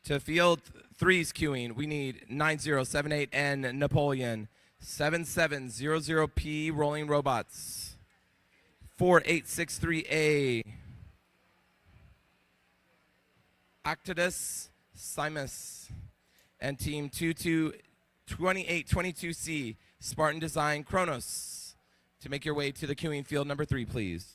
To field threes queuing, we need 9078N Napoleon, 7700P Rolling Robots, 4863A Octodus Simus, and team 2822C Spartan Design Kronos. To make your way to the queuing field number 3, please.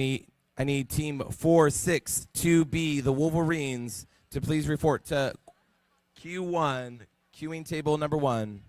I need team 462B, the Wolverines, to please report to Q1, queuing table number 1.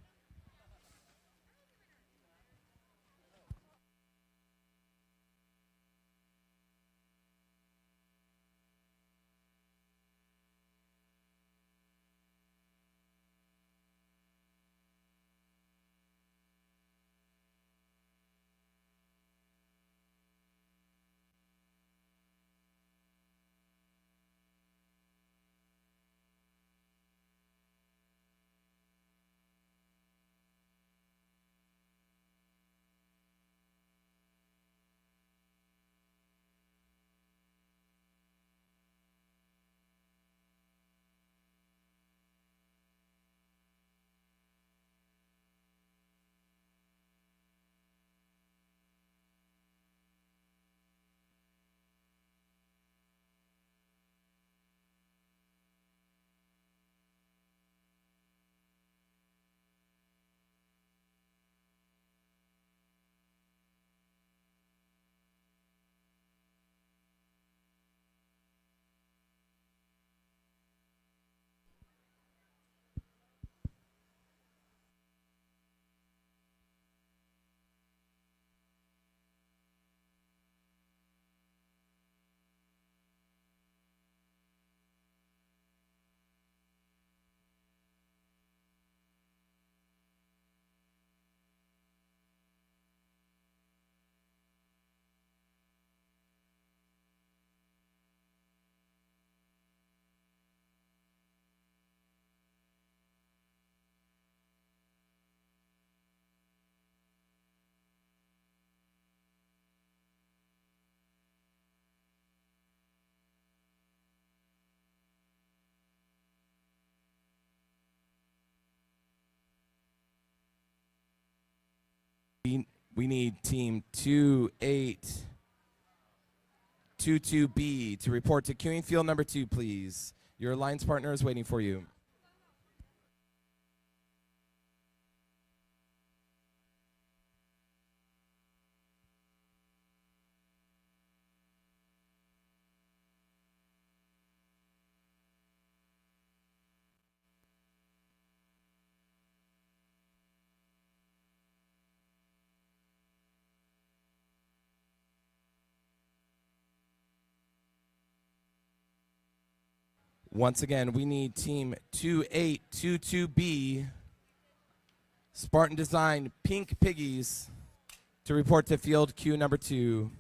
We need team 2822B to report to queuing field number 2, please. Your alliance partner is waiting for you. Once again, we need team 2822B, Spartan Design Pink Piggies, to report to field queue number 2.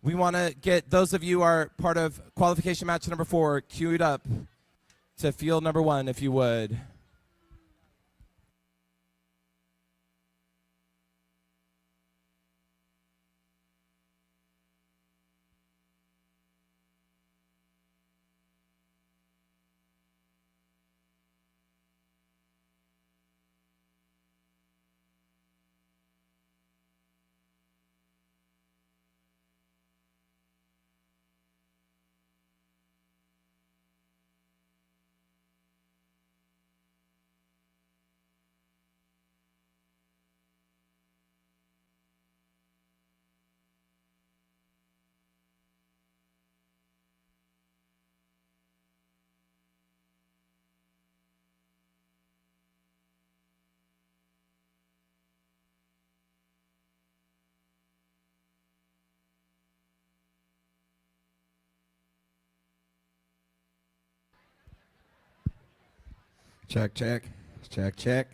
We want to get those of you who are part of qualification match number 4 queued up to field number 1, if you would. Check, check. Check, check.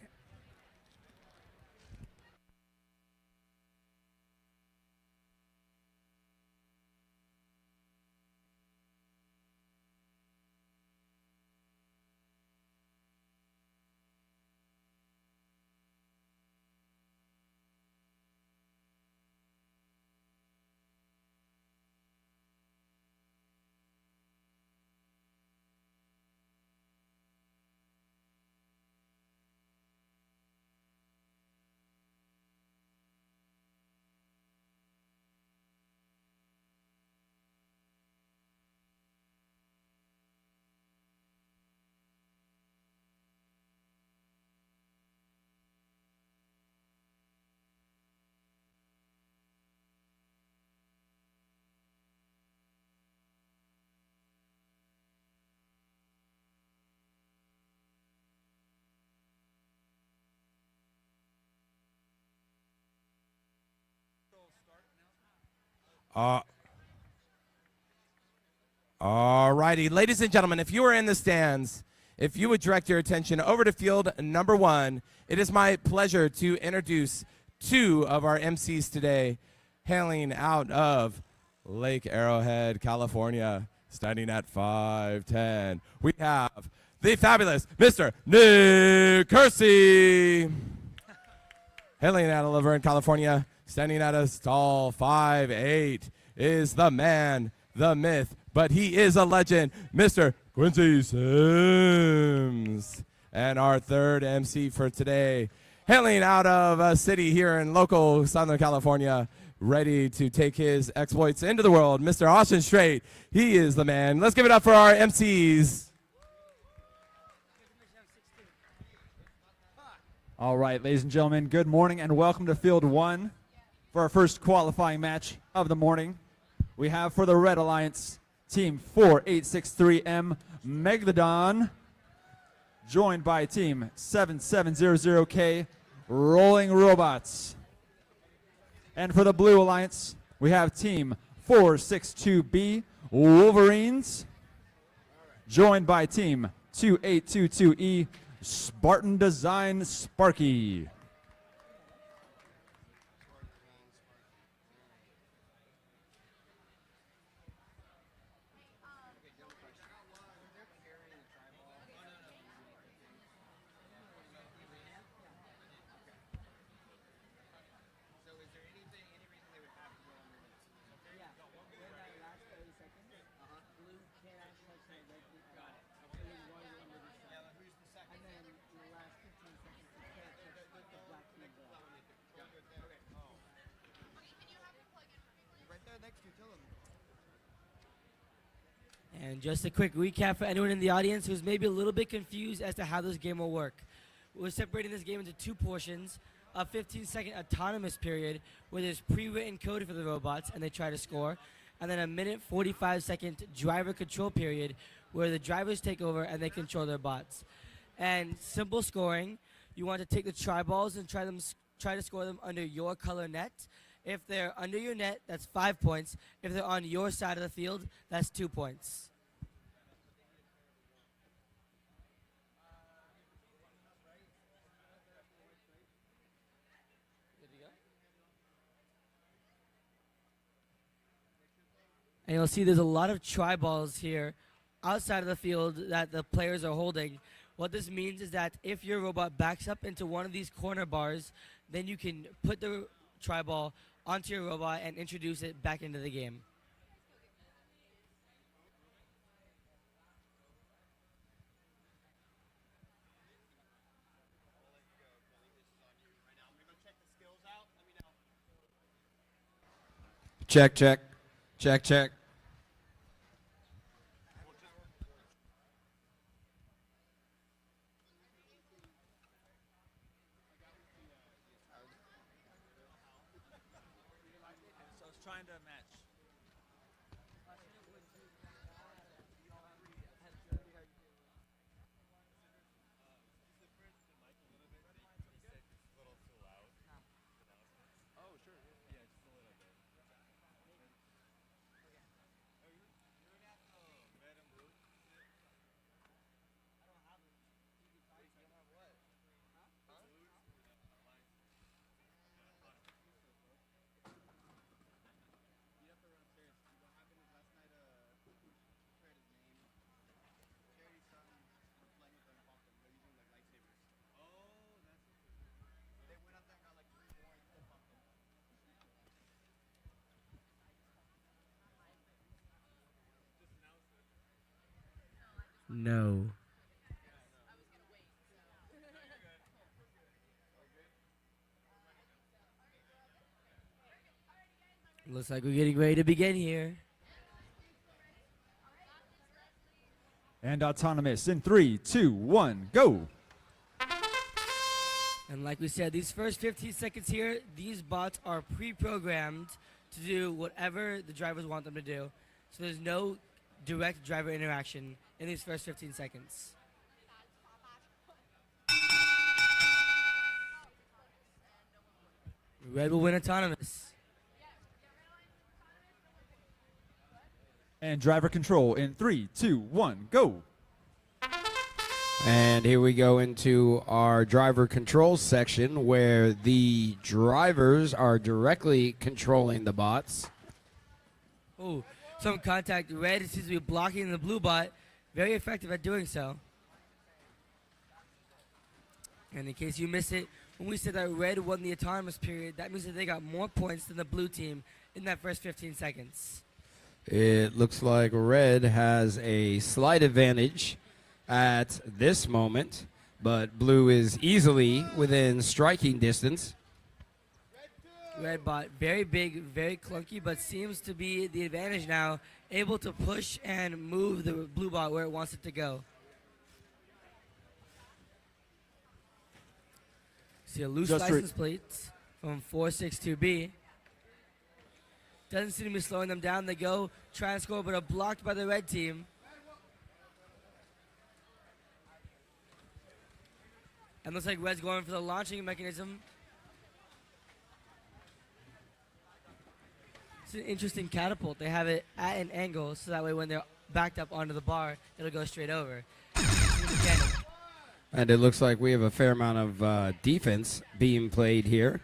All righty, ladies and gentlemen, if you are in the stands, if you would direct your attention over to field number 1, it is my pleasure to introduce 2 of our MCs today, hailing out of Lake Arrowhead, California, standing at 5'10". We have the fabulous Mr. Nick Kersey, hailing out of Laverne, California, standing at a tall 5'8", is the man, the myth, but he is a legend, Mr. Quincy Sims. And our third MC for today, hailing out of a city here in local Southern California, ready to take his exploits into the world, Mr. Austin Strait. He is the man. Let's give it up for our MCs. All right, ladies and gentlemen, good morning and welcome to Field 1 for our first qualifying match of the morning. We have for the Red Alliance, Team 4863M Megalodon, joined by Team 7700K Rolling Robots. And for the Blue Alliance, we have Team 462B Wolverines, joined by Team 2822E Spartan Design Sparky. And just a quick recap for anyone in the audience who's maybe a little bit confused as to how this game will work. We're separating this game into 2 portions, a 15-second autonomous period where there's pre-written code for the robots and they try to score, and then a minute 45-second driver control period where the drivers take over and they control their bots. And simple scoring, you want to take the tri-balls and try to score them under your color net. If they're under your net, that's 5 points. If they're on your side of the field, that's 2 points. And you'll see there's a lot of tri-balls here outside of the field that the players are holding. What this means is that if your robot backs up into one of these corner bars, then you can put the tri-ball onto your robot and introduce it back into the game. Check, check. Check, check. So I was trying to match. No. Looks like we're getting ready to begin here. And autonomous in 3, 2, 1, go. And like we said, these first 15 seconds here, these bots are pre-programmed to do whatever the drivers want them to do. So there's no direct driver interaction in these first 15 seconds. Red will win autonomous. And driver control in 3, 2, 1, go. And here we go into our driver control section where the drivers are directly controlling the bots. Oh, some contact. Red seems to be blocking the blue bot. Very effective at doing so. And in case you missed it, when we said that red won the autonomous period, that means that they got more points than the blue team in that first 15 seconds. It looks like red has a slight advantage at this moment, but blue is easily within striking distance. Red bot, very big, very clunky, but seems to be the advantage now, able to push and move the blue bot where it wants it to go. See a loose license plate from 462B. Doesn't seem to be slowing them down. They go, try and score, but are blocked by the red team. And looks like red's going for the launching mechanism. It's an interesting catapult. They have it at an angle, so that way when they're backed up onto the bar, it'll go straight over. And it looks like we have a fair amount of defense being played here.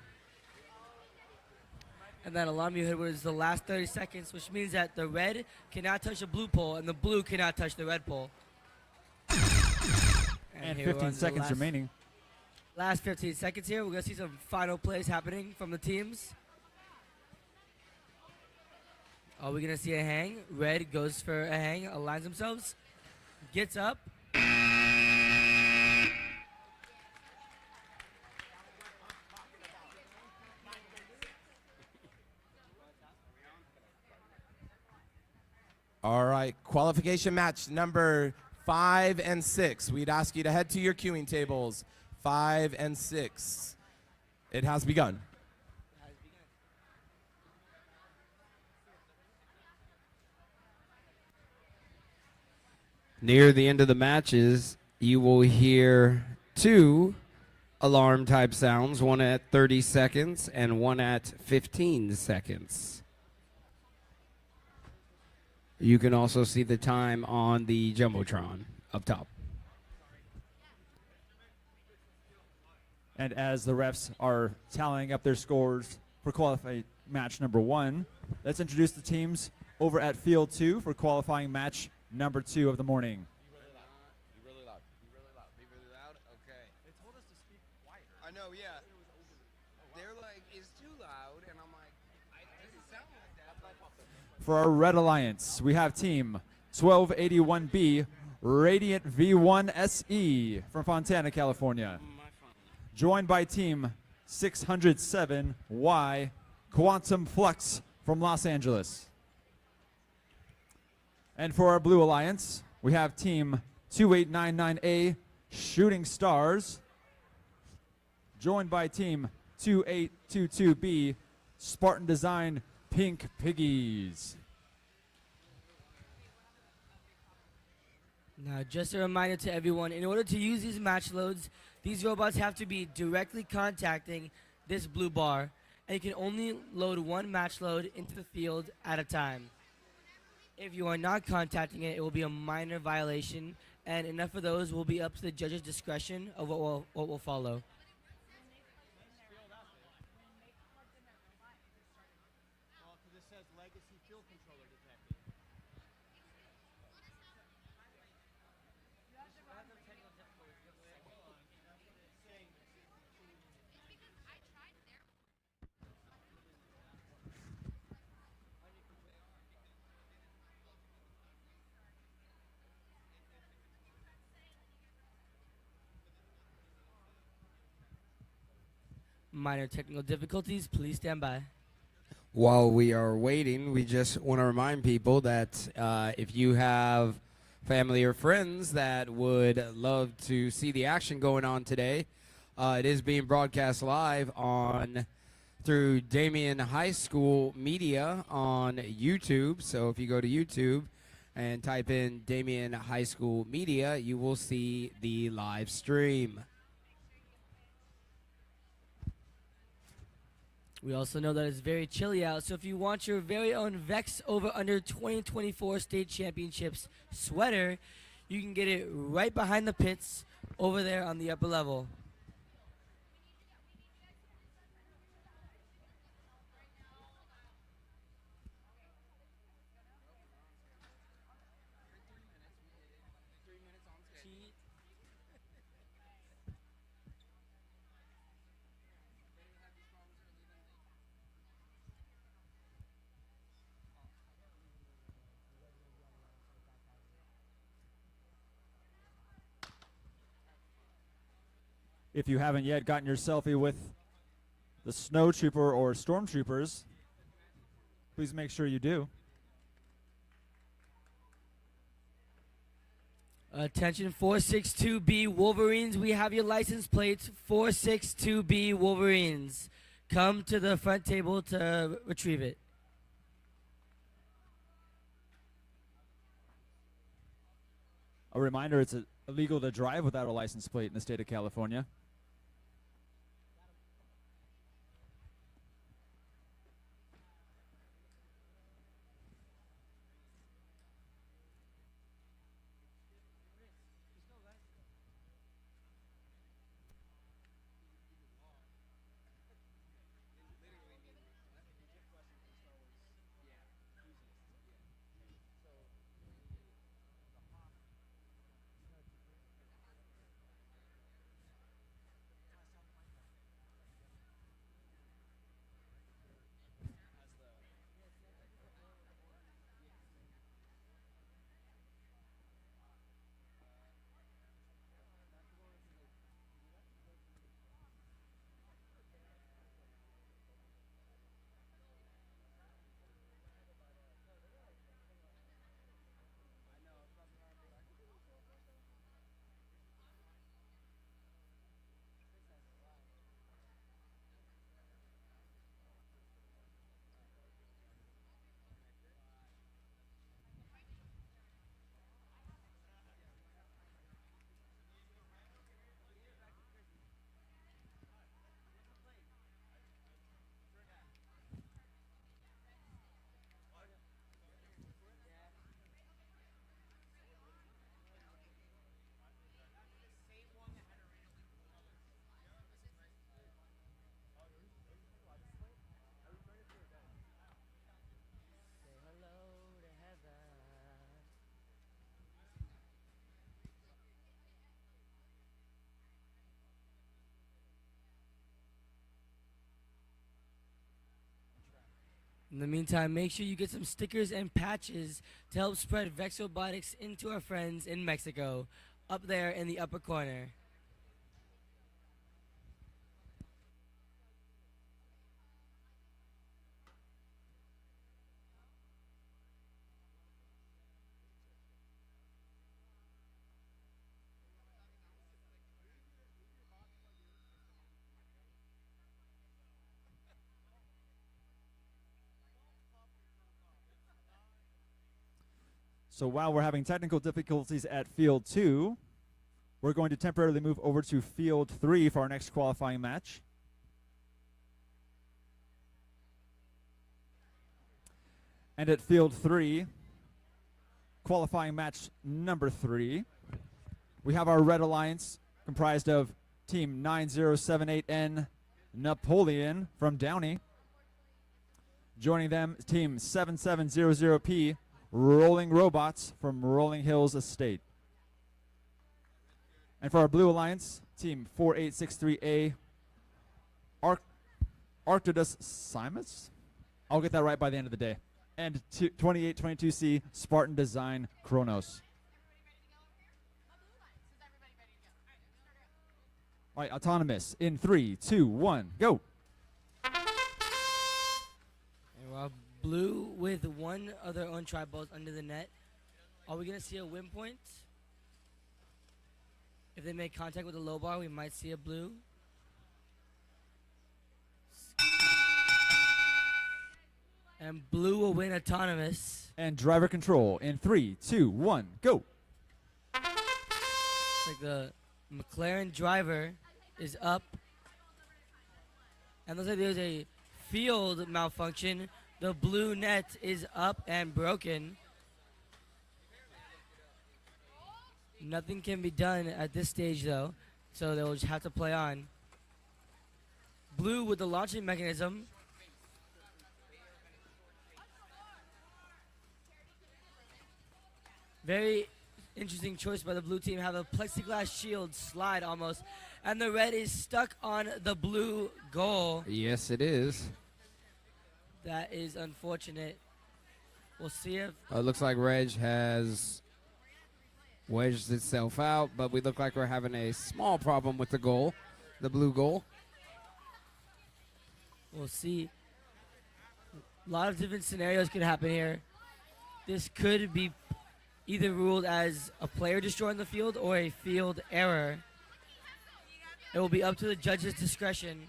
And that alarm you hit was the last 30 seconds, which means that the red cannot touch the blue pole, and the blue cannot touch the red pole. And here we're 15 on the seconds remaining. Last 15 seconds here. We're going to see some final plays happening from the teams. Are we going to see a hang? Red goes for a hang, aligns themselves, gets up. All right, qualification match number 5 and 6. We'd ask you to head to your queuing tables. 5 and 6. It has begun. Near the end of the matches, you will hear 2 alarm type sounds, one at 30 seconds and one at 15 seconds. You can also see the time on the Jumbotron up top. And as the refs are tallying up their scores for qualifying match number 1, let's introduce the teams over at field 2 for qualifying match number 2 of the morning. Be really loud. Be really loud. Okay. They told us to speak quieter. I know, yeah. They're like, it's too loud, and I'm like, it doesn't sound like that. For our Red Alliance, we have team 1281B Radiant V1 SE from Fontana, California. Joined by team 607Y Quantum Flux from Los Angeles. And for our Blue Alliance, we have team 2899A Shooting Stars, joined by team 2822B Spartan Design Pink Piggies. Now, just a reminder to everyone, in order to use these match loads, these robots have to be directly contacting this blue bar, and you can only load one match load into the field at a time. If you are not contacting it, it will be a minor violation, and enough of those will be up to the judge's discretion of what will follow. Minor technical difficulties. Please stand by. While we are waiting, we just want to remind people that if you have family or friends that would love to see the action going on today, it is being broadcast live on through Damien High School Media on YouTube. So if you go to YouTube and type in Damien High School Media, you will see the live stream. We also know that it's very chilly out, so if you want your very own VEX over under 2024 state championships sweater, you can get it right behind the pits over there on the upper level. If you haven't yet gotten your selfie with the snow trooper or stormtroopers, please make sure you do. Attention 462B Wolverines, we have your license plates, 462B Wolverines. Come to the front table to retrieve it. A reminder, it's illegal to drive without a license plate in the state of California. In the meantime, make sure you get some stickers and patches to help spread VEX Robotics into our friends in Mexico, up there in the upper corner. So while we're having technical difficulties at Field 2, we're going to temporarily move over to Field 3 for our next qualifying match. And at Field 3, qualifying match number 3, we have our Red Alliance comprised of Team 9078N Napoleon from Downey. Joining them, Team 7700P Rolling Robots from Rolling Hills Estate. And for our Blue Alliance, Team 4863A Arctidus Simus? I'll get that right by the end of the day. And 2822C Spartan Design Kronos. All right, autonomous in 3, 2, 1, go. Blue with one of their own tri-balls under the net. Are we going to see a win point? If they make contact with the low bar, we might see a blue. And blue will win autonomous. And driver control in 3, 2, 1, go. Like the McLaren driver is up. And looks like there's a field malfunction. The blue net is up and broken. Nothing can be done at this stage though, so they'll just have to play on. Blue with the launching mechanism. Very interesting choice by the blue team. Have a plexiglass shield slide almost. And the red is stuck on the blue goal. Yes, it is. That is unfortunate. We'll see if It looks like Reg has wedged itself out, but we look like we're having a small problem with the goal, the blue goal. we'll see. A lot of different scenarios could happen here. This could be either ruled as a player destroying the field or a field error. It will be up to the judge's discretion.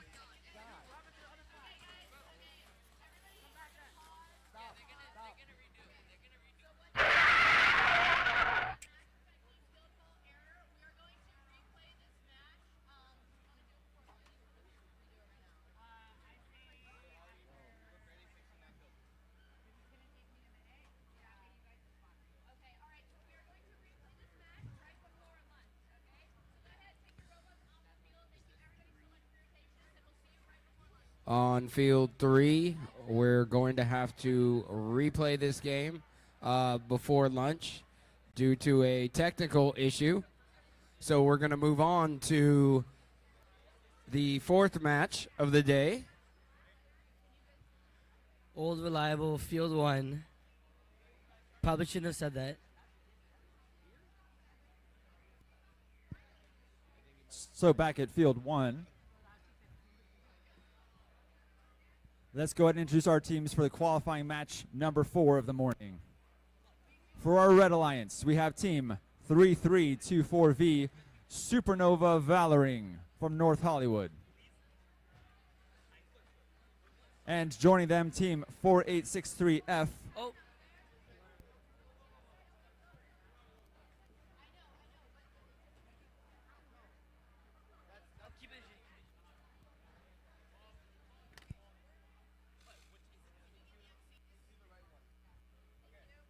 On field 3, we're going to have to replay this game before lunch due to a technical issue. So we're going to move on to the 4th match of the day. Old reliable field 1. Probably shouldn't have said that. So back at field 1. Let's go ahead and introduce our teams for the qualifying match number 4 of the morning. For our Red Alliance, we have team 3324V Supernova Valoring from North Hollywood. And joining them, team 4863F. Oh.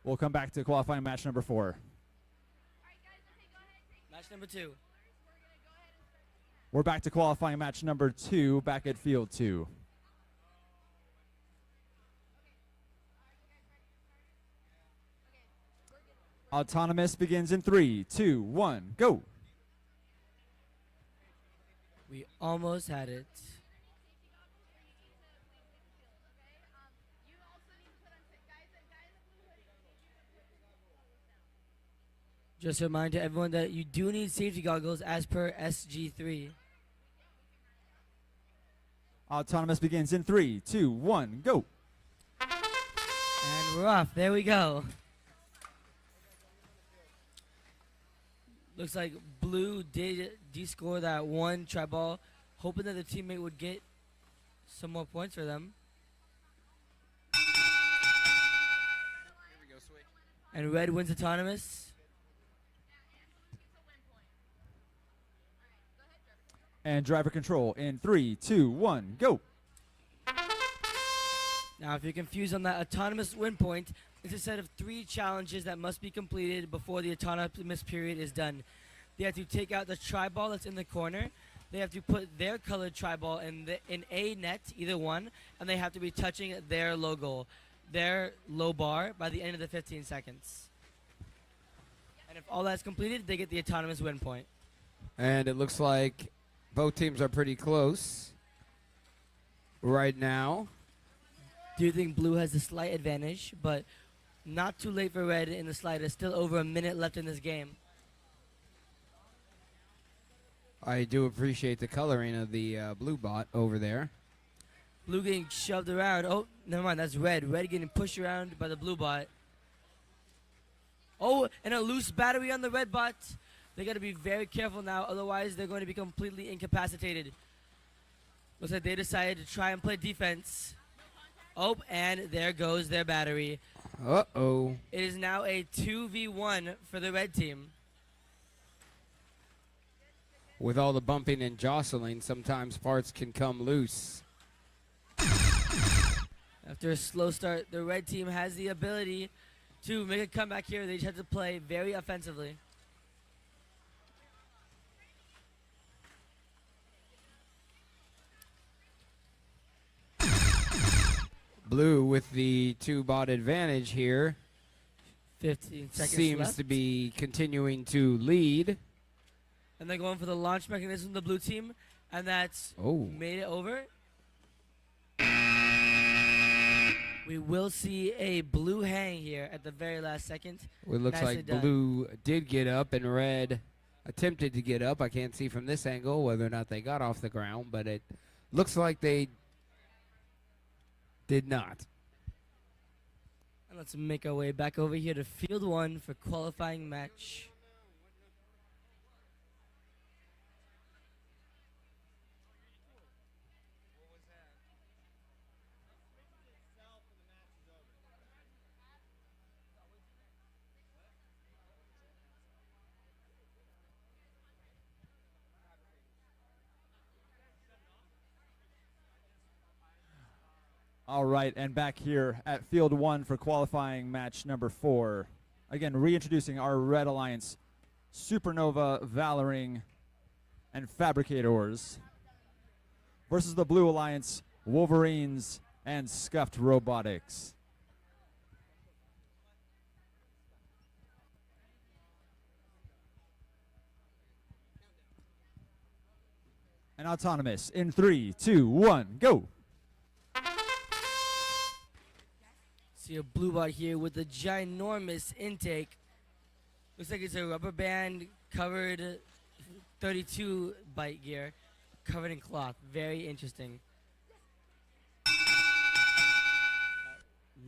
We'll come back to qualifying match number 4. Match number 2. We're back to qualifying match number 2, back at field 2. Autonomous begins in 3, 2, 1, go. We almost had it. Just a reminder to everyone that you do need safety goggles as per SG3. Autonomous begins in 3, 2, 1, go. And we're off. There we go. Looks like blue did de-score that one try ball, hoping that the teammate would get some more points for them. And red wins autonomous. And driver control in 3, 2, 1, go. Now, if you're confused on that autonomous win point, it's a set of 3 challenges that must be completed before the autonomous period is done. They have to take out the tri-ball that's in the corner. They have to put their colored tri-ball in a net, either one, and they have to be touching their logo, their low bar, by the end of the 15 seconds. And if all that's completed, they get the autonomous win point. And it looks like both teams are pretty close right now. Do you think blue has a slight advantage, but not too late for red in the slightest. Still over a minute left in this game. I do appreciate the coloring of the blue bot over there. Blue getting shoved around. Oh, never mind. That's red. Red getting pushed around by the blue bot. Oh, and a loose battery on the red bot. They got to be very careful now. Otherwise, they're going to be completely incapacitated. Looks like they decided to try and play defense. Oh, and there goes their battery. Uh-oh. It is now a 2v1 for the red team. With all the bumping and jostling, sometimes parts can come loose. After a slow start, the red team has the ability to make a comeback here. They just have to play very offensively. Blue with the 2-bot advantage here 15 seconds seems left. to be continuing to lead. And they're going for the launch mechanism, the blue team. And that's made it over. We will see a blue hang here at the very last second. It looks Nicely like done. blue did get up and red attempted to get up. I can't see from this angle whether or not they got off the ground, but it looks like they did not. And let's make our way back over here to field one for qualifying match. All right, and back here at field one for qualifying match number 4. Again, reintroducing our Red Alliance Supernova, Valoring, and Fabricators versus the Blue Alliance Wolverines and Scuffed Robotics. And autonomous in 3, 2, 1, go. See a blue bot here with a ginormous intake. Looks like it's a rubber band covered 32 byte gear covered in cloth. Very interesting.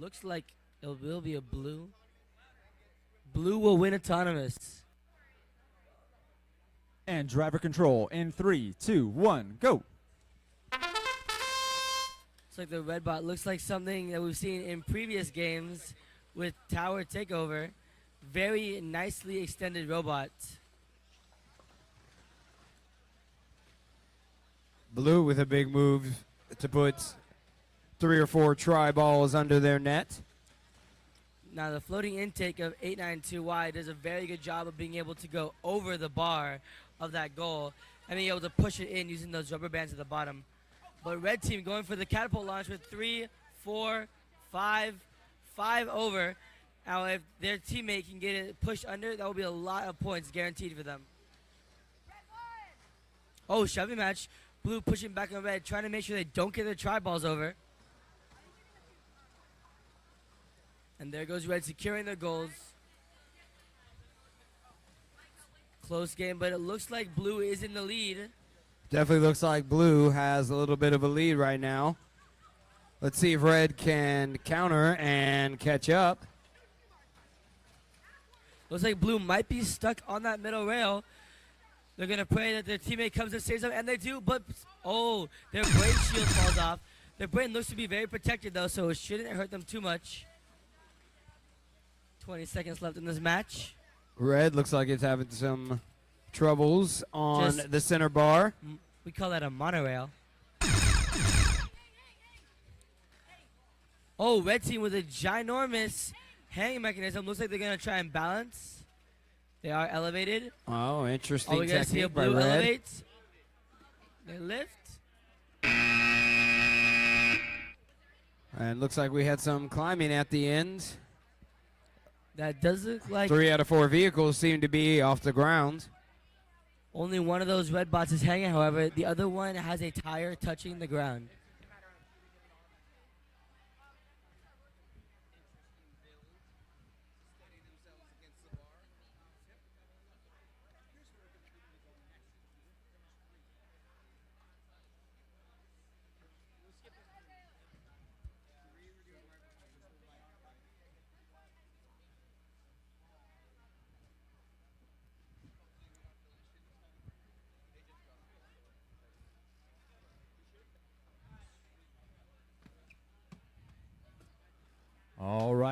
Looks like it will be a blue. Blue will win autonomous. And driver control in 3, 2, 1, go. Looks like the red bot looks like something that we've seen in previous games with Tower Takeover. Very nicely extended robot. Blue with a big move to put 3 or 4 tri-balls under their net. Now the floating intake of 892Y does a very good job of being able to go over the bar of that goal and being able to push it in using those rubber bands at the bottom. But red team going for the catapult launch with 3, 4, 5 over. Now if their teammate can get it pushed under, that will be a lot of points guaranteed for them. Oh, shoving match. Blue pushing back on red, trying to make sure they don't get their tri-balls over. And there goes red securing their goals. Close game, but it looks like blue is in the lead. Definitely looks like blue has a little bit of a lead right now. Let's see if red can counter and catch up. Looks like blue might be stuck on that middle rail. They're going to pray that their teammate comes and saves them, and they do, but, oh, their brain shield falls off. Their brain looks to be very protected, though, so it shouldn't hurt them too much. 20 seconds left in this match. Red looks like it's having some troubles on the center bar. We call that a monorail. Oh, red team with a ginormous hanging mechanism. Looks like they're going to try and balance. They are elevated. Oh, interesting Oh, we got to see a technique by blue red. elevate. They lift. And looks like we had some climbing at the end. That does look like 3 out of 4 vehicles seem to be off the ground. only one of those red bots is hanging. However, the other one has a tire touching the ground.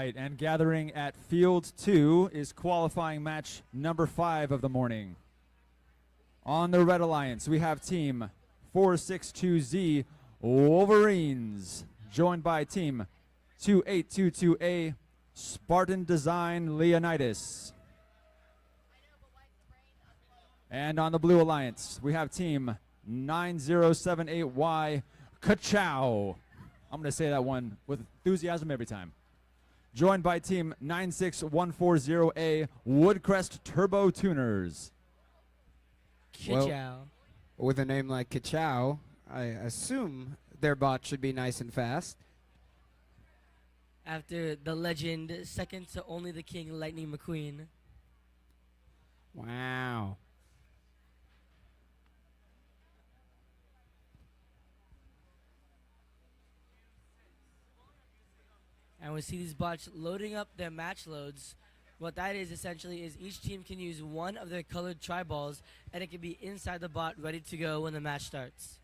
right, and gathering at Field 2 is qualifying match number 5 of the morning. On the Red Alliance, we have Team 462Z Wolverines, joined by Team 2822A Spartan Design Leonidas. And on the Blue Alliance, we have Team 9078Y Kachow. I'm going to say that one with enthusiasm every time. Joined by Team 96140A Woodcrest Turbo Tuners. Well, Ka-chow. with a name like Kachow, I assume their bot should be nice and fast. After the legend, second to only the king, Lightning McQueen. Wow. And we see these bots loading up their match loads. What that is essentially is each team can use one of their colored tri-balls, and it can be inside the bot ready to go when the match starts.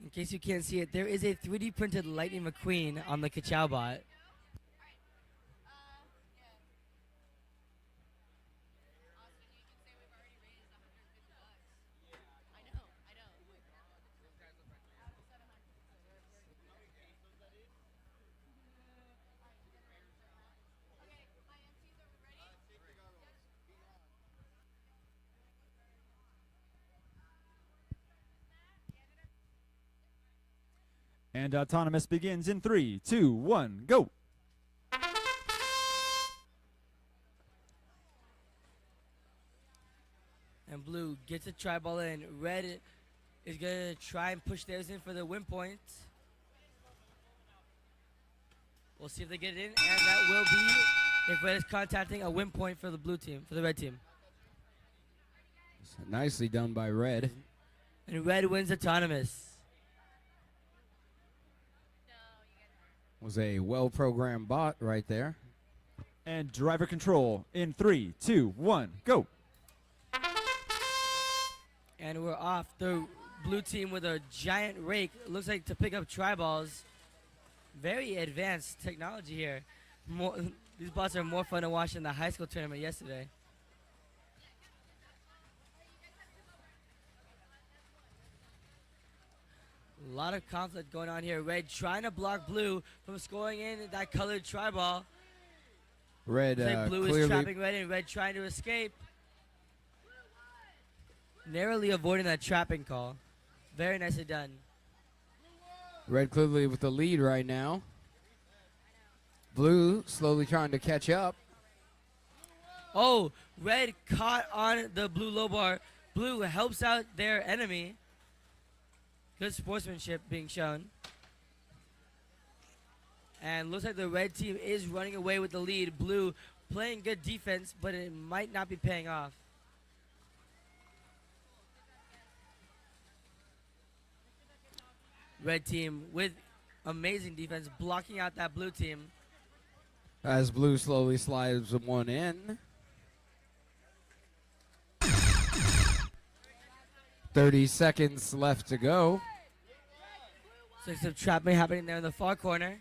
In case you can't see it, there is a 3D printed Lightning McQueen on the Ka-chow bot. And Autonomous begins in 3, 2, 1, go. And blue gets a tri-ball in. Red is going to try and push theirs in for the win point. We'll see if they get it in, and that will be if Red is contacting a win point for the blue team, for the red team. Nicely done by Red. And Red wins Autonomous. Was a well-programmed bot right there. And driver control in 3, 2, 1, go. And we're off. The blue team with a giant rake, looks like to pick up tri-balls. Very advanced technology here. These bots are more fun to watch than the high school tournament yesterday. A lot of conflict going on here. Red trying to block blue from scoring in that colored tri-ball. Red Blue is trapping Red, and Red trying to escape. Narrowly avoiding that trapping call. Very nicely done. Red clearly with the lead right now. Blue slowly trying to catch up. Oh, Red caught on the blue low bar. Blue helps out their enemy. Good sportsmanship being shown. And looks like the red team is running away with the lead. Blue playing good defense, but it might not be paying off. Red team with amazing defense, blocking out that blue team. As blue slowly slides one in. 30 seconds left to go. So some trapping happening there in the far corner.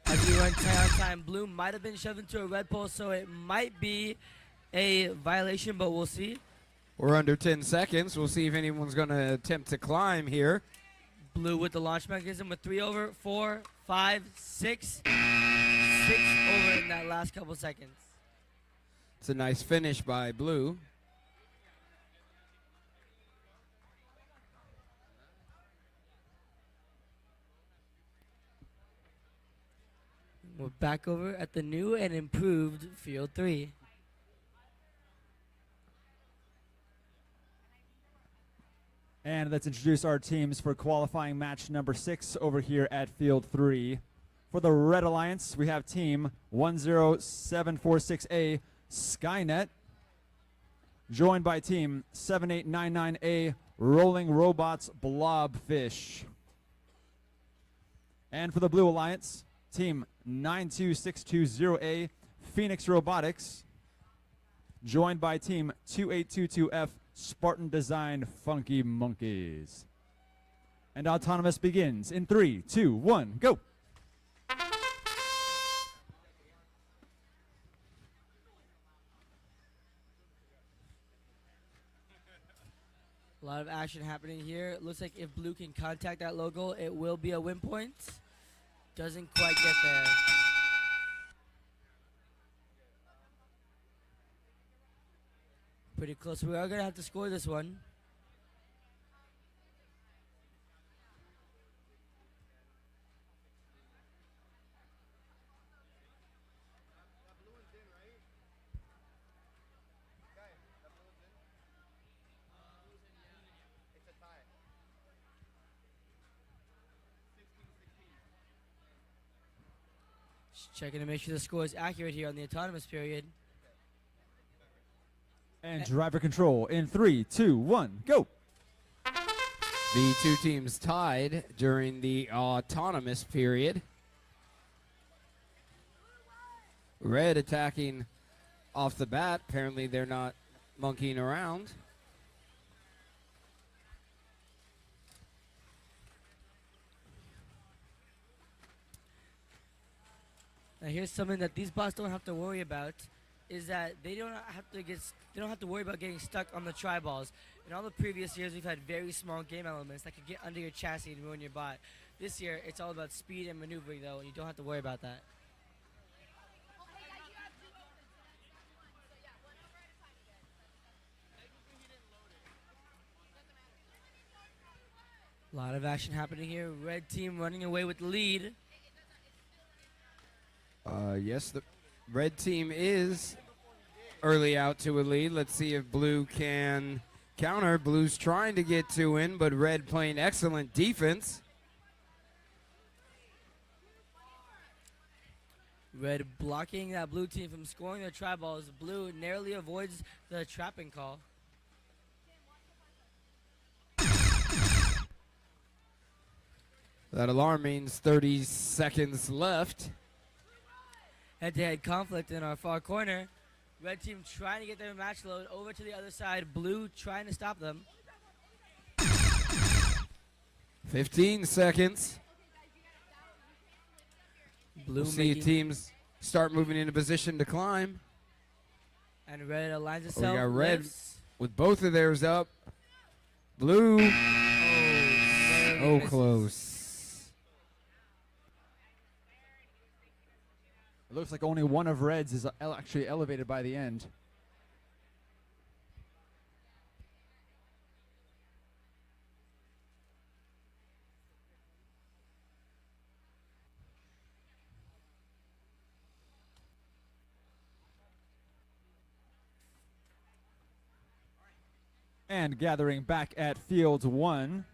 As we run time on time, blue might have been shoved into a red pole, so it might be a violation, but we'll see. We're under 10 seconds. We'll see if anyone's going to attempt to climb here. Blue with the launch mechanism with 3 over, 4, 5, 6. 6 over in that last couple seconds. It's a nice finish by Blue. We're back over at the new and improved Field 3. And let's introduce our teams for qualifying match number 6 over here at Field 3. For the Red Alliance, we have team 10746A Skynet, joined by team 7899A Rolling Robots Blobfish. And for the Blue Alliance, team 92620A Phoenix Robotics, joined by team 2822F Spartan Design Funky Monkeys. And autonomous begins in 3, 2, 1, go. A lot of action happening here. It looks like if Blue can contact that logo, it will be a win point. Doesn't quite get there. Pretty close. We are going to have to score this one. Just checking to make sure the score is accurate here on the autonomous period. And driver control in 3, 2, 1, go. The two teams tied during the autonomous period. Red attacking off the bat. Apparently they're not monkeying around. Now here's something that these bots don't have to worry about, is that they don't have to worry about getting stuck on the tri-balls. In all the previous years, we've had very small game elements that could get under your chassis and ruin your bot. This year, it's all about speed and maneuvering, though, and you don't have to worry about that. A lot of action happening here. Red team running away with the lead. Yes, the red team is early out to a lead. Let's see if Blue can counter. Blue's trying to get 2 in, but Red playing excellent defense. Red blocking that blue team from scoring their try balls. Blue narrowly avoids the trapping call. That alarm means 30 seconds left. Head-to-head conflict in our far corner. Red team trying to get their match load over to the other side. Blue trying to stop them. 15 seconds. Blue We'll see teams start moving into position to climb. And red aligns We itself. got red lifts. with both of theirs up. Blue, Oh, oh close. It looks like only one of Red's is actually elevated by the end. And gathering back at Field 1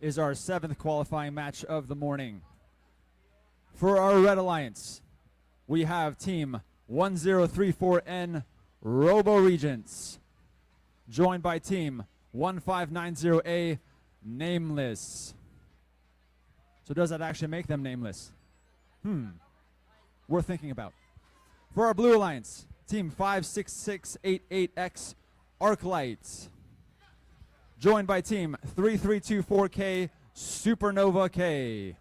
is our 7th qualifying match of the morning. For our Red Alliance, we have Team 1034N Robo Regents, joined by Team 1590A Nameless. So does that actually make them nameless? Worth thinking about. For our Blue Alliance, Team 56688X Arclight, joined by Team 3324K Supernova K.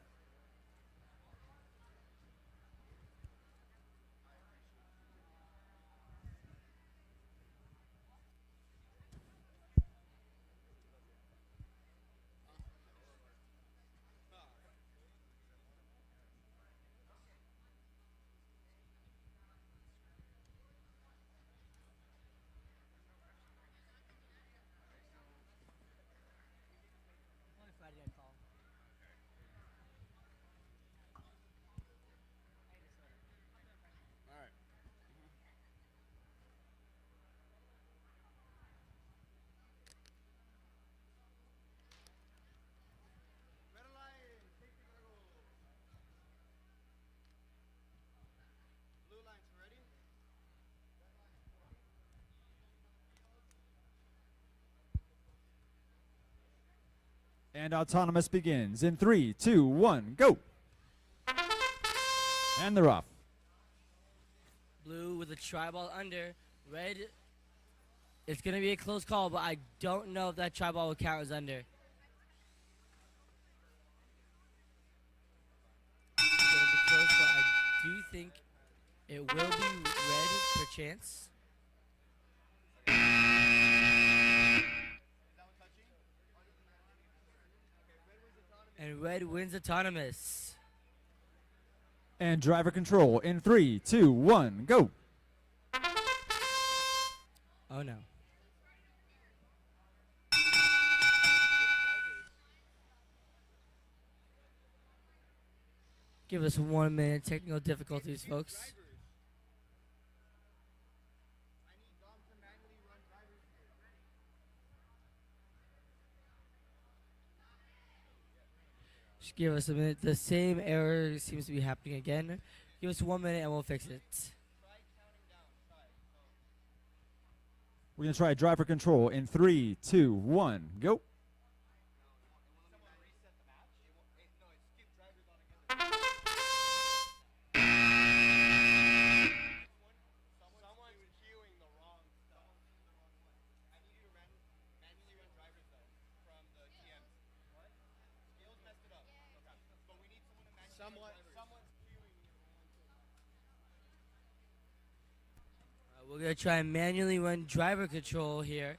And autonomous begins in 3, 2, 1, go. And they're off. Blue with a tri-ball under. Red, it's going to be a close call, but I don't know if that tri-ball will count as under. It's going to be close, but I do think it will be red per chance. And red wins autonomous. And driver control in 3, 2, 1, go. Oh no. Give us 1 minute, technical difficulties, folks. Just give us a minute. The same error seems to be happening again. Give us 1 minute and we'll fix it. We're going to try driver control in 3, 2, 1, go. We're going to try and manually run driver control here.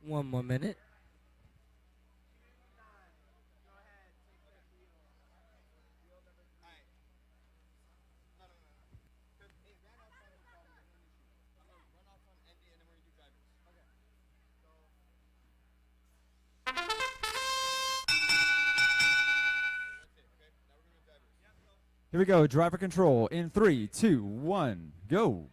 One more minute. Here we go, driver control in 3, 2, 1, go.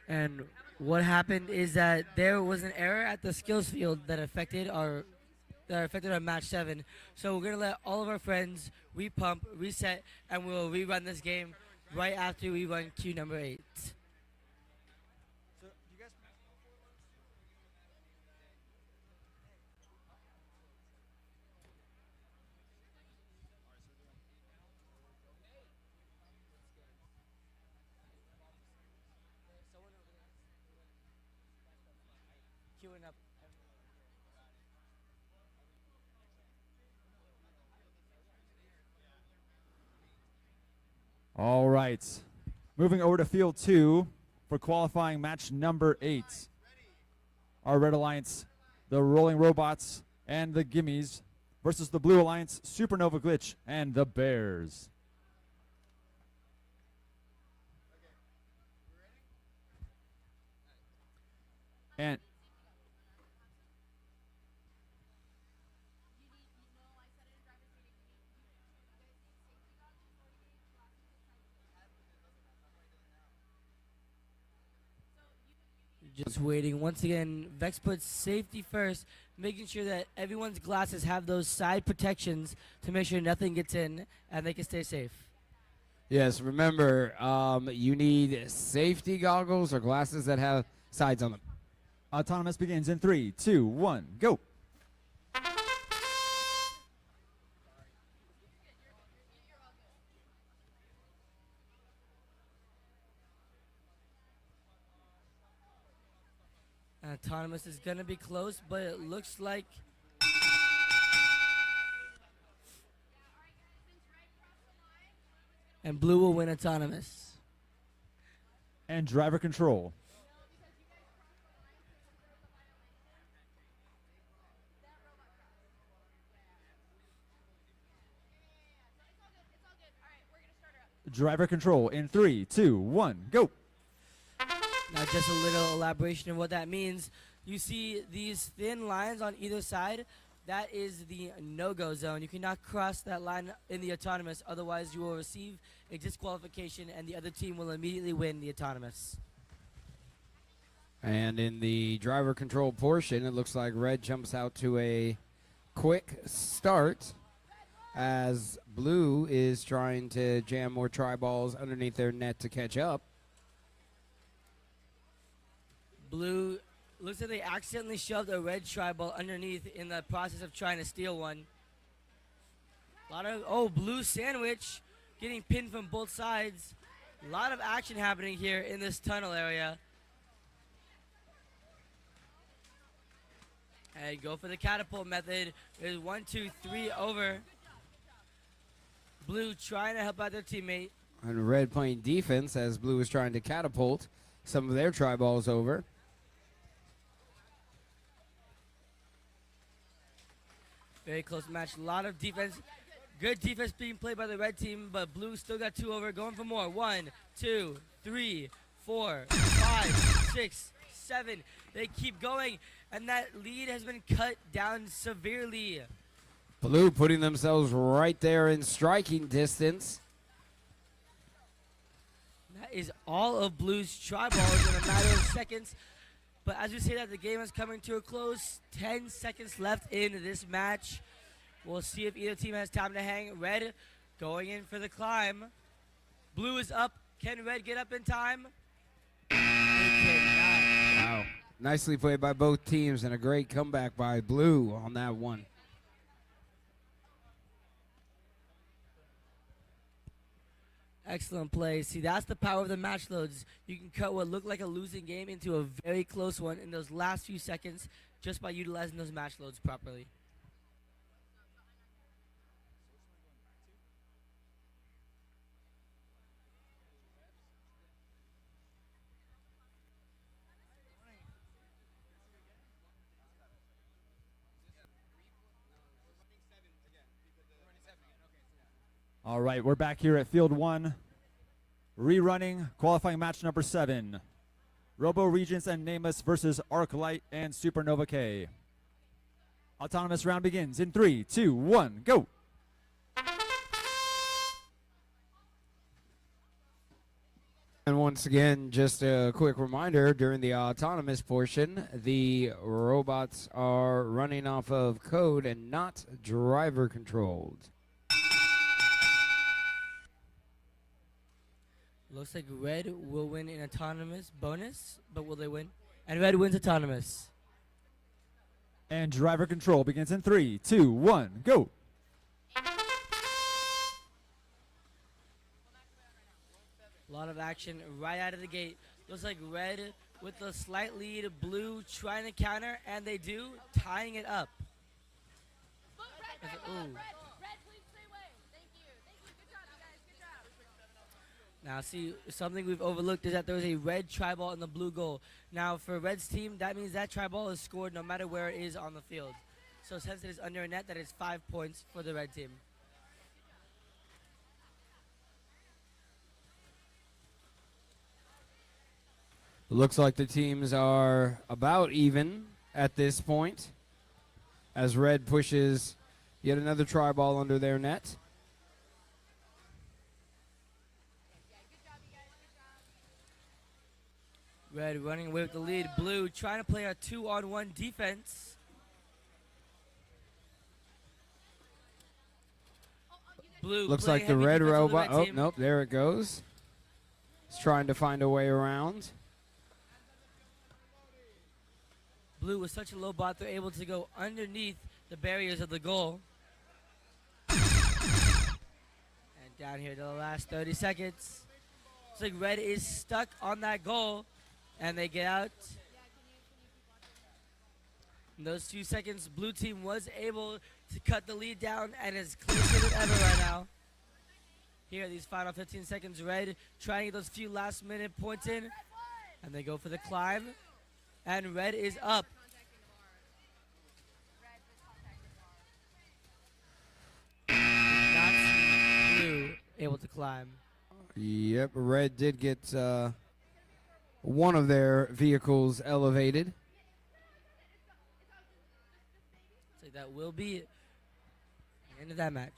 And what happened is that there was an error at the skills field that affected our match 7. So we're gonna let all of our friends repump, reset, and we'll rerun this game right after we run queue number 8. Queuing up. All right. Moving over to field 2 for qualifying match number 8. Our Red Alliance, the Rolling Robots, and the Gimmies versus the Blue Alliance, Supernova Glitch, and the Bears. And Just waiting. Once again, VEX puts safety first, making sure that everyone's glasses have those side protections to make sure nothing gets in and they can stay safe. Yes, remember, you need safety goggles or glasses that have sides on them. autonomous begins in 3, 2, 1, go. Autonomous is going to be close, but it looks like and blue will win autonomous. And driver control. Driver control in 3, 2, 1, go. Now, just a little elaboration of what that means. You see these thin lines on either side. That is the no-go zone. You cannot cross that line in the autonomous, otherwise you will receive a disqualification and the other team will immediately win the autonomous. And in the driver control portion, it looks like red jumps out to a quick start as blue is trying to jam more tri-balls underneath their net to catch up. Blue looks like they accidentally shoved a red tri-ball underneath in the process of trying to steal one. A lot of, blue sandwich getting pinned from both sides. A lot of action happening here in this tunnel area. And go for the catapult method. There's 1, 2, 3 over. Blue trying to help out their teammate. And red playing defense as blue is trying to catapult some of their tri-balls over. Very close match. A lot of defense. Good defense being played by the red team, but blue still got 2 over. Going for more. 1, 2, 3, 4, 5, 6, 7. They keep going, and that lead has been cut down severely. Blue putting themselves right there in striking distance. That is all of Blue's tri-balls in a matter of seconds. But as we say that, the game is coming to a close. 10 seconds left in this match. We'll see if either team has time to hang. Red going in for the climb. Blue is up. Can Red get up in time? They cannot. Wow. Nicely played by both teams and a great comeback by blue on that one. Excellent play. See, that's the power of the match loads. You can cut what looked like a losing game into a very close one in those last few seconds just by utilizing those match loads properly. All right, we're back here at Field 1, rerunning qualifying match number 7. Robo Regents and Nameless versus Arclight and Supernova K. Autonomous round begins in 3, 2, 1, go! And once again, just a quick reminder, during the autonomous portion, the robots are running off of code and not driver controlled. Looks like Red will win an autonomous bonus, but will they win? And Red wins autonomous. And driver control begins in 3, 2, 1, go! A lot of action right out of the gate. Looks like Red with a slight lead, Blue trying to counter, and they do, tying it up. Ooh. Now, see, something we've overlooked is that there was a red tri-ball in the blue goal. Now, for Red's team, that means that tri-ball is scored no matter where it is on the field. So since it is under a net, that is 5 points for the red team. Looks like the teams are about even at this point as red pushes yet another tri-ball under their net. Red running away with the lead. Blue trying to play a 2-on-1 defense. Blue Looks playing like the heavy red defense on the robot. red Oh, team. nope, there it goes. It's trying to find a way around. Blue with such a low bot, they're able to go underneath the barriers of the goal. And down here to the last 30 seconds. Looks like Red is stuck on that goal, and they get out. In those few seconds, Blue team was able to cut the lead down and is closer than ever right now. Here, these final 15 seconds, Red trying to get those few last-minute points in, and they go for the climb. And Red is up. Not Blue able to climb. Yep, red did get one of their vehicles elevated. So that will be the end of that match.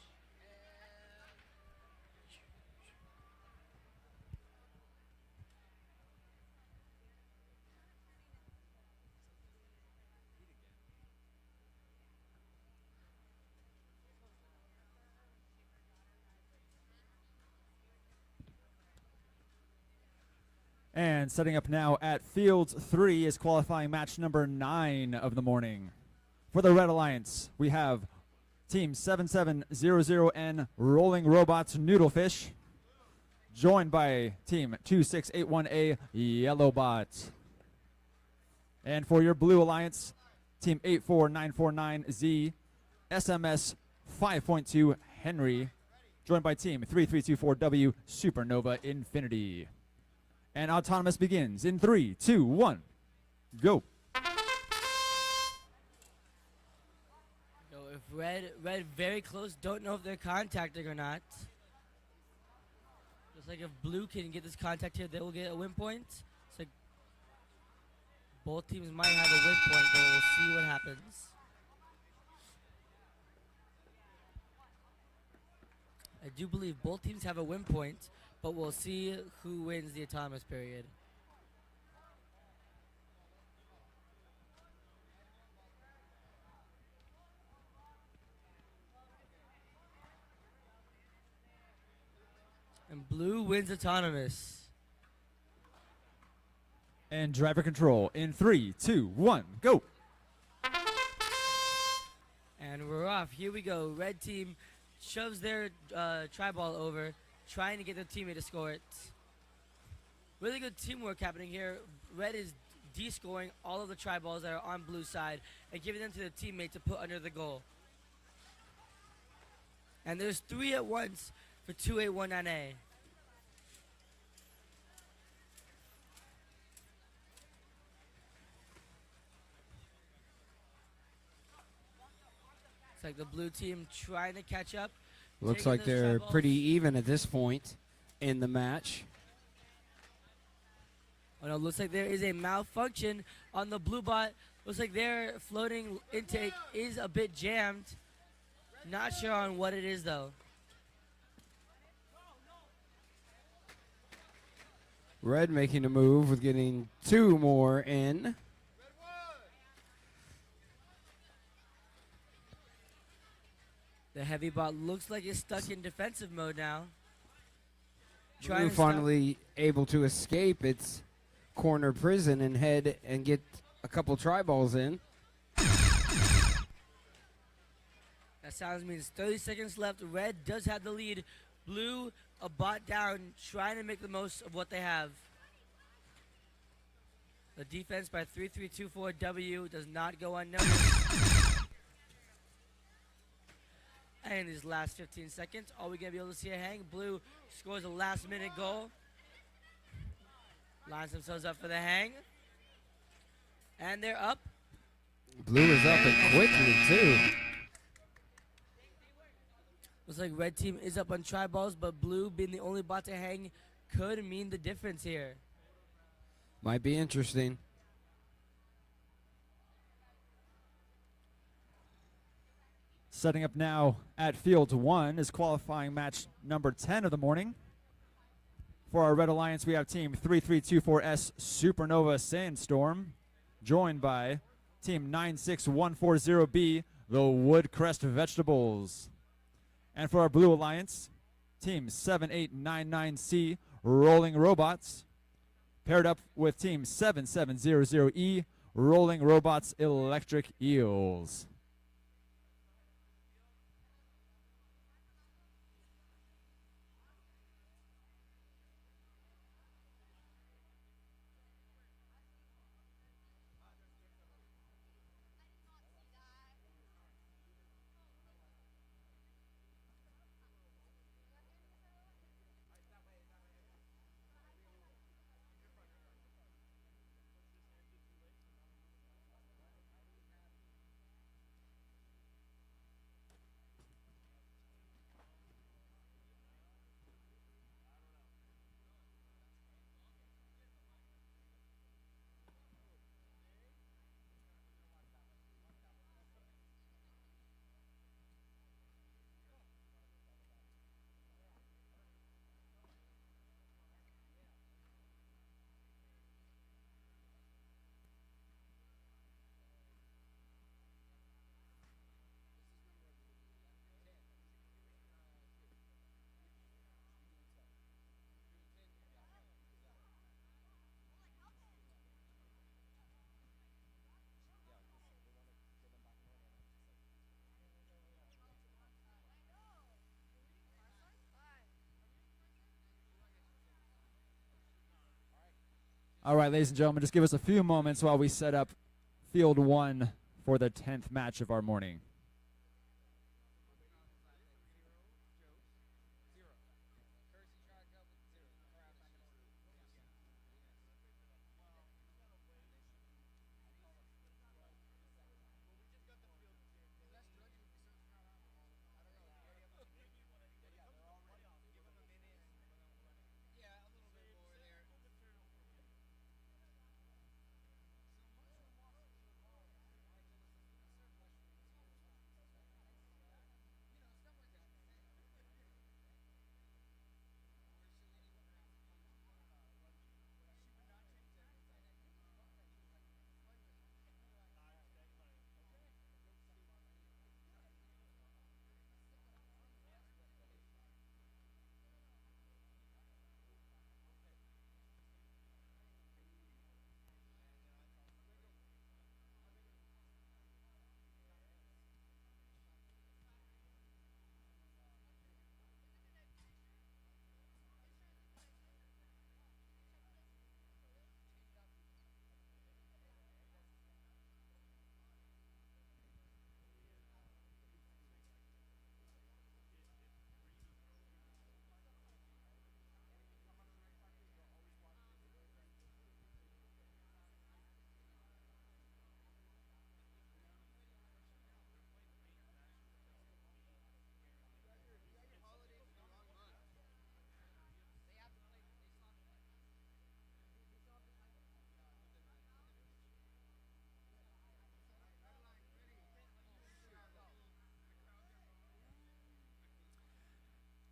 And setting up now at Fields 3 is qualifying match number 9 of the morning. For the Red Alliance, we have Team 7700N Rolling Robots Noodlefish, joined by Team 2681A Yellowbot. And for your Blue Alliance, Team 84949Z SMS 5.2 Henry, joined by Team 3324W Supernova Infinity. And Autonomous begins in 3, 2, 1, go. So if red very close, don't know if they're contacting or not. Just like if blue can get this contact here, they will get a win point. So both teams might have a win point, but we'll see what happens. I do believe both teams have a win point, but we'll see who wins the autonomous period. And blue wins autonomous. And driver control in 3, 2, 1, go. And we're off. Here we go. Red team shoves their tri-ball over, trying to get their teammate to score it. Really good teamwork happening here. Red is de-scoring all of the tri-balls that are on blue side and giving them to the teammate to put under the goal. And there's 3 at once for 2819A. It's like the blue team trying to catch up. Looks taking like those they're tri-balls. pretty even at this point in the match. Oh no, looks like there is a malfunction on the blue bot. Looks like their floating intake is a bit jammed. Not sure on what it is though. Red making a move with getting 2 more in. The heavy bot looks like it's stuck in defensive mode now. Blue finally able to escape its corner prison and head and get a couple tri-balls in. That sounds means 30 seconds left. Red does have the lead. Blue, a bot down, trying to make the most of what they have. The defense by 3324W does not go unnoticed. And in these last 15 seconds, are we going to be able to see a hang? Blue scores a last-minute goal. Lines themselves up for the hang. And they're up. Blue is up and quickly, too. Looks like red team is up on tri-balls, but blue being the only bot to hang could mean the difference here. Might be interesting. Setting up now at Field 1 is qualifying match number 10 of the morning. For our Red Alliance, we have Team 3324S Supernova Sandstorm, joined by Team 96140B, the Woodcrest Vegetables. And for our Blue Alliance, Team 7899C, Rolling Robots, paired up with Team 7700E, Rolling Robots Electric Eels. All right, ladies and gentlemen, just give us a few moments while we set up Field 1 for the 10th match of our morning.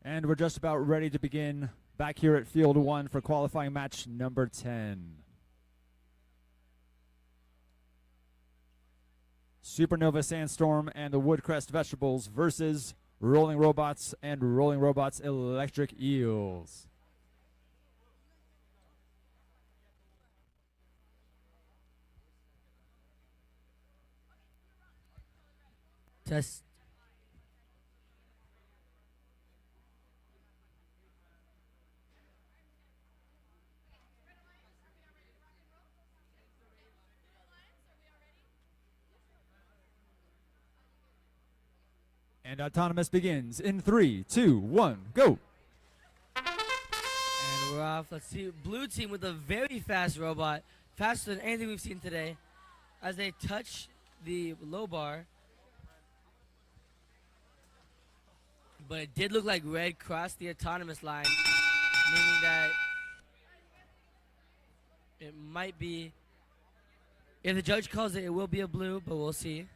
And we're just about ready to begin back here at Field 1 for qualifying match number 10. Supernova Sandstorm and the Woodcrest Vegetables versus Rolling Robots and Rolling Robots Electric Eels. Test. And autonomous begins in 3, 2, 1, go. And we're off. Let's see. Blue team with a very fast robot, faster than anything we've seen today, as they touch the low bar. But it did look like red crossed the autonomous line, meaning that it might be, if the judge calls it, it will be a blue, but we'll see.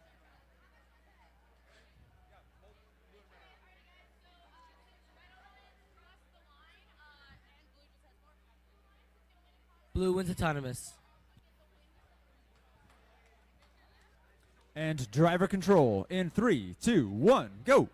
Blue wins autonomous. And driver control in 3, 2, 1, go.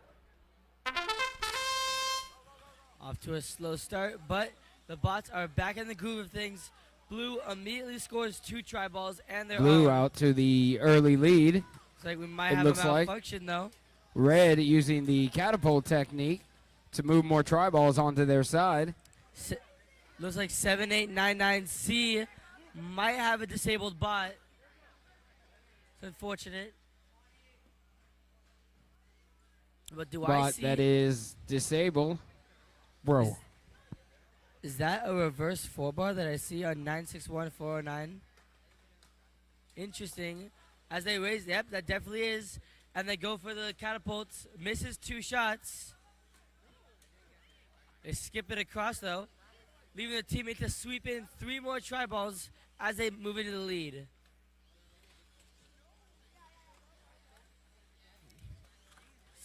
Off to a slow start, but the bots are back in the groove of things. Blue immediately scores 2 tri-balls, and they're Blue out to the early lead. It's like we might It have a looks like. malfunction, though. Red using the catapult technique to move more tri-balls onto their side. Looks like 7899C might have a disabled bot. It's unfortunate. But do I Bot see... that is disabled. Bro. Is that a reverse 4-bar that I see on 961409? Interesting. As they raise, yep, that definitely is. And they go for the catapults. Misses 2 shots. They skip it across, though, leaving the teammate to sweep in 3 more tri-balls as they move into the lead.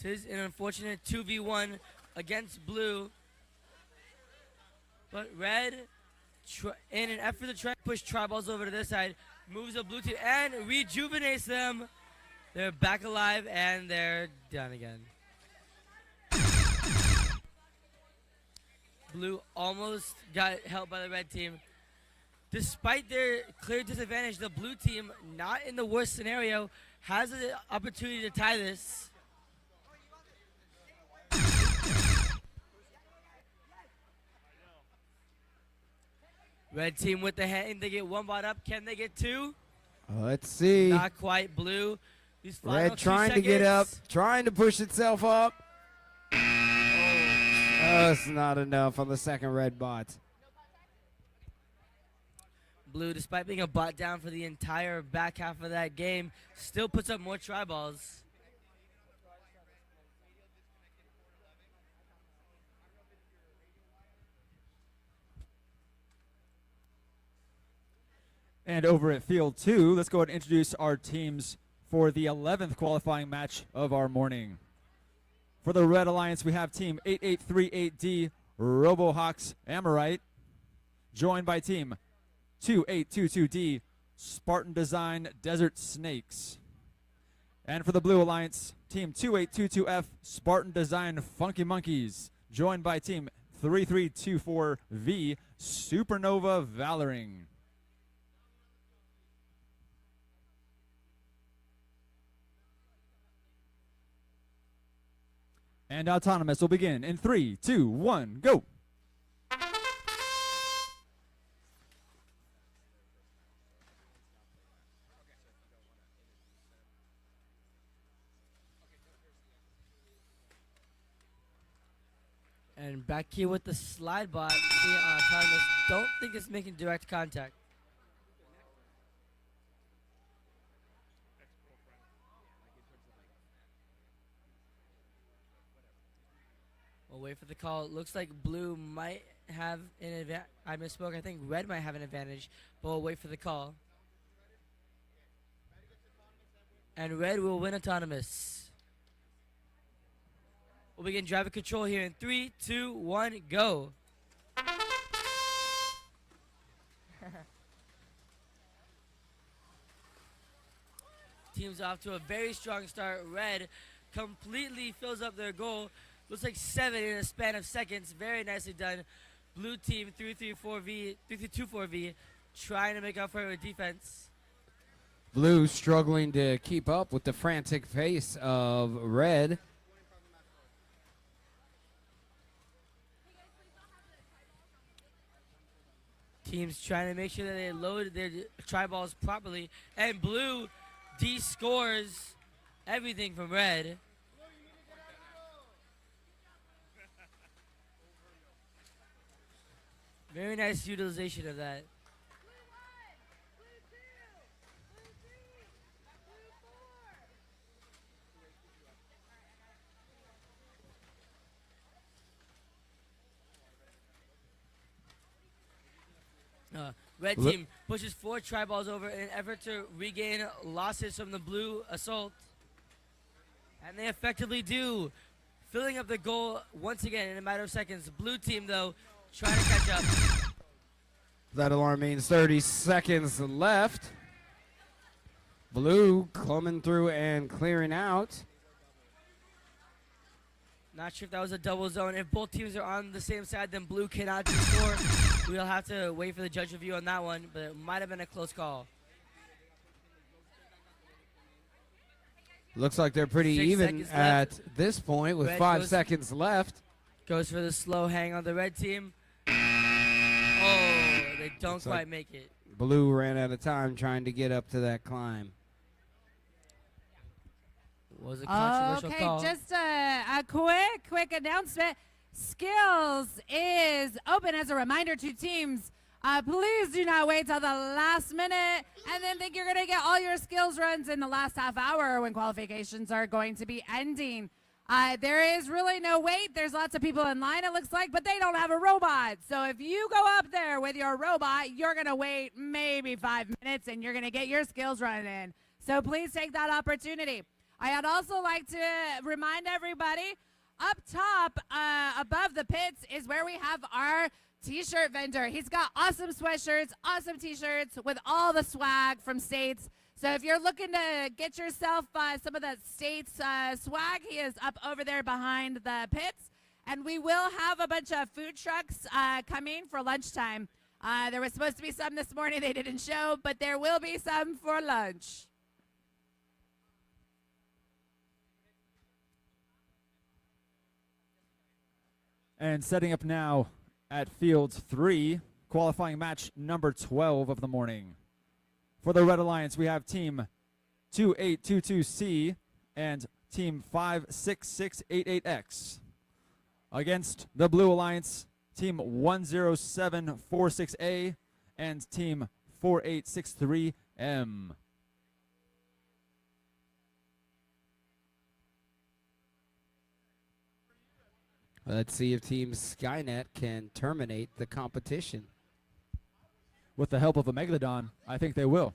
This is an unfortunate 2v1 against blue. But red, in an effort to try to push tri-balls over to this side, moves the blue team and rejuvenates them. They're back alive and they're done again. Blue almost got helped by the red team. Despite their clear disadvantage, the blue team, not in the worst scenario, has an opportunity to tie this. Red team with the hand. They get one bot up. Can they get two? Let's see. Not quite. Blue. These final Red 2 trying to get up, seconds. trying to push itself up. Oh. That's not enough on the second red bot. Blue, despite being a bot down for the entire back half of that game, still puts up more try balls. And over at Field 2, let's go ahead and introduce our teams for the 11th qualifying match of our morning. For the Red Alliance, we have Team 8838D RoboHawks Amorite, joined by Team 2822D Spartan Design Desert Snakes. And for the Blue Alliance, Team 2822F Spartan Design Funky Monkeys, joined by Team 3324V Supernova Valoring. And Autonomous will begin in 3, 2, 1, go. And back here with the slide bot, the Autonomous don't think it's making direct contact. We'll wait for the call. It looks like Blue might have an advantage. I misspoke. I think Red might have an advantage, but we'll wait for the call. And Red will win Autonomous. We'll begin driver control here in 3, 2, 1, go. Team's off to a very strong start. Red completely fills up their goal. Looks like 7 in a span of seconds. Very nicely done. Blue team 3324V trying to make up for it with defense. Blue struggling to keep up with the frantic pace of Red. Teams trying to make sure that they load their try balls properly. And Blue de-scores everything from Red. Very nice utilization of that. Red team pushes 4 try balls over in an effort to regain losses from the blue assault. And they effectively do, filling up the goal once again in a matter of seconds. Blue team, though, trying to catch up. That alarm means 30 seconds left. Blue coming through and clearing out. Not sure if that was a double zone. If both teams are on the same side, then Blue cannot score. We'll have to wait for the judge review on that one, but it might have been a close call. Looks like they're pretty 6 even seconds at left. this point with Red 5 goes- seconds left. Goes for the slow hang on the red team. Oh, they don't Looks quite like- make it. Blue ran out of time trying to get up to that climb. Was a controversial Okay, call. just a quick announcement. Skills is open as a reminder to teams. Please do not wait till the last minute and then think you're going to get all your skills runs in the last half hour when qualifications are going to be ending. There is really no wait. There's lots of people in line, it looks like, but they don't have a robot. So if you go up there with your robot, you're going to wait maybe 5 minutes and you're going to get your skills run in. So please take that opportunity. I'd also like to remind everybody, up top, above the pits, is where we have our t-shirt vendor. He's got awesome sweatshirts, awesome t-shirts with all the swag from States. So if you're looking to get yourself some of that States swag, he is up over there behind the pits. And we will have a bunch of food trucks coming for lunchtime. There was supposed to be some this morning. They didn't show, but there will be some for lunch. And setting up now at Field 3, qualifying match number 12 of the morning. For the Red Alliance, we have Team 2822C and Team 56688X. Against the Blue Alliance, Team 10746A and Team 4863M. Let's see if Team Skynet can terminate the competition. With the help of a Megalodon, I think they will.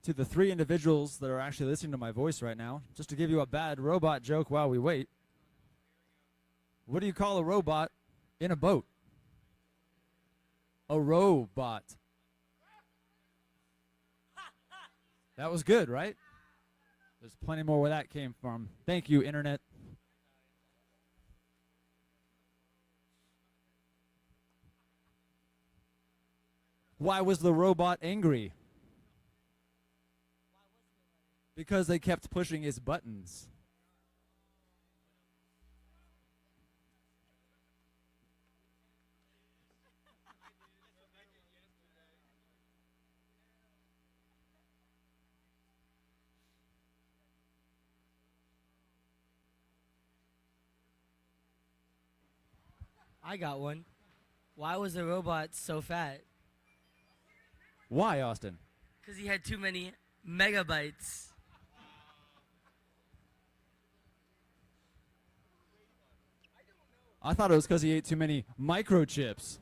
To the three individuals that are actually listening to my voice right now, just to give you a bad robot joke while we wait. What do you call a robot in a boat? A robot. That was good, right? There's plenty more where that came from. Thank you, Internet. Why was the robot angry? Because they kept pushing his buttons. I got one. Why was the robot so fat? Why, Austin? Because he had too many megabytes. I thought it was because he ate too many microchips.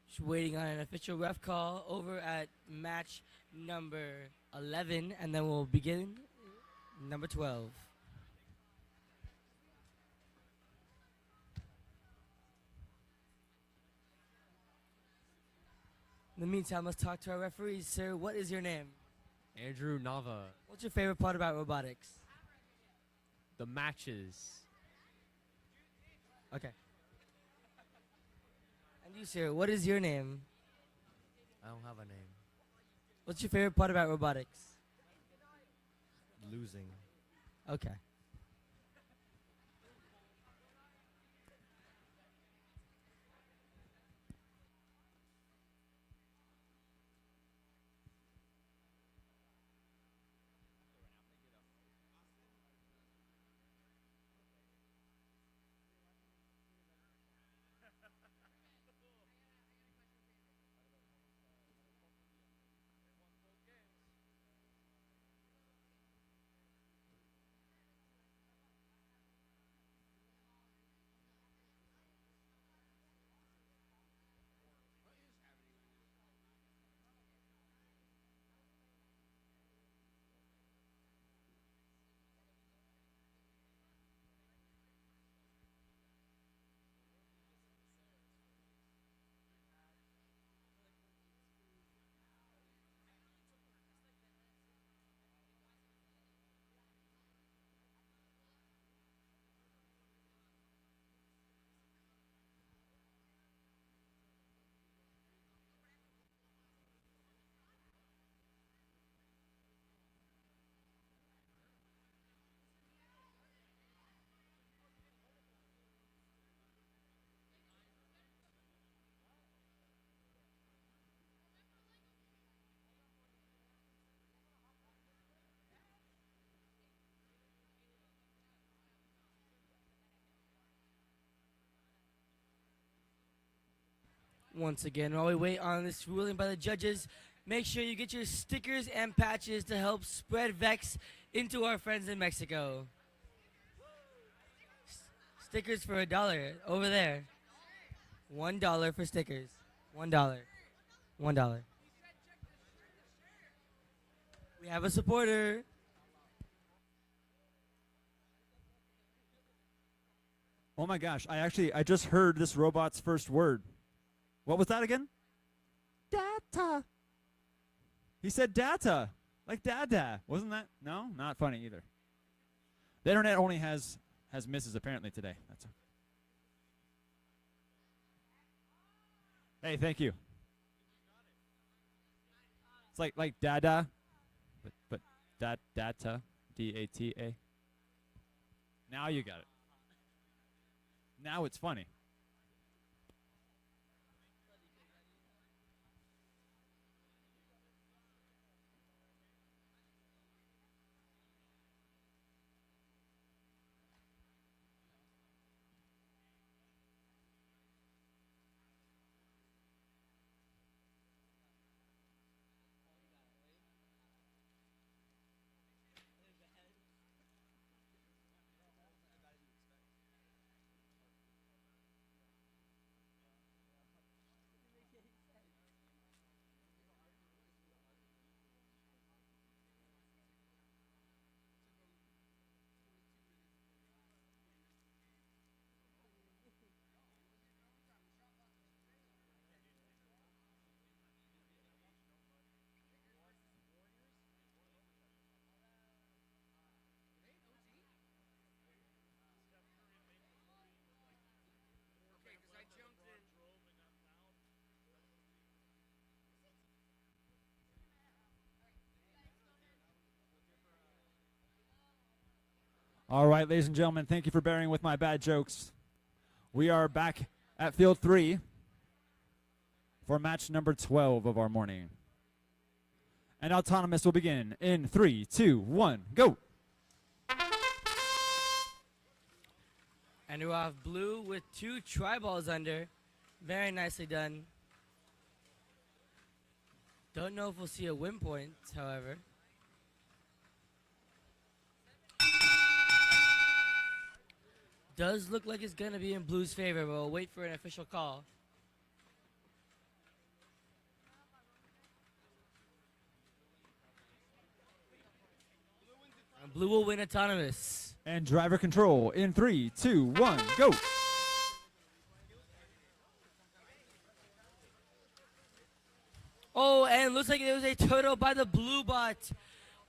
Just waiting on an official ref call over at match number 11, and then we'll begin number 12. In the meantime, let's talk to our referees. Sir, what is your name? Andrew Nava. What's your favorite part about robotics? The matches. Okay. And you, sir, what is your name? I don't have a name. What's your favorite part about robotics? Losing. Okay. Once again, while we wait on this ruling by the judges, make sure you get your stickers and patches to help spread VEX into our friends in Mexico. Stickers for $1 over there. $1 for stickers. $1. $1. We have a supporter. Oh my gosh, I just heard this robot's first word. What was that again? Data. He said data, like dada. Wasn't that? No, not funny either. The internet only has misses apparently today. That's Hey, thank you. It's like dada, but data, D-A-T-A. Now you got it. Now it's funny. All right, ladies and gentlemen, thank you for bearing with my bad jokes. We are back at Field 3 for match number 12 of our morning. And Autonomous will begin in 3, 2, 1, go. And we have blue with 2 tri-balls under. Very nicely done. Don't know if we'll see a win point, however. Does look like it's going to be in blue's favor, but we'll wait for an official call. And blue will win autonomous. And driver control in 3, 2, 1, go. Oh, and it looks like there was a turtle by the blue bot.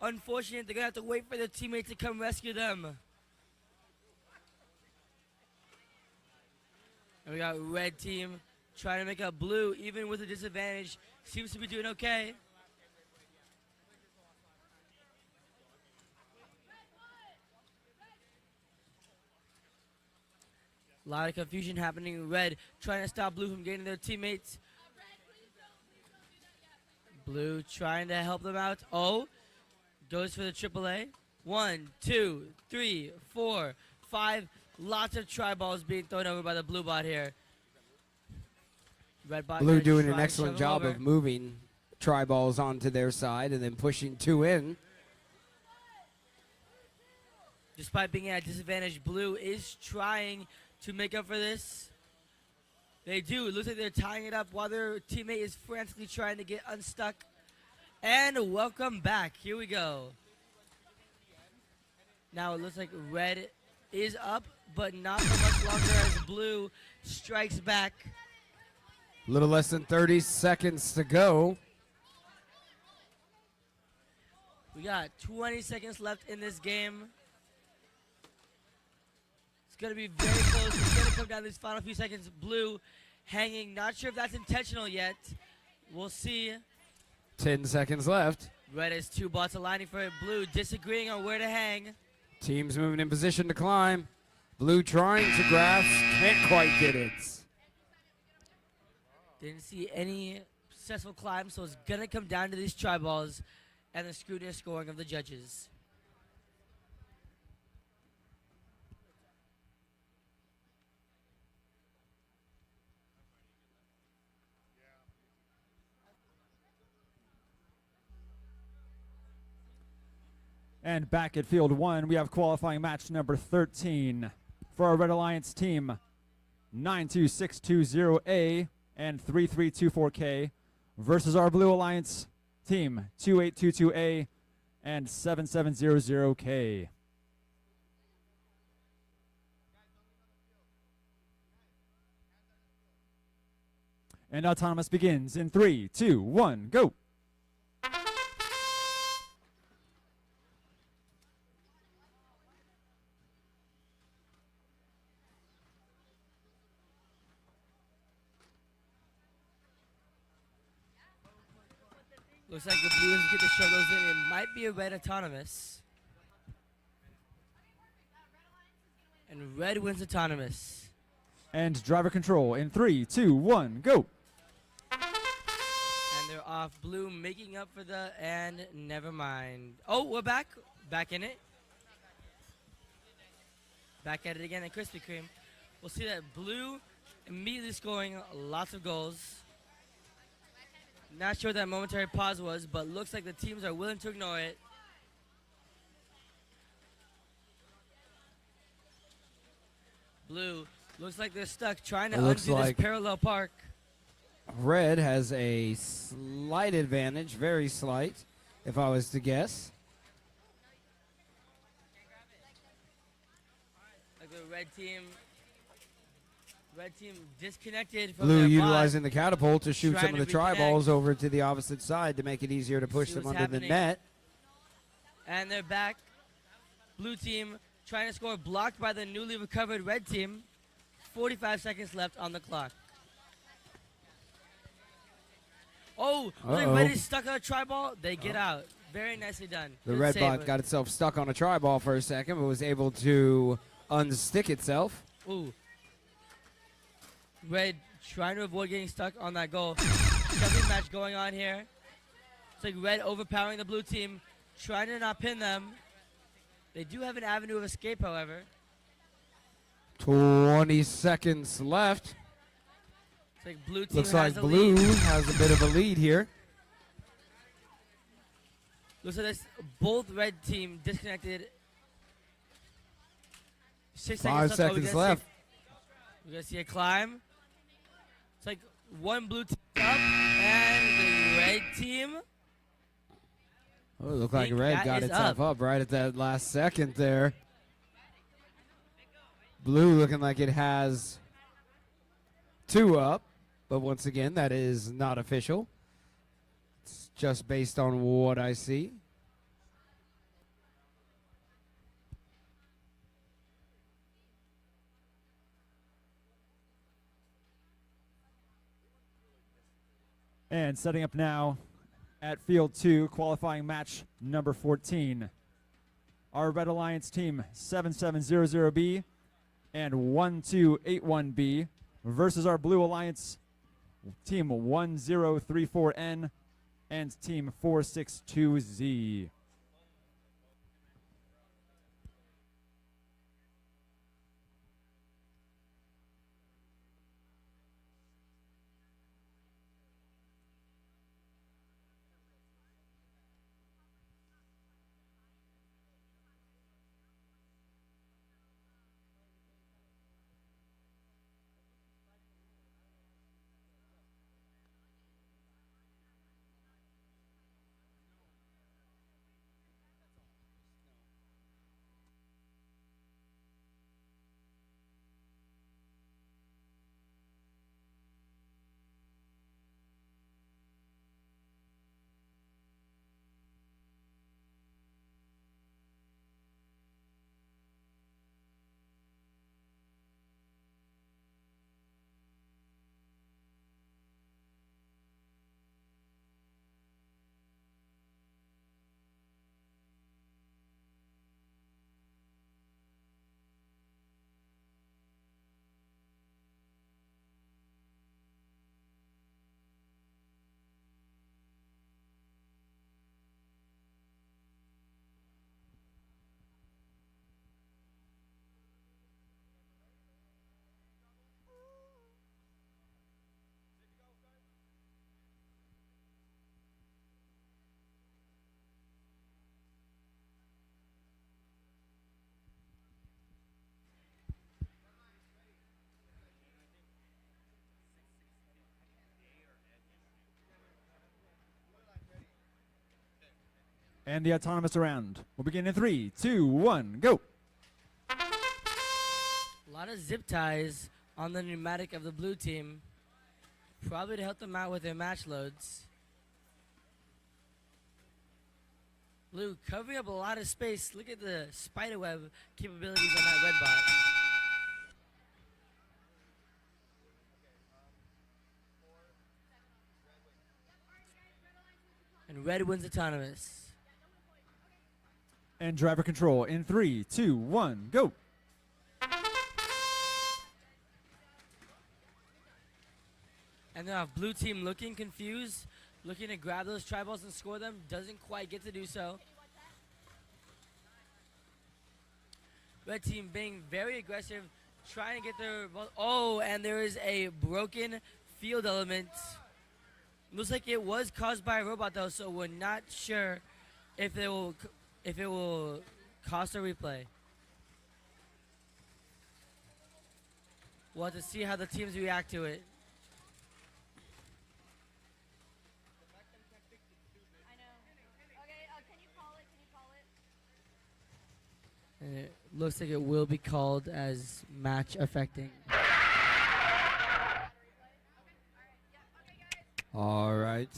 Unfortunately, they're going to have to wait for their teammate to come rescue them. And we got red team trying to make up blue, even with a disadvantage. Seems to be doing okay. A lot of confusion happening. Red trying to stop blue from getting their teammates. Blue trying to help them out. Oh, goes for the AAA. 1, 2, 3, 4, 5. Lots of tri-balls being thrown over by the blue bot here. Red bot Blue doing an try to excellent shove job him over. of moving tri-balls onto their side and then pushing 2 in. Despite being at a disadvantage, blue is trying to make up for this. They do. It looks like they're tying it up while their teammate is frantically trying to get unstuck. And welcome back. Here we go. Now it looks like red is up, but not for much longer as blue strikes back. A little less than 30 seconds to go. We got 20 seconds left in this game. It's going to be very close. It's going to come down these final few seconds. Blue hanging. Not sure if that's intentional yet. We'll see. 10 seconds left. Red has 2 bots aligning for it. Blue disagreeing on where to hang. Teams moving in position to climb. Blue trying to grasp. Can't quite get it. Didn't see any successful climb, so it's going to come down to these tri-balls and the scrutiny and scoring of the judges. And back at field 1, we have qualifying match number 13 for our Red Alliance team 92620A and 3324K versus our Blue Alliance team 2822A and 7700K. And autonomous begins in 3, 2, 1, go. Looks like the Blues get the show those in. It might be a red autonomous. And red wins autonomous. And driver control in 3, 2, 1, go. And they're off. Blue making up for the, and never mind. Oh, we're back. Back in it. Back at it again at Krispy Kreme. We'll see that Blue immediately scoring lots of goals. Not sure what that momentary pause was, but looks like the teams are willing to ignore it. Blue looks like they're stuck trying to undo this parallel park. Red has a slight advantage, very slight, if I was to guess. Like the red team disconnected from Blue their utilizing bot, the catapult to shoot trying some of the to tri reconnect. balls over to the opposite side to make it easier to push See them what's under the happening. net. And they're back. Blue team trying to score, blocked by the newly recovered red team. 45 seconds left on the clock. Oh, looks like red is stuck on a tri ball. They get out. Very nicely done. The Good red save. bot got itself stuck on a tri ball for a second, but was able to unstick itself. Ooh. Red trying to avoid getting stuck on that goal. Shoving match going on here. It's like red overpowering the blue team, trying to not pin them. They do have an avenue of escape, however. 20 seconds left. It's like blue team Looks has like the blue lead. has a bit of a lead here. Looks like this, both red team disconnected. 6 5 seconds seconds left. We're going to see a climb. It's like one blue team up, and the red team. Oh, it looked like think red that got is itself up. up right at that last second there. Blue looking like it has 2 up, but once again, that is not official. It's just based on what I see. And setting up now at field 2, qualifying match number 14. Our Red Alliance team 7700B and 1281B versus our Blue Alliance team 1034N and team 462Z. And the autonomous round will begin in 3, 2, 1, go. A lot of zip ties on the pneumatic of the blue team, probably to help them out with their match loads. Blue covering up a lot of space. Look at the spiderweb capabilities on that red bot. And red wins autonomous. And driver control in 3, 2, 1, go. And now blue team looking confused, looking to grab those tri-balls and score them, doesn't quite get to do so. Red team being very aggressive, trying to get their ball. Oh, and there is a broken field element. Looks like it was caused by a robot though, so we're not sure if it will cost a replay. We'll have to see how the teams react to it. And it looks like it will be called as match affecting. All right.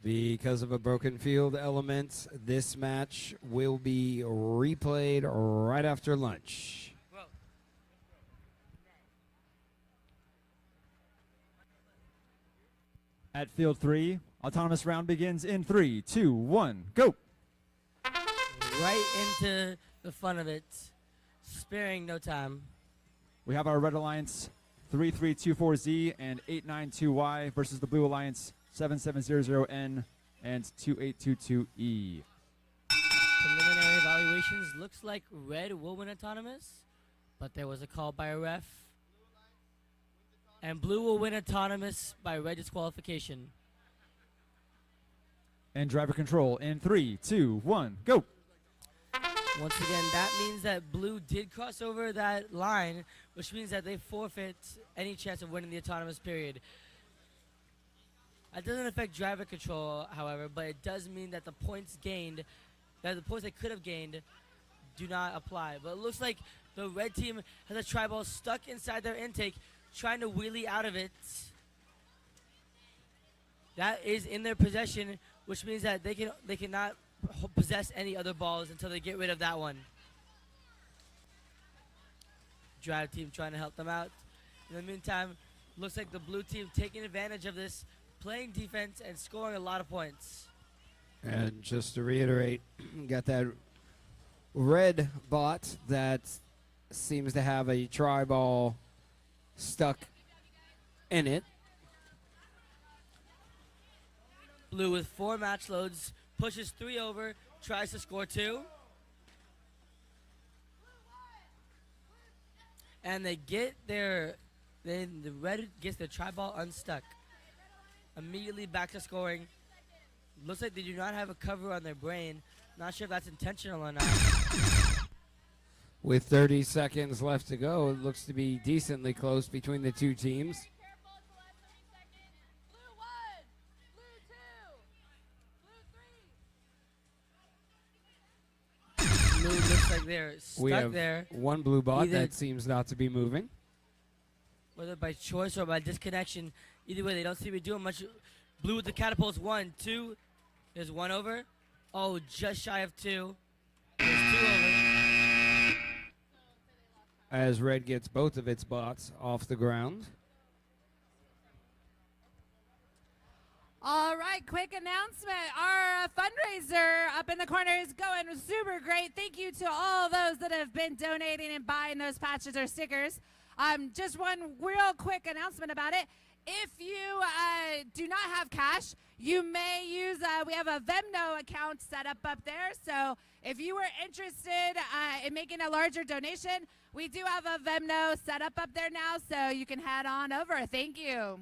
Because of a broken field element, this match will be replayed right after lunch. At field 3, autonomous round begins in 3, 2, 1, go. Right into the fun of it, sparing no time. We have our Red Alliance 3324Z and 892Y versus the Blue Alliance 7700N and 2822E. Preliminary evaluations looks like red will win autonomous, but there was a call by a ref. And blue will win autonomous by red disqualification. And driver control in 3, 2, 1, go. Once again, that means that blue did cross over that line, which means that they forfeit any chance of winning the autonomous period. That doesn't affect driver control, however, but it does mean that the points gained, that the points they could have gained, do not apply. But it looks like the red team has a tri-ball stuck inside their intake, trying to wheelie out of it. That is in their possession, which means that they cannot possess any other balls until they get rid of that one. Drive team trying to help them out. In the meantime, looks like the blue team taking advantage of this, playing defense and scoring a lot of points. And just to reiterate, got that red bot that seems to have a tri-ball stuck in it. Blue with 4 match loads, pushes 3 over, tries to score 2. And they get their, then the red gets their tri-ball unstuck. Immediately back to scoring. Looks like they do not have a cover on their brain. Not sure if that's intentional or not. With 30 seconds left to go, it looks to be decently close between the two teams. Blue looks like they're We stuck have there, one blue bot Either- that seems not to be moving. whether by choice or by disconnection. Either way, they don't seem to be doing much. Blue with the catapults, 1, 2. There's 1 over. Oh, just shy of 2. There's 2 over. As red gets both of its bots off the ground. All right, quick announcement. Our fundraiser up in the corner is going super great. Thank you to all those that have been donating and buying those patches or stickers. Just one real quick announcement about it. If you do not have cash, you may use, we have a Venmo account set up there. So if you were interested in making a larger donation, we do have a Venmo set up there now, so you can head on over. Thank you.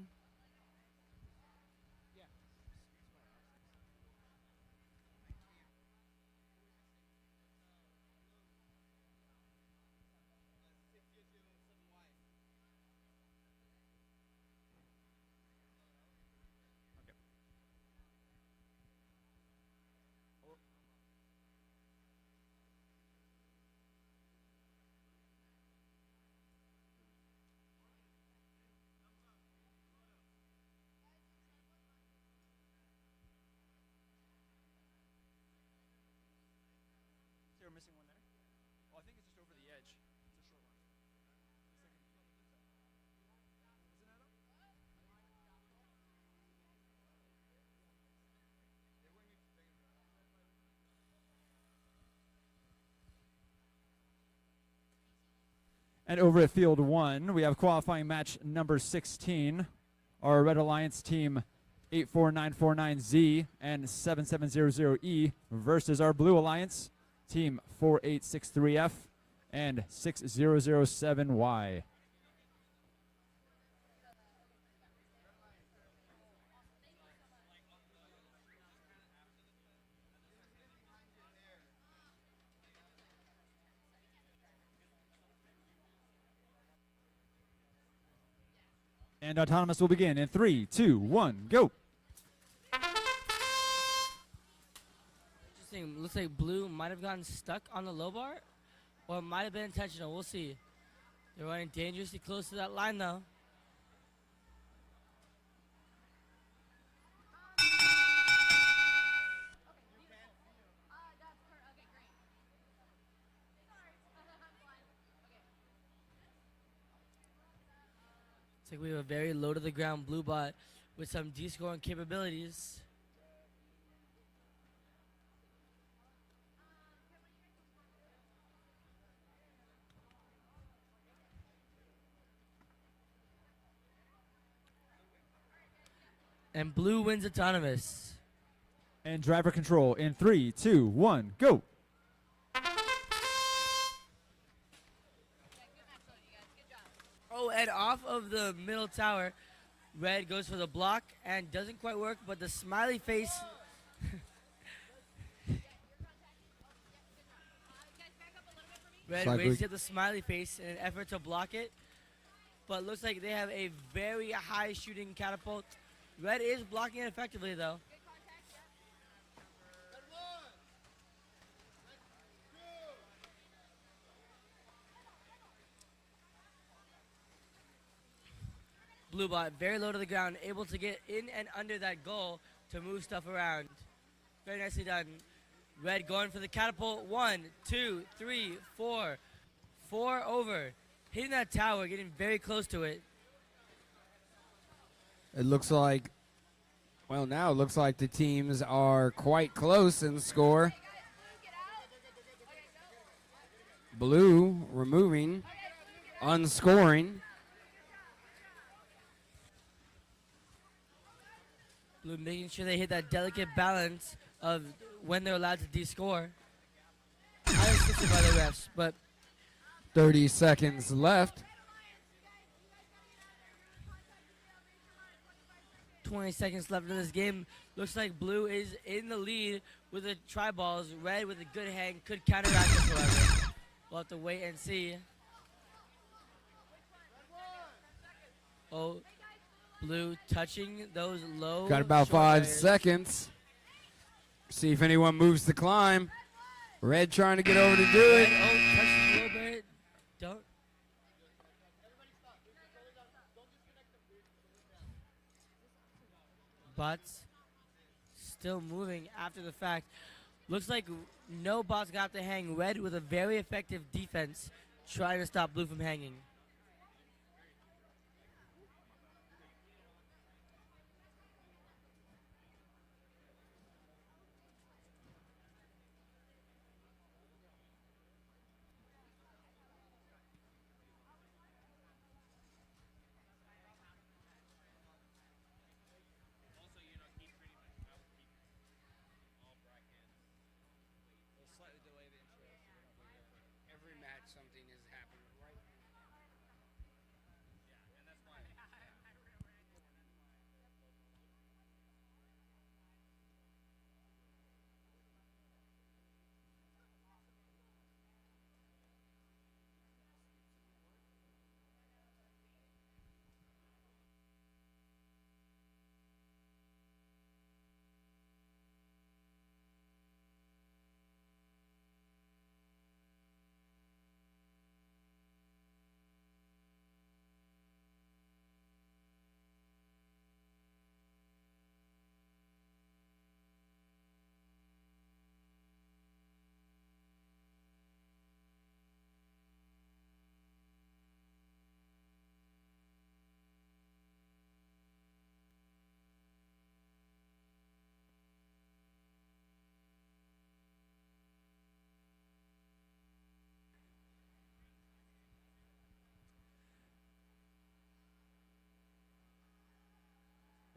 And over at Field 1, we have qualifying match number 16. Our Red Alliance team 84949Z and 7700E versus our Blue Alliance team 4863F and 6007Y. And Autonomous will begin in 3, 2, 1, go. Interesting. Looks like Blue might have gotten stuck on the low bar, or it might have been intentional. We'll see. They're running dangerously close to that line, though. Looks like we have a very low to the ground blue bot with some D-scoring capabilities. And Blue wins autonomous. And driver control in 3, 2, 1, go. Oh, and off of the middle tower, Red goes for the block and doesn't quite work, but the smiley face. Red Like raises the smiley face in an effort to block it, but looks like they have a very high shooting catapult. Red is blocking it effectively, though. Blue bot very low to the ground, able to get in and under that goal to move stuff around. Very nicely done. Red going for the catapult. 1, 2, 3, 4. 4 over. Hitting that tower, getting very close to it. It looks like, well, now it looks like the teams are quite close in score. Blue removing, unscoring. Blue making sure they hit that delicate balance of when they're allowed to de-score. Unassisted by the refs, but 30 seconds left. 20 seconds left in this game. Looks like Blue is in the lead with the tri-balls. Red with a good hang could counteract this, however. We'll have to wait and see. Oh, Blue touching those low. Got about short 5 layers. seconds. See if anyone moves to climb. Red trying to get over to do it. Oh, touching a little bit. Don't. Bots still moving after the fact. Looks like no bots got to hang. Red with a very effective defense trying to stop Blue from hanging. Every match something is happening right.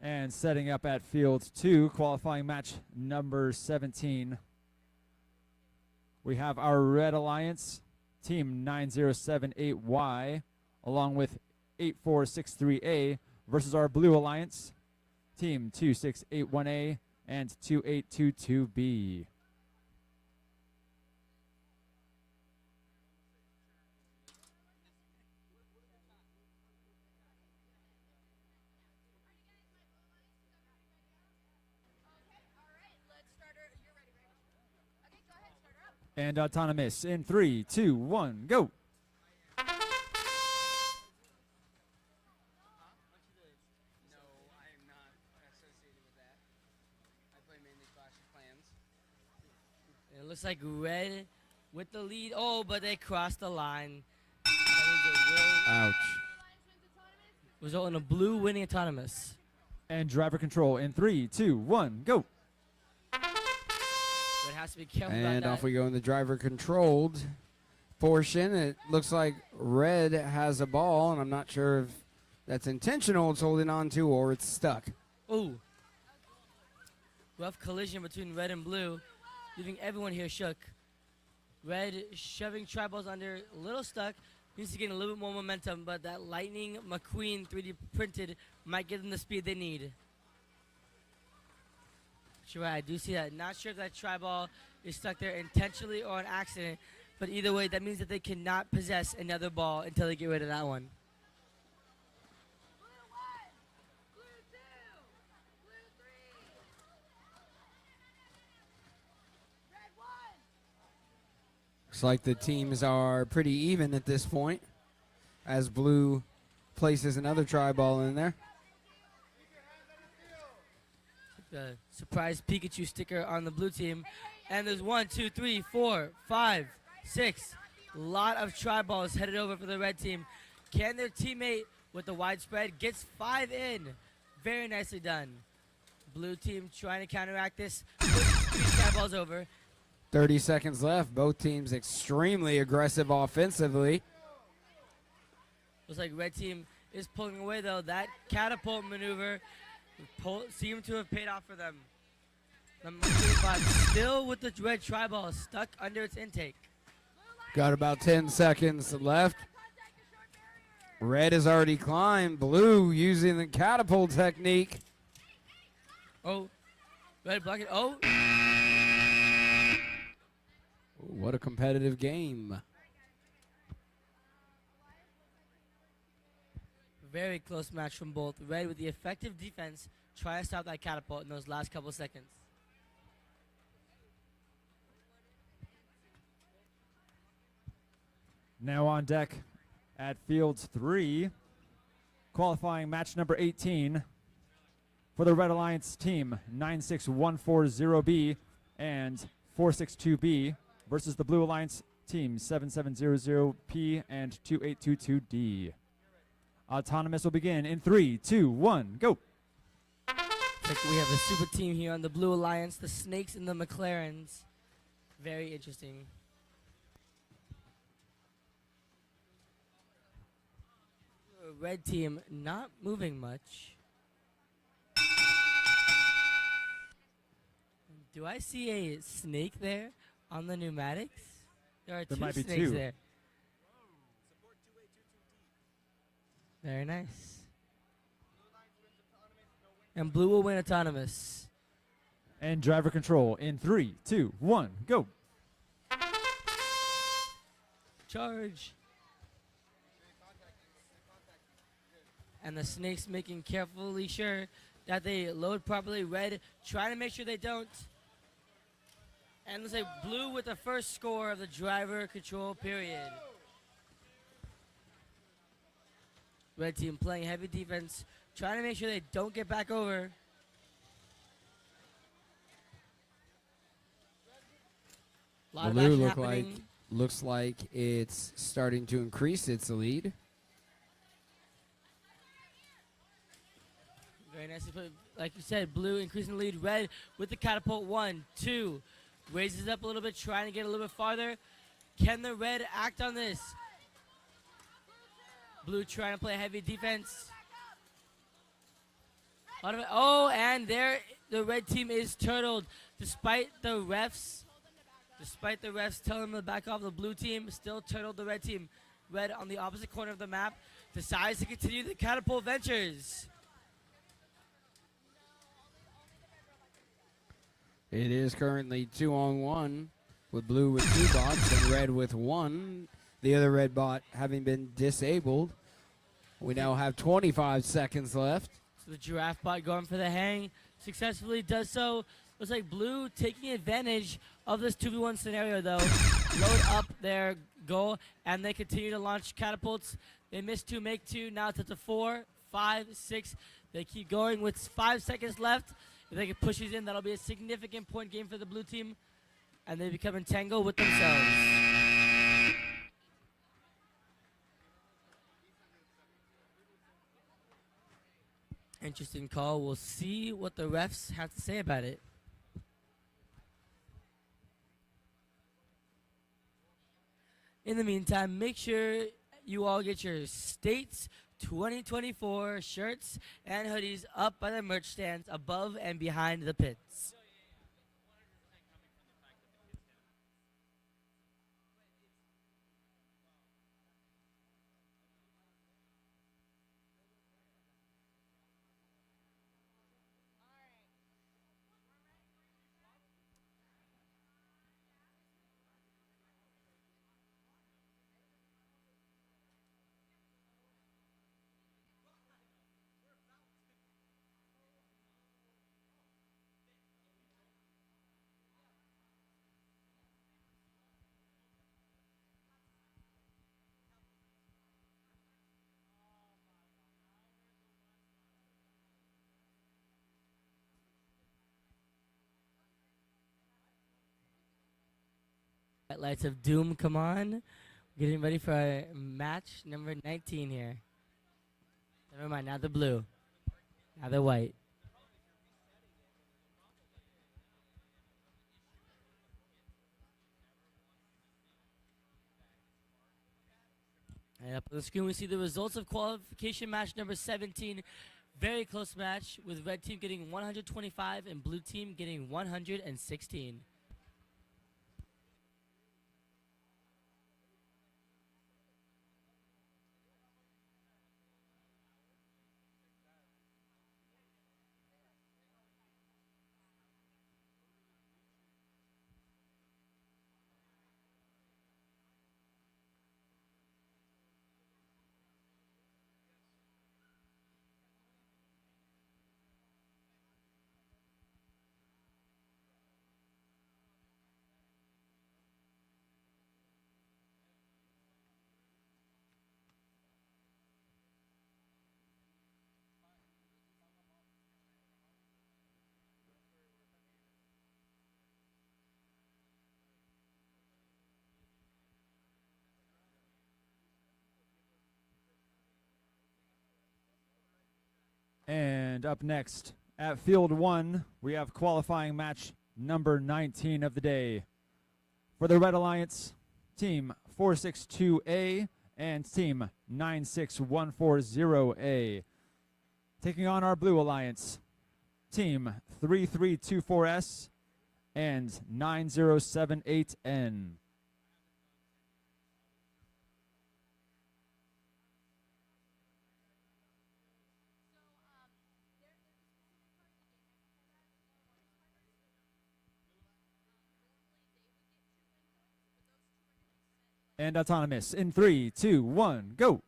And setting up at field 2, qualifying match number 17. We have our Red Alliance, team 9078Y, along with 8463A, versus our Blue Alliance, team 2681A and 2822B. And autonomous in 3, 2, 1, go. No, I am not associated with that. I play mainly Clash of Clans. It looks like red with the lead. Oh, but they crossed the line. That Ouch. will result in a blue winning autonomous. And driver control in 3, 2, 1, go. But it has to be careful about And that. off we go in the driver controlled portion. It looks like red has a ball, and I'm not sure if that's intentional it's holding on to or it's stuck. Ooh. Rough collision between red and blue, leaving everyone here shook. Red shoving tri-balls under, a little stuck. Needs to get a little bit more momentum, but that Lightning McQueen 3D printed might give them the speed they need. Sure, I do see that. Not sure if that tri-ball is stuck there intentionally or an accident, but either way, that means that they cannot possess another ball until they get rid of that one. Looks like the teams are pretty even at this point as blue places another tri-ball in there. The surprise Pikachu sticker on the blue team. And there's 1, 2, 3, 4, 5, 6. A lot of tri-balls headed over for the red team. Can their teammate with the widespread gets 5 in? Very nicely done. Blue team trying to counteract this. Push 3 tri-balls over. 30 seconds left. Both teams extremely aggressive offensively. Looks like red team is pulling away though. That catapult maneuver seemed to have paid off for them. Number 35 still with the red tri-ball stuck under its intake. Got about 10 seconds left. Red has already climbed. Blue using the catapult technique. Oh, red block it. Oh. What a competitive game. Very close match from both. Red with the effective defense, try to stop that catapult in those last couple seconds. Now on deck at fields 3, qualifying match number 18 for the Red Alliance team 96140B and 462B versus the Blue Alliance team 7700P and 2822D. Autonomous will begin in 3, 2, 1, go. Like we have the super team here on the Blue Alliance, the Snakes and the McLarens. Very interesting. Red team not moving much. Do I see a snake there on the pneumatics? There are There two might be snakes two. there. Very nice. And blue will win autonomous. And driver control in 3, 2, 1, go. Charge. And the snakes making carefully sure that they load properly. Red trying to make sure they don't. And let's say blue with the first score of the driver control period. Red team playing heavy defense, trying to make sure they don't get back over. Lot of Blue action looks like it's starting to increase its lead. Very nicely put. Like you said, blue increasing the lead. Red with the catapult. 1, 2. Raises it up a little bit, trying to get a little bit farther. Can the red act on this? Blue trying to play heavy defense. Oh, and there the red team is turtled. Despite the refs telling them to back off, the blue team still turtled the red team. Red on the opposite corner of the map decides to continue the catapult ventures. It is currently 2-on-1 with blue with 2 bots and red with 1. The other red bot having been disabled. We now have 25 seconds left. So the giraffe bot going for the hang successfully does so. Looks like blue taking advantage of this 2v1 scenario though. Load up their goal and they continue to launch catapults. They miss 2, make 2. Now it's up to 4, 5, 6. They keep going with 5 seconds left. If they can push these in, that'll be a significant point game for the blue team. And they become entangled with themselves. Interesting call. We'll see what the refs have to say about it. In the meantime, make sure you all get your States 2024 shirts and hoodies up by the merch stands above and behind the pits. Lights of Doom, come on. Getting ready for match number 19 here. Never mind, now the blue. Now the white. And up on the screen we see the results of qualification match number 17. Very close match with red team getting 125 and blue team getting 116. And up next at Field 1, we have qualifying match number 19 of the day. For the Red Alliance, Team 462A and Team 96140A. Taking on our Blue Alliance, Team 3324S and 9078N. And autonomous in 3, 2, 1, go.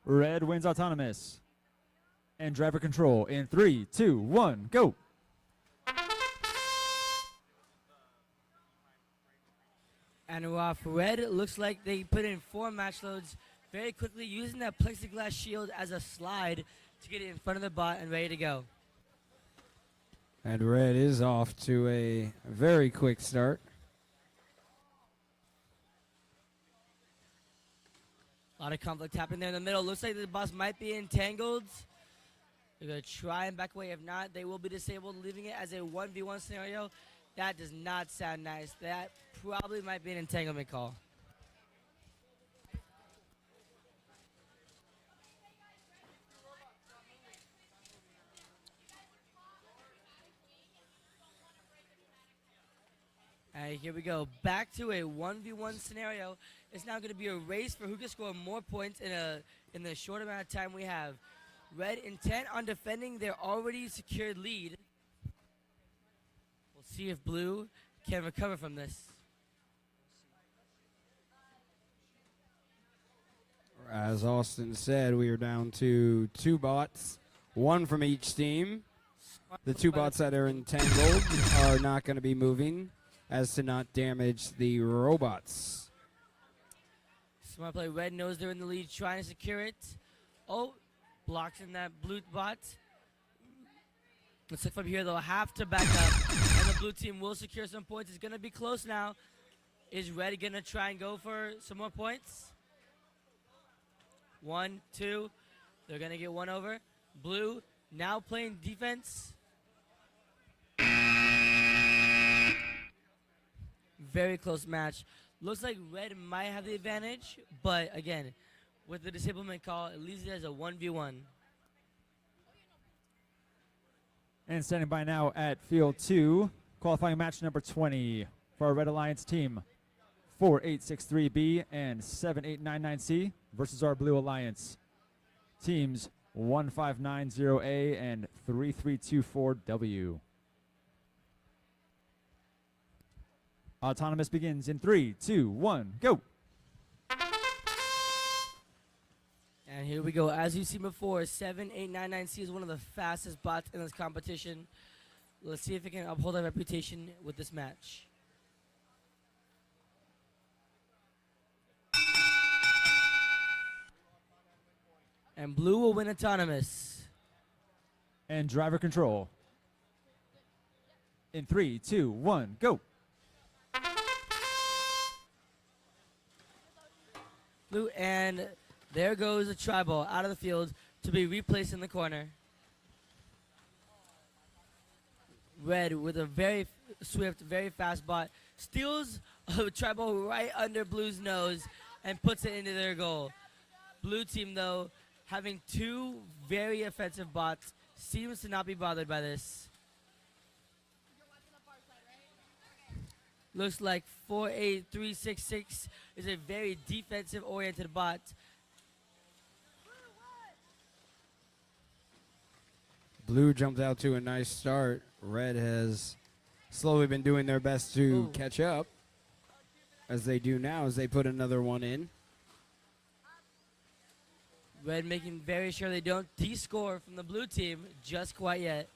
Red wins autonomous. And driver control in 3, 2, 1, go. And off red, it looks like they put in 4 match loads very quickly using that plexiglass shield as a slide to get it in front of the bot and ready to go. And Red is off to a very quick start. A lot of conflict happening there in the middle. Looks like the boss might be entangled. They're going to try and back away. If not, they will be disabled, leaving it as a 1v1 scenario. That does not sound nice. That probably might be an entanglement call. All right, here we go. Back to a 1v1 scenario. It's now going to be a race for who can score more points in the short amount of time we have. Red intent on defending their already secured lead. We'll see if Blue can recover from this. As Austin said, we are down to 2 bots, 1 from each team. The 2 bots that are entangled are not going to be moving as to not damage the robots. Smart play. Red knows they're in the lead, trying to secure it. Oh, blocks in that blue bot. Looks like from here they'll have to back up, and the blue team will secure some points. It's going to be close now. Is Red going to try and go for some more points? 1, 2. They're going to get 1 over. Blue now playing defense. Very close match. Looks like Red might have the advantage, but again, with the disablement call, it leaves it as a 1v1. And standing by now at field 2, qualifying match number 20 for our Red Alliance team, 4863B and 7899C versus our Blue Alliance teams 1590A and 3324W. Autonomous begins in 3, 2, 1, go. And here we go. As you've seen before, 7899C is one of the fastest bots in this competition. Let's see if it can uphold our reputation with this match. And Blue will win autonomous. And driver control. In 3, 2, 1, go. Blue, and there goes a tri-ball out of the field to be replaced in the corner. Red with a very swift, very fast bot steals a tri-ball right under Blue's nose and puts it into their goal. Blue team, though, having 2 very offensive bots, seems to not be bothered by this. Looks like 48366 is a very defensive-oriented bot. Blue jumped out to a nice start. Red has slowly been doing their best to catch up, as they do now, as they put another one in. Red making very sure they don't de-score from the blue team just quite yet.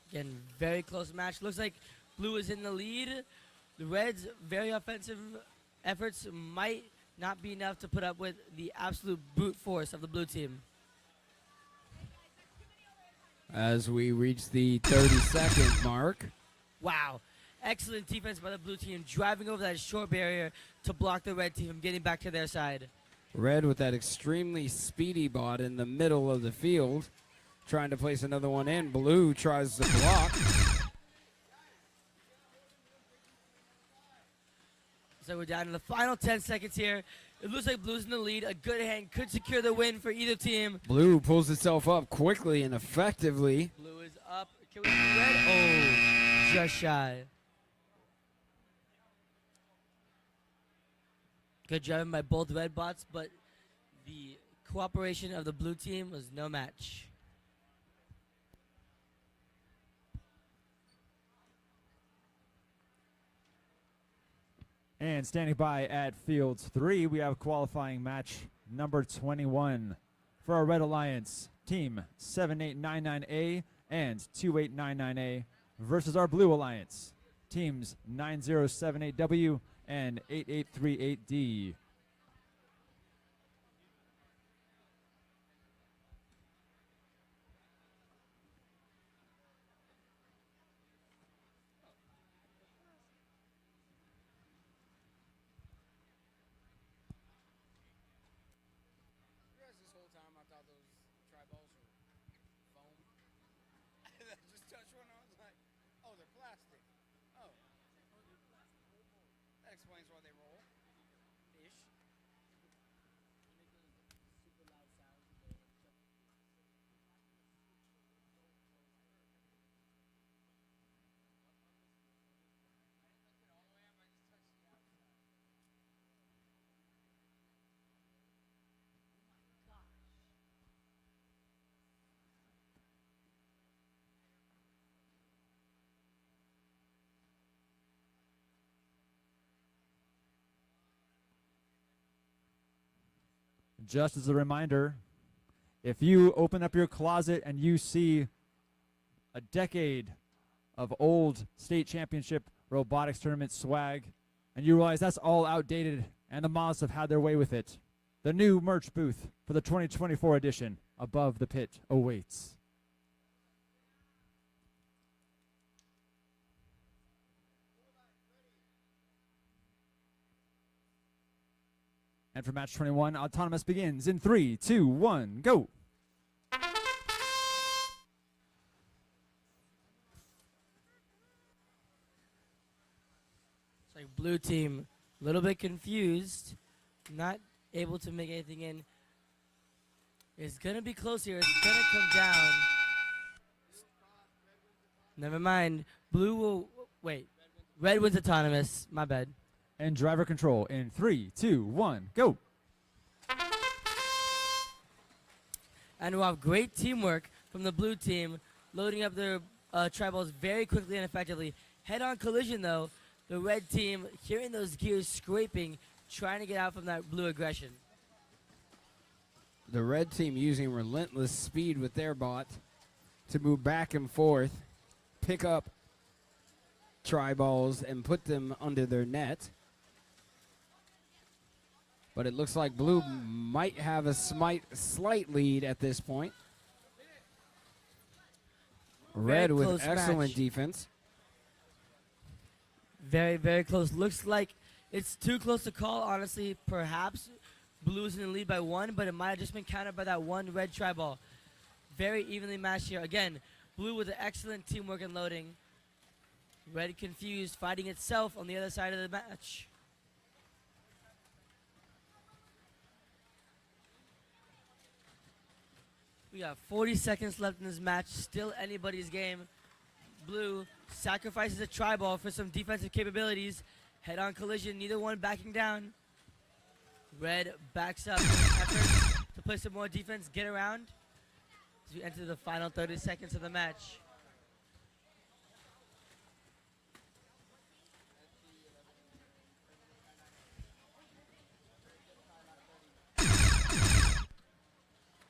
Again, very close match. Looks like Blue is in the lead. The Reds' very offensive efforts might not be enough to put up with the absolute brute force of the blue team. As we reach the 30-second mark. Wow. Excellent defense by the blue team, driving over that short barrier to block the red team from getting back to their side. Red with that extremely speedy bot in the middle of the field, trying to place another one in. Blue tries to block. So we're down to the final 10 seconds here. It looks like Blue's in the lead. A good hand could secure the win for either team. Blue pulls itself up quickly and effectively. Blue is up. Can we see red? Oh, just shy. Good job by both red bots, but the cooperation of the blue team was no match. And standing by at Fields 3, we have qualifying match number 21 for our Red Alliance team 7899A and 2899A versus our Blue Alliance teams 9078W and 8838D. This whole time I thought those tri-balls were foam. I just touched one and I was like, oh, they're plastic. Oh. That explains why they roll. Ish. Just as a reminder, if you open up your closet and you see a decade of old state championship robotics tournament swag, and you realize that's all outdated and the mods have had their way with it, the new merch booth for the 2024 edition above the pit awaits. And for match 21, Autonomous begins in 3, 2, 1, go. It's like blue team, a little bit confused, not able to make anything in. It's going to be close here. It's going to come down. Never mind. Blue will, wait. Red wins autonomous. My bad. And driver control in 3, 2, 1, go. And we'll have great teamwork from the blue team, loading up their tri-balls very quickly and effectively. Head-on collision, though. The red team hearing those gears scraping, trying to get out from that blue aggression. The red team using relentless speed with their bot to move back and forth, pick up tri-balls and put them under their net. But it looks like blue might have a slight lead at this point. Red with close excellent match. defense. Very, very close. Looks like it's too close to call, honestly. Perhaps blue is in the lead by 1, but it might have just been countered by that one red tri-ball. Very evenly matched here. Again, blue with an excellent teamwork and loading. Red confused, fighting itself on the other side of the match. We got 40 seconds left in this match. Still anybody's game. Blue sacrifices a tri-ball for some defensive capabilities. Head-on collision, neither one backing down. Red backs up in an effort to play some more defense, get around as we enter the final 30 seconds of the match.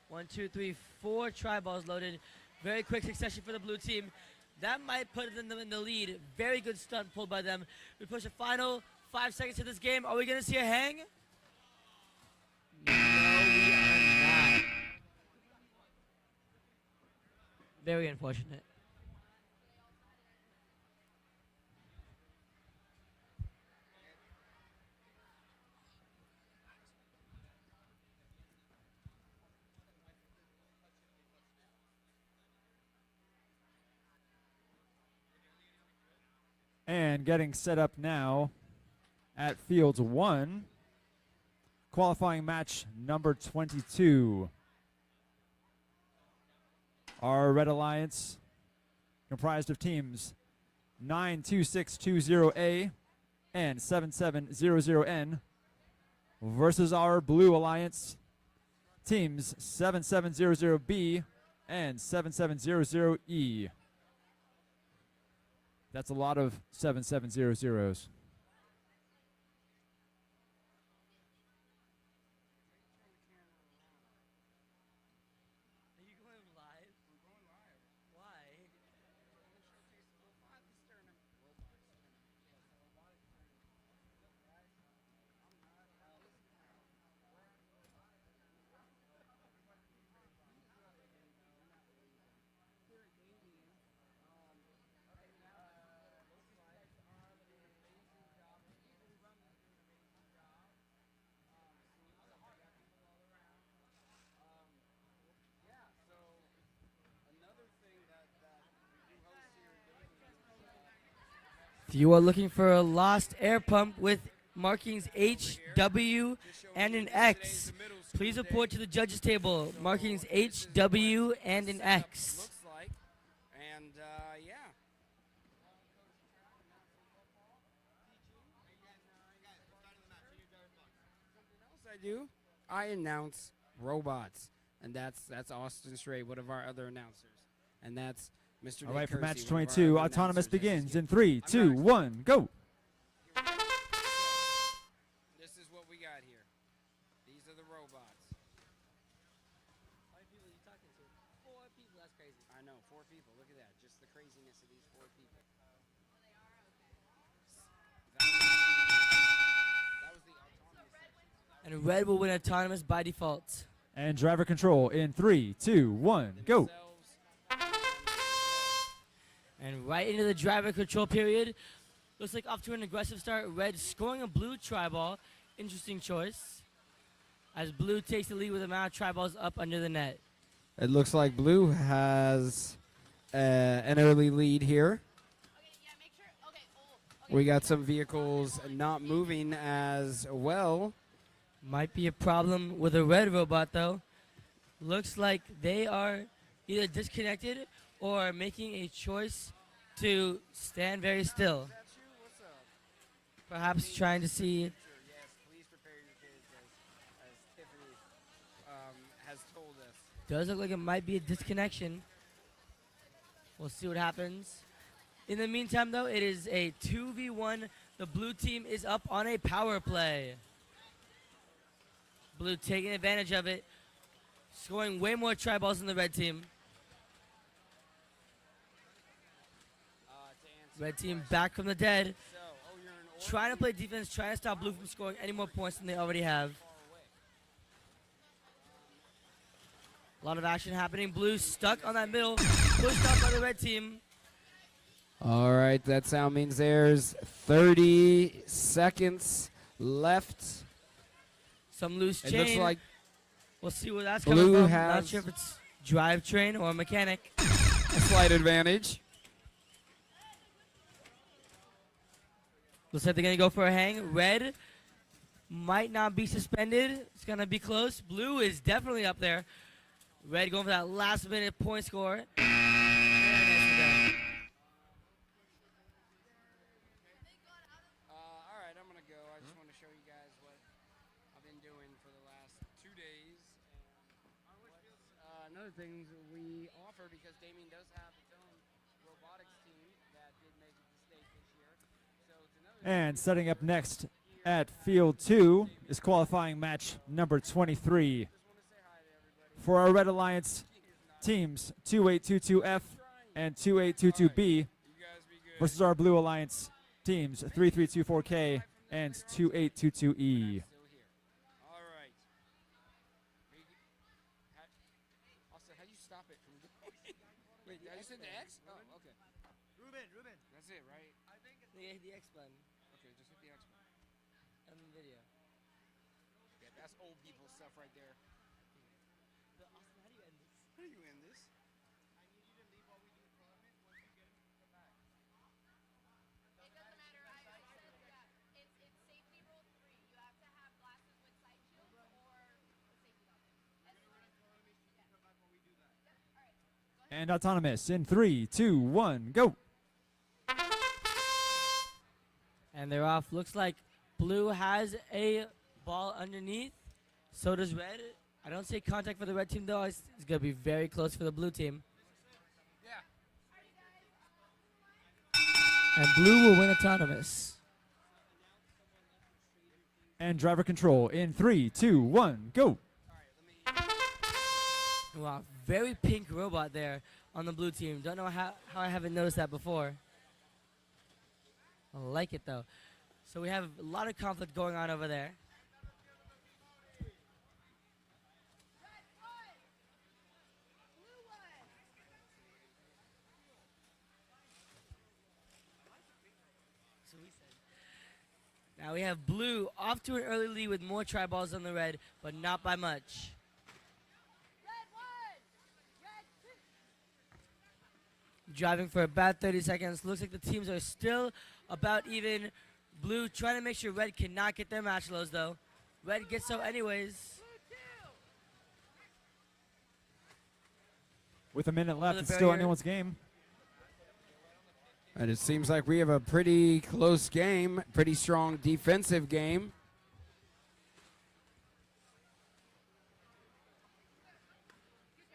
One, two, three, 4 tri-balls loaded. Very quick succession for the blue team. That might put them in the lead. Very good stunt pulled by them. We push the final 5 seconds to this game. Are we going to see a hang? No, we are not. Very unfortunate. And getting set up now at Fields 1, qualifying match number 22. Our Red Alliance, comprised of teams 92620A and 7700N, versus our Blue Alliance, teams 7700B and 7700E. That's a lot of 7700s. If you are looking for a lost air pump with markings H, W, and an X, please report to the judges table. Markings H, W, and an X. Looks like. And yeah. Something else I do, I announce robots. And that's Austin Stray, one of our other announcers. And that's Mr. All right, for Kersey, match one of our 22, other Autonomous announcers. begins in 3, 2, 1, go. This is what we got here. These are the robots. How many people are you talking to? 4 people, that's crazy. I know, 4 people. Look at that. Just the craziness of these 4 people. That was the autonomous section. And red will win autonomous by default. And driver control in 3, 2, 1, go. And right into the driver control period. Looks like off to an aggressive start. Red scoring a blue tri-ball. Interesting choice. As blue takes the lead with a amount of tri-balls up under the net. It looks like blue has an early lead here. We got some vehicles not moving as well. Might be a problem with a red robot though. Looks like they are either disconnected or making a choice to stand very still. Perhaps trying to see. Yes, please prepare your kids, as Tiffany has told us. Does look like it might be a disconnection. We'll see what happens. In the meantime though, it is a 2v1. The blue team is up on a power play. Blue taking advantage of it, scoring way more tri-balls than the red team. Red team back from the dead, trying to play defense, trying to stop blue from scoring any more points than they already have. A lot of action happening. Blue stuck on that middle, pushed up by the red team. All right, that sound means there's 30 seconds left. Some loose It chain. looks like We'll see where that's Blue coming from. has- Not sure if it's drivetrain or mechanic. a slight advantage. Looks like they're going to go for a hang. Red might not be suspended. It's going to be close. Blue is definitely up there. Red going for that last minute point score. All right, I'm going to go. I just want to show you guys what I've been doing for the last 2 days. And another thing we offer, because Damien does have its own robotics team that did make it to state this year. So it's another And setting up next at field 2 is qualifying match number 23. For our Red Alliance teams 2822F and 2822B versus our Blue Alliance teams 3324K and 2822E. All right. Also, how do you stop it from going? Wait, I just hit the X? Oh, okay. Ruben. That's it, right? The X button Okay, just hit the X button. on the video. Yeah, that's old people stuff right there. Austin, how do you end this? How do you end this? And autonomous in 3, 2, 1, go. And they're off. Looks like blue has a ball underneath. So does red. I don't see contact for the red team, though. It's going to be very close for the blue team. And blue will win autonomous. And driver control in 3, 2, 1, go. Wow, very pink robot there on the blue team. Don't know how I haven't noticed that before. I like it, though. So we have a lot of conflict going on over there. Now we have blue off to an early lead with more tri-balls than the red, but not by much. driving for about 30 seconds. Looks like the teams are still about even. Blue trying to make sure red cannot get their match lows, though. Red gets so anyways. With a minute left, the it's still barrier. anyone's game. And it seems like we have a pretty close game, pretty strong defensive game.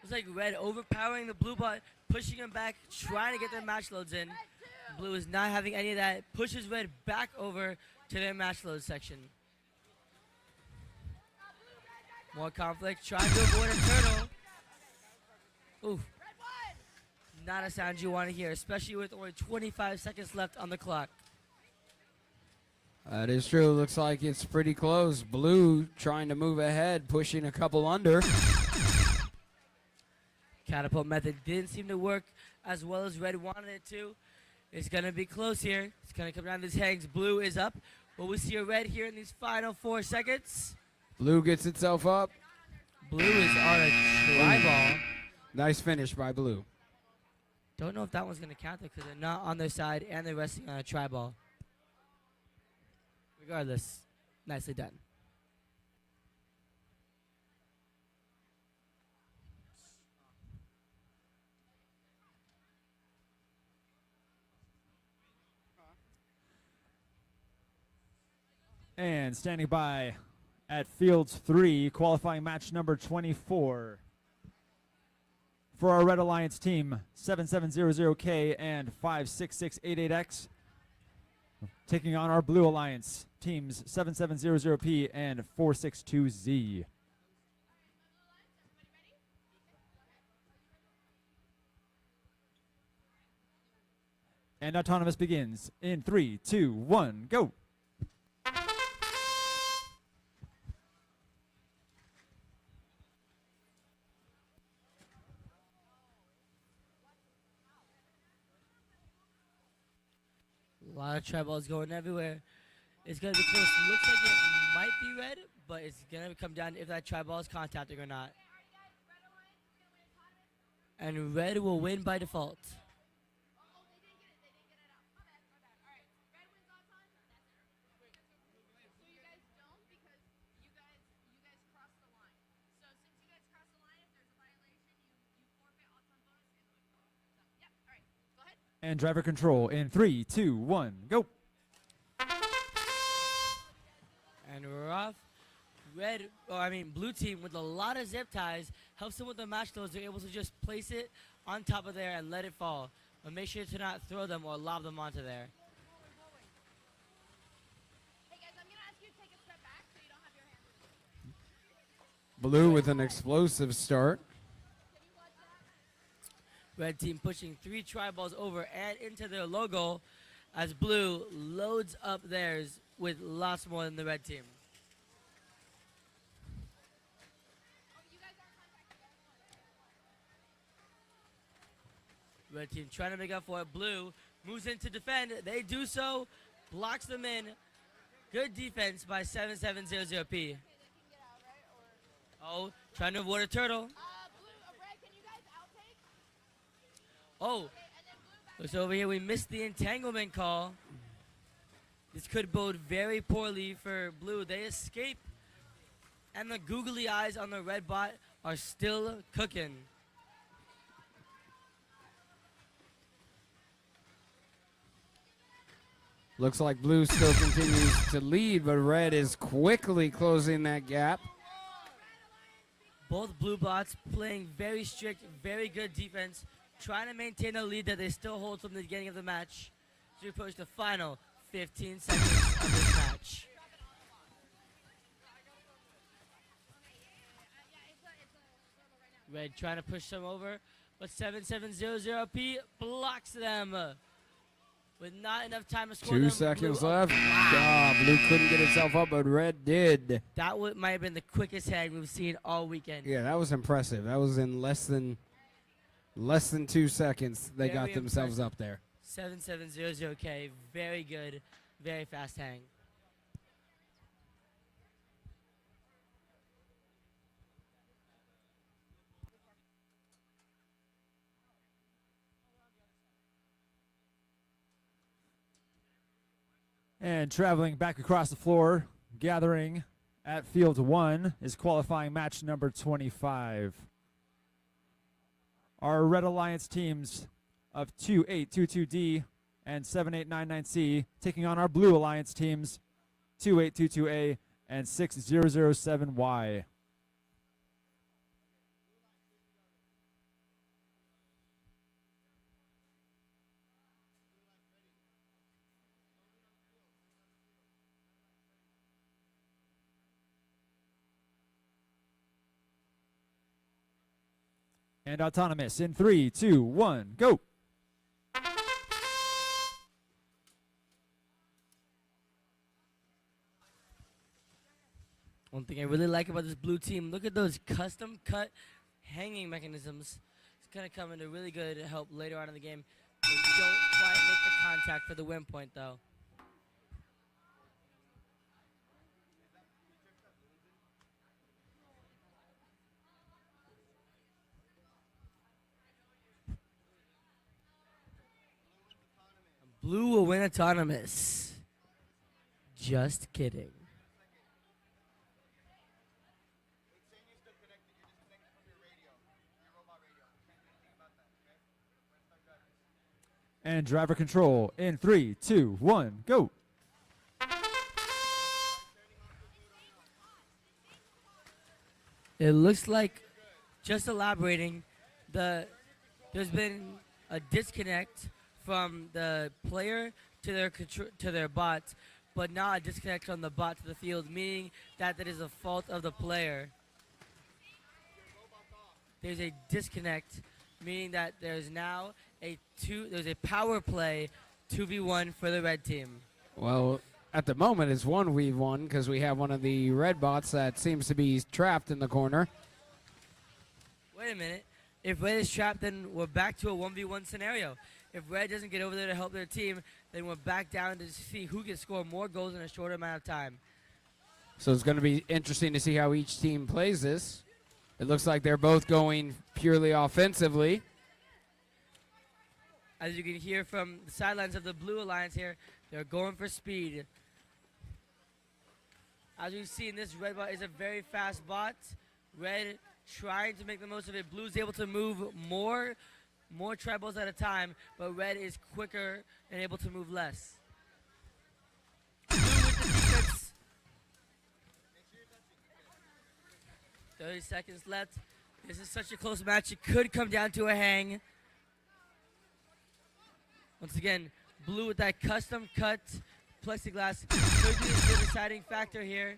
It's like red overpowering the blue bot, pushing him back, trying to get their match loads in. Blue is not having any of that. Pushes red back over to their match load section. More conflict, trying to avoid a turtle. Ooh. Not a sound you want to hear, especially with only 25 seconds left on the clock. That is true. Looks like it's pretty close. Blue trying to move ahead, pushing a couple under. Catapult method didn't seem to work as well as red wanted it to. It's going to be close here. It's going to come down to these hangs. Blue is up. Will we see a red here in these final 4 seconds? Blue gets itself up. Blue is on a try ball. Nice finish by Blue. Don't know if that one's going to count because they're not on their side and they're resting on a try ball. Regardless, nicely done. And standing by at Fields 3, qualifying match number 24. For our Red Alliance team, 7700K and 56688X. Taking on our Blue Alliance teams, 7700P and 462Z. And autonomous begins in 3, 2, 1, go. A lot of try balls going everywhere. It's going to be close. Looks like it might be red, but it's going to come down to if that try ball is contacting or not. And red will win by default. And driver control in 3, 2, 1, go. And we're off. Blue team with a lot of zip ties helps them with the match loads. They're able to just place it on top of there and let it fall. But make sure to not throw them or lob them onto there. Hey guys, I'm gonna ask you to take a step back so you don't have your hands. Blue with an explosive start. Red team pushing 3 try balls over and into their logo as blue loads up theirs with lots more than the red team. Red team trying to make up for it. Blue moves in to defend. They do so. Blocks them in. Good defense by 7700P. Oh, trying to avoid a turtle. Oh, looks over here. We missed the entanglement call. This could bode very poorly for blue. They escape. And the googly eyes on the red bot are still cooking. Looks like blue still continues to lead, but red is quickly closing that gap. Both blue bots playing very strict, very good defense, trying to maintain a lead that they still hold from the beginning of the match to approach the final 15 seconds of this match. Red trying to push them over, but 7700P blocks them. With not enough time to score 2 them, seconds blue left. Blue couldn't get itself up, but red did. That might have been the quickest hang we've seen all weekend. Yeah, that was impressive. That was in less than 2 seconds. They Very got themselves impressive. up there. 7700K, very good, very fast hang. And traveling back across the floor, gathering at field 1 is qualifying match number 25. Our Red Alliance teams of 2822D and 7899C taking on our Blue Alliance teams 2822A and 6007Y. And autonomous in 3, 2, 1, go. One thing I really like about this blue team, look at those custom cut hanging mechanisms. It's going to come into really good help later on in the game. They don't quite make the contact for the win point, though. Blue will win autonomous. Just kidding. And driver control in 3, 2, 1, go. It looks like, just elaborating, there's been a disconnect from the player to their bot, but not a disconnect from the bot to the field, meaning that is a fault of the player. There's a disconnect, meaning that there's now there's a power play 2v1 for the red team. Well, at the moment it's 1v1 because we have one of the red bots that seems to be trapped in the corner. Wait a minute. If red is trapped, then we're back to a 1v1 scenario. If red doesn't get over there to help their team, then we're back down to see who can score more goals in a shorter amount of time. So it's going to be interesting to see how each team plays this. It looks like they're both going purely offensively. As you can hear from the sidelines of the Blue Alliance here, they're going for speed. As we've seen, this red bot is a very fast bot. Red trying to make the most of it. Blue's able to move more tribals at a time, but red is quicker and able to move less. Blue with the defense. 30 seconds left. This is such a close match. It could come down to a hang. Once again, blue with that custom cut plexiglass could be the deciding factor here.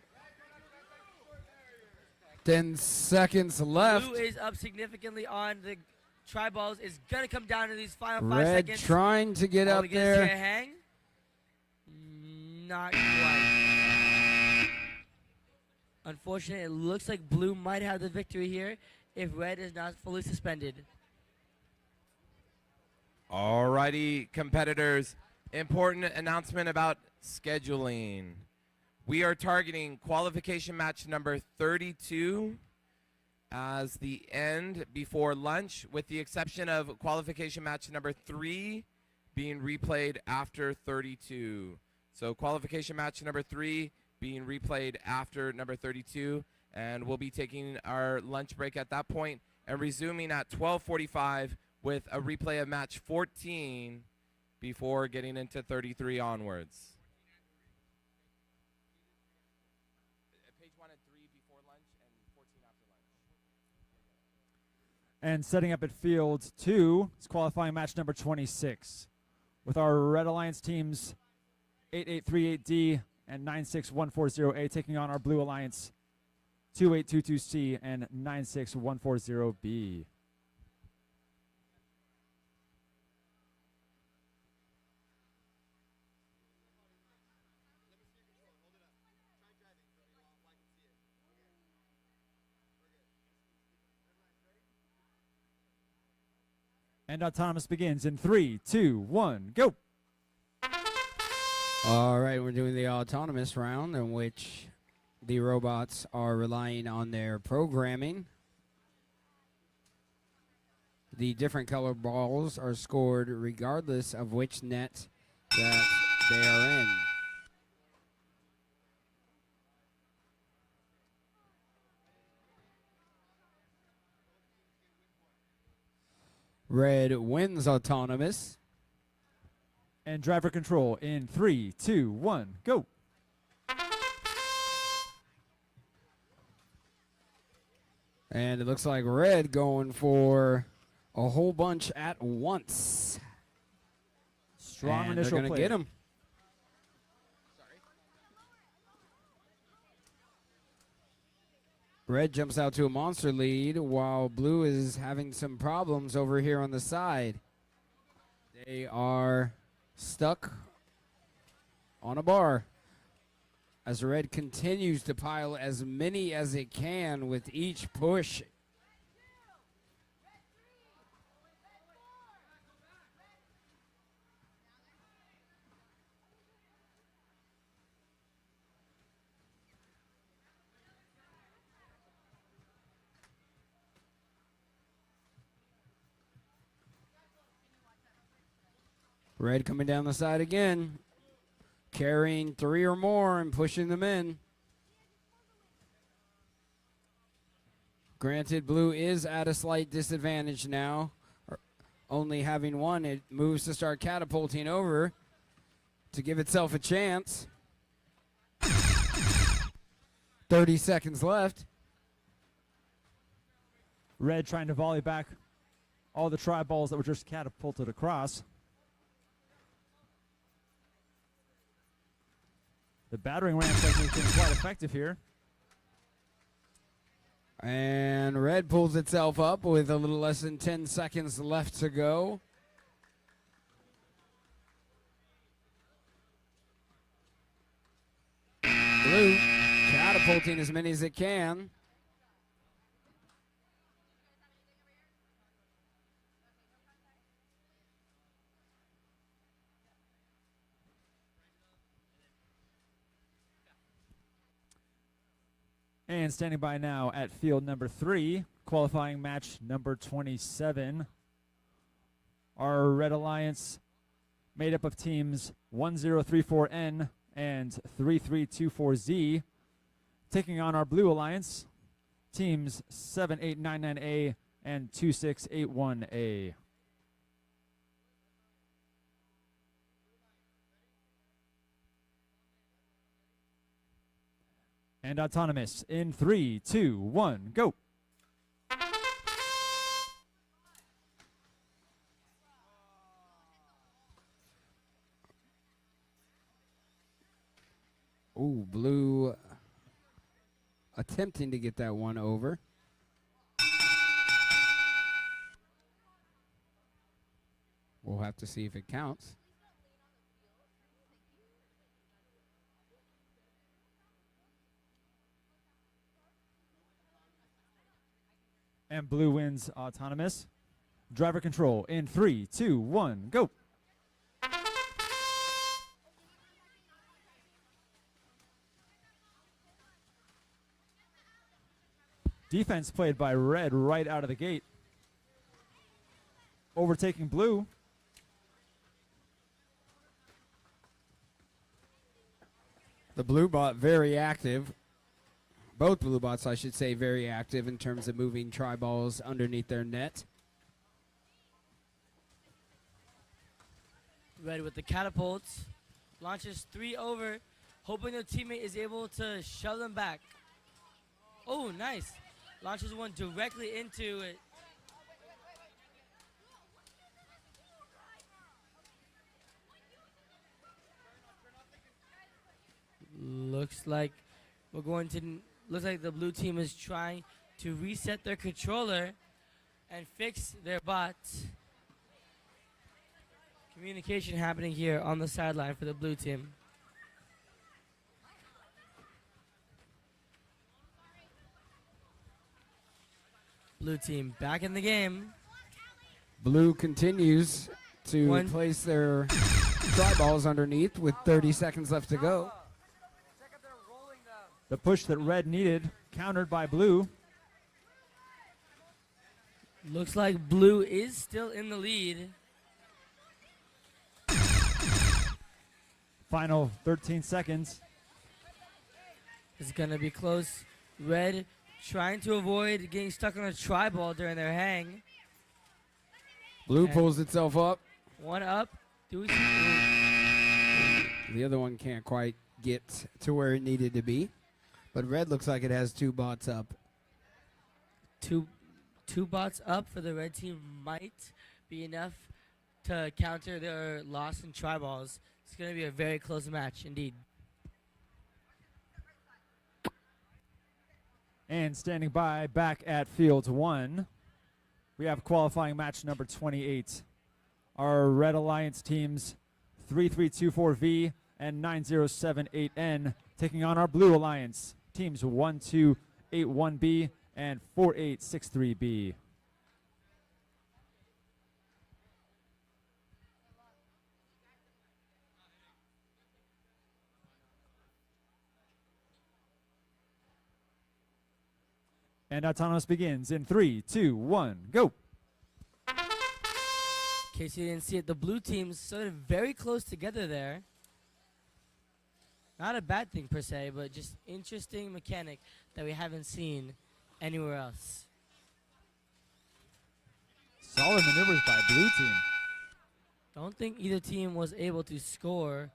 10 seconds left. Blue is up significantly on the tri-balls. Is going to come down to these final 5 Red seconds. trying to get Are up we gonna see a there. hang? Not quite. Unfortunately, it looks like blue might have the victory here if red is not fully suspended. Alrighty, competitors. Important announcement about scheduling. We are targeting qualification match number 32 as the end before lunch, with the exception of qualification match number 3 being replayed after 32. So qualification match number 3 being replayed after number 32, and we'll be taking our lunch break at that point and resuming at 12:45 with a replay of match 14 before getting into 33 onwards. Page 1 and 3 before lunch and 14 after lunch. And setting up at field 2 is qualifying match number 26 with our Red Alliance teams 8838D and 96140A taking on our Blue Alliance 2822C and 96140B. And autonomous begins in 3, 2, 1, go. All right, we're doing the autonomous round in which the robots are relying on their programming. The different color balls are scored regardless of which net that they are in. Red wins autonomous. And driver control in 3, 2, 1, go. And it looks like red going for a whole bunch at once. Strong and initial they're play. get him. Red jumps out to a monster lead while blue is having some problems over here on the side. They are stuck on a bar as red continues to pile as many as it can with each push. Red coming down the side again, carrying 3 or more and pushing them in. Granted, blue is at a slight disadvantage now. Only having one, it moves to start catapulting over to give itself a chance. 30 seconds left. Red trying to volley back all the tri balls that were just catapulted across. The battering ram technique has been quite effective here. And red pulls itself up with a little less than 10 seconds left to go. Blue catapulting as many as it can. And standing by now at field number 3, qualifying match number 27. Our Red Alliance made up of teams 1034N and 3324Z, taking on our Blue Alliance, teams 7899A and 2681A. And autonomous in 3, 2, 1, go. Ooh, blue attempting to get that one over. We'll have to see if it counts. And blue wins autonomous. Driver control in 3, 2, 1, go. Defense played by red right out of the gate. Overtaking blue. The blue bot very active. Both blue bots, I should say, very active in terms of moving tri-balls underneath their net. Red with the catapults. Launches 3 over, hoping the teammate is able to shove them back. Oh, nice. Launches one directly into it. Looks like the blue team is trying to reset their controller and fix their bots. Communication happening here on the sideline for the blue team. Blue team back in the game. Blue continues to place their tri-balls underneath with 30 seconds left to go. The push that red needed, countered by blue. Looks like blue is still in the lead. Final 13 seconds. It's going to be close. Red trying to avoid getting stuck on a tri-ball during their hang. Blue And pulls itself up. one up. Do we see? The other one can't quite get to where it needed to be. But red looks like it has 2 bots up. Two bots up for the red team might be enough to counter their loss in tri-balls. It's going to be a very close match indeed. And standing by back at field 1, we have qualifying match number 28. Our Red Alliance teams 3324V and 9078N taking on our Blue Alliance teams 1281B and 4863B. And autonomous begins in 3, 2, 1, go. In case you didn't see it, the blue teams sort of very close together there. Not a bad thing per se, but just interesting mechanic that we haven't seen anywhere else. Solid maneuvers by blue team. Don't think either team was able to score.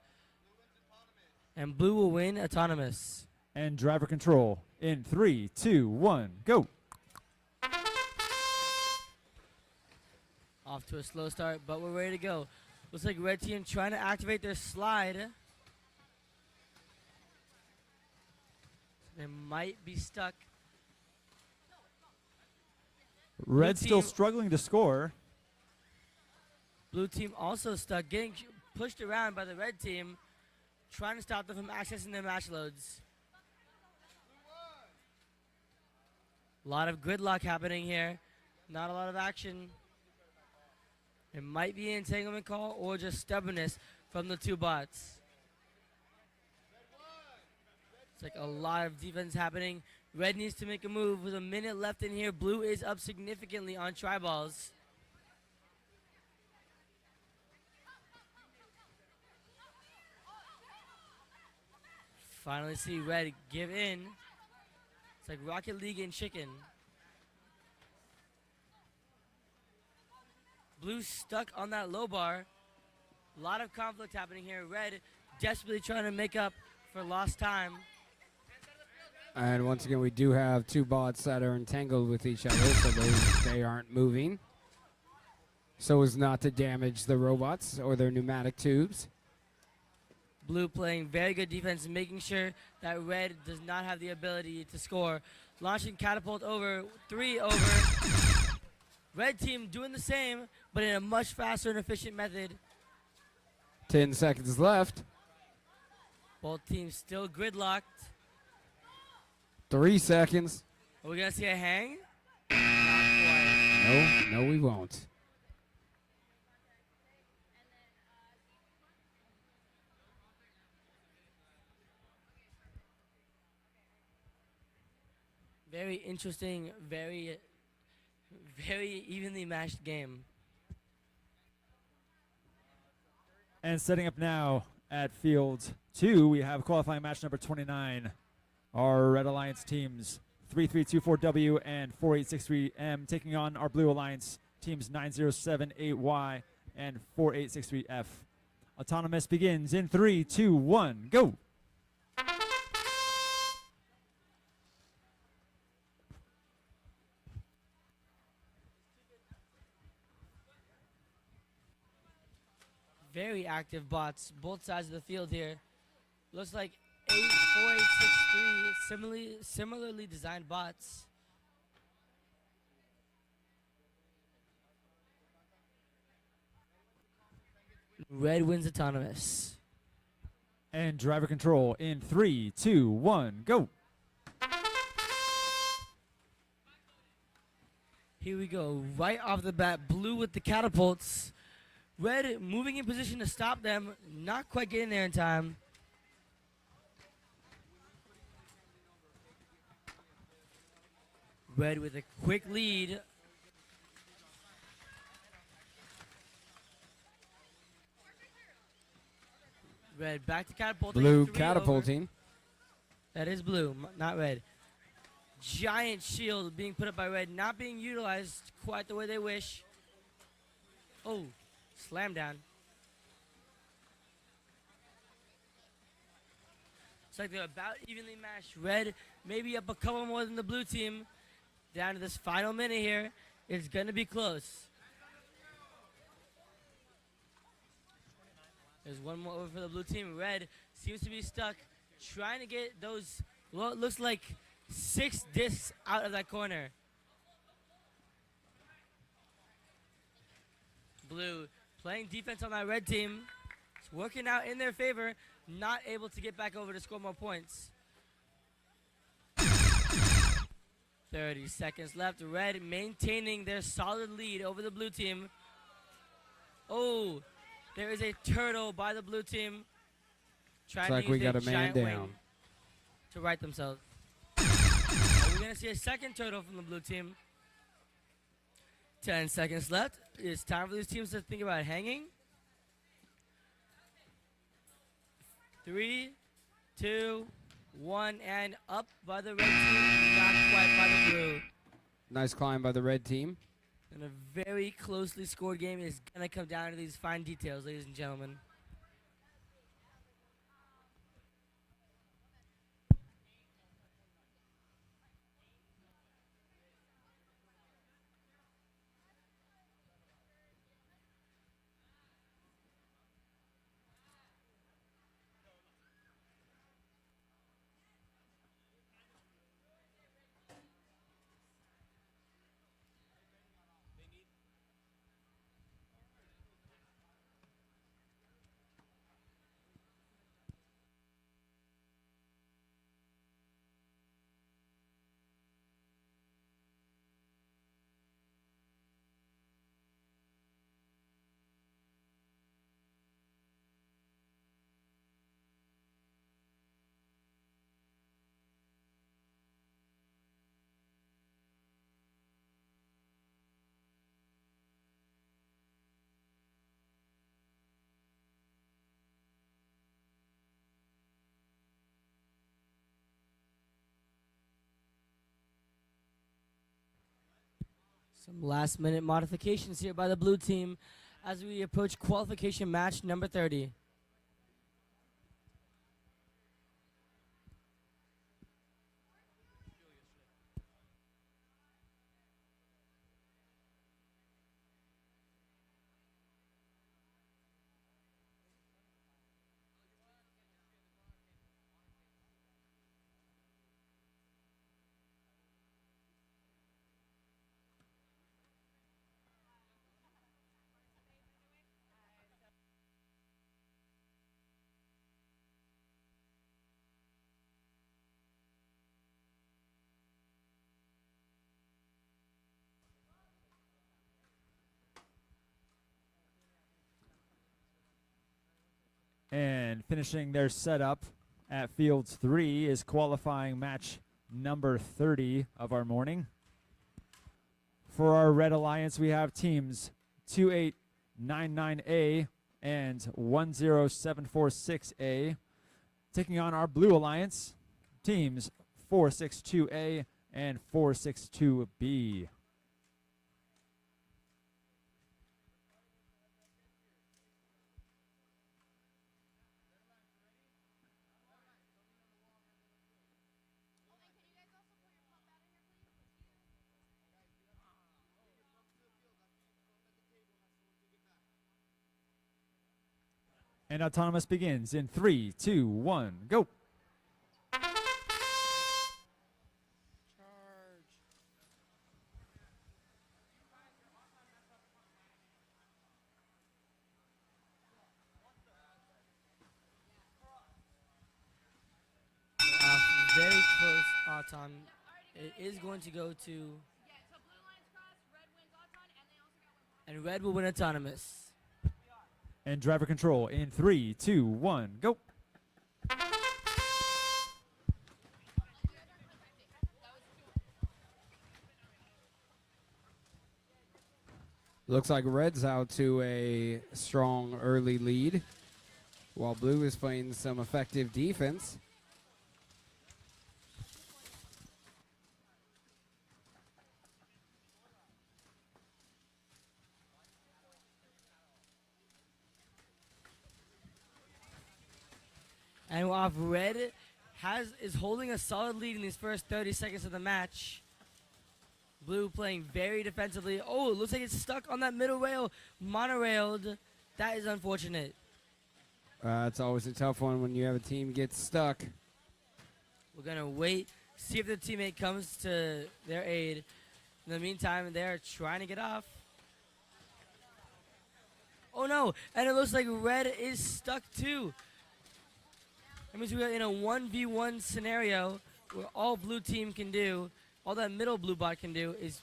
And blue will win autonomous. And driver control in 3, 2, 1, go. Off to a slow start, but we're ready to go. Looks like red team trying to activate their slide. They might be stuck. Red still team- struggling to score. Blue team also stuck, getting pushed around by the red team, trying to stop them from accessing their match loads. A lot of gridlock happening here. Not a lot of action. It might be an entanglement call or just stubbornness from the 2 bots. It's like a lot of defense happening. Red needs to make a move with a minute left in here. Blue is up significantly on tri-balls. Finally see red give in. It's like Rocket League and chicken. Blue stuck on that low bar. A lot of conflict happening here. Red desperately trying to make up for lost time. And once again, we do have 2 bots that are entangled with each other, so they aren't moving. So as not to damage the robots or their pneumatic tubes. Blue playing very good defense, making sure that red does not have the ability to score. Launching catapult over, 3 over. Red team doing the same, but in a much faster and efficient method. 10 seconds left. Both teams still gridlocked. 3 seconds. Are we gonna see a hang? Not quite. No, we won't. Very interesting, very evenly matched game. And setting up now at field 2, we have qualifying match number 29. Our Red Alliance teams 3324W and 4863M taking on our Blue Alliance teams 9078Y and 4863F. Autonomous begins in 3, 2, 1, go. Very active bots, both sides of the field here. Looks like 4863 similarly designed bots. Red wins autonomous. And driver control in 3, 2, 1, go. Here we go, right off the bat, blue with the catapults. Red moving in position to stop them, not quite getting there in time. Red with a quick lead. Red back to catapulting. Blue 3 over. catapulting. That is blue, not red. Giant shield being put up by red, not being utilized quite the way they wish. Oh, slam down. It's like they're about evenly matched. Red maybe up a couple more than the blue team. Down to this final minute here. It's going to be close. There's one more over for the blue team. Red seems to be stuck, trying to get those, well, it looks like 6 discs out of that corner. Blue playing defense on that red team. It's working out in their favor. Not able to get back over to score more points. 30 seconds left. Red maintaining their solid lead over the blue team. Oh, there is a turtle by the blue team. Trying Looks like to we use got their a man giant down. wing to right themselves. We're going to see a second turtle from the blue team. 10 seconds left. It's time for these teams to think about hanging. 3, 2, 1, and up by the red team, not quite by the blue. Nice climb by the red team. And a very closely scored game is going to come down to these fine details, ladies and gentlemen. Some last minute modifications here by the blue team as we approach qualification match number 30. And finishing their setup at Fields 3 is qualifying match number 30 of our morning. For our Red Alliance, we have teams 2899A and 10746A. Taking on our Blue Alliance, teams 462A and 462B. And autonomous begins in 3, 2, 1, go. Very close auton. It is going to go to, and red will win autonomous. And driver control in 3, 2, 1, go. Looks like red's out to a strong early lead, while blue is playing some effective defense. And off red is holding a solid lead in these first 30 seconds of the match. Blue playing very defensively. Oh, it looks like it's stuck on that middle rail, monorailed. That is unfortunate. It's always a tough one when you have a team get stuck. We're gonna wait, see if the teammate comes to their aid. In the meantime, they're trying to get off. Oh no, and it looks like red is stuck too. That means we're in a 1v1 scenario where all blue team can do, all that middle blue bot can do is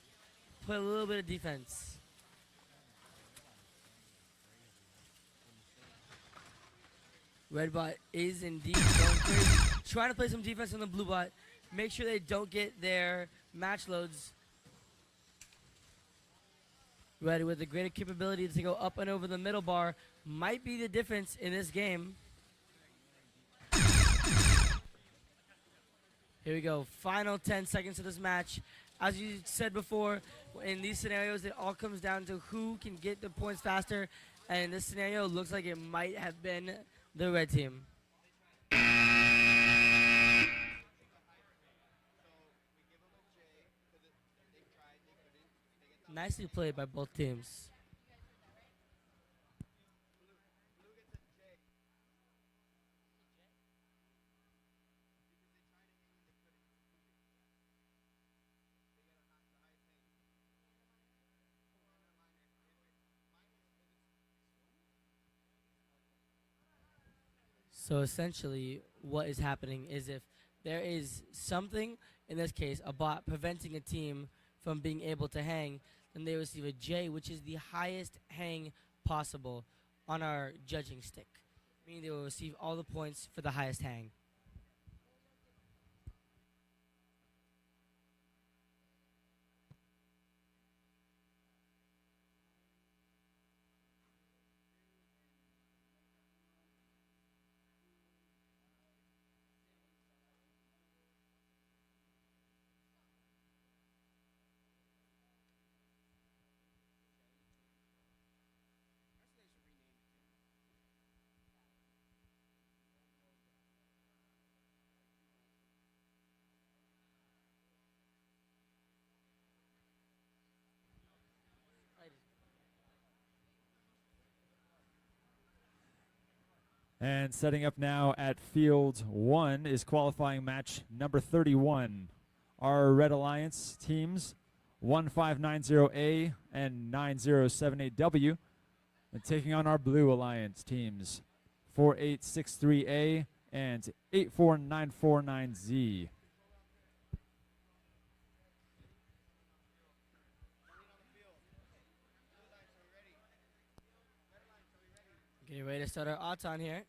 play a little bit of defense. Red bot is indeed going crazy, trying to play some defense on the blue bot, make sure they don't get their match loads. Red with the greater capability to go up and over the middle bar might be the difference in this game. Here we go, final 10 seconds of this match. As you said before, in these scenarios, it all comes down to who can get the points faster. And in this scenario, it looks like it might have been the red team. Nicely played by both teams. So essentially, what is happening is if there is something, in this case, a bot preventing a team from being able to hang, then they receive a J, which is the highest hang possible on our judging stick, meaning they will receive all the points for the highest hang. And setting up now at field 1 is qualifying match number 31. Our Red Alliance teams 1590A and 9078W, and taking on our Blue Alliance teams 4863A and 84949Z. Getting ready to start our Auton here.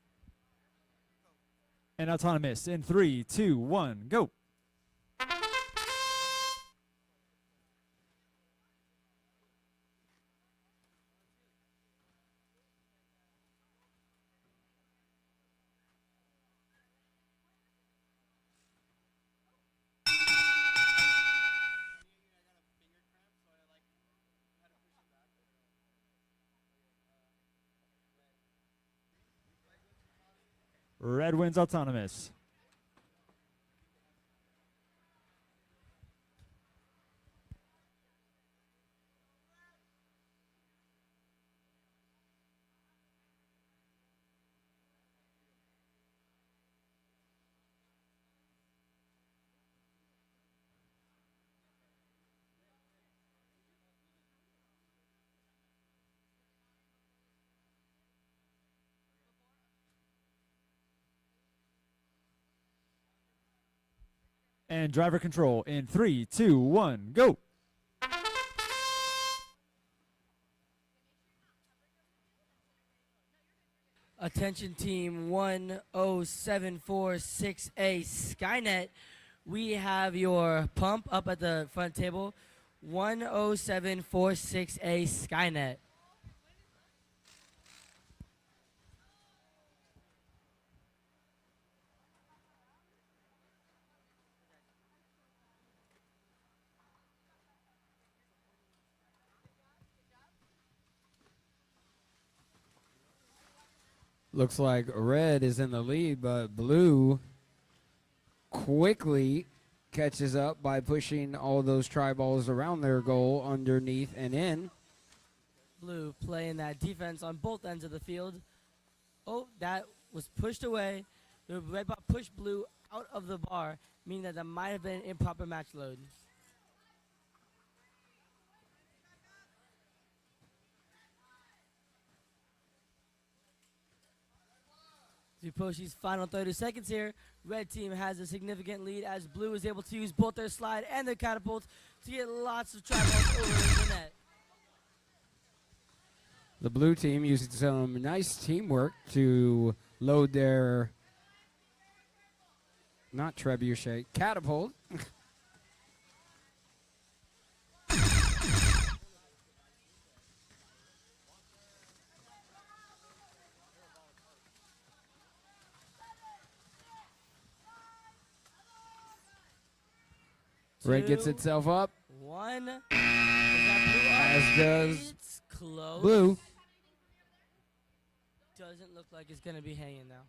And autonomous in 3, 2, 1, go. Red wins autonomous. And driver control in 3, 2, 1, go. Attention team 10746A Skynet. We have your pump up at the front table. 10746A Skynet. Looks like red is in the lead, but blue quickly catches up by pushing all those tri balls around their goal underneath and in. Blue playing that defense on both ends of the field. Oh, that was pushed away. The red ball pushed blue out of the bar, meaning that might have been an improper match load. As we approach these final 30 seconds here, red team has a significant lead as blue is able to use both their slide and their catapult to get lots of tri-balls over the net. The blue team using some nice teamwork to load their, not trebuchet, catapult. Red gets Two, itself up, one. Is that blue up? as does It's close. blue. Doesn't look like it's going to be hanging now.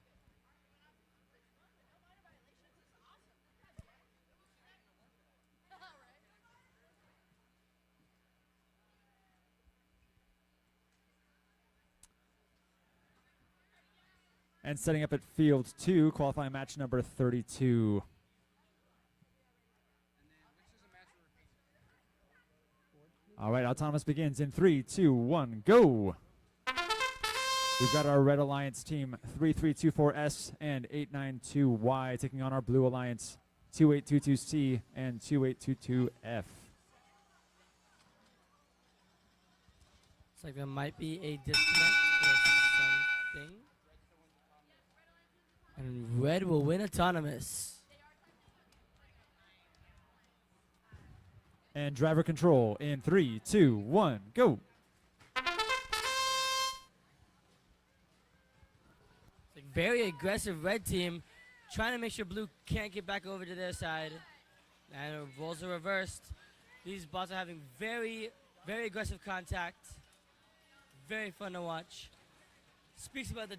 And setting up at field 2, qualifying match number 32. All right, autonomous begins in 3, 2, 1, go. We've got our Red Alliance team 3324S and 892Y taking on our Blue Alliance 2822C and 2822F. Looks like there might be a disconnect or something. And red will win autonomous. And driver control in 3, 2, 1, go. Very aggressive red team, trying to make sure blue can't get back over to their side. And roles are reversed. These bots are having very, very aggressive contact. Very fun to watch. Speaks about the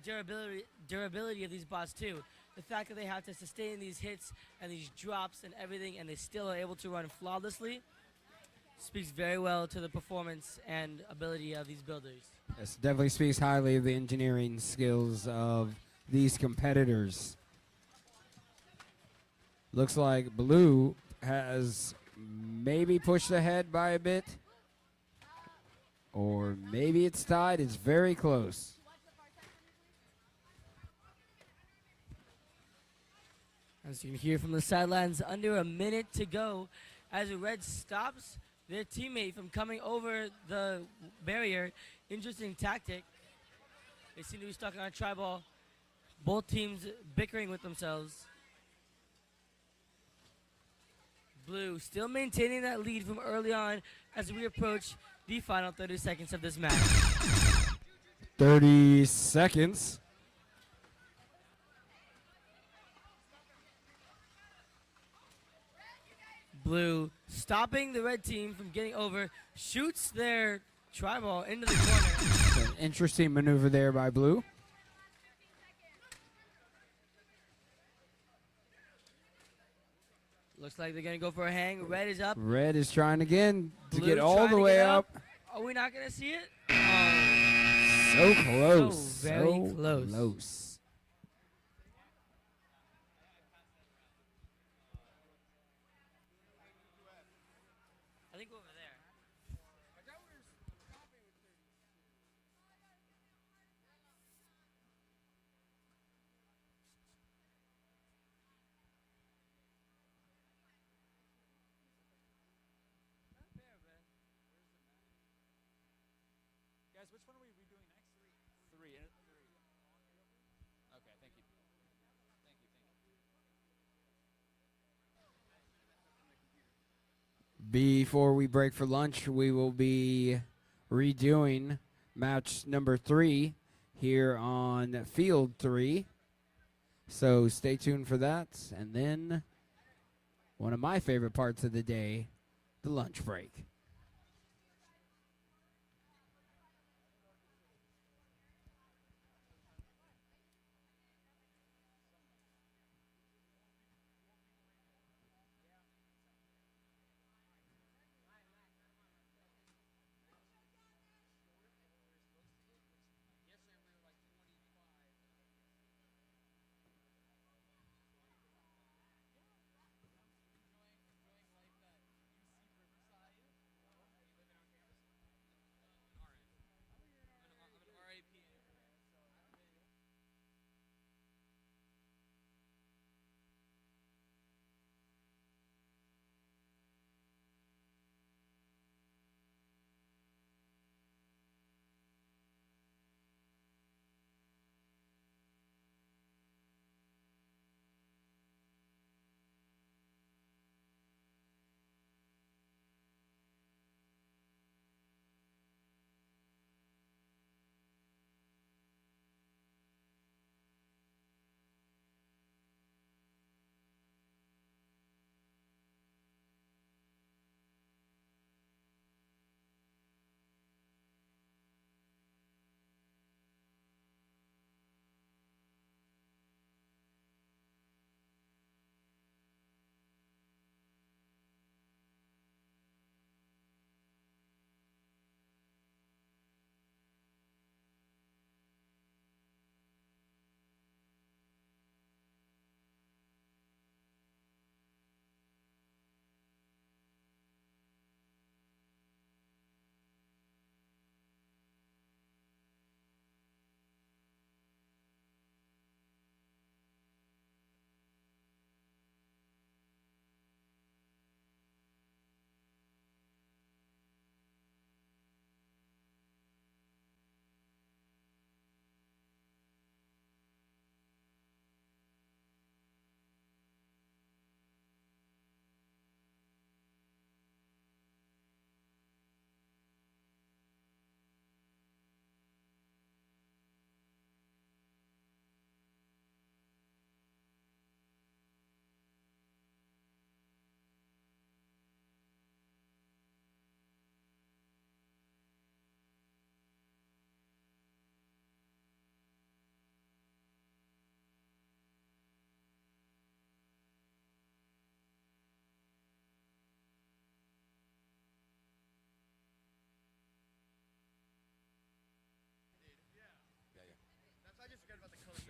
durability of these bots too. The fact that they have to sustain these hits and these drops and everything, and they still are able to run flawlessly, speaks very well to the performance and ability of these builders. This definitely speaks highly of the engineering skills of these competitors. Looks like blue has maybe pushed ahead by a bit, or maybe it's tied. It's very close. As you can hear from the sidelines, under a minute to go, as the red stops their teammate from coming over the barrier. Interesting tactic. They seem to be stuck on a tri-ball. Both teams bickering with themselves. Blue still maintaining that lead from early on as we approach the final 30 seconds of this match. 30 seconds. Blue stopping the red team from getting over, shoots their tri-ball into the corner. An interesting maneuver there by blue. Looks like they're going to go for a hang. Red is up. Red is trying again to Blue get all trying the to way get up. Are we not going to see it? Oh, So close. So very close. close. I think over there. Guys, which one are we redoing next? Three. Okay, thank you. Before we break for lunch, we will be redoing match number 3 here on field 3. So stay tuned for that. And then one of my favorite parts of the day, the lunch break.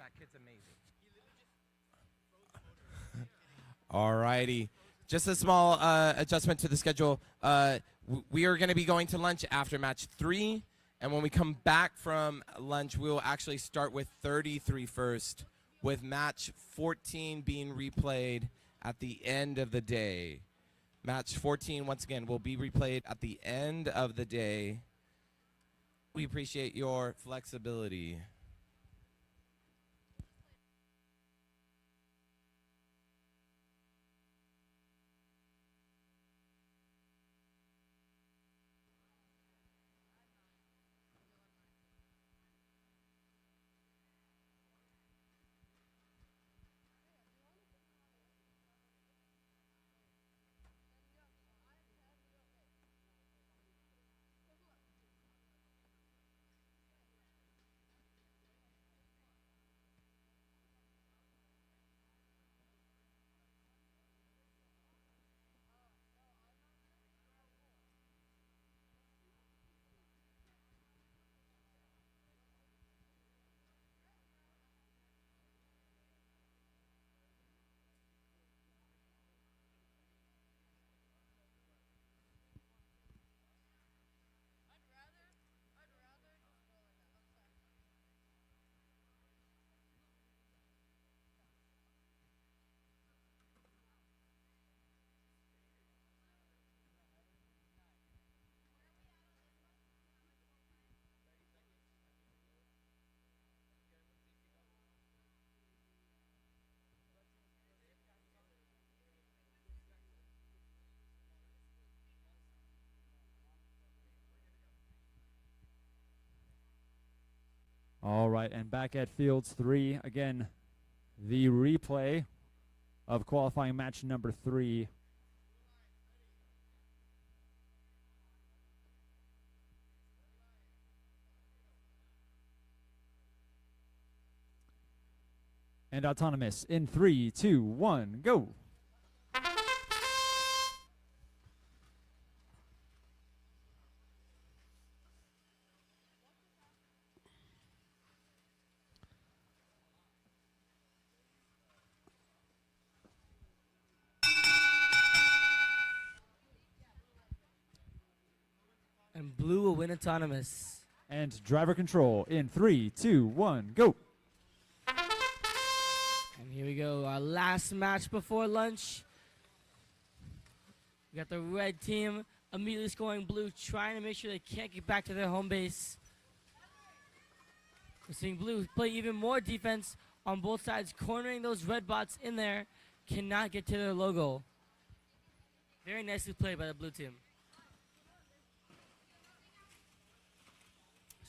That kid's amazing. All righty. Just a small adjustment to the schedule. We are going to be going to lunch after match 3. And when we come back from lunch, we will actually start with 33 first, with match 14 being replayed at the end of the day. Match 14, once again, will be replayed at the end of the day. We appreciate your flexibility. All right, and back at Fields 3, again, the replay of qualifying match number 3. And autonomous in 3, 2, 1, go. And blue will win autonomous. And driver control in 3, 2, 1, go. And here we go, our last match before lunch. We got the red team immediately scoring blue, trying to make sure they can't get back to their home base. We're seeing blue play even more defense on both sides, cornering those red bots in there, cannot get to their logo. Very nicely played by the blue team.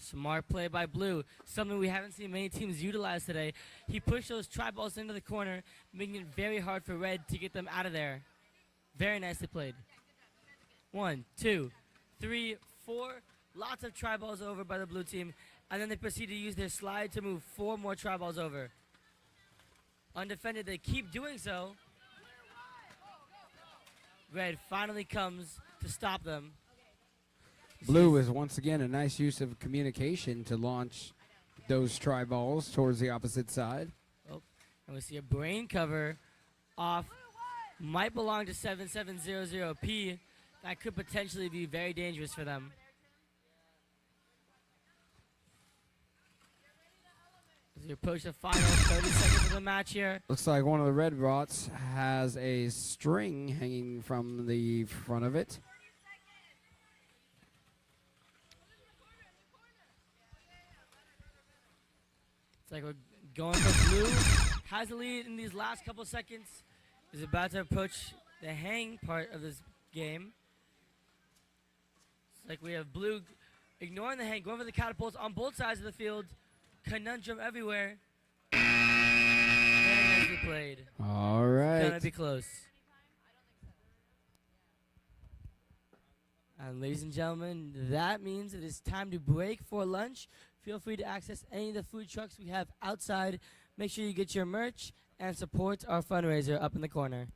Smart play by blue, something we haven't seen many teams utilize today. He pushed those tri-balls into the corner, making it very hard for red to get them out of there. Very nicely played. 1, 2, 3, 4. Lots of tri-balls over by the blue team. And then they proceed to use their slide to move 4 more tri-balls over. Undefended, they keep doing so. Red finally comes to stop them. Blue is once again a nice use of communication to launch those tri-balls towards the opposite side. Oh, and we see a brain cover off. Might belong to 7700P. That could potentially be very dangerous for them. As we approach the final 30 seconds of the match here. Looks like one of the red bots has a string hanging from the front of it. It's like we're going for blue. Has the lead in these last couple seconds. Is about to approach the hang part of this game. It's like we have blue ignoring the hang, going for the catapults on both sides of the field. Conundrum everywhere. Very nicely played. All right. Gonna be close. And ladies and gentlemen, that means it is time to break for lunch. Feel free to access any of the food trucks we have outside. Make sure you get your merch and support our fundraiser up in the corner.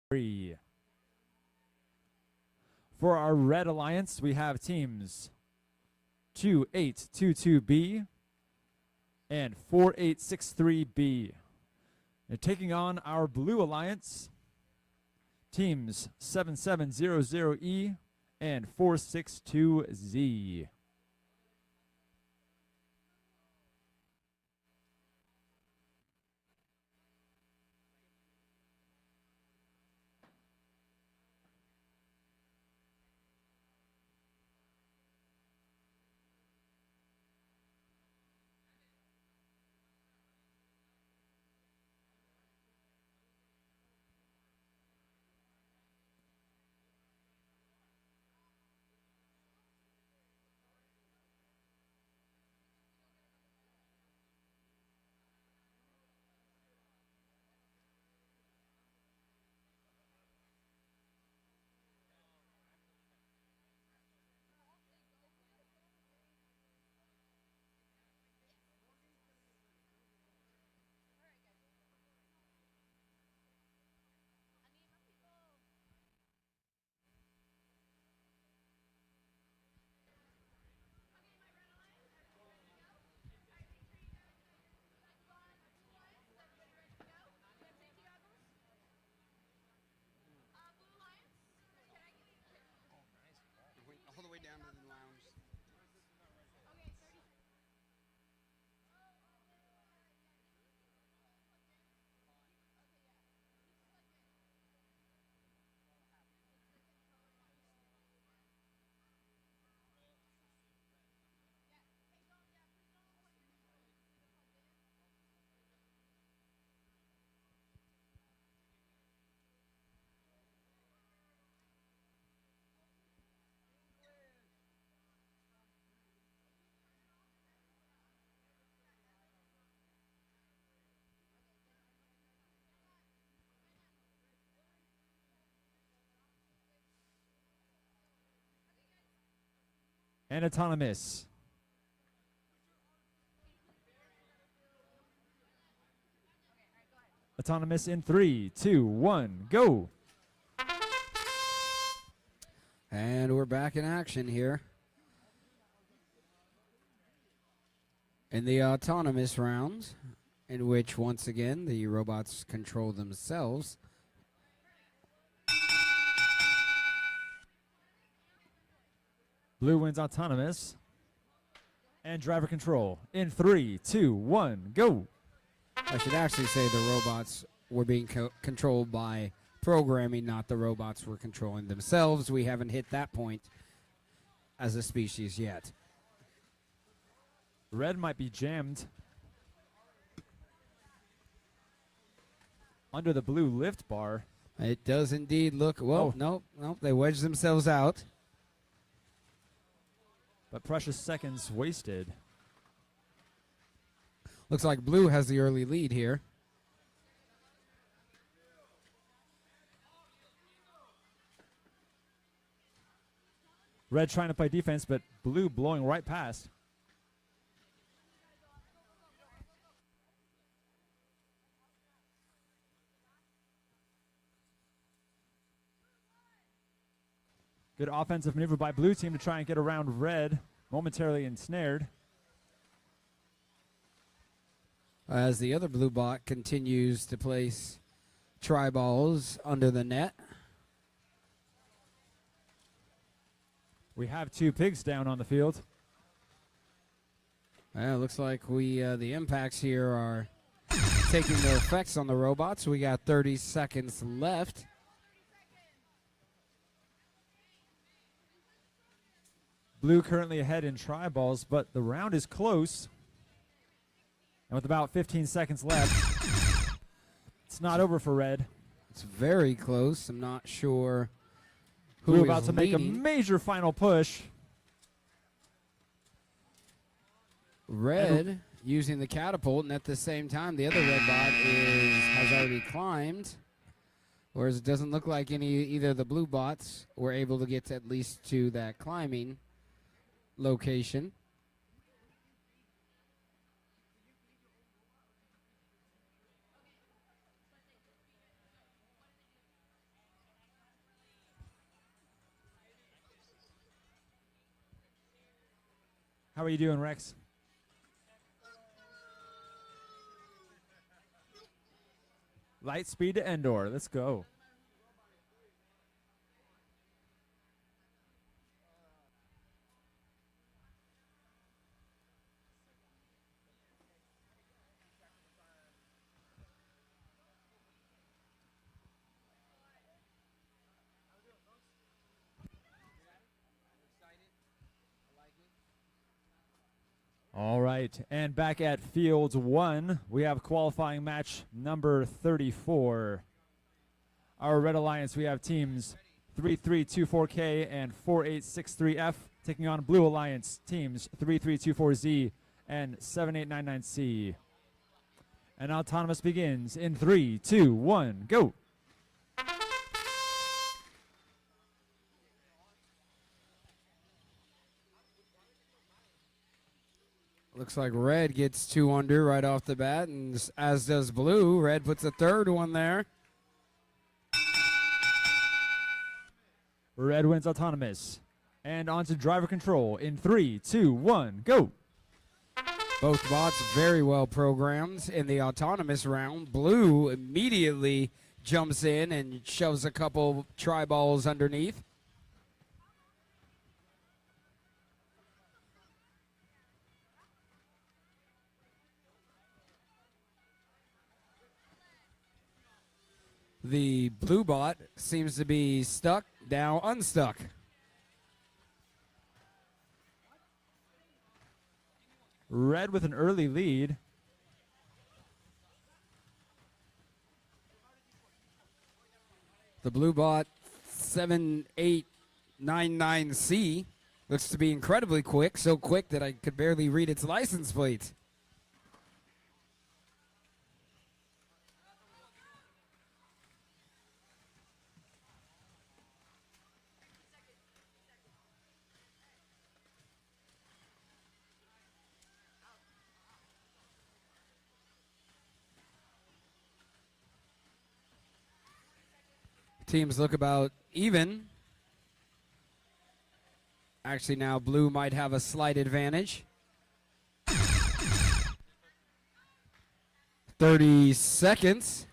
3. For our Red Alliance, we have teams 2822B and 4863B. And taking on our Blue Alliance, teams 7700E and 462Z. All the way down to the lounge. And Autonomous. Autonomous in 3, 2, 1, go. And we're back in action here. In the autonomous rounds, in which, once again, the robots control themselves. Blue wins Autonomous. And Driver Control in 3, 2, 1, go. I should actually say the robots were being controlled by programming, not the robots were controlling themselves. We haven't hit that point as a species yet. Red might be jammed under the blue lift bar. It does indeed look, well, nope, they wedged themselves out. But precious seconds wasted. Looks like blue has the early lead here. Red trying to play defense, but blue blowing right past. Good offensive maneuver by blue team to try and get around red, momentarily ensnared. As the other blue bot continues to place tri-balls under the net. We have 2 pigs down on the field. Looks like the impacts here are taking their effects on the robots. We got 30 seconds left. Blue currently ahead in tri-balls, but the round is close. And with about 15 seconds left, it's not over for red. It's very close. I'm not sure who Blue is about to make a leading. major final push. Red using the catapult, and at the same time, the other red bot has already climbed. Whereas it doesn't look like either of the blue bots were able to get at least to that climbing location. How are you doing, Rex? Light speed to Endor. Let's go. All right, and back at Fields 1, we have qualifying match number 34. Our Red Alliance, we have teams 3324K and 4863F taking on Blue Alliance teams 3324Z and 7899C. And Autonomous begins in 3, 2, 1, go. Looks like Red gets 2 under right off the bat, and as does Blue. Red puts a third one there. Red wins Autonomous. And on to driver control in 3, 2, 1, go. Both bots very well programmed in the Autonomous round. Blue immediately jumps in and shoves a couple tri-balls underneath. The blue bot seems to be stuck, now unstuck. Red with an early lead. The blue bot 7899C looks to be incredibly quick, so quick that I could barely read its license plate. Teams look about even. Actually, now blue might have a slight advantage. 30 seconds.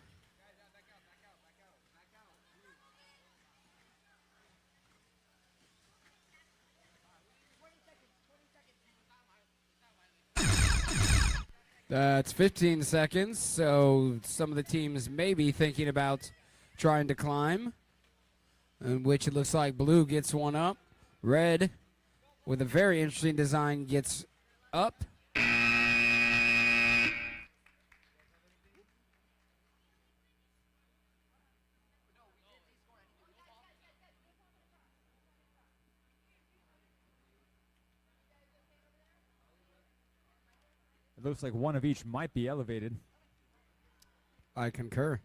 That's 15 seconds, so some of the teams may be thinking about trying to climb, in which it looks like blue gets one up. Red, with a very interesting design, gets up. It looks like one of each might be elevated. I concur.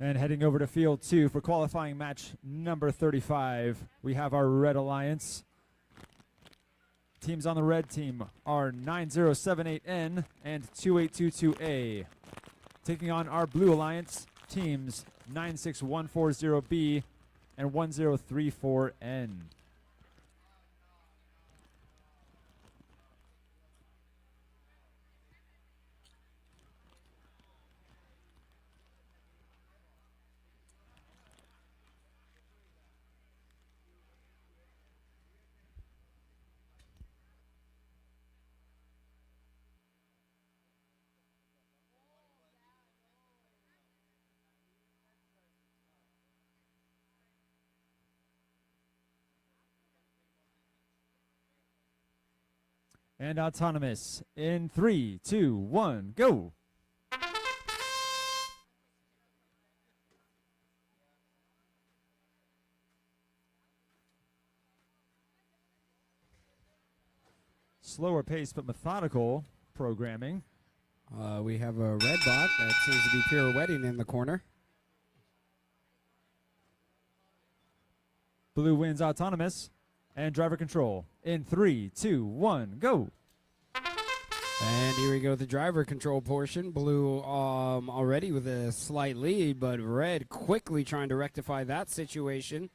And heading over to field 2 for qualifying match number 35, we have our Red Alliance. Teams on the red team are 9078N and 2822A. Taking on our Blue Alliance teams 96140B and 1034N. And Autonomous in 3, 2, 1, go. Slower pace but methodical programming. We have a red bot that seems to be pirouetting in the corner. Blue wins Autonomous. And driver control in 3, 2, 1, go. And here we go, the driver control portion. Blue already with a slight lead, but red quickly trying to rectify that situation.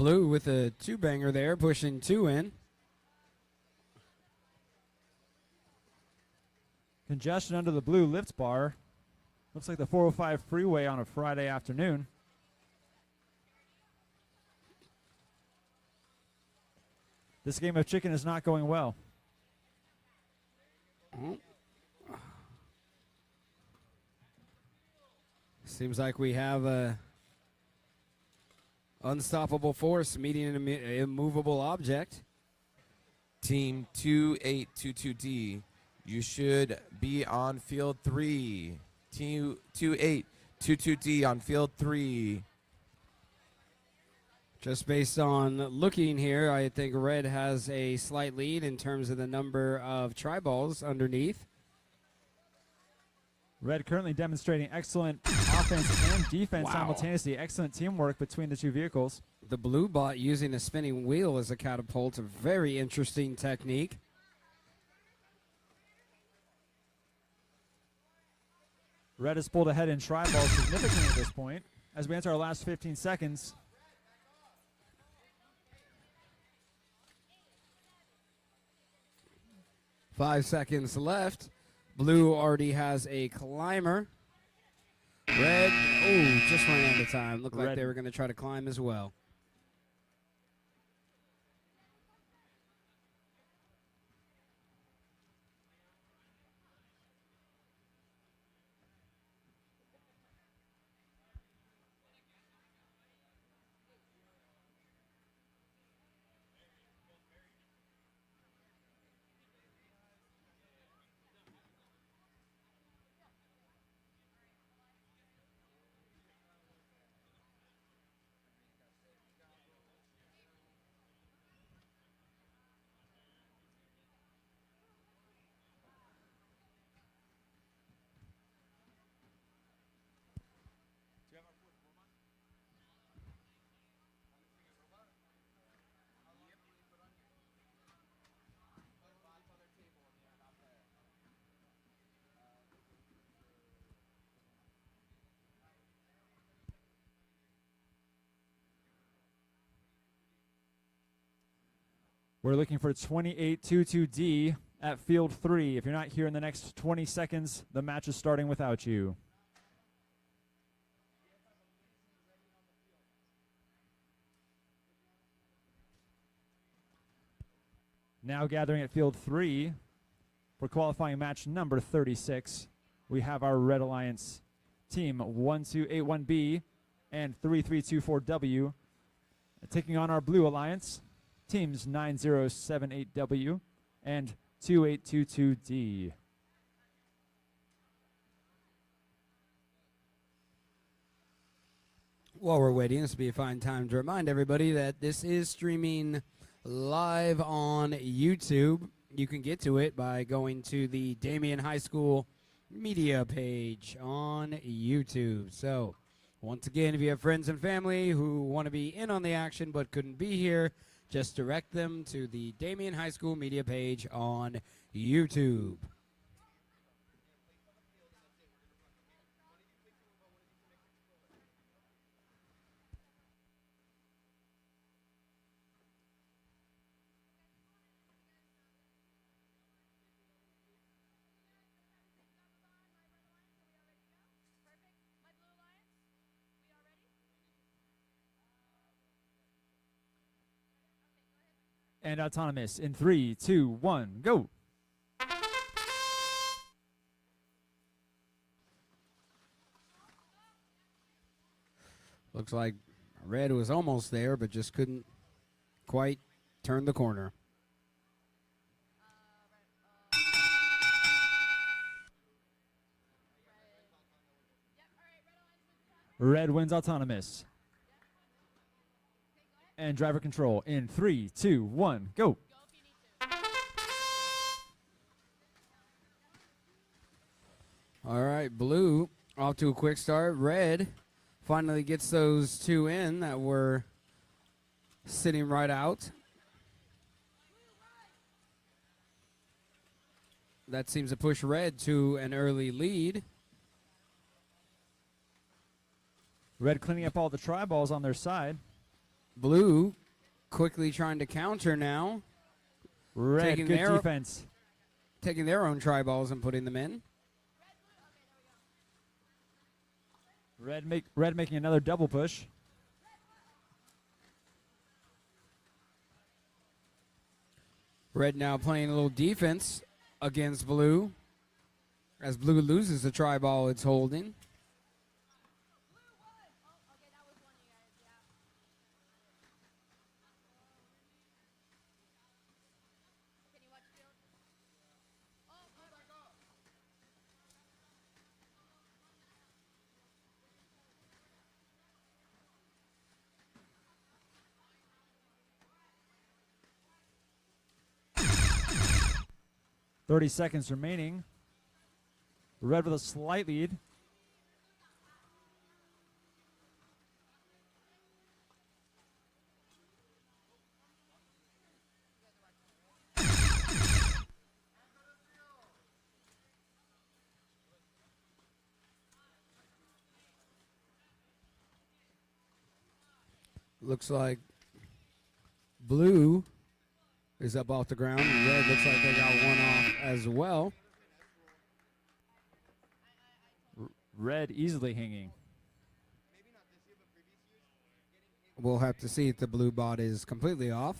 Blue with a two-banger there, pushing two in. Congestion under the blue lift bar. Looks like the 405 freeway on a Friday afternoon. This game of chicken is not going well. Seems like we have a unstoppable force meeting an immovable object. Team 2822D, you should be on field 3. Team 2822D on field 3. Just based on looking here, I think red has a slight lead in terms of the number of tri-balls underneath. Red currently demonstrating excellent offense and defense Wow. simultaneously. Excellent teamwork between the two vehicles. The blue bot using a spinning wheel as a catapult, a very interesting technique. Red has pulled ahead in tri-ball significantly at this point. As we enter our last 15 seconds, 5 seconds left. Blue already has a climber. Red, just ran out of time. Looked like Red. they were going to try to climb as well. we're looking for 2822D at field 3. If you're not here in the next 20 seconds, the match is starting without you. Now gathering at field 3 for qualifying match number 36. We have our Red Alliance team 1281B and 3324W taking on our Blue Alliance teams 9078W and 2822D. While we're waiting, this will be a fine time to remind everybody that this is streaming live on YouTube. You can get to it by going to the Damien High School media page on YouTube. So, once again, if you have friends and family who want to be in on the action but couldn't be here, just direct them to the Damien High School media page on YouTube. And autonomous in 3, 2, 1, go. Looks like red was almost there, but just couldn't quite turn the corner. Red wins autonomous. And driver control in 3, 2, 1, go. All right, blue off to a quick start. Red finally gets those two in that were sitting right out. That seems to push red to an early lead. Red cleaning up all the try balls on their side. Blue quickly trying to counter now, Red, Taking good their- defense. taking their own try balls and putting them in. Red making another double push. Red now playing a little defense against blue. As blue loses the try ball it's holding. .30 seconds remaining. Red with a slight lead. Looks like blue is up off the ground. Red looks like they got one off as well. Red easily hanging. We'll have to see if the blue bot is completely off.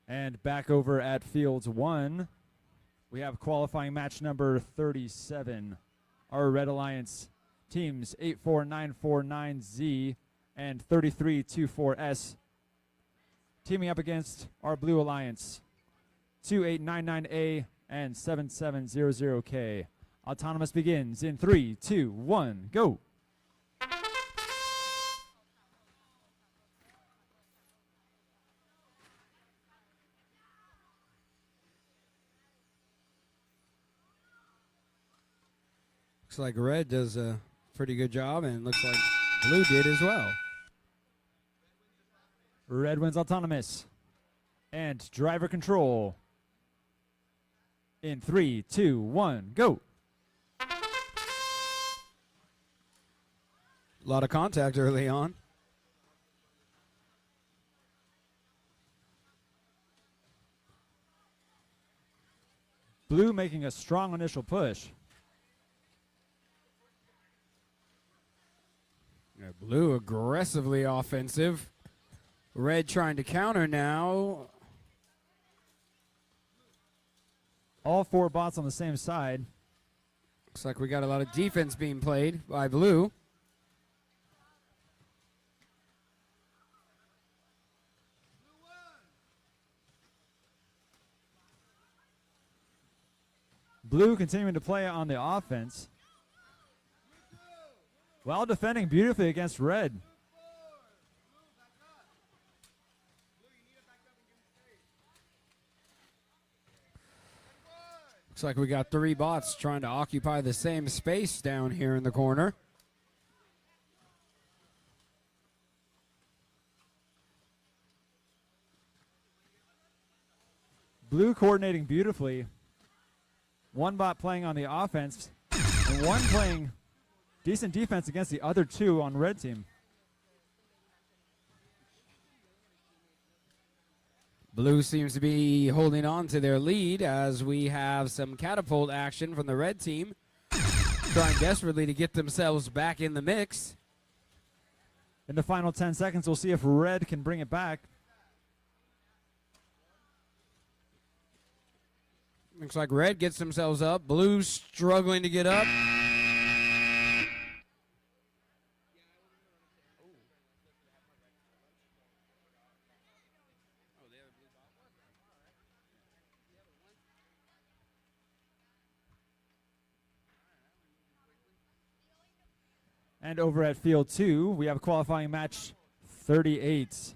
And back over at Fields 1, we have qualifying match number 37. Our Red Alliance teams 84949Z and 3324S teaming up against our Blue Alliance 2899A and 7700K. Autonomous begins in 3, 2, 1, go. Looks like red does a pretty good job, and looks like blue did as well. Red wins autonomous. And driver control. In 3, 2, 1, go. A lot of contact early on. Blue making a strong initial push. Yeah, blue aggressively offensive. Red trying to counter now. All four bots on the same side. Looks like we got a lot of defense being played by blue. Blue continuing to play on the offense, while defending beautifully against red. Looks like we got three bots trying to occupy the same space down here in the corner. Blue coordinating beautifully. One bot playing on the offense, and one playing decent defense against the other two on red team. Blue seems to be holding on to their lead as we have some catapult action from the red team, trying desperately to get themselves back in the mix. In the final 10 seconds, we'll see if red can bring it back. Looks like red gets themselves up. Blue struggling to get up. And over at field 2, we have qualifying match 38.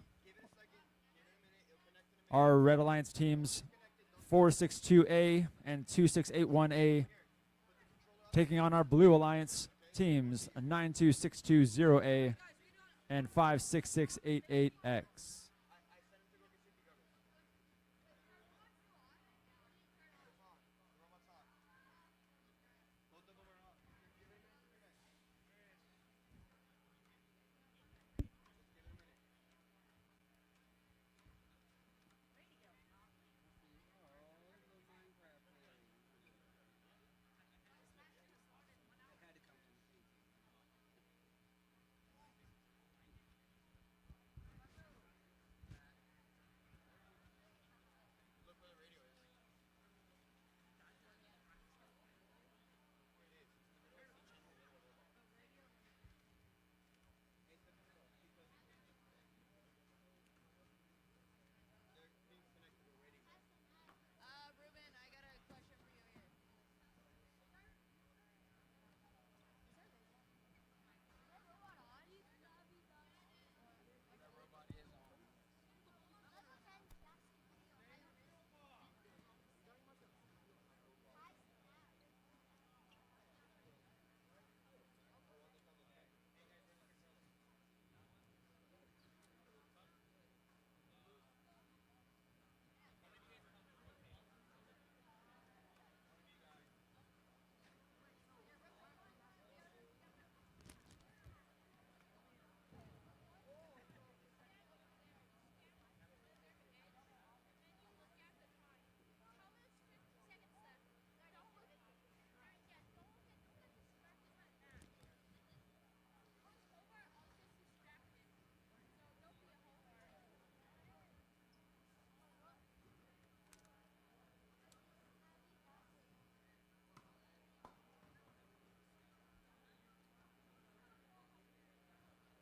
Our Red Alliance teams 462A and 2681A taking on our Blue Alliance teams 92620A and 56688X.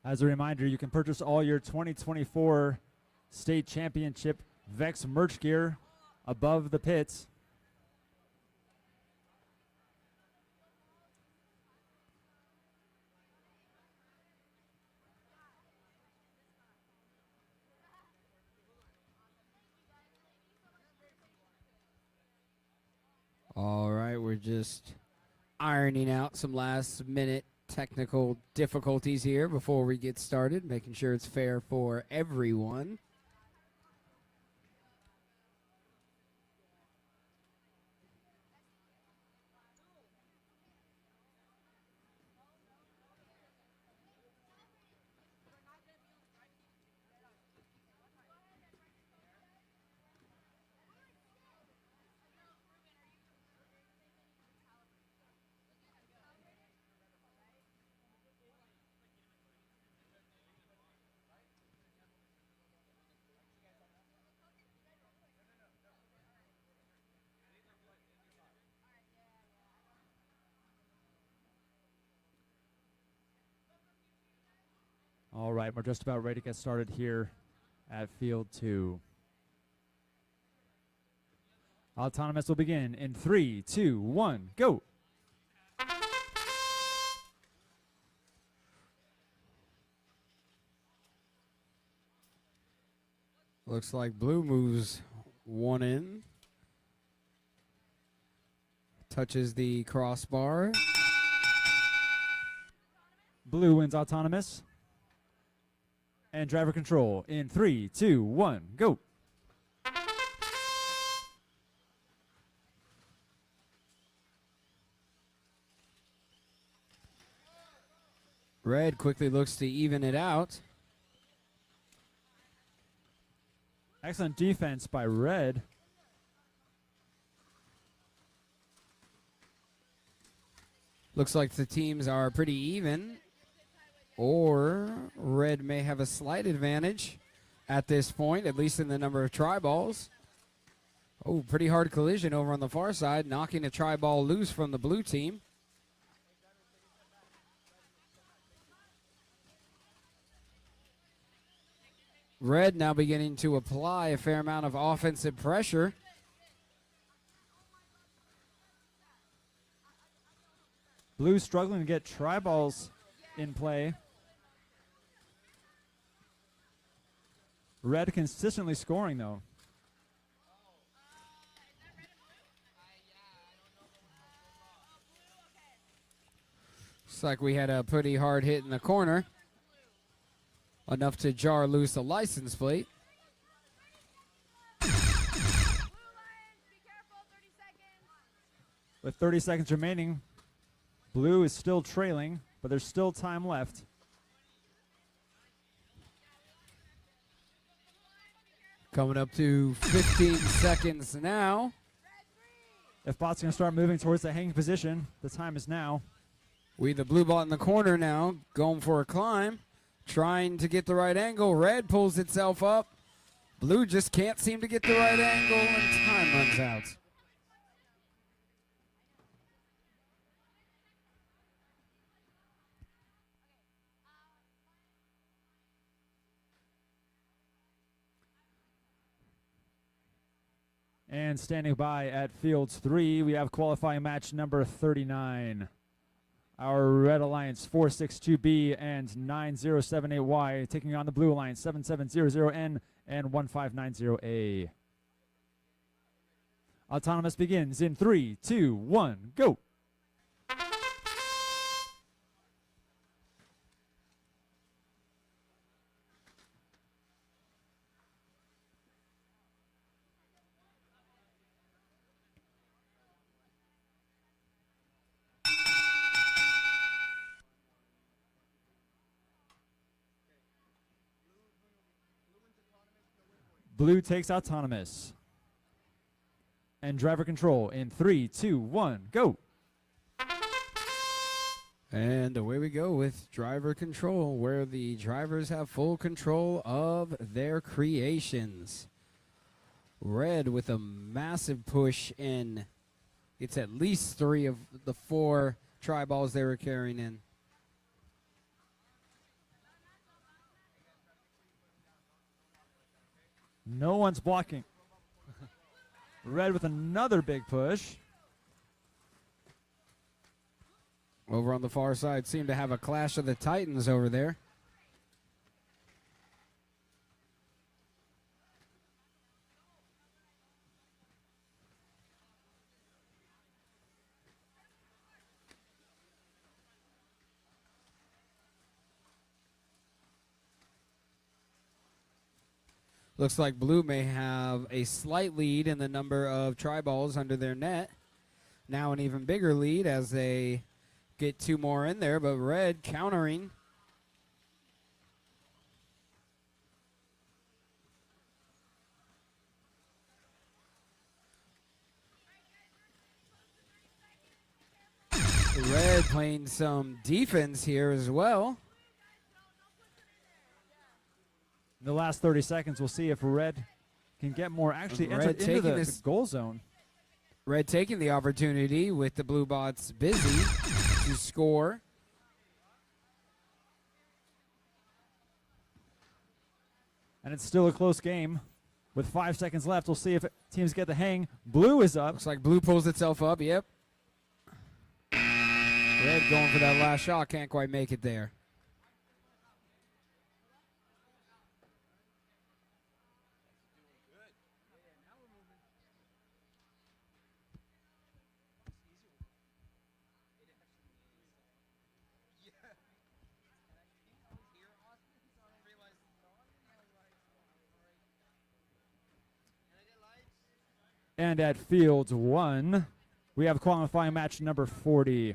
As a reminder, you can purchase all your 2024 state championship VEX merch gear above the pits. All right, we're just ironing out some last minute technical difficulties here before we get started, making sure it's fair for everyone. All right, we're just about ready to get started here at field 2. Autonomous will begin in 3, 2, 1, go. Looks like blue moves one in. Touches the crossbar. Blue wins autonomous. And driver control in 3, 2, 1, go. Red quickly looks to even it out. Excellent defense by Red. Looks like the teams are pretty even, or Red may have a slight advantage at this point, at least in the number of tri-balls. Oh, pretty hard collision over on the far side, knocking a tri-ball loose from the blue team. Red now beginning to apply a fair amount of offensive pressure. Blue struggling to get tri-balls in play. Red consistently scoring, though. Looks like we had a pretty hard hit in the corner. Enough to jar loose a license plate. With 30 seconds remaining, blue is still trailing, but there's still time left. Coming up to 15 seconds now. If bot's going to start moving towards the hanging position, the time is now. We the blue bot in the corner now, going for a climb, trying to get the right angle. Red pulls itself up. Blue just can't seem to get the right angle, and time runs out. And standing by at Fields 3, we have qualifying match number 39. Our Red Alliance 462B and 9078Y taking on the Blue Alliance 7700N and 1590A. Autonomous begins in 3, 2, 1, go! Blue takes autonomous. And driver control in 3, 2, 1, go. And away we go with driver control, where the drivers have full control of their creations. Red with a massive push in. It's at least 3 of the 4 tri-balls they were carrying in. No one's blocking. Red with another big push. Over on the far side, seem to have a clash of the Titans over there. Looks like blue may have a slight lead in the number of tri-balls under their net. Now an even bigger lead as they get 2 more in there, but red countering. Red playing some defense here as well. In the last 30 seconds, we'll see if red can get more, actually enter into the goal zone. Red taking the opportunity with the blue bots busy to score. And it's still a close game. With 5 seconds left, we'll see if teams get the hang. Blue is up. Looks like blue pulls itself up, yep. Red going for that last shot, can't quite make it there. And at Fields 1, we have qualifying match number 40.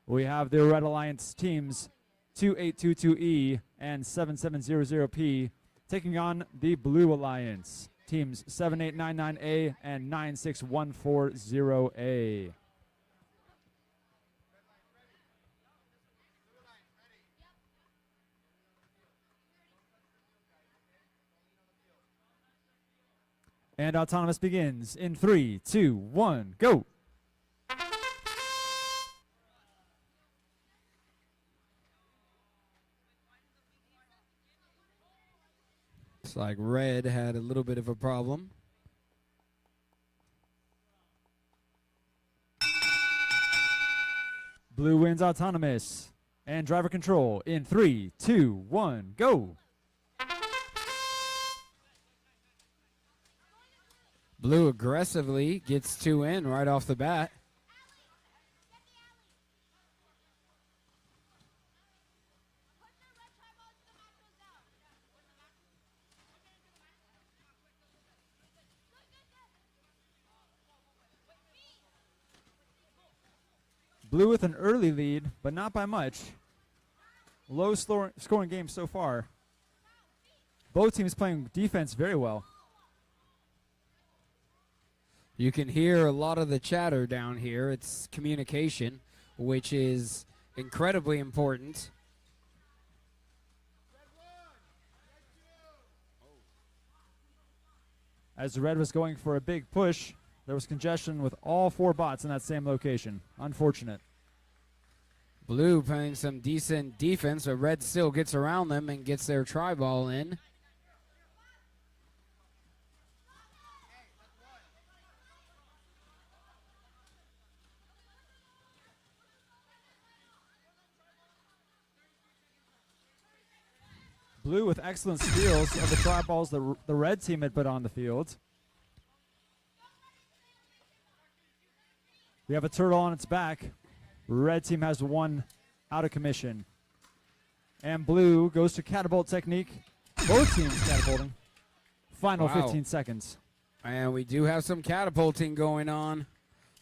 We have the Red Alliance teams 2822E and 7700P taking on the Blue Alliance teams 7899A and 96140A. And autonomous begins in 3, 2, 1, go. Looks like red had a little bit of a problem. Blue wins autonomous. And driver control in 3, 2, 1, go. Blue aggressively gets 2 in right off the bat. Blue with an early lead, but not by much. Low scoring game so far. Both teams playing defense very well. You can hear a lot of the chatter down here. It's communication, which is incredibly important. As Red was going for a big push, there was congestion with all 4 bots in that same location. Unfortunate. Blue playing some decent defense, but Red still gets around them and gets their try ball in. Blue with excellent steals of the try balls the red team had put on the field. We have a turtle on its back. Red team has 1 out of commission. And blue goes to catapult technique. Both teams catapulting. Final Wow. 15 seconds. And we do have some catapulting going on.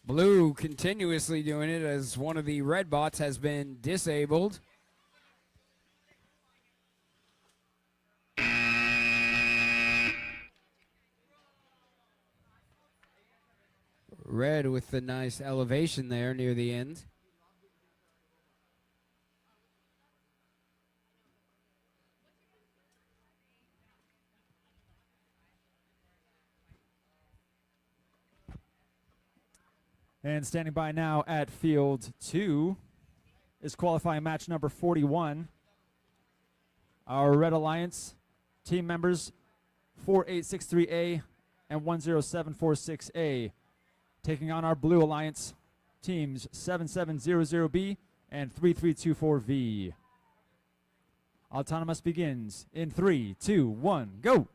Blue continuously doing it as one of the red bots has been disabled. Red with the nice elevation there near the end. And standing by now at field 2 is qualifying match number 41. Our Red Alliance team members 4863A and 10746A taking on our Blue Alliance teams 7700B and 3324V. Autonomous begins in 3, 2, 1, go!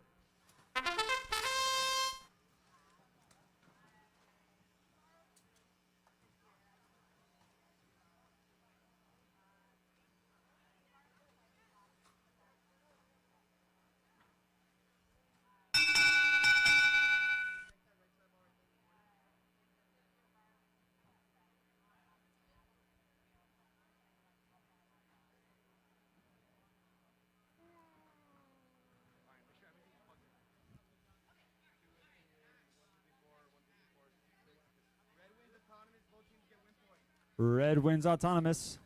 Red wins autonomous.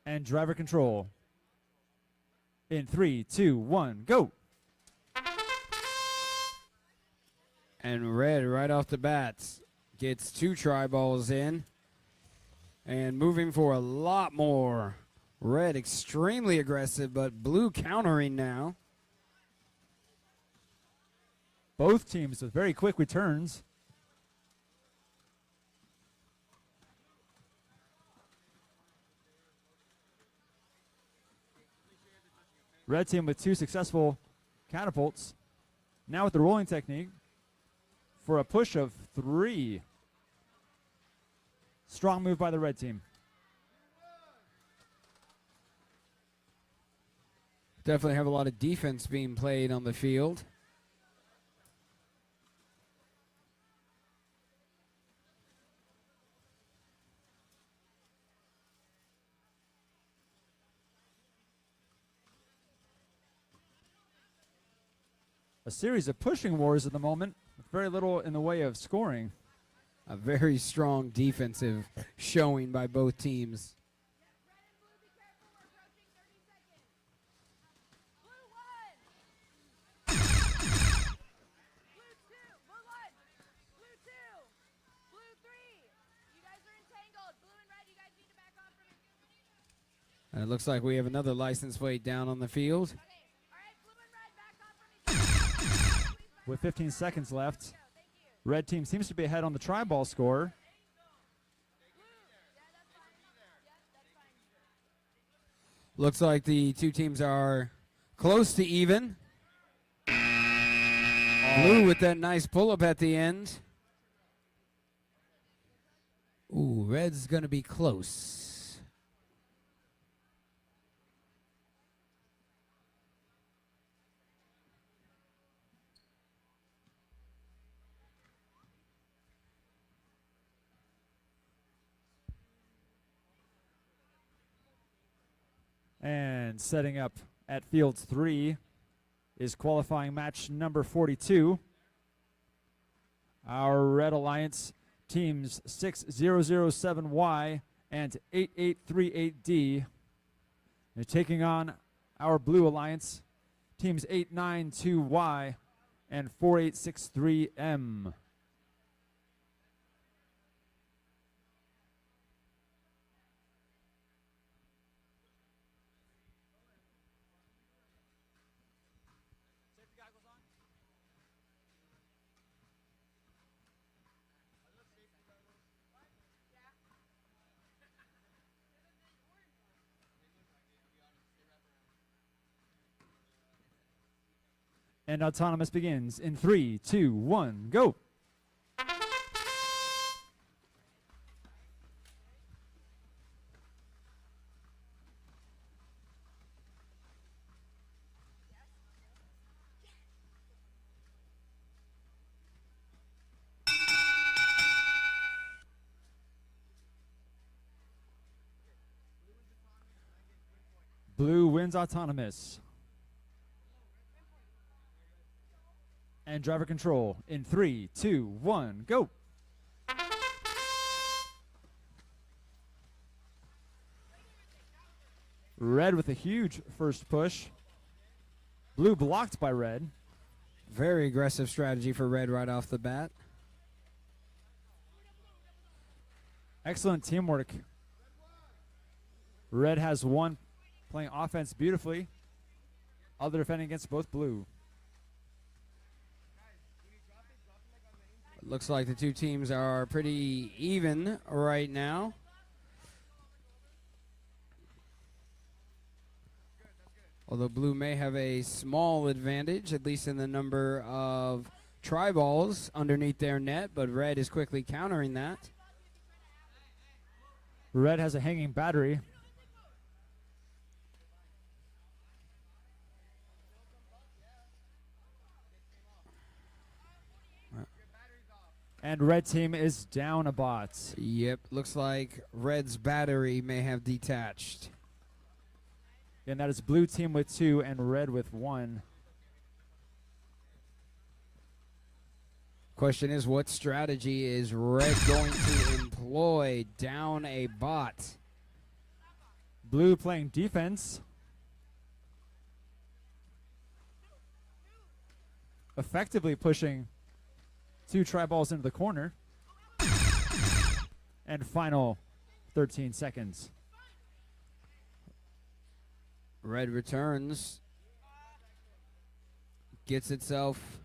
And driver control. In 3, 2, 1, go. And Red right off the bat gets 2 try balls in. And moving for a lot more. Red extremely aggressive, but Blue countering now. Both teams with very quick returns. Red team with 2 successful catapults. Now with the rolling technique for a push of 3. Strong move by the red team. Definitely have a lot of defense being played on the field. A series of pushing wars at the moment, with very little in the way of scoring. A very strong defensive showing by both teams. And it looks like we have another license plate down on the field. With 15 seconds left, red team seems to be ahead on the try ball score. Looks like the two teams are close to even. Blue with that nice pull-up at the end. Ooh, red's going to be close. And setting up at Fields 3 is qualifying match number 42. Our Red Alliance teams 6007Y and 8838D. They're taking on our Blue Alliance teams 892Y and 4863M. And autonomous begins in 3, 2, 1, go. Blue wins autonomous. And driver control in 3, 2, 1, go. Red with a huge first push. Blue blocked by red. Very aggressive strategy for red right off the bat. Excellent teamwork. Red has one playing offense beautifully. Other defending against both blue. Looks like the two teams are pretty even right now. Although blue may have a small advantage, at least in the number of try balls underneath their net, but red is quickly countering that. Red has a hanging battery. And red team is down a bot. Yep, looks like red's battery may have detached. And that is blue team with 2 and red with 1. Question is, what strategy is red going to employ? Down a bot. Blue playing defense. Effectively pushing 2 try balls into the corner. And final 13 seconds. Red returns. Gets itself,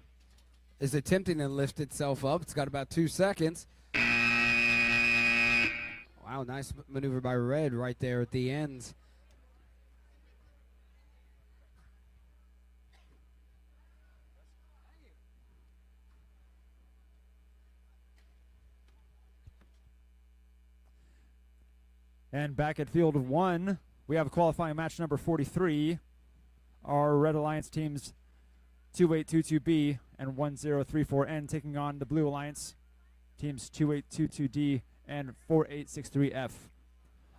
is attempting to lift itself up. It's got about 2 seconds. Wow, nice maneuver by red right there at the end. And back at field 1, we have qualifying match number 43. Our Red Alliance teams 2822B and 1034N taking on the Blue Alliance teams 2822D and 4863F.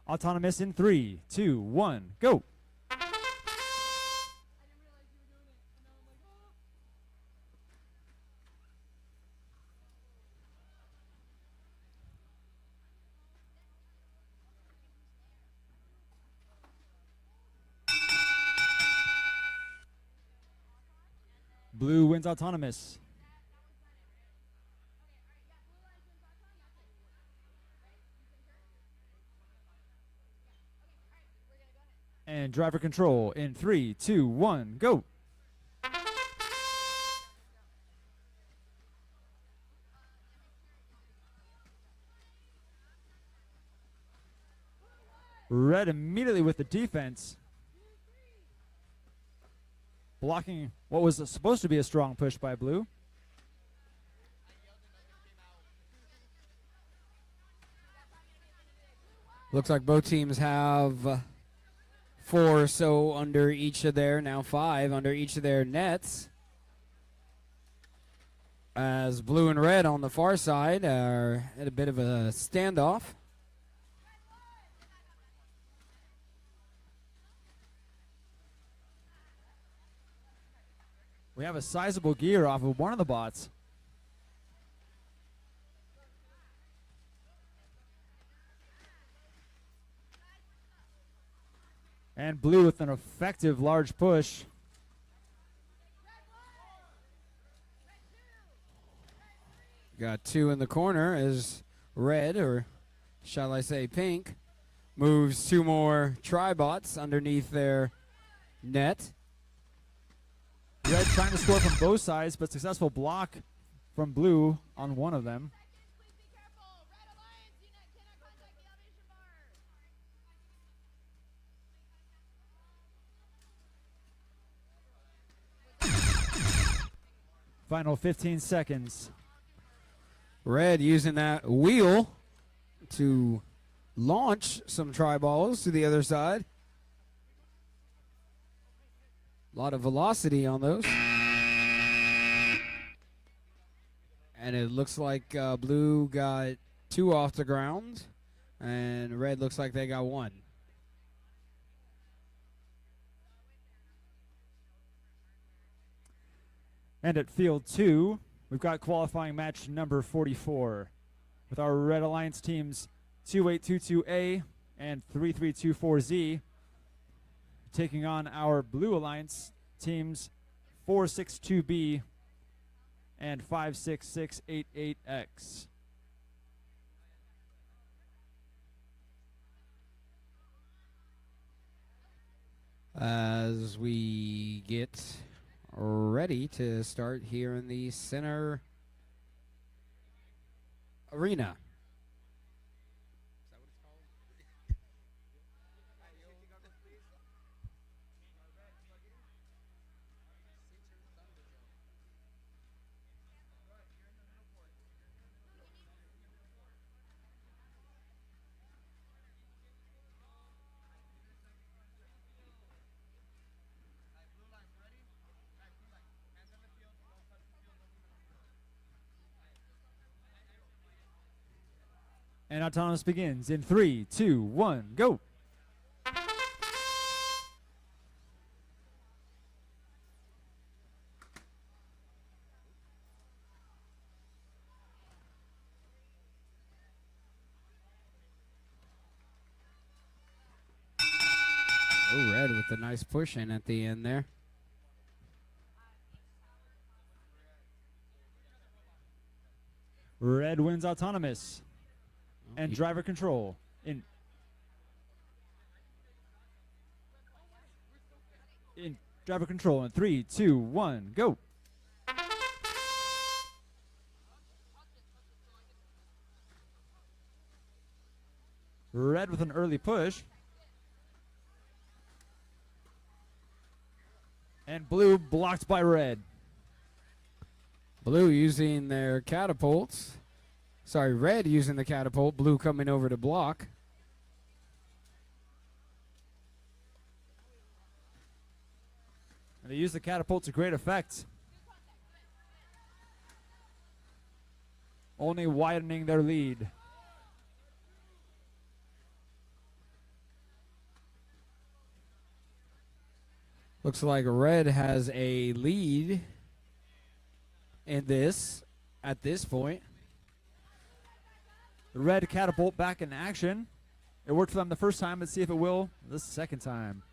Autonomous in 3, 2, 1, go. Blue wins autonomous. And driver control in 3, 2, 1, go. Red immediately with the defense, blocking what was supposed to be a strong push by blue. Looks like both teams have 4 or so under each of their, now 5 under each of their nets. As blue and red on the far side are at a bit of a standoff. We have a sizable gear off of one of the bots. And blue with an effective large push. Got 2 in the corner as red, or shall I say pink, moves 2 more tri-bots underneath their net. Red trying to score from both sides, but successful block from blue on one of them. Final 15 seconds. Red using that wheel to launch some tri-balls to the other side. A lot of velocity on those. And it looks like blue got 2 off the ground, and red looks like they got 1. And at field 2, we've got qualifying match number 44 with our Red Alliance teams 2822A and 3324Z taking on our Blue Alliance teams 462B and 56688X. As we get ready to start here in the center arena. And autonomous begins in 3, 2, 1, go. Oh, red with a nice push in at the end there. Red wins autonomous and driver control in driver control in 3, 2, 1, go. Red with an early push. And blue blocked by red. Blue using their catapults. Sorry, red using the catapult. Blue coming over to block. And they use the catapult to great effect. Only widening their lead. Looks like red has a lead in this at this point. The red catapult back in action. It worked for them the first time. Let's see if it will the second time.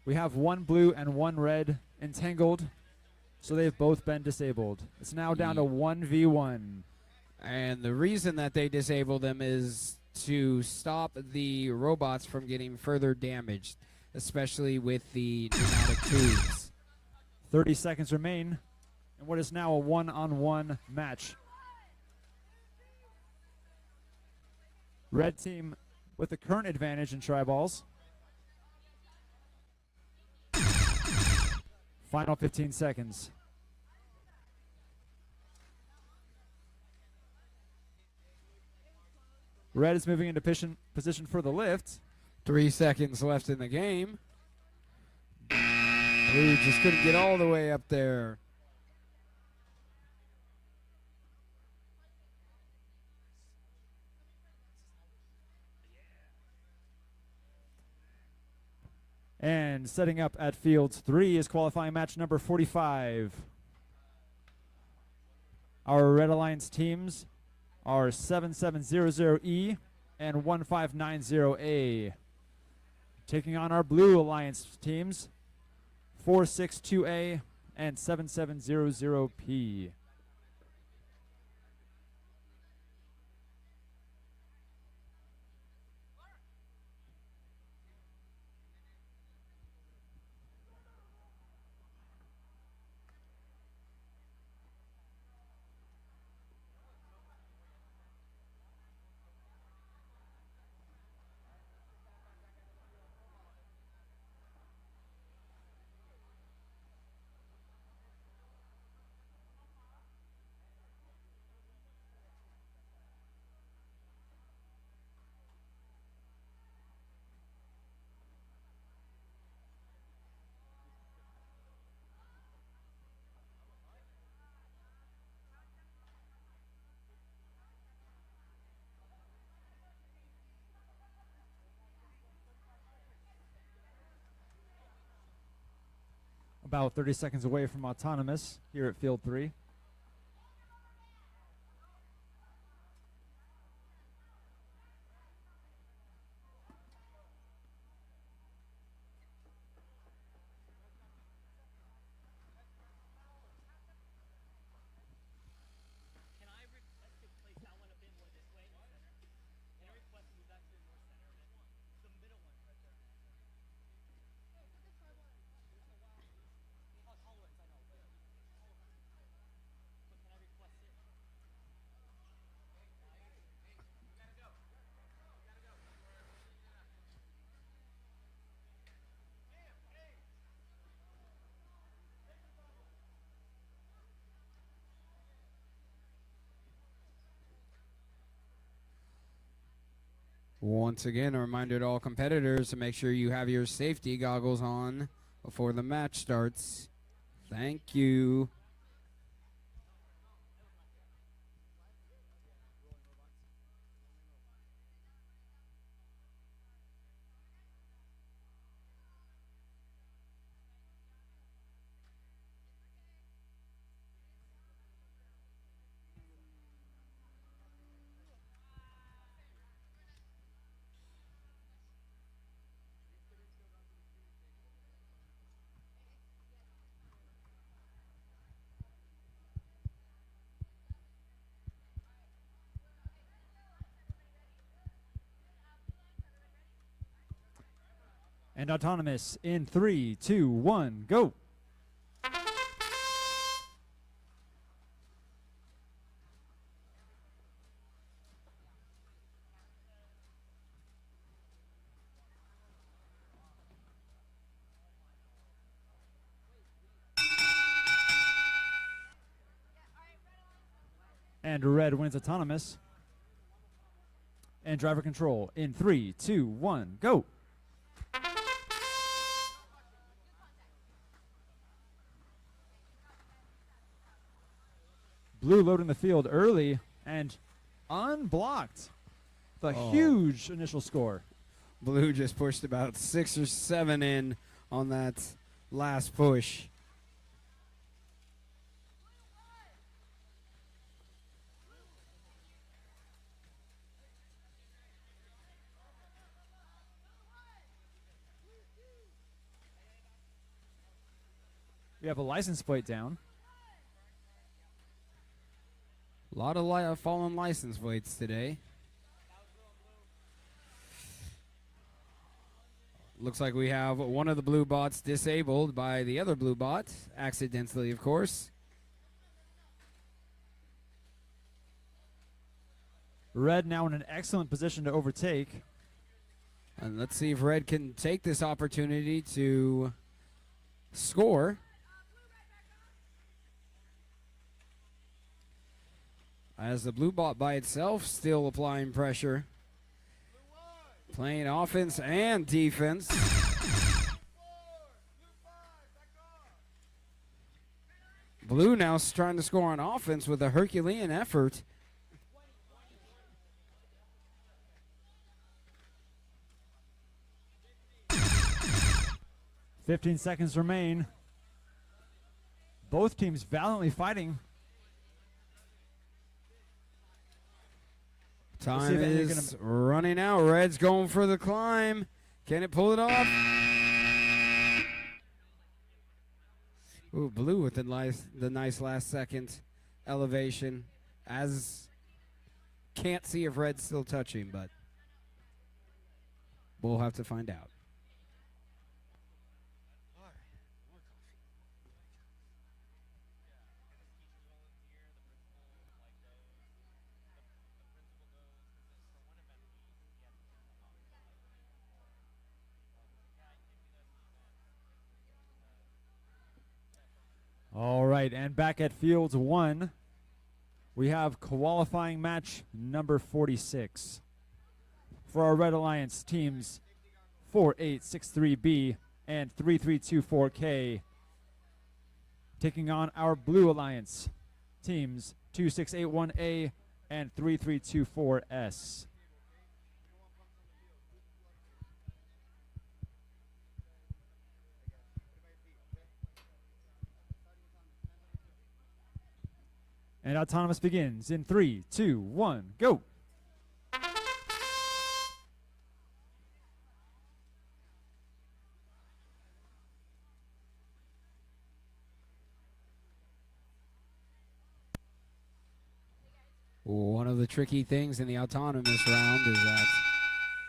We have 1 blue and 1 red entangled, so they've both been disabled. It's now down to 1v1. And the reason that they disable them is to stop the robots from getting further damaged, especially with the pneumatic tubes. 30 seconds remain in what is now a 1-on-1 match. Red team with the current advantage in tri-balls. Final 15 seconds. Red is moving into position for the lift. 3 seconds left in the game. Blue just couldn't get all the way up there. And setting up at Fields 3 is qualifying match number 45. Our Red Alliance teams are 7700E and 1590A. Taking on our Blue Alliance teams, 462A and 7700P. About 30 seconds away from Autonomous here at Field 3. Once again, a reminder to all competitors to make sure you have your safety goggles on before the match starts. Thank you. And Autonomous in 3, 2, 1, go. And Red wins Autonomous. And driver control in 3, 2, 1, go. Blue loading the field early and unblocked. The huge initial score. Blue just pushed about 6 or 7 in on that last push. We have a license plate down. A lot of fallen license plates today. Looks like we have one of the blue bots disabled by the other blue bot, accidentally, of course. Red now in an excellent position to overtake. And let's see if Red can take this opportunity to score. As the blue bot by itself still applying pressure. Playing offense and defense. Blue now trying to score on offense with a Herculean effort. "15 seconds remain. Both teams valiantly fighting. Time is running out. Red's going for the climb. Can it pull it off? Ooh, blue with the nice last second elevation. As can't see if red's still touching, but we'll have to find out. All right, and back at Fields 1, we have qualifying match number 46. For our Red Alliance teams 4863B and 3324K, taking on our Blue Alliance teams 2681A and 3324S. And autonomous begins in 3, 2, 1, go. One of the tricky things in the autonomous round is that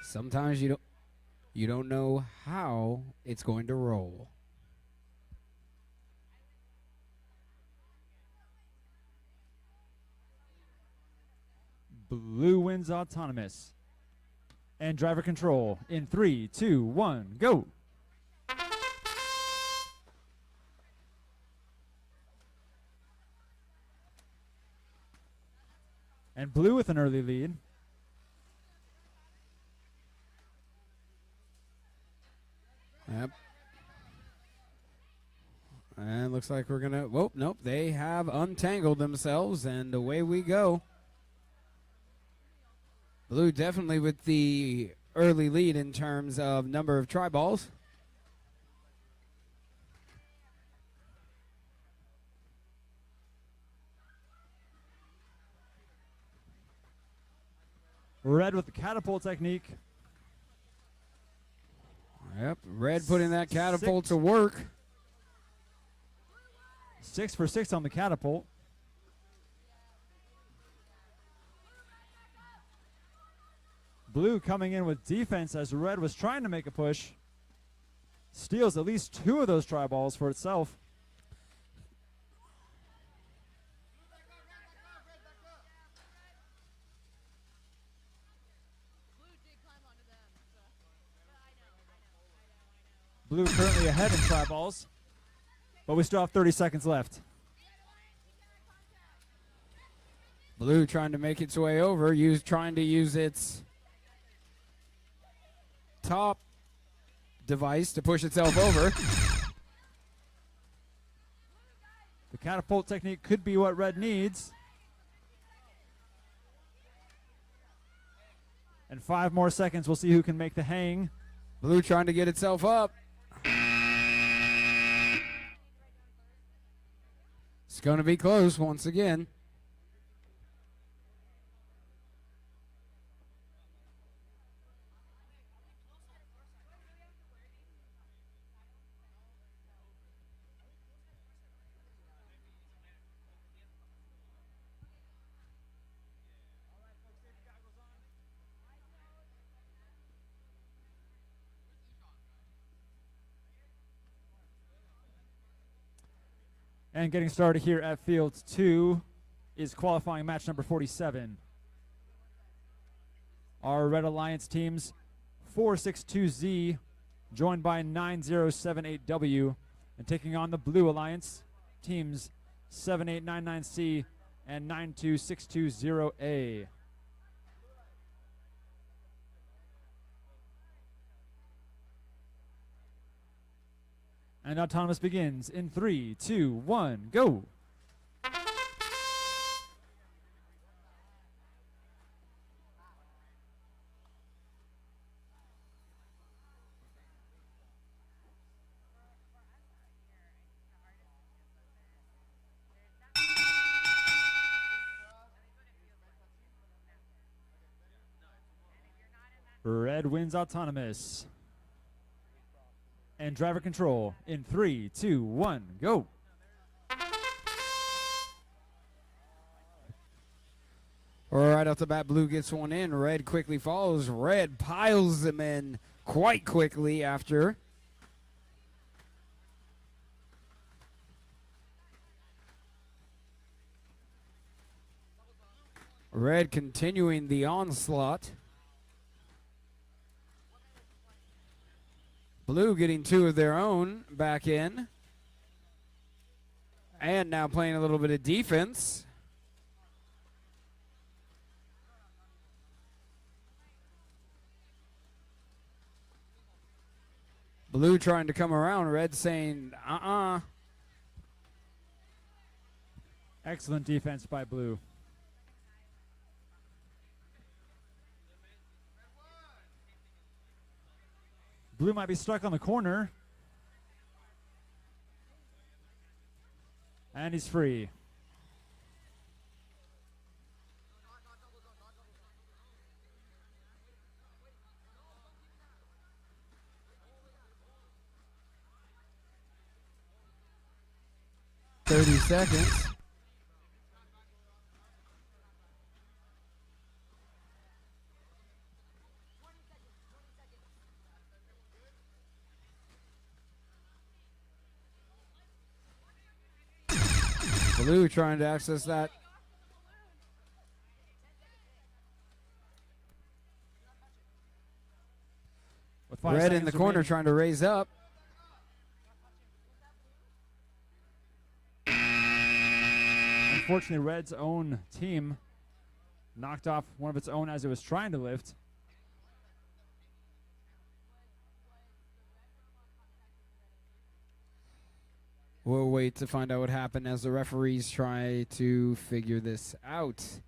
sometimes you don't know how it's going to roll. Blue wins autonomous. And driver control in 3, 2, 1, go. And blue with an early lead. Yep. And looks like we're going to, whoa, nope, they have untangled themselves, and away we go. Blue definitely with the early lead in terms of number of try balls. Red with the catapult technique. Yep, red putting that catapult to work. 6 for 6 on the catapult. Blue coming in with defense as red was trying to make a push. Steals at least 2 of those try balls for itself. Blue currently ahead in try balls, but we still have 30 seconds left. Blue trying to make its way over, trying to use its top device to push itself over. The catapult technique could be what red needs. And 5 more seconds, we'll see who can make the hang. Blue trying to get itself up. It's going to be close once again. And getting started here at Fields 2 is qualifying match number 47. Our Red Alliance teams 462Z joined by 9078W, and taking on the Blue Alliance teams 7899C and 92620A. And autonomous begins in 3, 2, 1, go. Red wins autonomous. And driver control in 3, 2, 1, go. Right off the bat, blue gets one in. Red quickly follows. Red piles them in quite quickly after. Red continuing the onslaught. Blue getting two of their own back in. And now playing a little bit of defense. Blue trying to come around. Red saying, Excellent defense by blue. Blue might be stuck on the corner. And he's free. Seconds. Blue trying to access that. With 5 Red in seconds the corner remaining. trying to raise up. Unfortunately, Red's own team knocked off one of its own as it was trying to lift. We'll wait to find out what happened as the referees try to figure this out.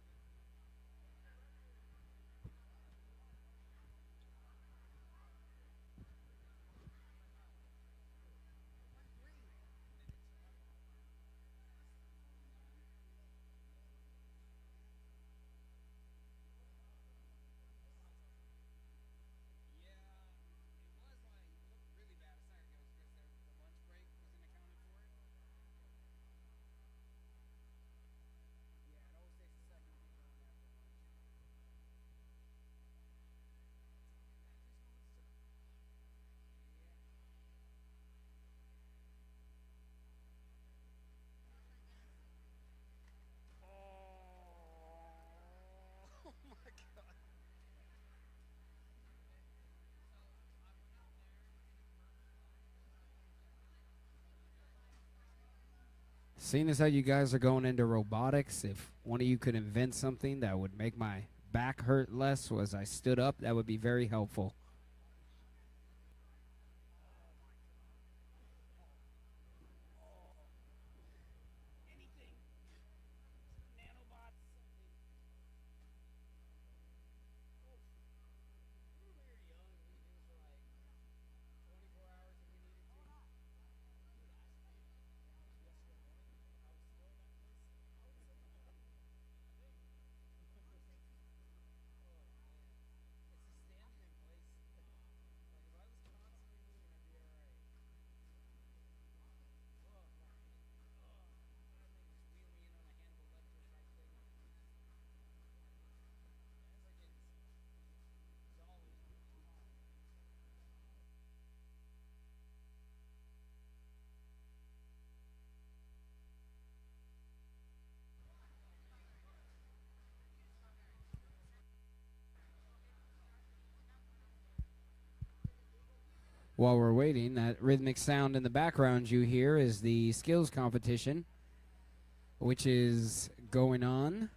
Seeing as how you guys are going into robotics, if one of you could invent something that would make my back hurt less as I stood up, that would be very helpful. While we're waiting, that rhythmic sound in the background you hear is the skills competition, which is going on.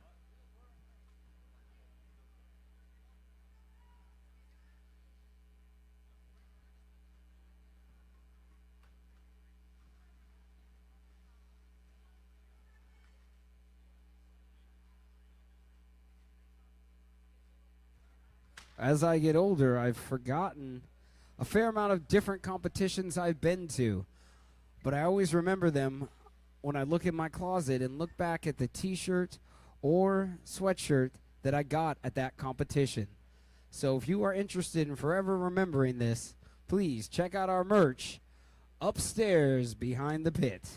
As I get older, I've forgotten a fair amount of different competitions I've been to, but I always remember them when I look in my closet and look back at the t-shirt or sweatshirt that I got at that competition. So if you are interested in forever remembering this, please check out our merch upstairs behind the pit.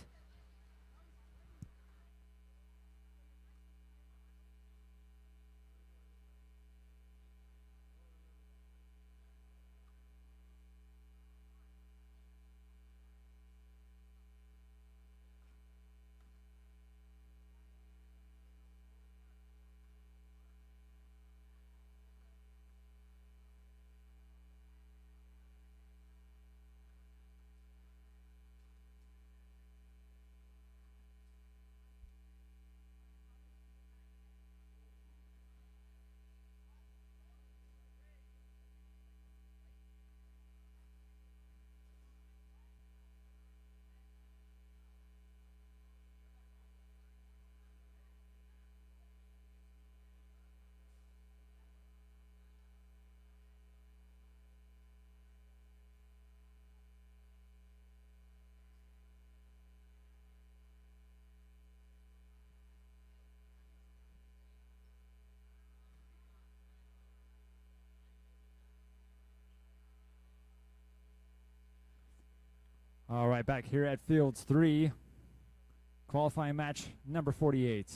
All right, back here at Fields 3, qualifying match number 48.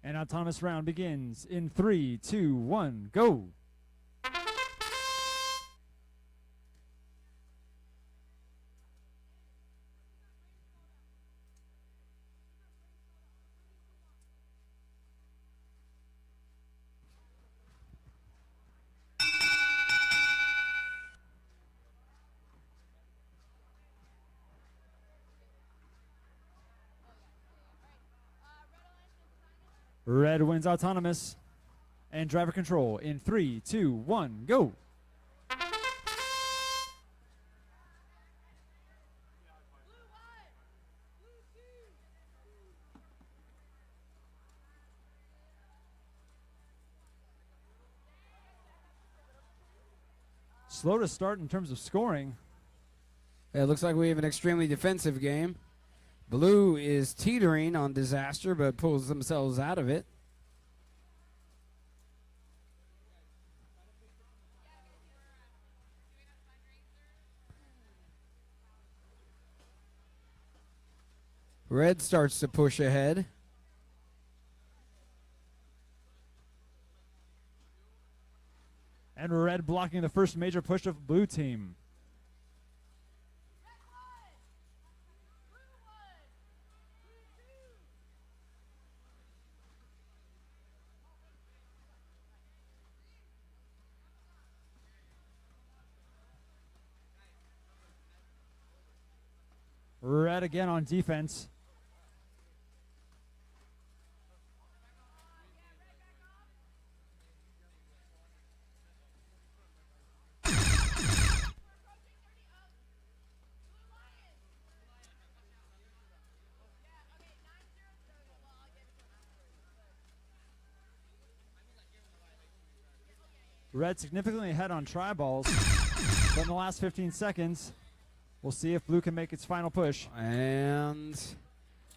And autonomous round begins in 3, 2, 1, go. Red wins autonomous. And driver control in 3, 2, 1, go. Slow to start in terms of scoring. It looks like we have an extremely defensive game. Blue is teetering on disaster, but pulls themselves out of it. Red starts to push ahead. And red blocking the first major push of blue team. Red again on defense. Red significantly ahead on try balls, but in the last 15 seconds, we'll see if blue can make its final push. And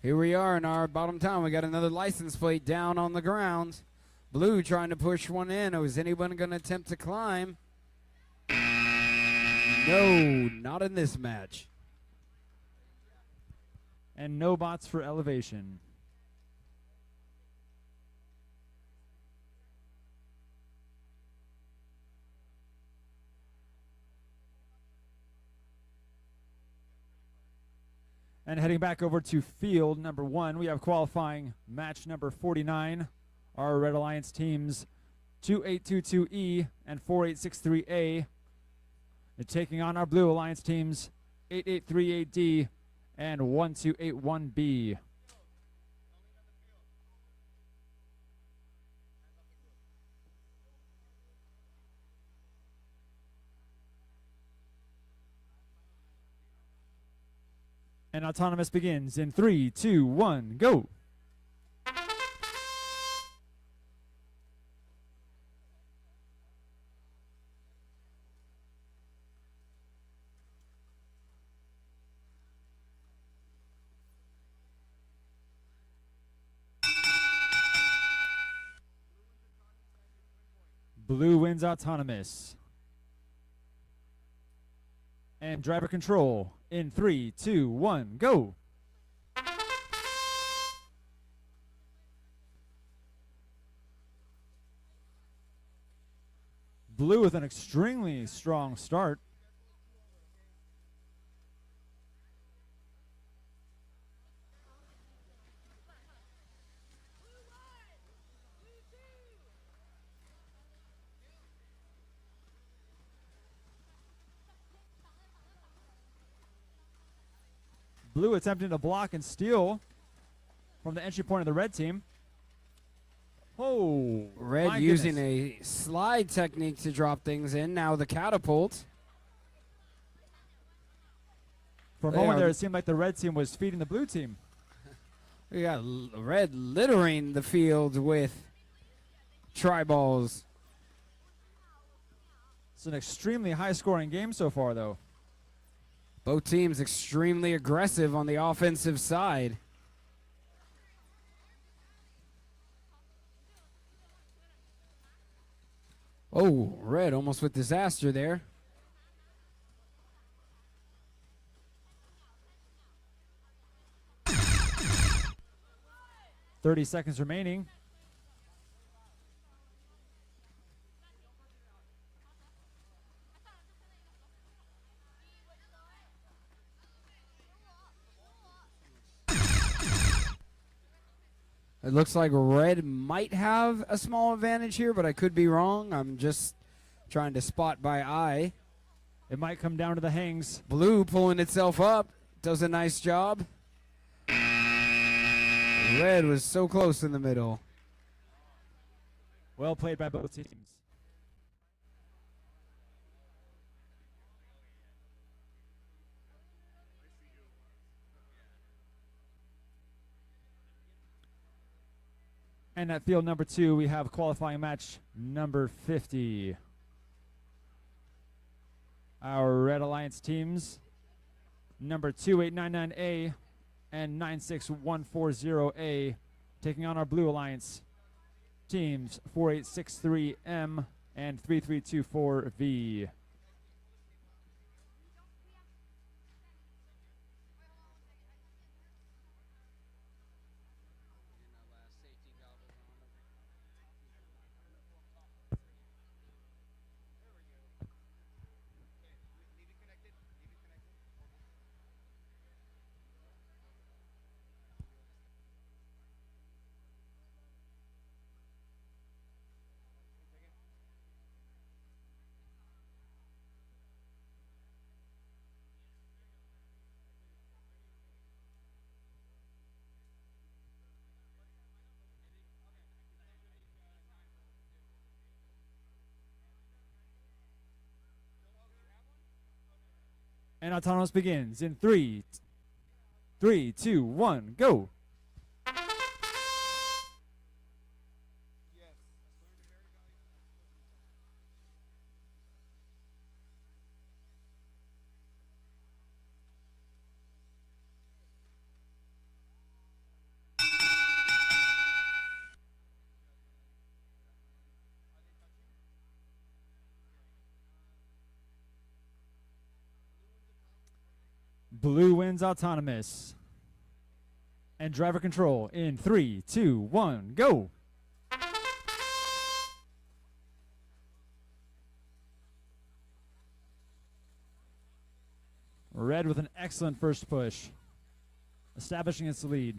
Here we are in our bottom town. We got another license plate down on the ground. Blue trying to push one in. Oh, is anyone going to attempt to climb? No, not in this match. And no bots for elevation. And heading back over to field number 1, we have qualifying match number 49. Our Red Alliance teams 2822E and 4863A. They're taking on our Blue Alliance teams 8838D and 1281B. And autonomous begins in 3, 2, 1, go. Blue wins autonomous. And driver control in 3, 2, 1, go. Blue with an extremely strong start. Blue attempting to block and steal from the entry point of the red team. Oh, Red using a slide technique to drop things in. Now the catapult. For a moment there, it seemed like the red team was feeding the blue team. We got Red littering the field with tri-balls. It's an extremely high-scoring game so far, though. Both teams extremely aggressive on the offensive side. Oh, Red almost with disaster there. .30 seconds remaining. It looks like Red might have a small advantage here, but I could be wrong. I'm just trying to spot by eye. It might come down to the hangs. Blue pulling itself up. Does a nice job. Red was so close in the middle. Well played by both teams. And at field number 2, we have qualifying match number 50. Our Red Alliance teams, number 2899A and 96140A, taking on our Blue Alliance teams, 4863M and 3324V. And autonomous begins in 3, 2, 1, go. Blue wins autonomous. And driver control in 3, 2, 1, go. Red with an excellent first push, establishing its lead.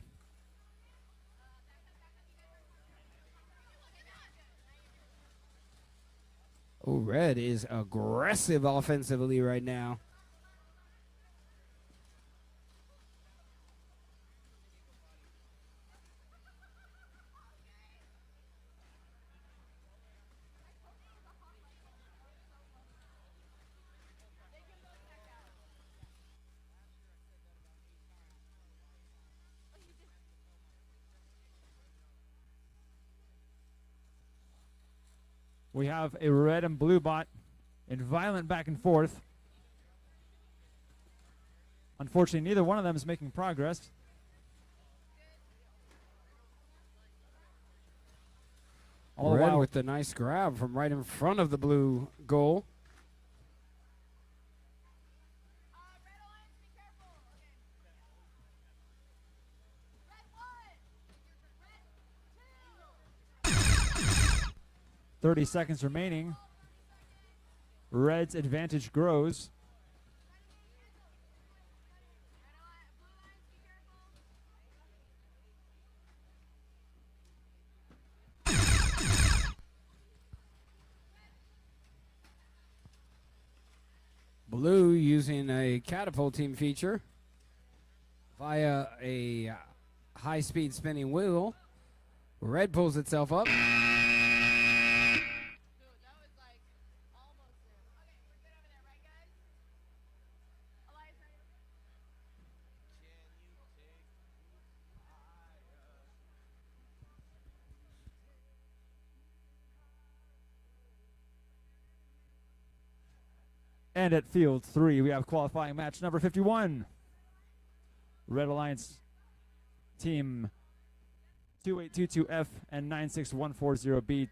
Oh, Red is aggressive offensively right now. We have a red and blue bot in violent back and forth. Unfortunately, neither one of them is making progress. All the Red while, with the nice grab from right in front of the blue goal. Red Alliance, be careful. Okay. Red 1. Red 2. 30 seconds remaining. Red's advantage grows. Blue using a catapult team feature via a high-speed spinning wheel. Red pulls itself up. Dude, that was like almost there. Okay, we're good over there, right, guys? Elias, ready? And at field 3, we have qualifying match number 51. Red Alliance team 2822F and 96140B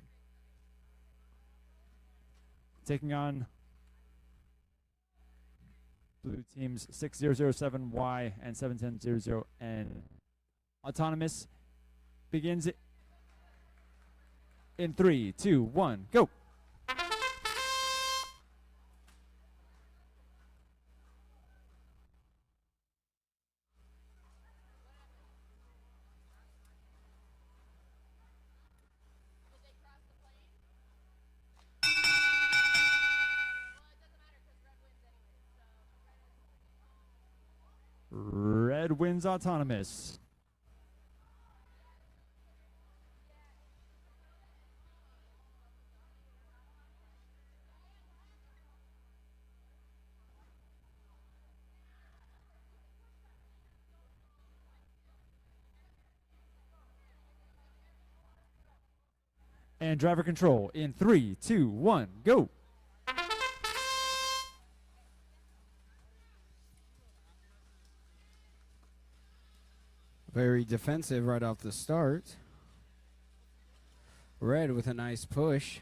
taking on blue teams 6007Y and 7100N. Autonomous begins in 3, 2, 1, go. Red wins autonomous. And driver control in 3, 2, 1, go. Very defensive right off the start. Red with a nice push.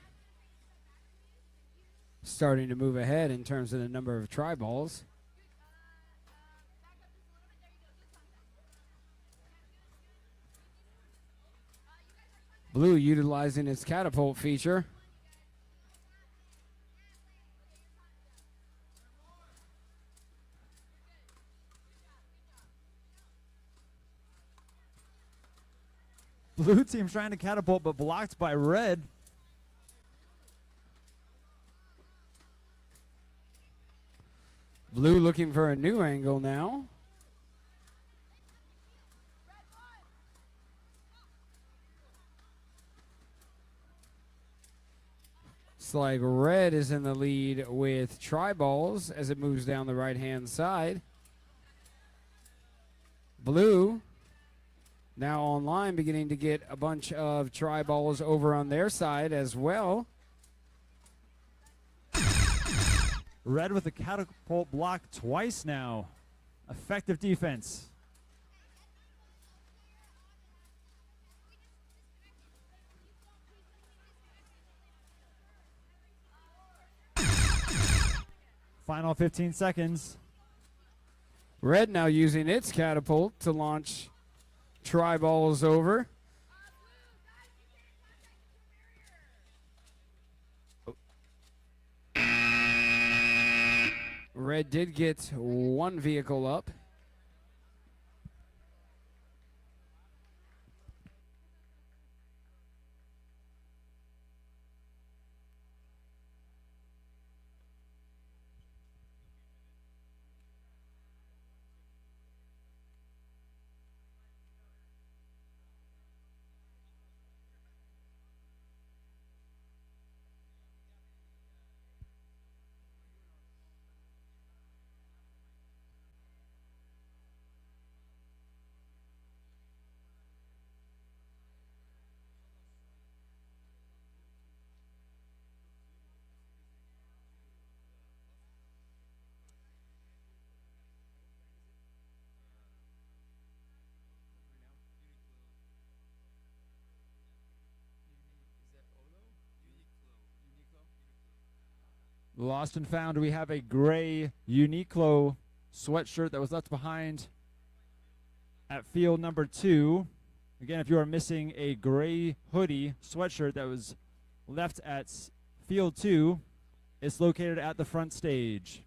Starting to move ahead in terms of the number of try balls. Blue utilizing its catapult feature. Blue team trying to catapult but blocked by red. Blue looking for a new angle now. It's like red is in the lead with try balls as it moves down the right-hand side. Blue now online, beginning to get a bunch of try balls over on their side as well. Red with the catapult block twice now. Effective defense. Final 15 seconds. Red now using its catapult to launch tri-balls over. Red did get one vehicle up. Lost and found, we have a gray Uniqlo sweatshirt that was left behind at field number 2. Again, if you are missing a gray hoodie sweatshirt that was left at field 2, it's located at the front stage.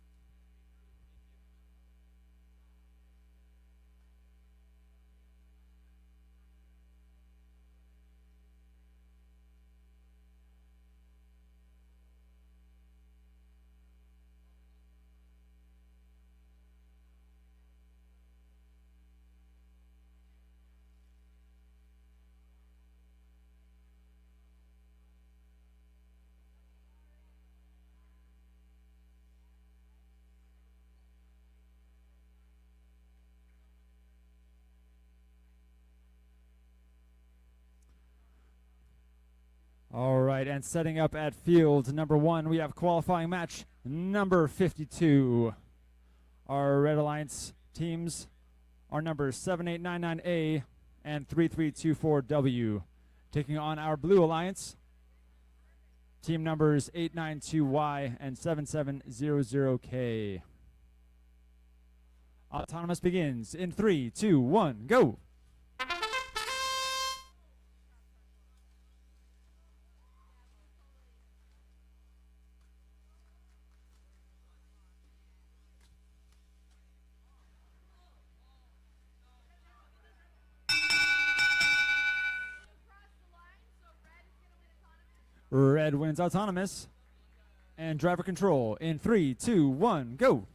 All right, and setting up at field number 1, we have qualifying match number 52. Our Red Alliance teams are numbers 7899A and 3324W. Taking on our Blue Alliance, team numbers 892Y and 7700K. Autonomous begins in 3, 2, 1, go! Red wins autonomous. And driver control in 3, 2, 1, go.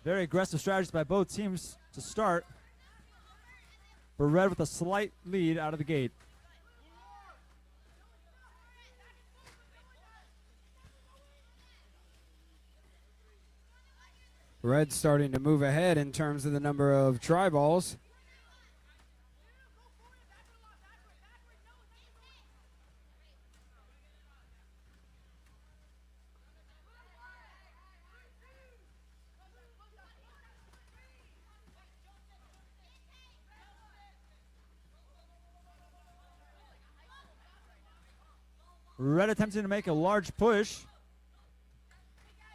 Very aggressive strategies by both teams to start. But Red with a slight lead out of the gate. Red starting to move ahead in terms of the number of tri-balls. Red attempting to make a large push.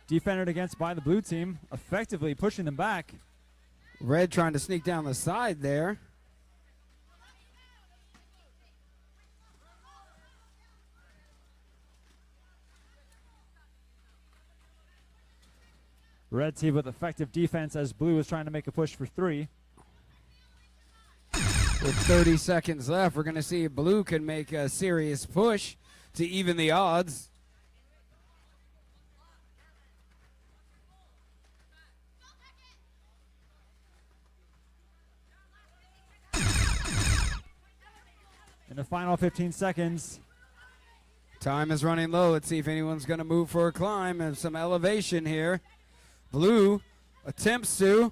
Defended against by the blue team, effectively pushing them back. Red trying to sneak down the side there. Red team with effective defense as blue is trying to make a push for 3. With 30 seconds left, we're going to see if blue can make a serious push to even the odds. In the final 15 seconds. Time is running low. Let's see if anyone's going to move for a climb and some elevation here. Blue attempts to,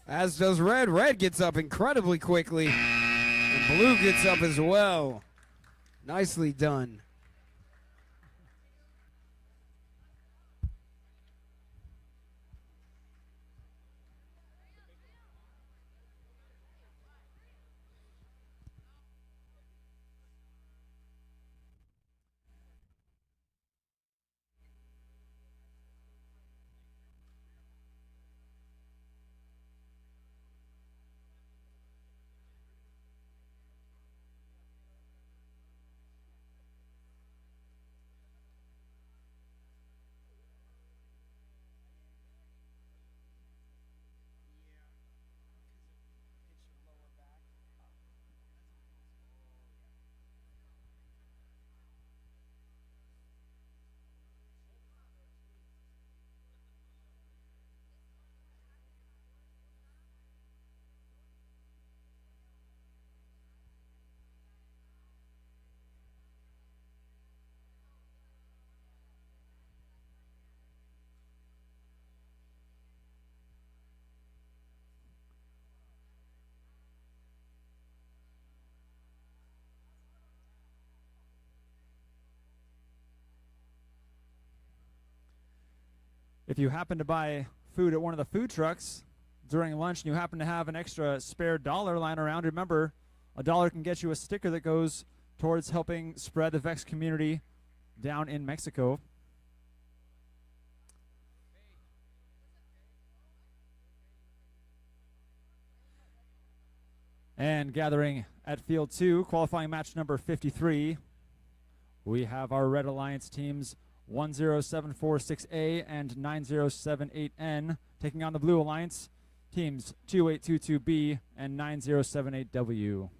as does red. Red gets up incredibly quickly, and blue gets up as well. Nicely done. If you happen to buy food at one of the food trucks during lunch and you happen to have an extra spare dollar lying around, remember, $1 can get you a sticker that goes towards helping spread the VEX community down in Mexico. And gathering at Field 2, qualifying match number 53, we have our Red Alliance teams 10746A and 9078N taking on the Blue Alliance teams 2822B and 9078W.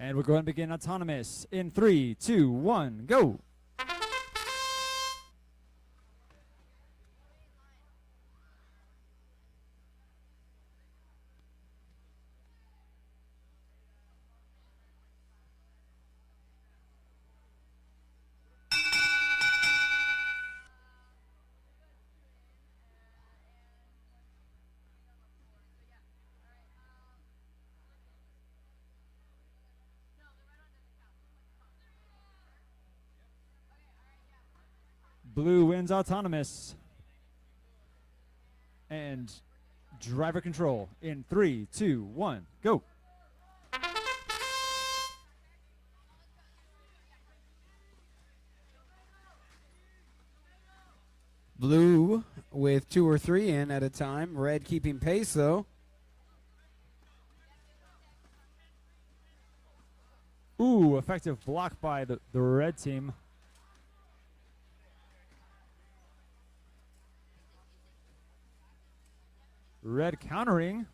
And we're going to begin autonomous in 3, 2, 1, go. Blue wins autonomous. And driver control in 3, 2, 1, go. Blue with 2 or 3 in at a time. Red keeping pace, though. Ooh, effective block by the red team. Red countering.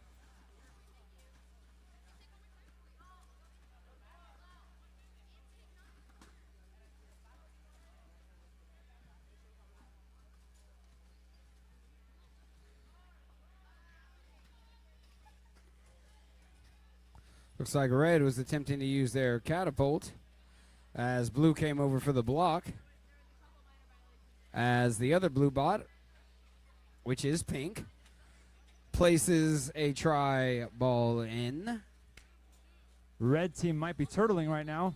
Looks like Red was attempting to use their catapult as Blue came over for the block. As the other Blue bot, which is pink, places a try ball in. Red team might be turtling right now.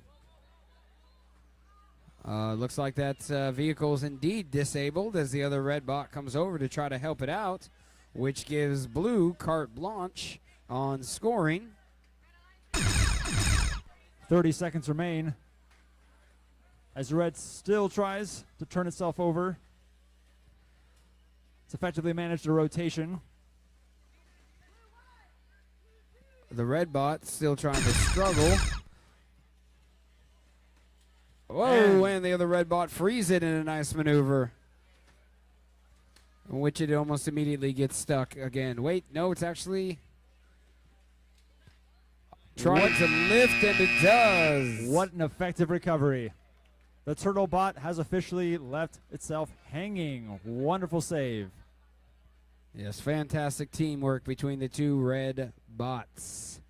Looks like that vehicle is indeed disabled as the other red bot comes over to try to help it out, which gives Blue carte blanche on scoring. 30 seconds remain as Red still tries to turn itself over. It's effectively managed a rotation. The red bot still trying to struggle. Whoa, and the other red bot frees it in a nice maneuver, in which it almost immediately gets stuck again. Wait, no, it's actually trying to lift, and it does. What an effective recovery. The turtle bot has officially left itself hanging. Wonderful save. Yes, fantastic teamwork between the two red bots.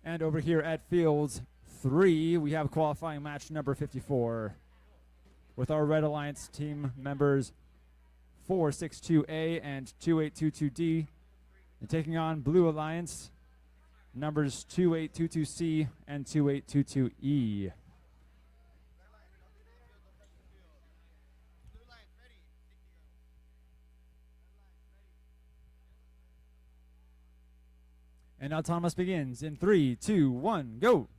And over here at Fields 3, we have qualifying match number 54 with our Red Alliance team members 462A and 2822D. And taking on Blue Alliance numbers 2822C and 2822E. And now Thomas begins in 3, 2, 1, go.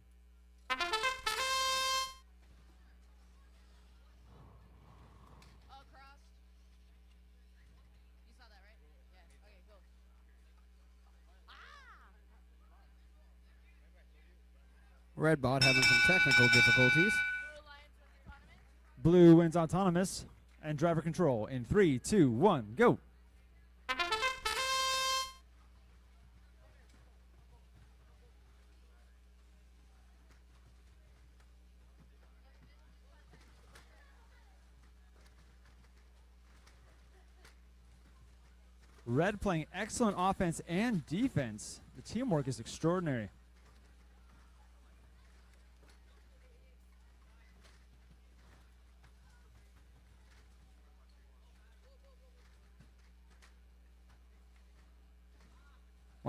Red bot having some technical difficulties. Blue wins autonomous and driver control in 3, 2, 1, go. Red playing excellent offense and defense. The teamwork is extraordinary.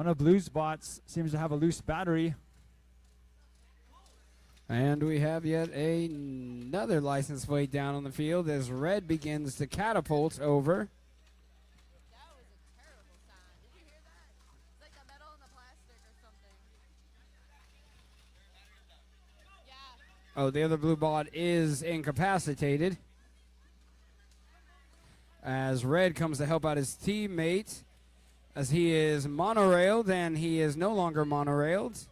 One of Blue's bots seems to have a loose battery. And we have yet another license plate down on the field as Red begins to catapult over. That was a terrible sound. Did you hear that? It's like the metal and the plastic or something. Yeah. Oh, the other blue bot is incapacitated. As Red comes to help out his teammate, as he is monorailed, and he is no longer monorailed.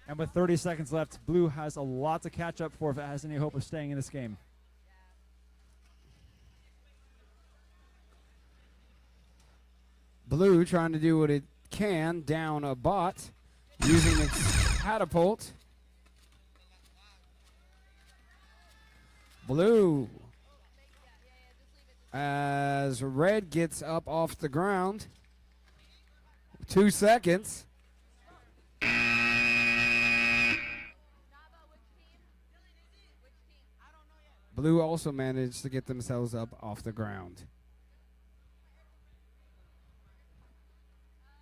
And with 30 seconds left, Blue has a lot to catch up for if it has any hope of staying in this game. Blue trying to do what it can down a bot using its catapult. Blue as Red gets up off the ground. 2 seconds. Blue also managed to get themselves up off the ground,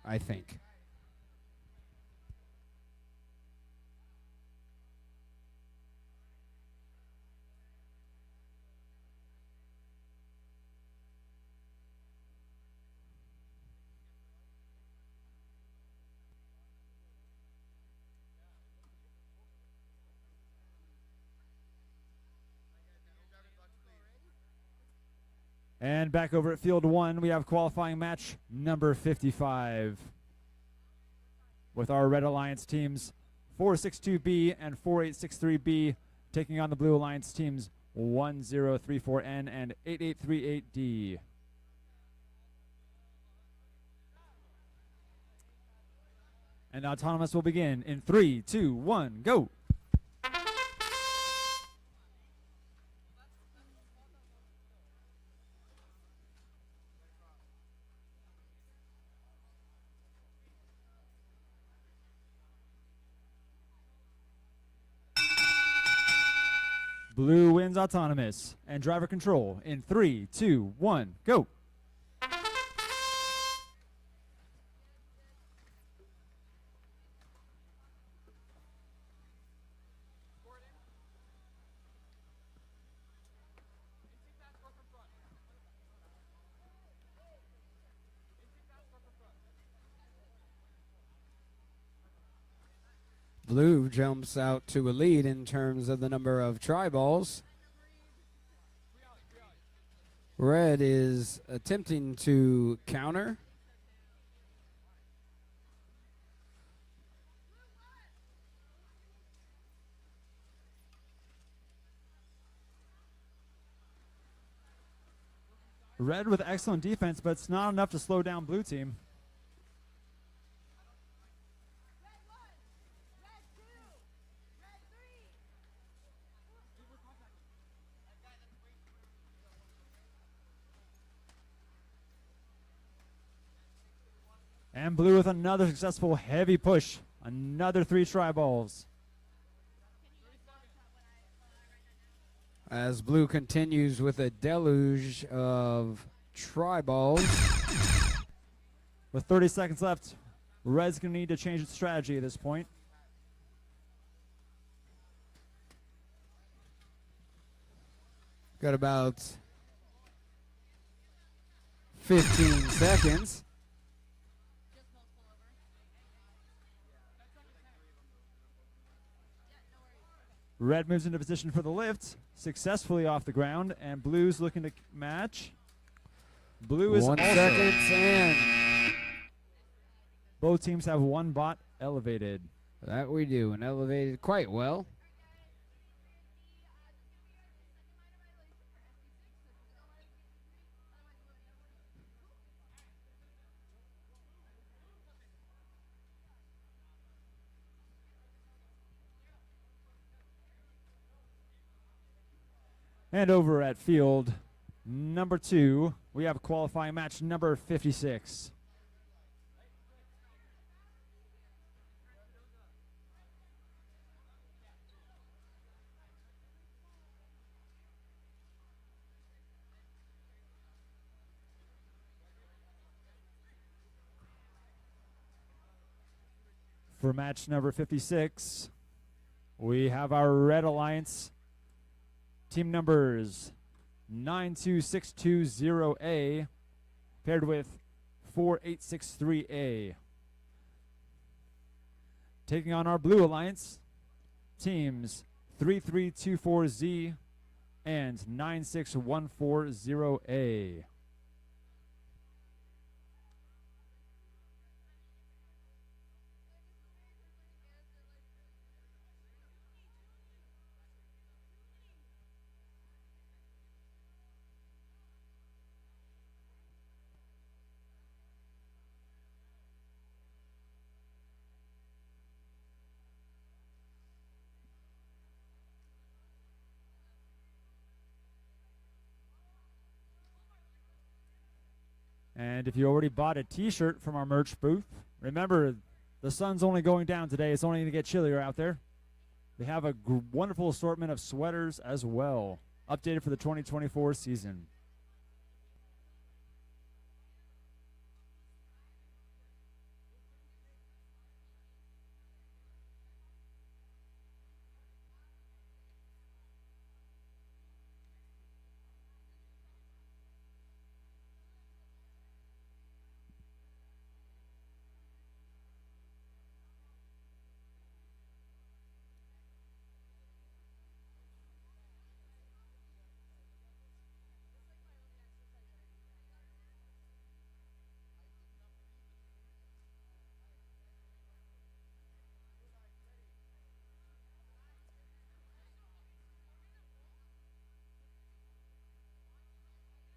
I think. And back over at field 1, we have qualifying match number 55. With our Red Alliance teams 462B and 4863B taking on the Blue Alliance teams 1034N and 8838D. And Autonomous will begin in 3, 2, 1, go! Blue wins Autonomous. And driver control in 3, 2, 1, go! Blue jumps out to a lead in terms of the number of tri-balls. Red is attempting to counter. Red with excellent defense, but it's not enough to slow down Blue team. And Blue with another successful heavy push. Another 3 tri-balls. As Blue continues with a deluge of tri-balls. With 30 seconds left, Red's going to need to change its strategy at this point. Got about 15 seconds. Red moves into position for the lift, successfully off the ground, and Blue's looking to match. Blue is 1 also. second and Both teams have 1 bot elevated. that we do, and elevated quite well. And over at field number 2, we have qualifying match number 56. For match number 56, we have our Red Alliance team numbers 92620A paired with 4863A. Taking on our Blue Alliance teams 3324Z and 96140A. And if you already bought a t-shirt from our merch booth, remember the sun's only going down today. It's only going to get chillier out there. They have a wonderful assortment of sweaters as well, updated for the 2024 season.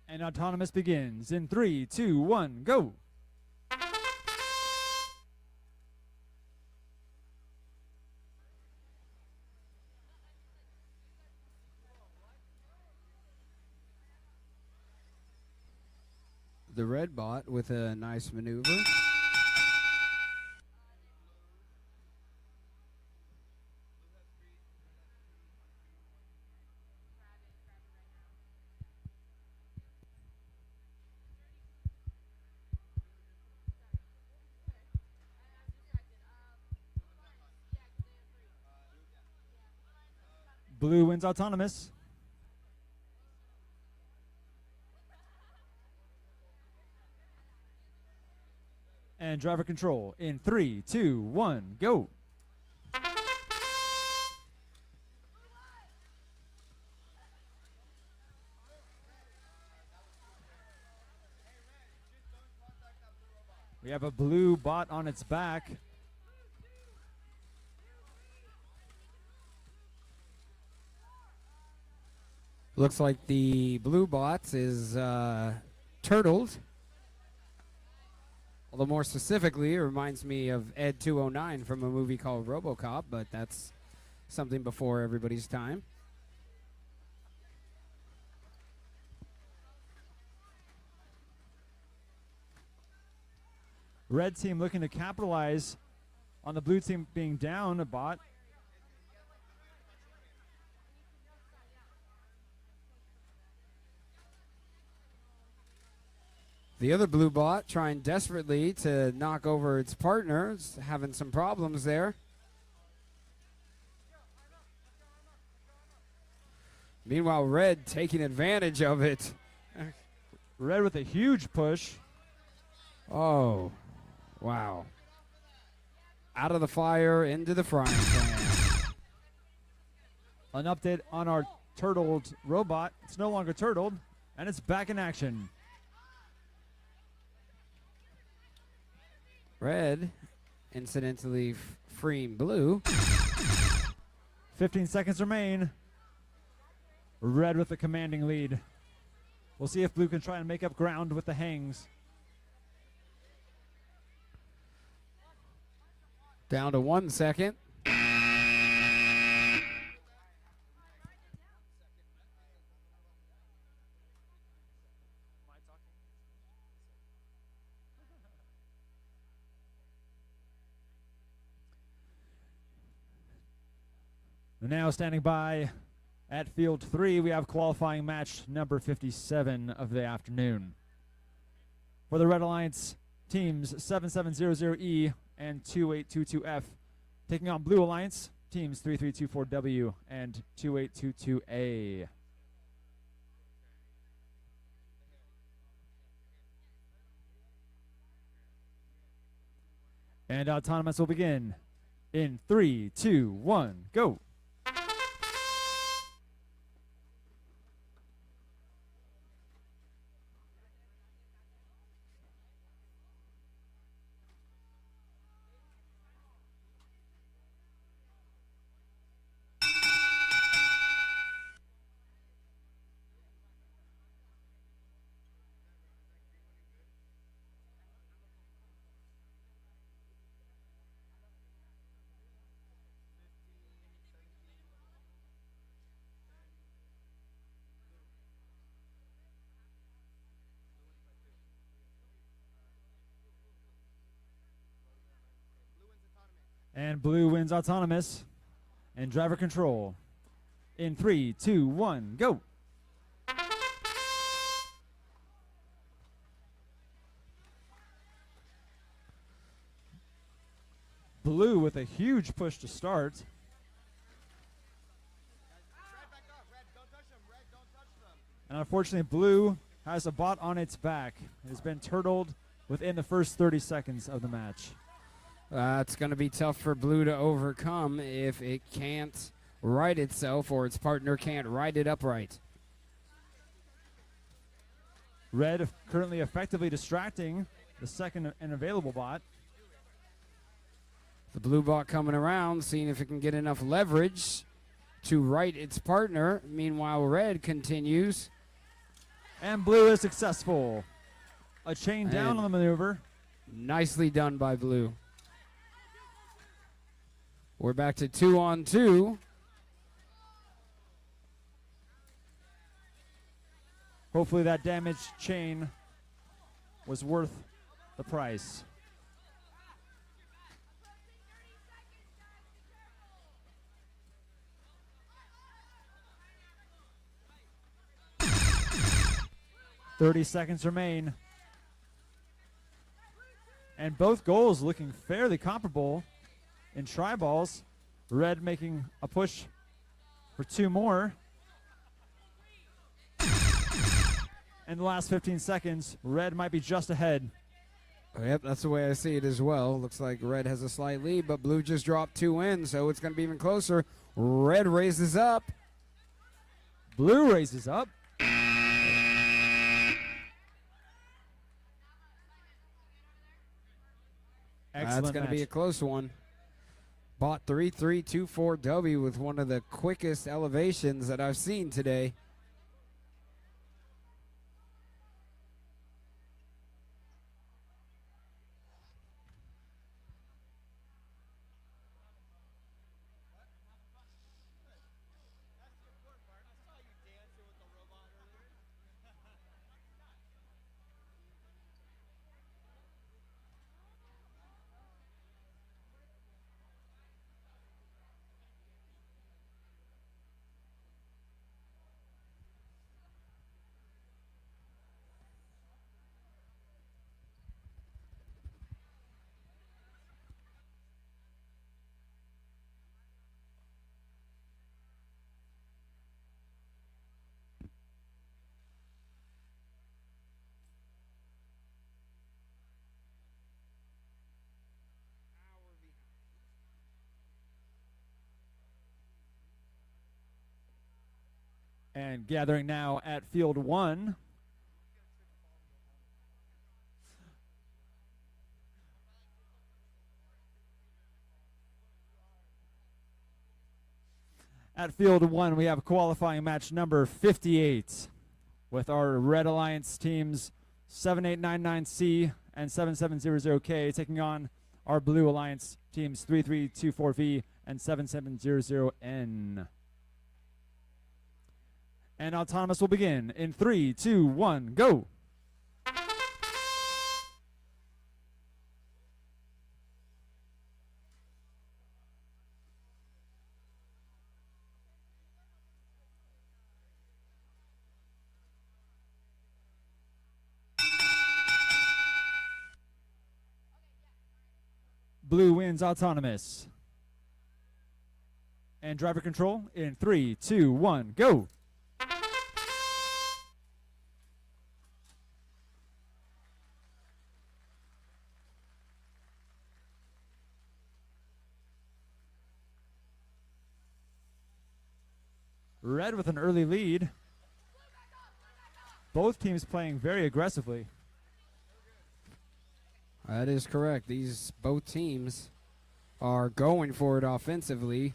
And autonomous begins in 3, 2, 1, go. The red bot with a nice maneuver. Blue wins autonomous. And driver control in 3, 2, 1, go. We have a blue bot on its back. Looks like the blue bot is turtled. Although more specifically, it reminds me of Ed 209 from a movie called RoboCop, but that's something before everybody's time. Red team looking to capitalize on the blue team being down a bot. The other blue bot trying desperately to knock over its partner. It's having some problems there. Meanwhile, red taking advantage of it. Red with a huge push. Oh, wow. Out of the fire, into the frying pan. An update on our turtled robot. It's no longer turtled, and it's back in action. Red, incidentally freeing blue. 15 seconds remain. Red with a commanding lead. We'll see if blue can try and make up ground with the hangs. Down to 1 second. Now standing by at field 3, we have qualifying match number 57 of the afternoon. For the Red Alliance teams 7700E and 2822F. Taking on Blue Alliance, teams 3324W and 2822A. And Autonomous will begin in 3, 2, 1, go. And Blue wins Autonomous and Driver Control. In 3, 2, 1, go. Blue with a huge push to start. Red, back off. Red, don't touch them. Red, don't touch them. And unfortunately, Blue has a bot on its back. It has been turtled within the first 30 seconds of the match. It's going to be tough for Blue to overcome if it can't right itself or its partner can't right it upright. Red currently effectively distracting the second and available bot. The Blue bot coming around, seeing if it can get enough leverage to right its partner. Meanwhile, Red continues. And Blue is successful. A chain down And on the maneuver. nicely done by Blue. We're back to 2-on-2. Hopefully that damaged chain was worth the price. "30 seconds remain. And both goals looking fairly comparable in tri-balls. Red making a push for 2 more. In the last 15 seconds, Red might be just ahead. Yep, that's the way I see it as well. Looks like Red has a slight lead, but Blue just dropped 2 in, so it's going to be even closer. Red raises up. Blue raises up. That's Excellent going to be a match. close one. Bot 3324W with one of the quickest elevations that I've seen today. That's the important part. I saw you dancing with the robot earlier. And gathering now at field 1. At field 1, we have qualifying match number 58 with our Red Alliance teams 7899C and 7700K taking on our Blue Alliance teams 3324V and 7700N. And Autonomous will begin in 3, 2, 1, go. Blue wins autonomous. And driver control in 3, 2, 1, go. Red with an early lead. Both teams playing very aggressively. That is correct. Both teams are going for it offensively.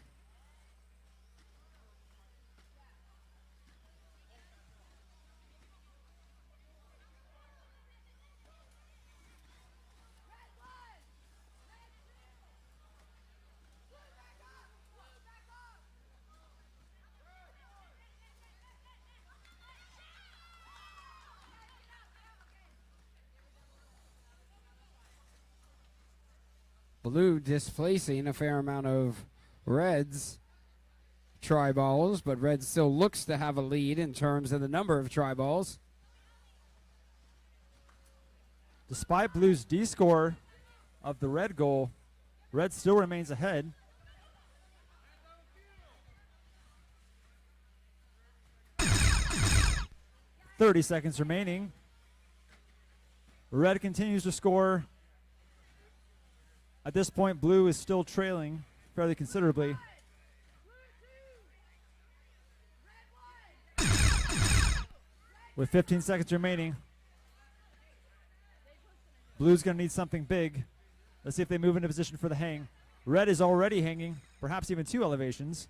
Blue displacing a fair amount of Red's tri-balls, but Red still looks to have a lead in terms of the number of tri-balls. Despite Blue's D score of the red goal, Red still remains ahead. .30 seconds remaining. Red continues to score. At this point, Blue is still trailing fairly considerably. With 15 seconds remaining, Blue's going to need something big. Let's see if they move into position for the hang. Red is already hanging, perhaps even 2 elevations.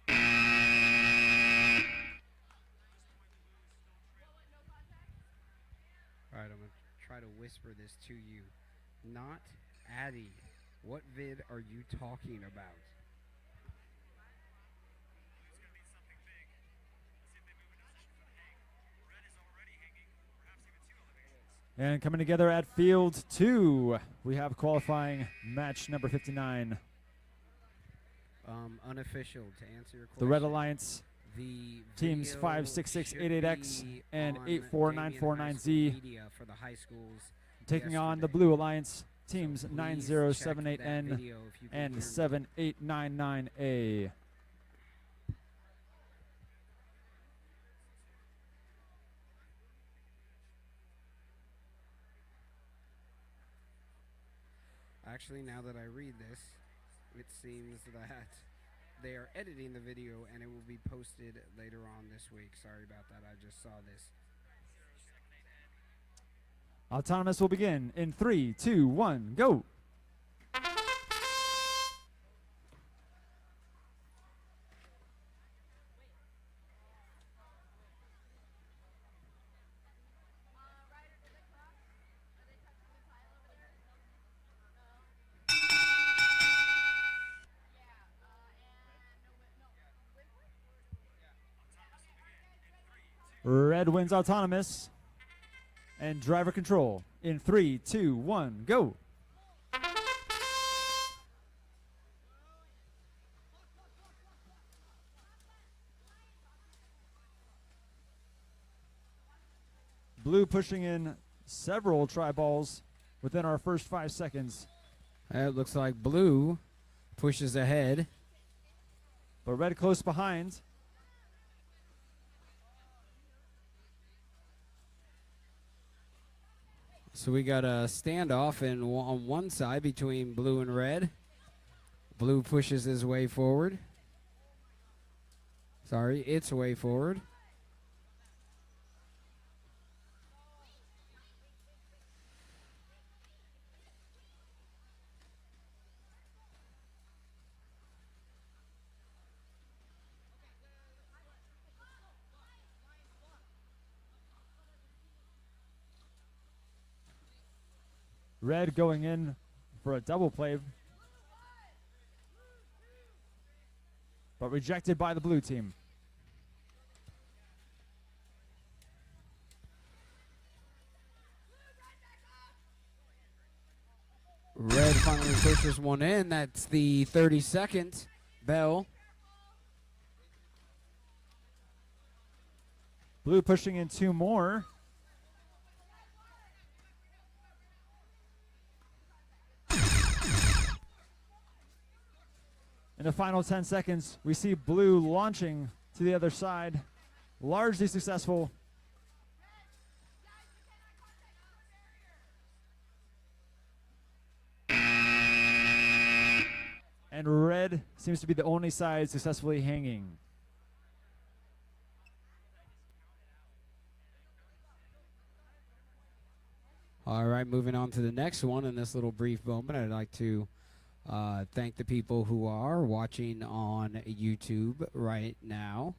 All right, I'm going to try to whisper this to you. Not Addy. What vid are you talking about? And coming together at field 2, we have qualifying match number 59. Unofficial, to answer your question. The Red Alliance The teams video 56688X should be and on 84949Z Damien High School Media for the high schools taking on the yesterday. Blue Alliance teams So please 9078N check that video if you can and hear me. 7899A. Actually, now that I read this, it seems that they are editing the video and it will be posted later on this week. Sorry about that. I just saw this. Autonomous will begin in 3, 2, 1, go. Red wins autonomous. And driver control in 3, 2, 1, go. Blue pushing in several tri-balls within our first 5 seconds. It looks like Blue pushes ahead. But Red close behind. So we got a standoff on one side between Blue and Red. Blue pushes his way forward. Sorry, its way forward. Red going in for a double play, but rejected by the blue team. Red finally pushes one in. That's the 32nd bell. Blue pushing in 2 more. In the final 10 seconds, we see blue launching to the other side. Largely successful. And red seems to be the only side successfully hanging. All right, moving on to the next one. In this little brief moment, I'd like to thank the people who are watching on YouTube right now.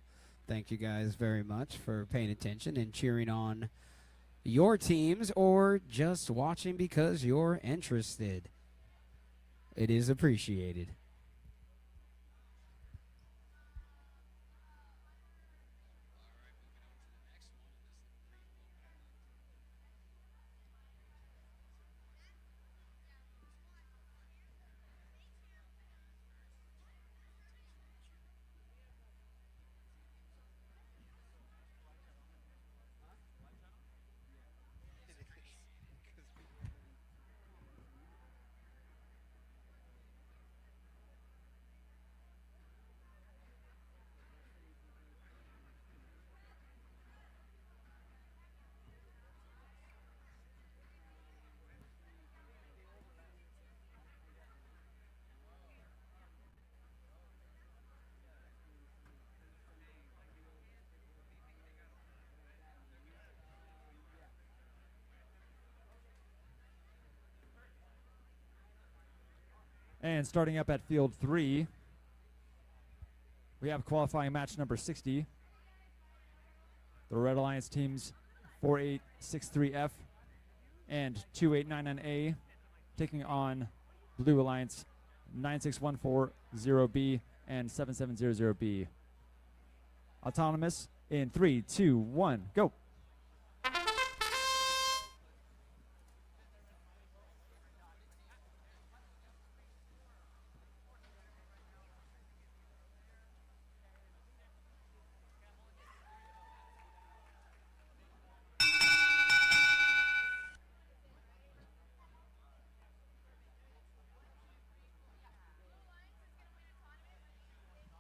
Thank you guys very much for paying attention and cheering on your teams, or just watching because you're interested. It is appreciated. And starting up at field 3, we have qualifying match number 60. The Red Alliance teams 4863F and 2899A taking on Blue Alliance 96140B and 7700B. Autonomous in 3, 2, 1, go.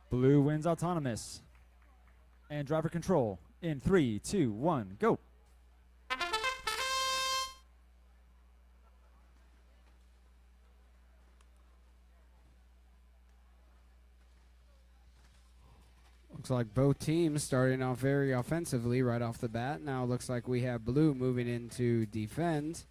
Blue wins autonomous. And driver control in 3, 2, 1, go. Looks like both teams starting off very offensively right off the bat. Now it looks like we have blue moving into defend.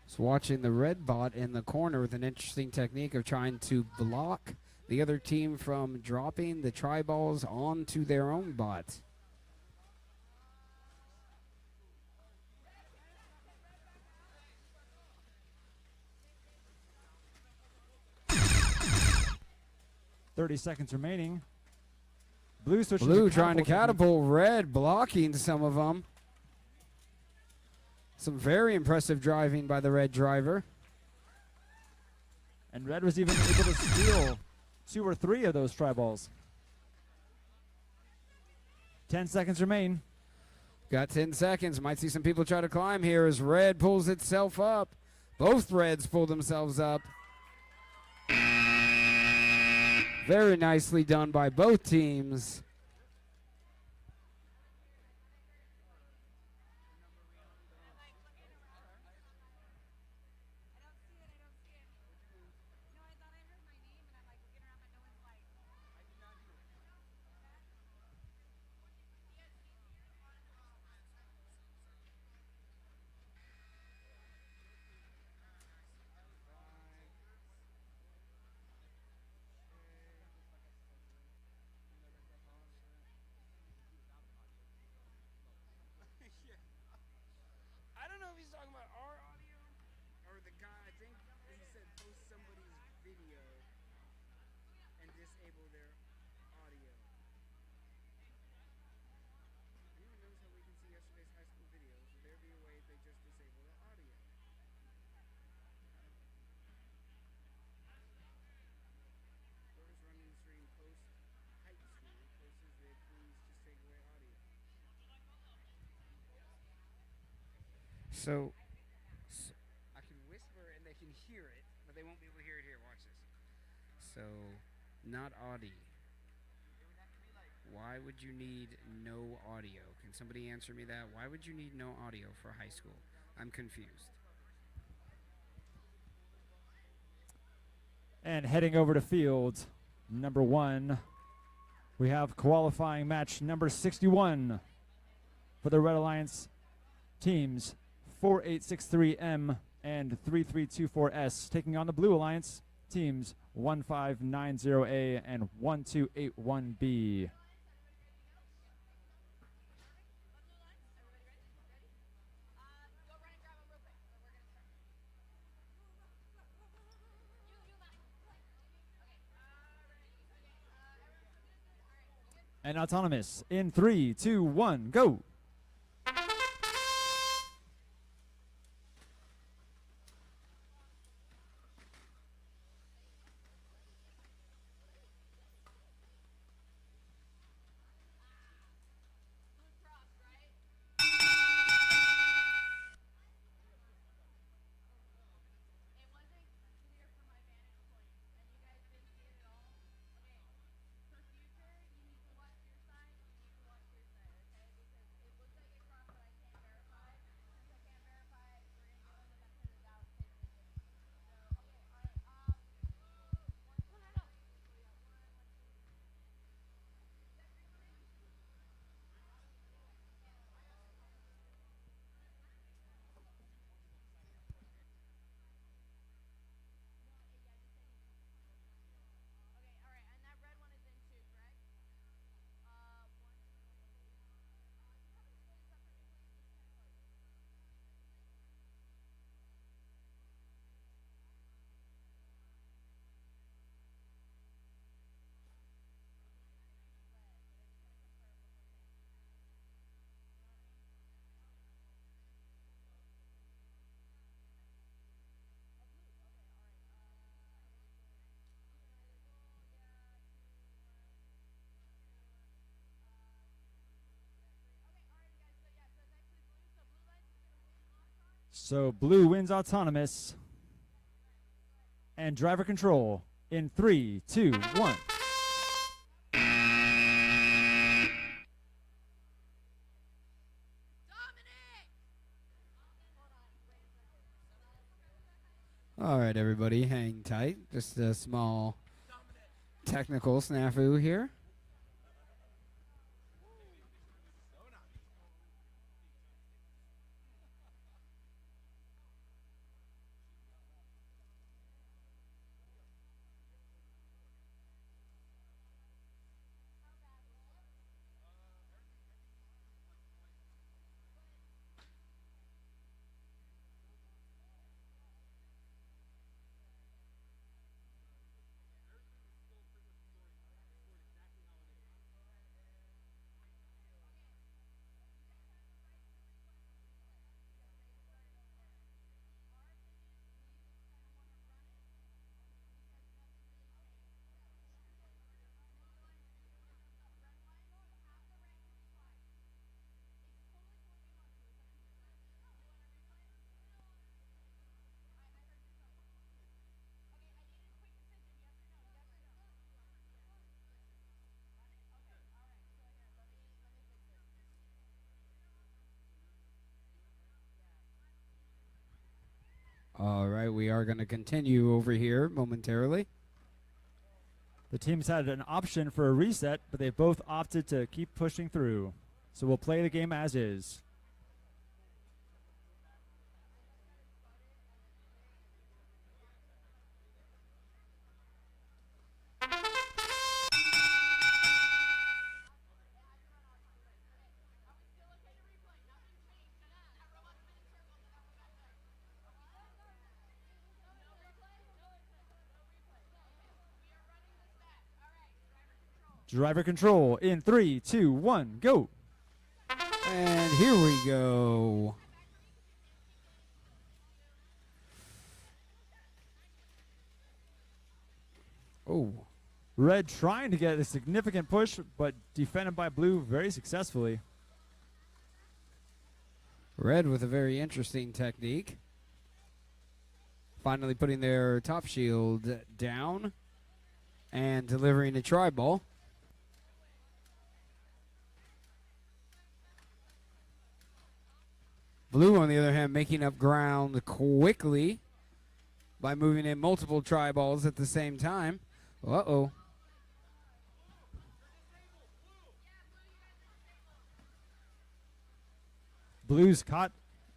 So watching the red bot in the corner with an interesting technique of trying to block the other team from dropping the tri-balls onto their own bot. .30 seconds remaining. Blue switching Blue to trying to catapult. catapult, red blocking some of them. Some very impressive driving by the red driver. And red was even able to steal 2 or 3 of those tri-balls. 10 seconds remain. Got 10 seconds. Might see some people try to climb here as red pulls itself up. Both reds pull themselves up. Very nicely done by both teams. video and disable their audio. Anyone knows how we can see yesterday's high school videos? Would there be a way they just disable the audio? Whoever's running the stream post high school posters vid, please just take away audio. So I can whisper and they can hear it, but they won't be able to hear it here. Watch this. So, not audio. Why would you need no audio? Can somebody answer me that? Why would you need no audio for high school? I'm confused. And heading over to field number 1, we have qualifying match number 61 for the Red Alliance teams 4863M and 3324S, taking on the Blue Alliance teams 1590A and 1281B. And autonomous in 3, 2, 1, go. So blue wins autonomous and driver control in 3, 2, 1. All right, everybody, hang tight. Just a small technical snafu here. All right, we are going to continue over here momentarily. The teams had an option for a reset, but they both opted to keep pushing through. So we'll play the game as is. Driver control in 3, 2, 1, go. And here we go. Oh, Red trying to get a significant push, but defended by blue very successfully. red with a very interesting technique. Finally putting their top shield down and delivering a tri-ball. Blue, on the other hand, making up ground quickly by moving in multiple tri-balls at the same time. Uh-oh. Blue's caught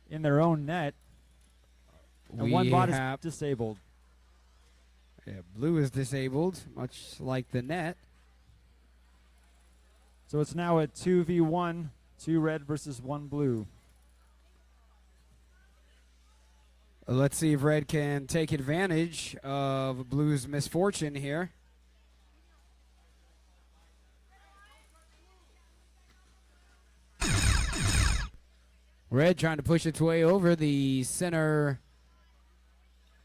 in their own net, and one bot is disabled. Yeah, blue is disabled, much like the net. So it's now a 2v1, 2 red versus 1 blue. Let's see if red can take advantage of blue's misfortune here. Red trying to push its way over the center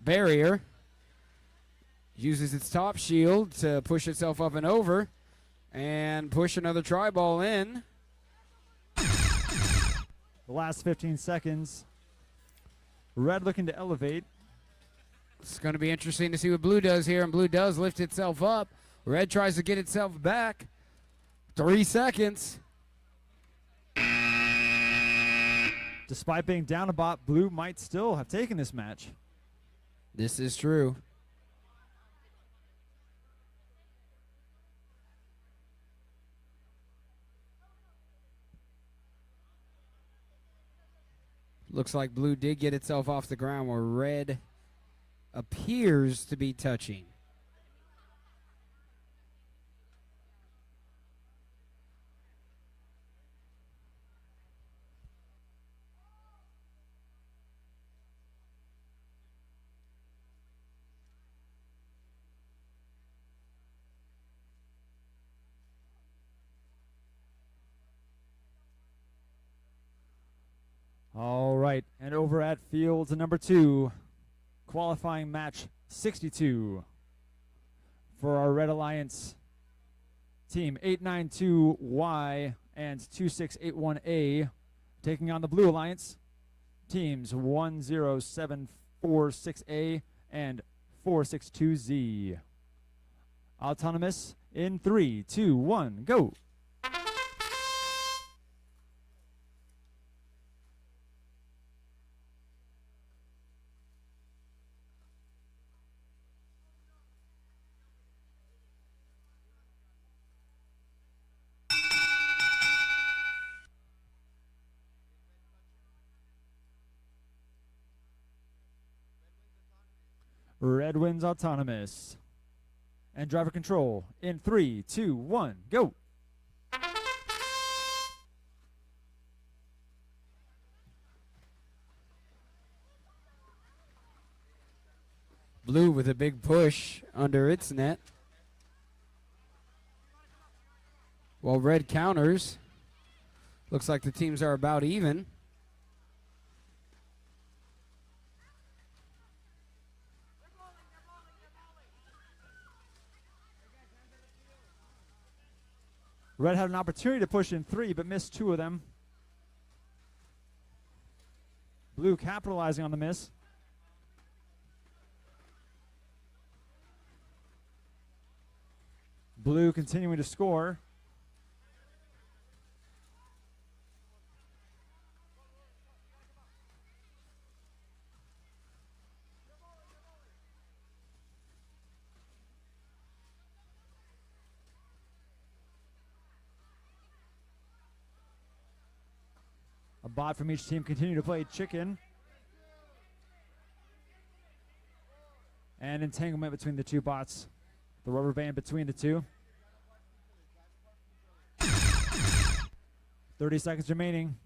barrier. Uses its top shield to push itself up and over and push another tri-ball in. The last 15 seconds. Red looking to elevate. It's going to be interesting to see what blue does here, and blue does lift itself up. Red tries to get itself back. 3 seconds. Despite being down a bot, blue might still have taken this match. This is true. Looks like blue did get itself off the ground where red appears to be touching. All right, and over at fields number 2, qualifying match 62 for our Red Alliance team 892Y and 2681A, taking on the Blue Alliance teams 10746A and 462Z. Autonomous in 3, 2, 1, go. Red wins autonomous. And driver control in 3, 2, 1, go. Blue with a big push under its net. While red counters. Looks like the teams are about even. Red had an opportunity to push in 3, but missed 2 of them. Blue capitalizing on the miss. Blue continuing to score. A bot from each team continue to play chicken. And entanglement between the 2 bots. The rubber band between the 2. 30 seconds remaining.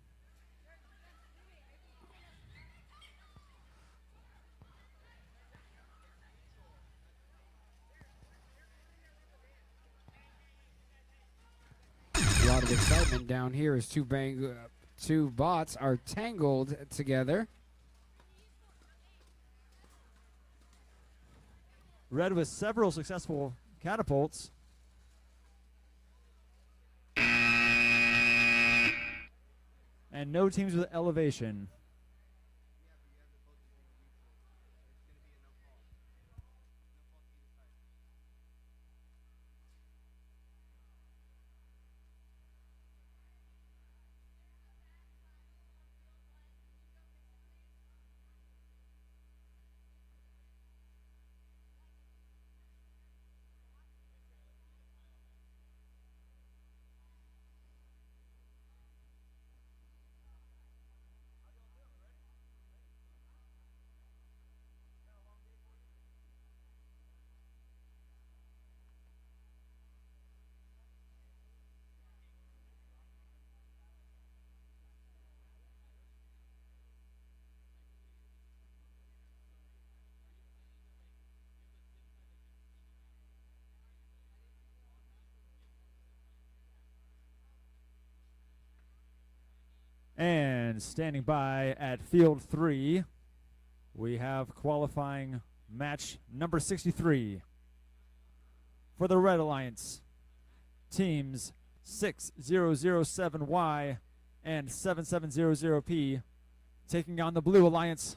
lot of excitement down here as two bots are tangled together. Red with several successful catapults. And no teams with elevation. And standing by at field 3, we have qualifying match number 63. For the Red Alliance, teams 6007Y and 7700P taking on the Blue Alliance,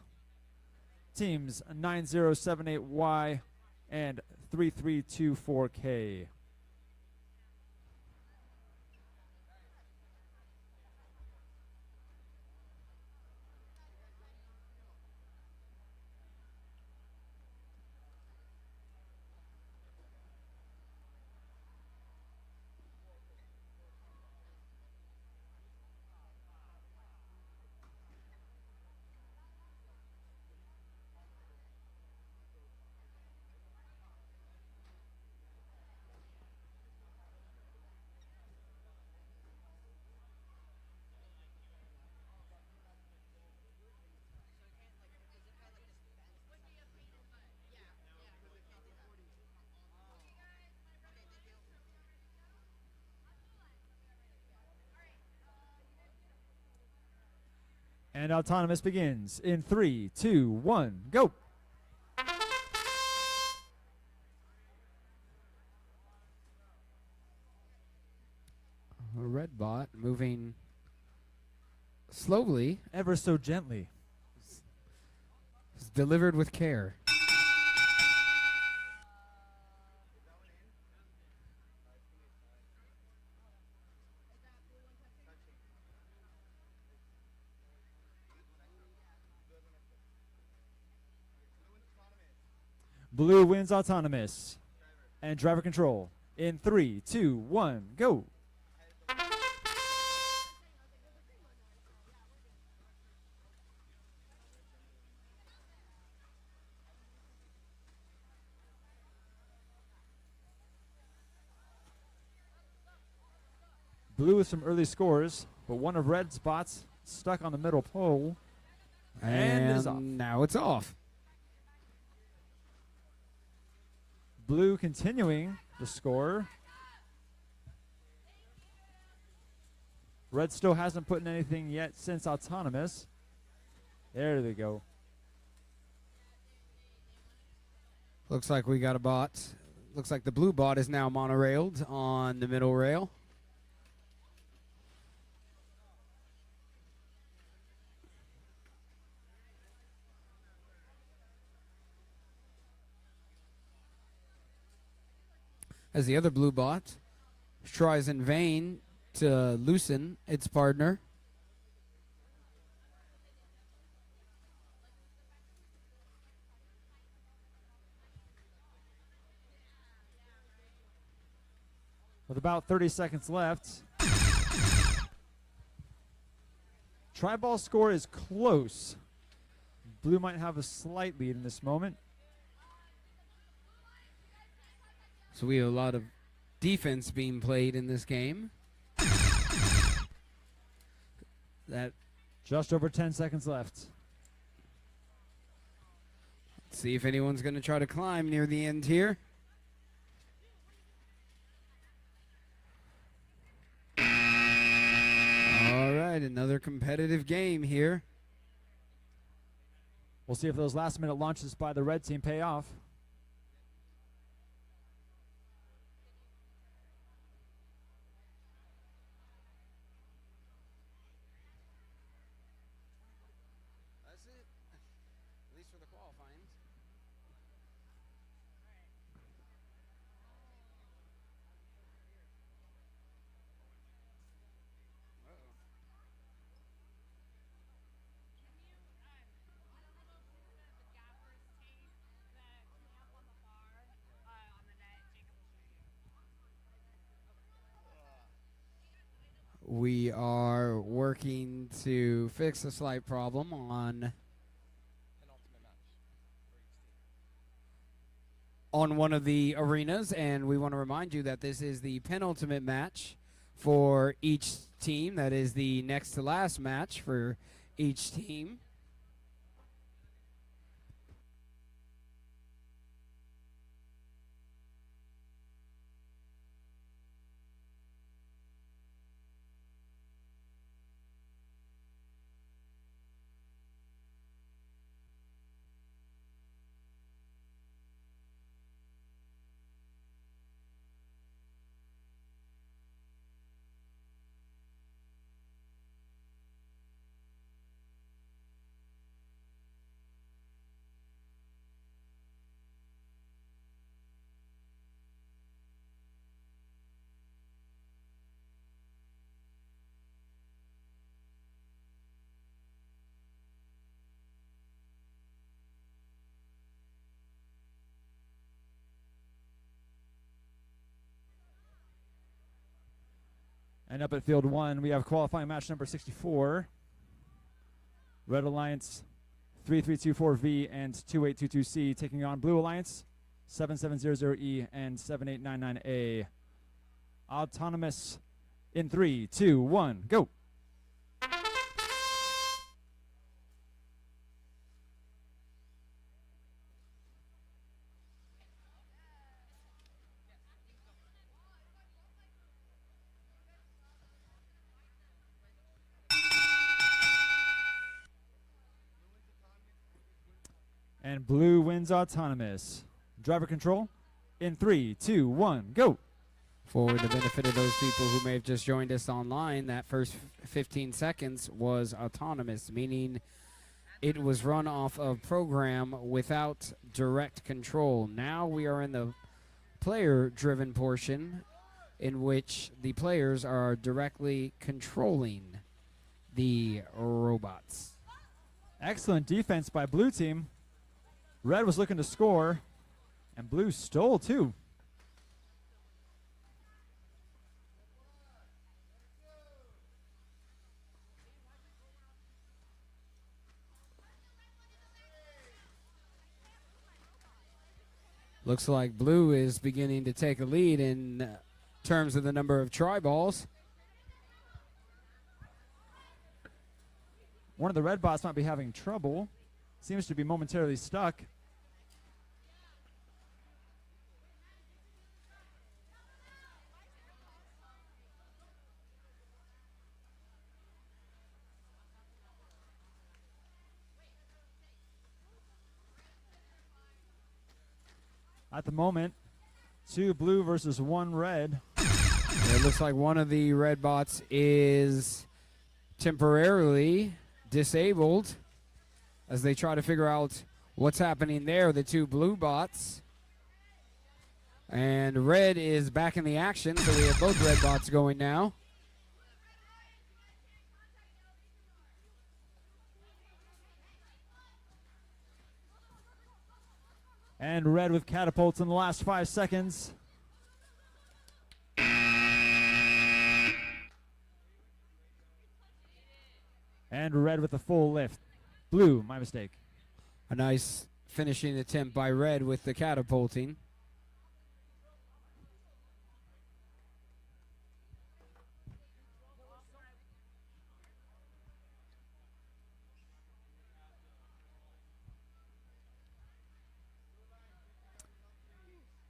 teams 9078Y and 3324K. And autonomous begins in 3, 2, 1, go. A red bot moving slowly. Ever so gently. It's delivered with care. Blue wins autonomous. And driver control in 3, 2, 1, go. Blue with some early scores, but one of Red's bots stuck on the middle pole. And it is off. Now it's off. Blue continuing the score. Red still hasn't put in anything yet since autonomous. There they go. Looks like we got a bot. Looks like the blue bot is now monorailed on the middle rail. As the other blue bot tries in vain to loosen its partner. With about 30 seconds left. Tri-ball score is close. Blue might have a slight lead in this moment. So we have a lot of defense being played in this game. That just over 10 seconds left. Let's see if anyone's going to try to climb near the end here. right, another competitive game here. We'll see if those last-minute launches by the red team pay off. That's it. At least for the qualifying. We are working to fix a slight problem on one of the arenas, and we want to remind you that this is the penultimate match for each team. That is the next to last match for each team. And up at field 1, we have qualifying match number 64. Red Alliance 3324V and 2822C taking on Blue Alliance 7700E and 7899A. Autonomous in 3, 2, 1, go. And Blue wins autonomous. Driver control in 3, 2, 1, go. For the benefit of those people who may have just joined us online, that first 15 seconds was autonomous, meaning it was run off of program without direct control. Now we are in the player-driven portion in which the players are directly controlling the robots. Excellent defense by Blue team. Red was looking to score, and Blue stole too. Looks like Blue is beginning to take a lead in terms of the number of try balls. One of the red bots might be having trouble. Seems to be momentarily stuck. At the moment, 2 blue versus 1 red. It looks like one of the red bots is temporarily disabled as they try to figure out what's happening there. The 2 blue bots. And red is back in the action, so we have both red bots going now. And red with catapults in the last 5 seconds. And red with a full lift. Blue, my mistake. A nice finishing attempt by red with the catapulting.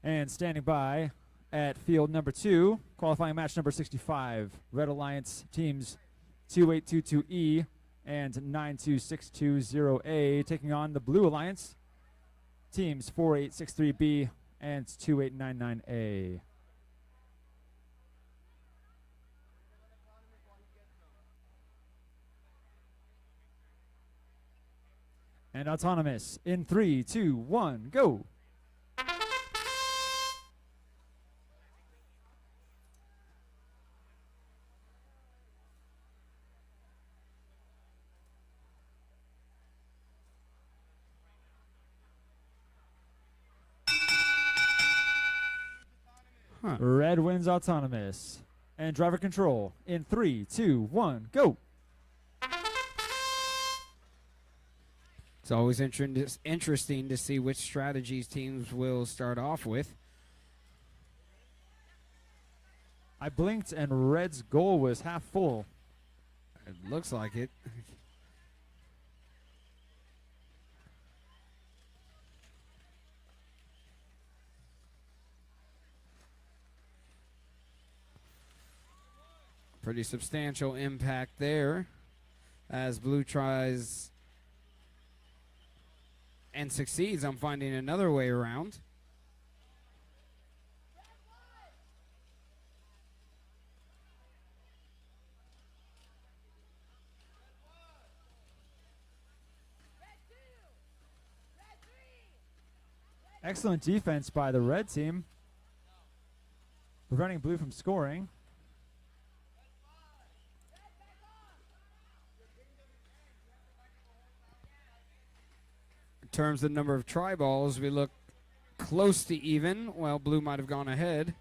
And standing by at field number 2, qualifying match number 65. Red Alliance teams 2822E and 92620A, taking on the Blue Alliance, teams 4863B and 2899A. And Autonomous in 3, 2, 1, go. Red wins Autonomous. And Driver Control in 3, 2, 1, go. It's always interesting to see which strategies teams will start off with. I blinked and Red's goal was half full. It looks like it. Pretty substantial impact there as Blue tries and succeeds on finding another way around. Excellent defense by the red team, preventing Blue from scoring. In terms of the number of try balls, we look close to even. Well, Blue might have gone ahead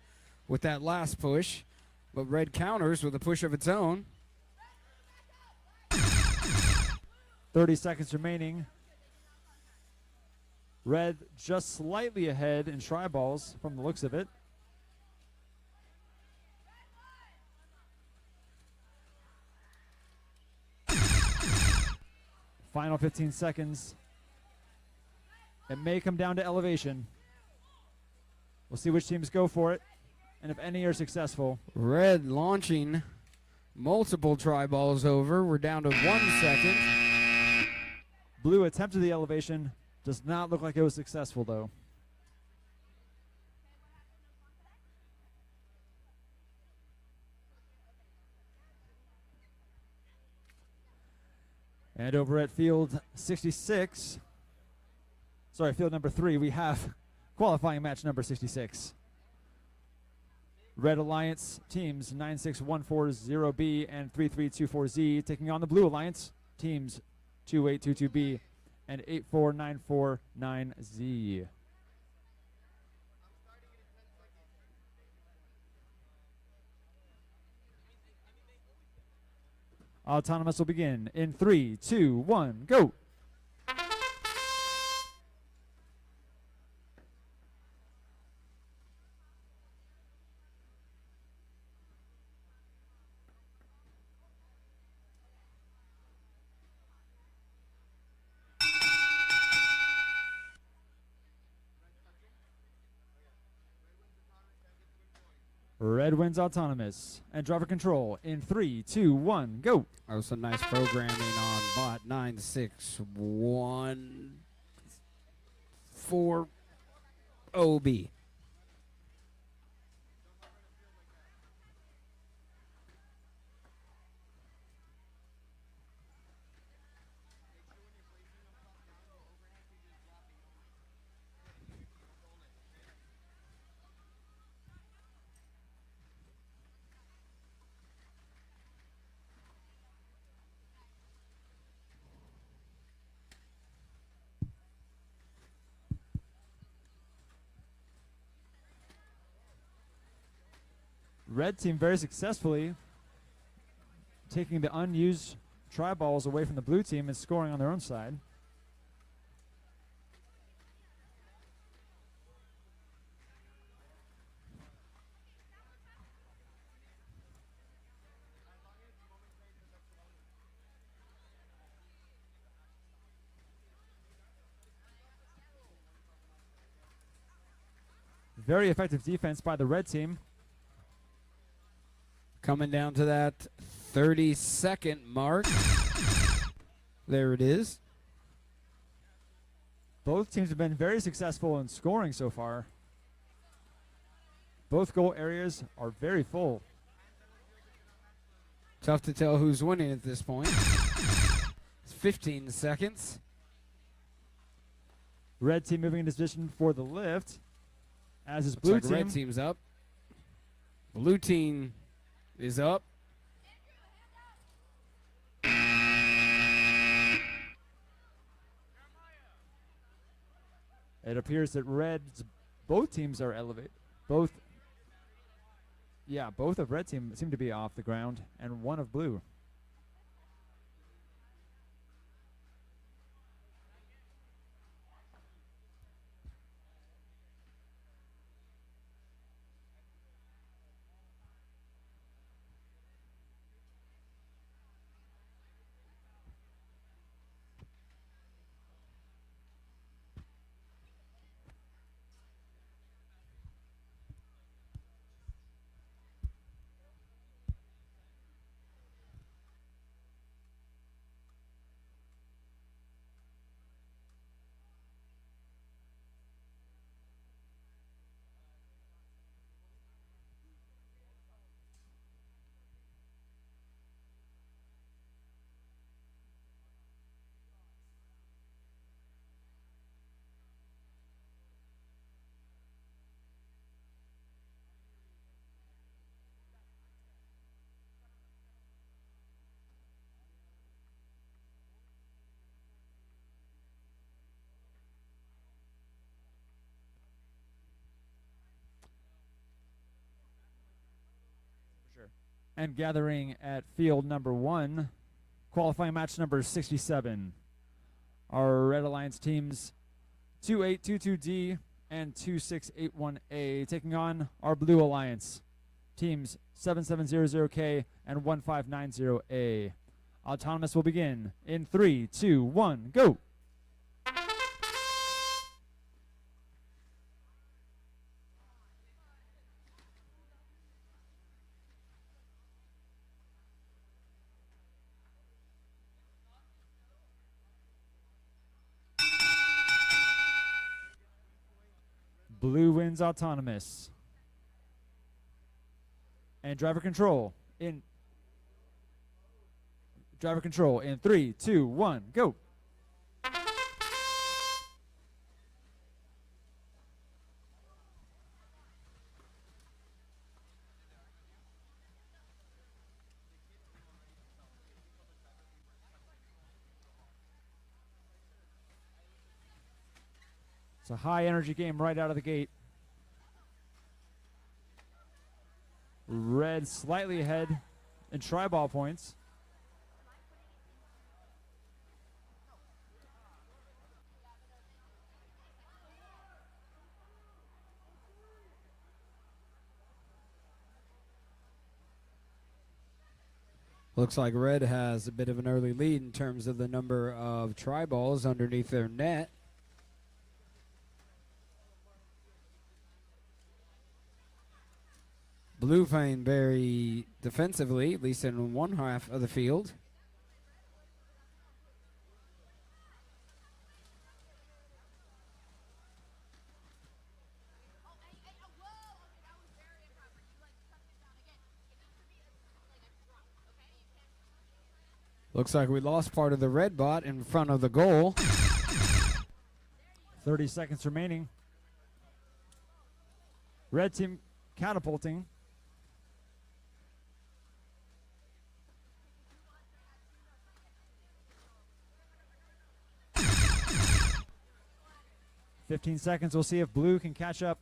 with that last push, but Red counters with a push of its own. 30 seconds remaining. Red just slightly ahead in try balls from the looks of it. Final 15 seconds. It may come down to elevation. We'll see which teams go for it, and if any are successful. Red launching multiple try balls over. We're down to 1 second. Blue attempted the elevation. Does not look like it was successful, though. And over at field 66, sorry, field number 3, we have qualifying match number 66. Red Alliance teams 96140B and 3324Z taking on the Blue Alliance teams 2822B and 84949Z. Autonomous will begin in 3, 2, 1, go. Red wins Autonomous. And Driver Control in 3, 2, 1, go. That was some nice programming on bot 96140B. Red team very successfully taking the unused try balls away from the blue team and scoring on their own side. Very effective defense by the red team. Coming down to that 30-second mark. There it is. Both teams have been very successful in scoring so far. Both goal areas are very full. Tough to tell who's winning at this point. It's 15 seconds. Red team moving into position for the lift, as is Looks blue like team. red team's up. Blue team is up. It appears that red's both teams are elevated. Both of red team seem to be off the ground, and one of blue. And gathering at field number 1, qualifying match number 67. Our Red Alliance teams 2822D and 2681A taking on our Blue Alliance teams 7700K and 1590A. Autonomous will begin in 3, 2, 1, go! Blue wins autonomous. And driver control in 3, 2, 1, go. It's a high energy game right out of the gate. Red slightly ahead in tri-ball points. Looks like red has a bit of an early lead in terms of the number of tri-balls underneath their net. Blue playing very defensively, at least in one half of the field. Looks like we lost part of the red bot in front of the goal. 30 seconds remaining. Red team catapulting. "15 seconds. We'll see if blue can catch up."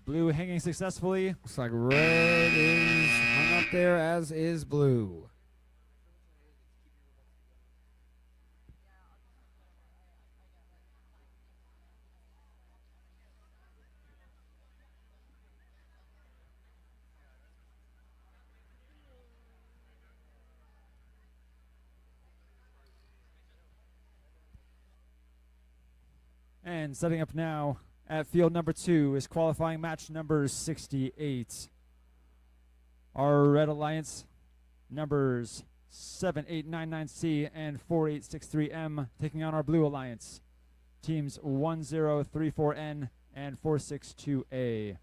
Blue hanging successfully. Looks like red is hung up there, as is blue. And setting up now at field number 2 is qualifying match number 68. Our Red Alliance numbers 7899C and 4863M taking on our Blue Alliance teams 1034N and 462A.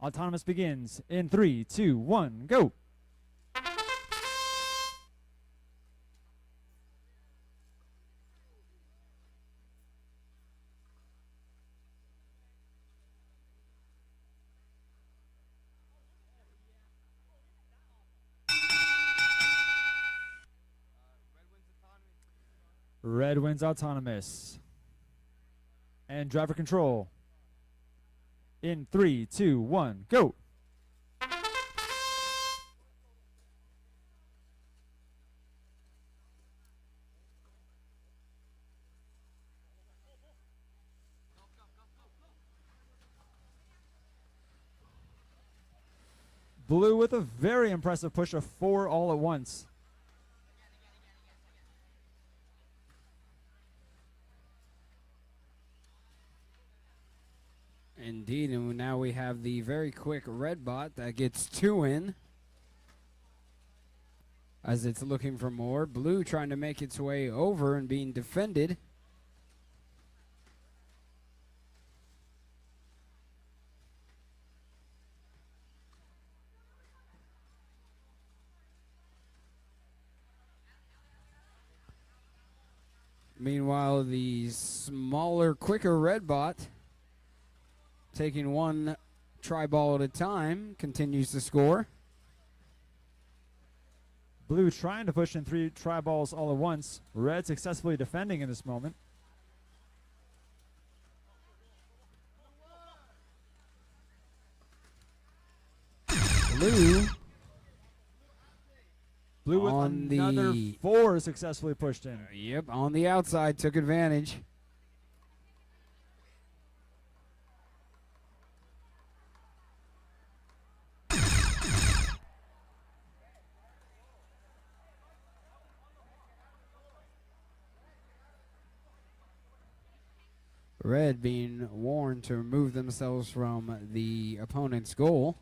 Autonomous begins in 3, 2, 1, go! Red wins autonomous. And driver control. In 3, 2, 1, go! Blue with a very impressive push of 4 all at once. Indeed, and now we have the very quick red bot that gets 2 in. As it's looking for more. Blue trying to make its way over and being defended. Meanwhile, the smaller, quicker red bot, taking 1 tri-ball at a time, continues to score. Blue trying to push in 3 tri-balls all at once. Red successfully defending in this moment. Blue with on another the 4 successfully pushed in. Yep, on the outside, took advantage. Red being warned to remove themselves from the opponent's goal.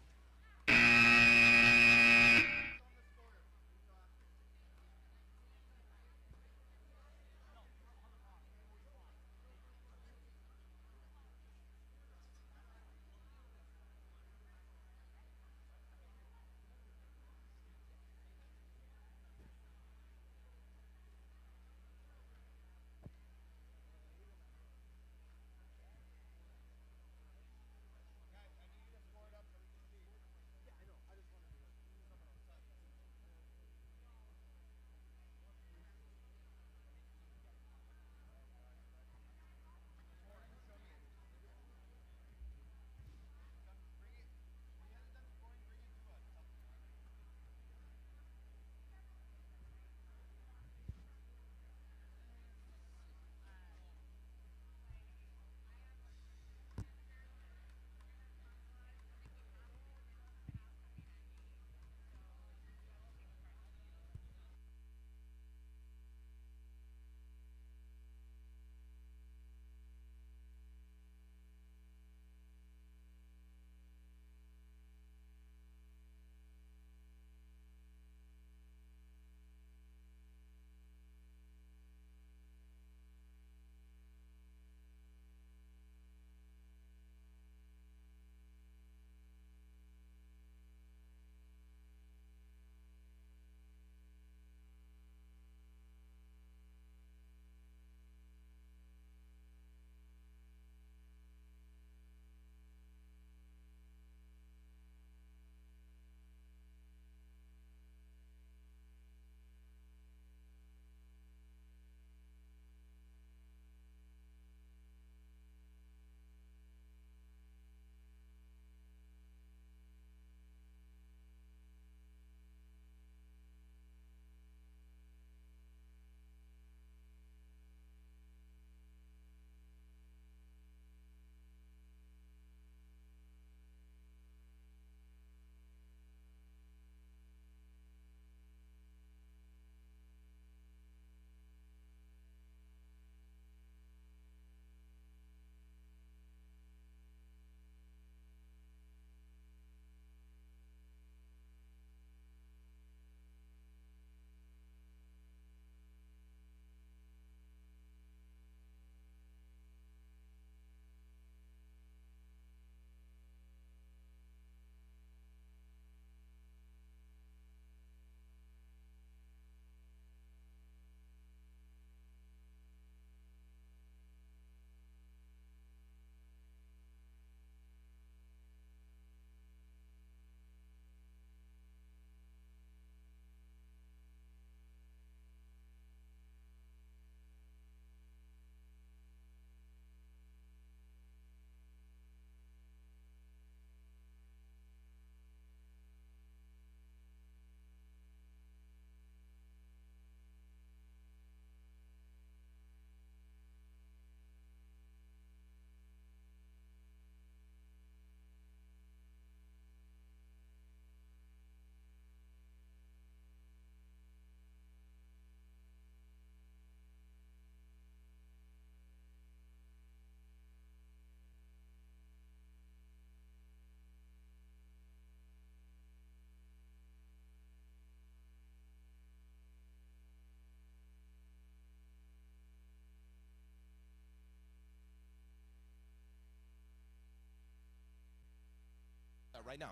right now.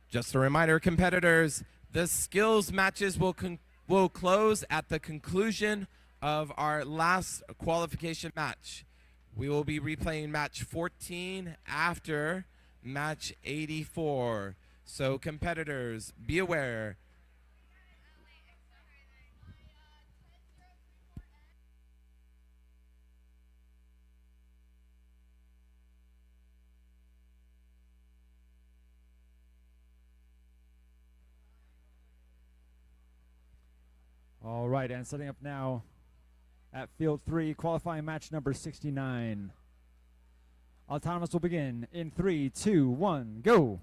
Just a reminder, competitors, the skills matches will close at the conclusion of our last qualification match. We will be replaying match 14 after match 84. So competitors, be aware. All right, and setting up now at Field 3, qualifying match number 69. Autonomous will begin in 3, 2, 1, go!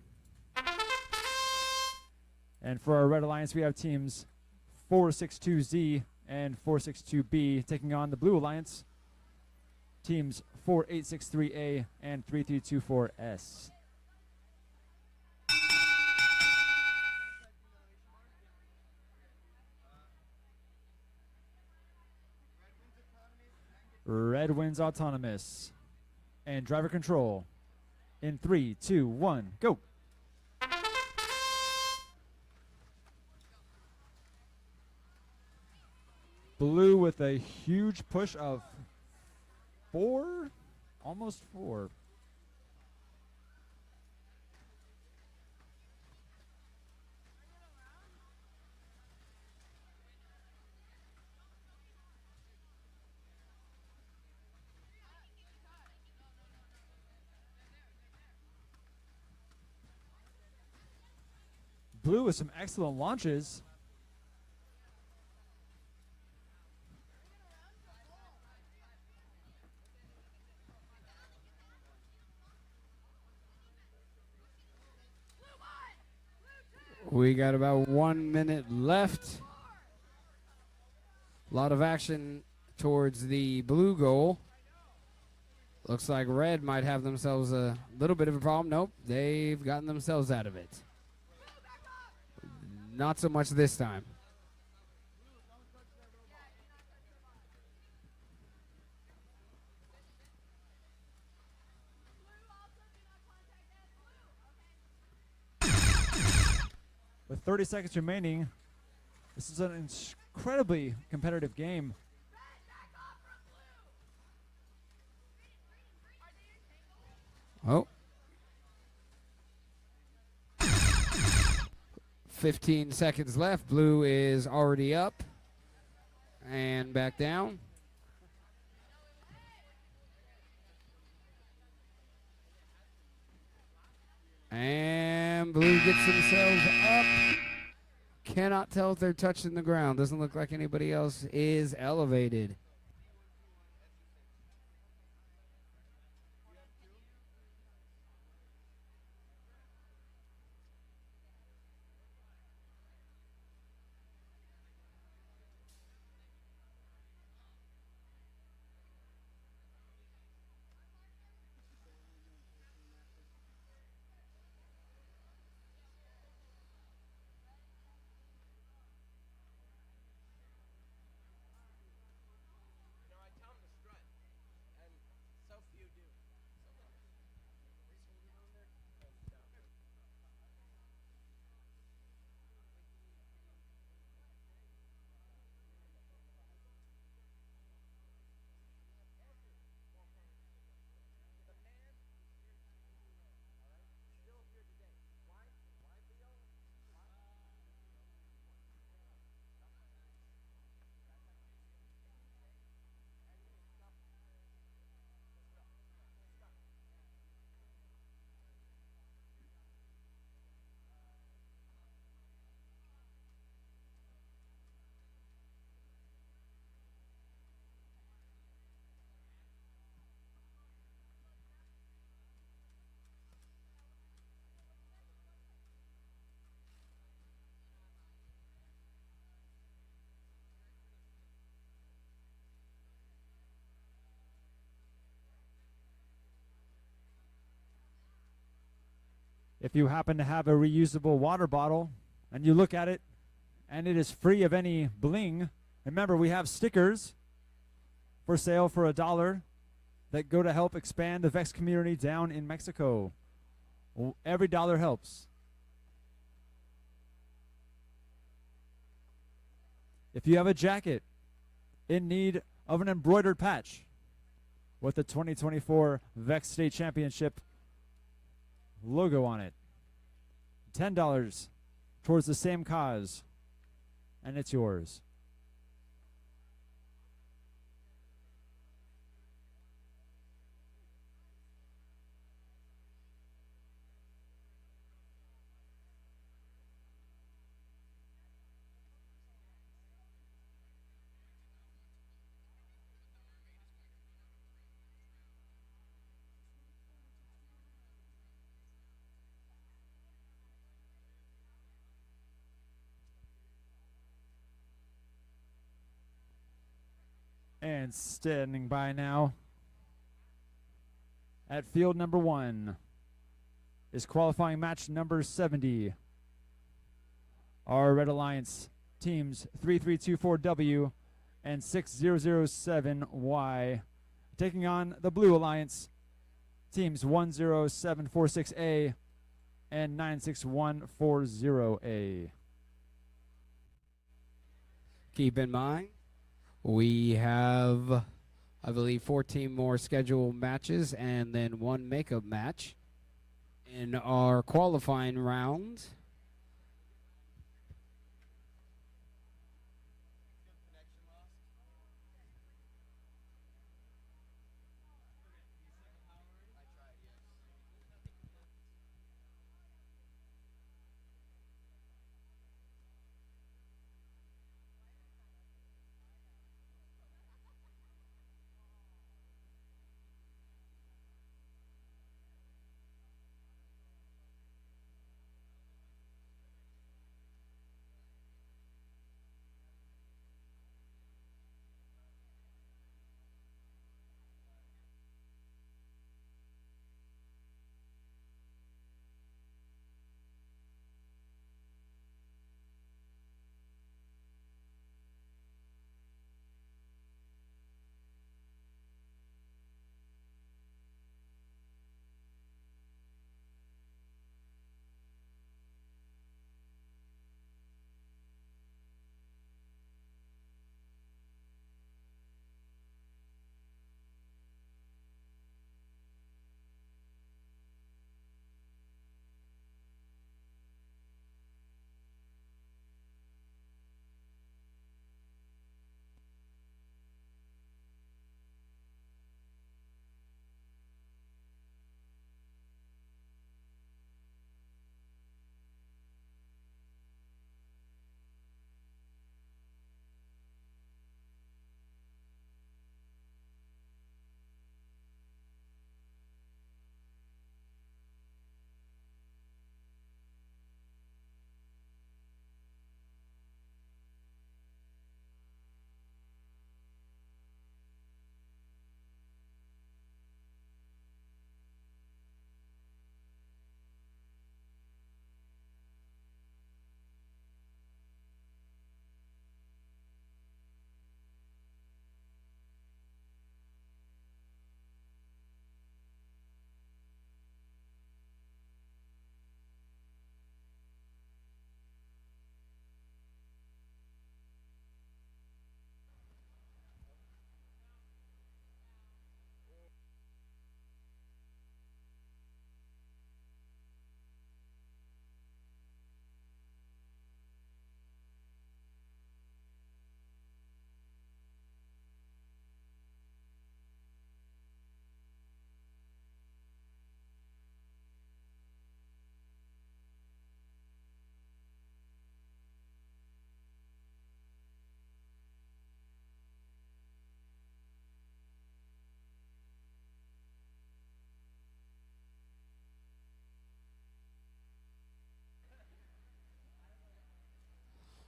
And for our Red Alliance, we have teams 462Z and 462B taking on the Blue Alliance, teams 4863A and 3324S. Red wins autonomous. And driver control. In 3, 2, 1, go. Blue with a huge push of 4, almost 4. Blue with some excellent launches. We got about 1 minute left. A lot of action towards the blue goal. Looks like red might have themselves a little bit of a problem. Nope, they've gotten themselves out of it. Not so much this time. With 30 seconds remaining, this is an incredibly competitive game. Oh. 15 seconds left. Blue is already up and back down. And blue gets themselves up. Cannot tell if they're touching the ground. Doesn't look like anybody else is elevated. If you happen to have a reusable water bottle and you look at it and it is free of any bling, remember we have stickers for sale for $1 that go to help expand the VEX community down in Mexico. Every dollar helps. If you have a jacket in need of an embroidered patch with the 2024 VEX State Championship logo on it, $10 towards the same cause, and it's yours. And standing by now at field number 1 is qualifying match number 70. Our Red Alliance teams 3324W and 6007Y taking on the Blue Alliance teams 10746A and 96140A. Keep in mind, we have, I believe, 14 more scheduled matches and then 1 makeup match in our qualifying round.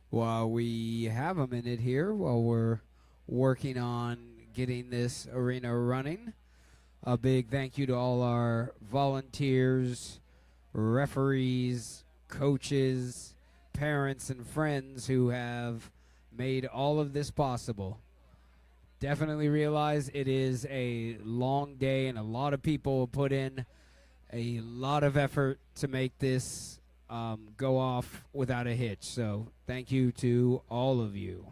While we have a minute here, while we're working on getting this arena running, a big thank you to all our volunteers, referees, coaches, parents, and friends who have made all of this possible. Definitely realize it is a long day and a lot of people put in a lot of effort to make this go off without a hitch. So thank you to all of you.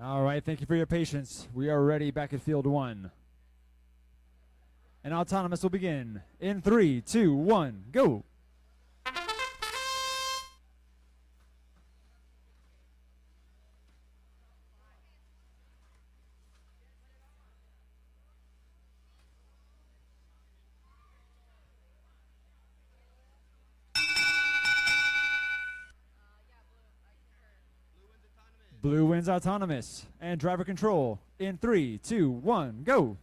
All right, thank you for your patience. We are ready back at field one. And autonomous will begin in 3, 2, 1, go. Blue wins autonomous. And driver control in 3, 2, 1, go.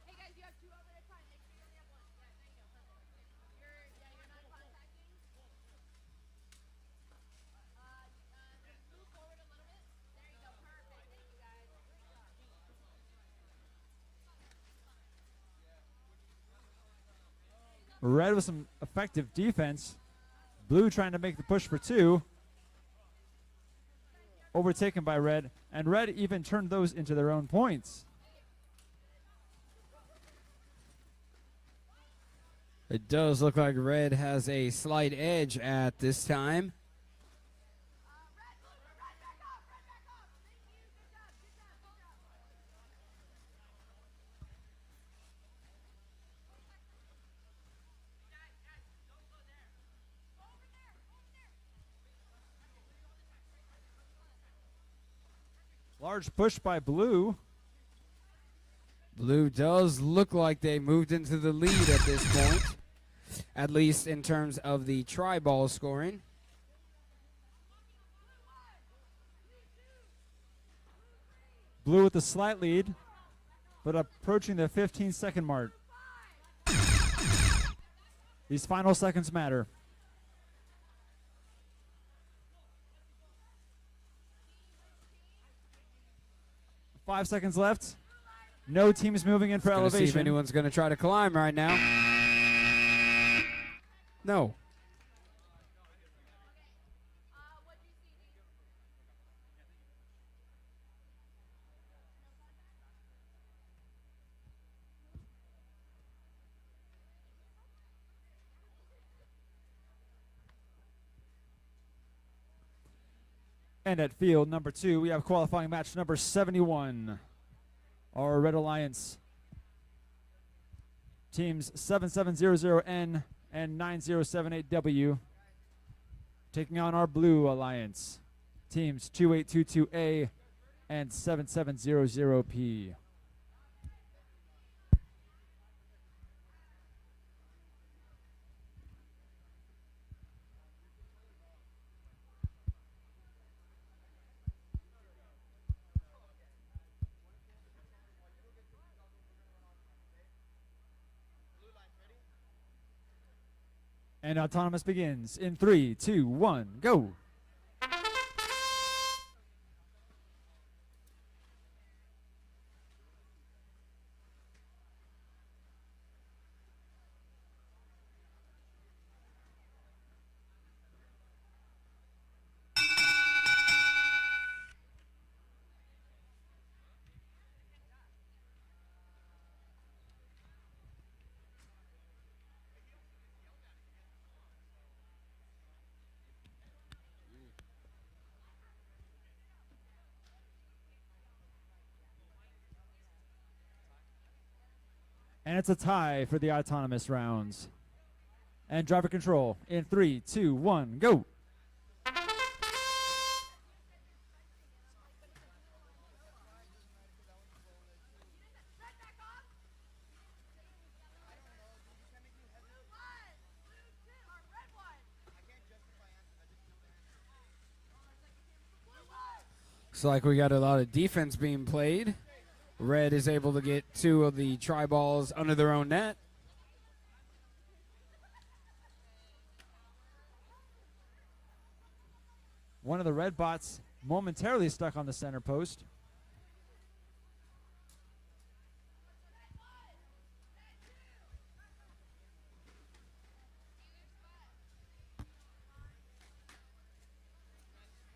Hey guys, you have 2 over at a time. Make sure you only have 1. Yeah, thank you. You're not contacting. Just move forward a little bit. There you go. Perfect. Thank you guys. Red with some effective defense. Blue trying to make the push for 2. Overtaken by Red. And Red even turned those into their own points. It does look like Red has a slight edge at this time. Red, blue, red back off. Red back off. Thank you. Good job. Good job. Good job. Large push by Blue. Blue does look like they moved into the lead at this point, at least in terms of the tri-ball scoring. Blue with a slight lead, but approaching the 15-second mark. These final seconds matter. 5 seconds left. No teams moving in for Gonna see if elevation. anyone's going to try to climb right now. No. And at field number 2, we have qualifying match number 71. Our Red Alliance teams 7700N and 9078W taking on our Blue Alliance teams 2822A and 7700P. And autonomous begins in 3, 2, 1, go. And it's a tie for the autonomous rounds. And driver control in 3, 2, 1, go. Looks like we got a lot of defense being played. Red is able to get 2 of the try balls under their own net. One of the red bots momentarily stuck on the center post.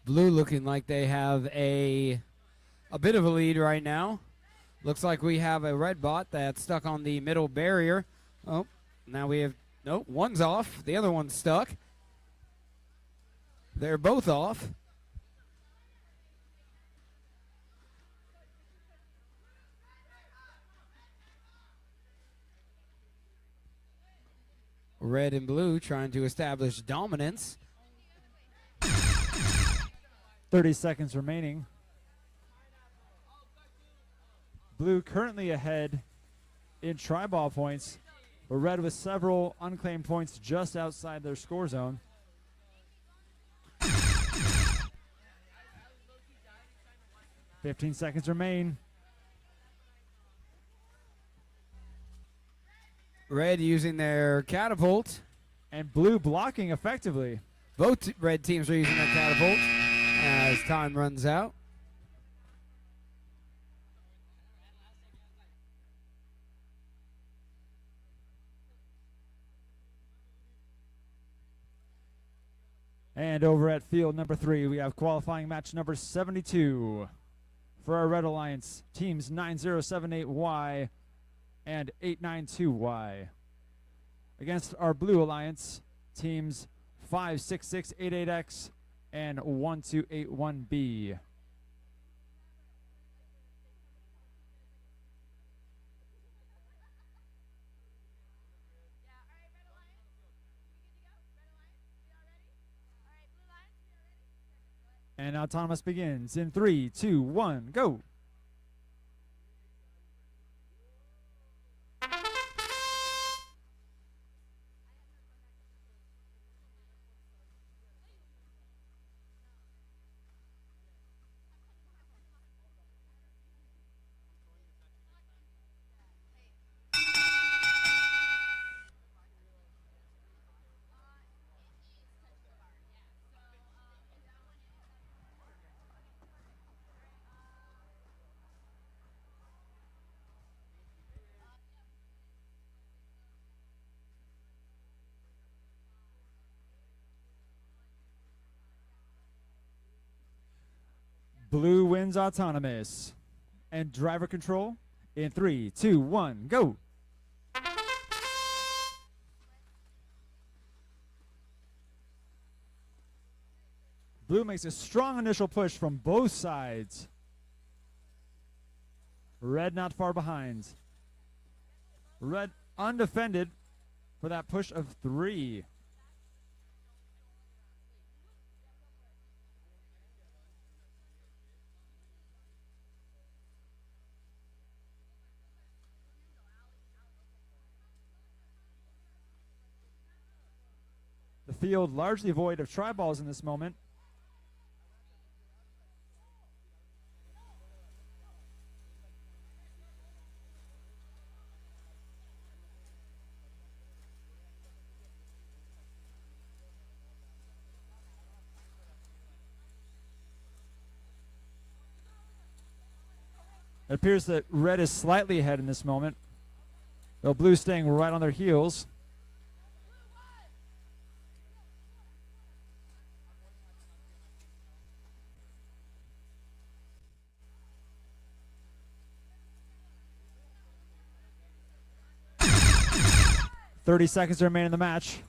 Blue looking like they have a bit of a lead right now. Looks like we have a red bot that's stuck on the middle barrier. Oh, now we have, nope, one's off. The other one's stuck. They're both off. Red and blue trying to establish dominance. 30 seconds remaining. Blue currently ahead in try ball points, but red with several unclaimed points just outside their score zone. "15 seconds remain. Red using their catapult. And blue blocking effectively. Both red teams are using their catapult as time runs out. And over at field number 3, we have qualifying match number 72 for our Red Alliance teams 9078Y and 892Y. Against our Blue Alliance teams 56688X and 1281B. And autonomous begins in 3, 2, 1, go. Blue wins autonomous. And driver control in 3, 2, 1, go. Blue makes a strong initial push from both sides. Red not far behind. Red undefended for that push of 3. The field largely void of try balls in this moment. It appears that red is slightly ahead in this moment, though blue staying right on their heels. "30 seconds remain in the match.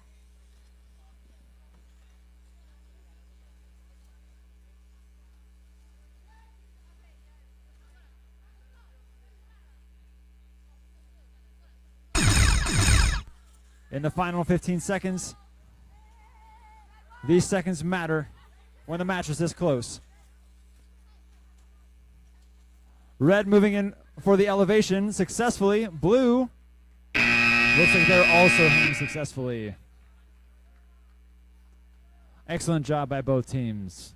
In the final 15 seconds, these seconds matter when the match is this close. Red moving in for the elevation successfully. Blue looks like they're also hanging successfully. Excellent job by both teams.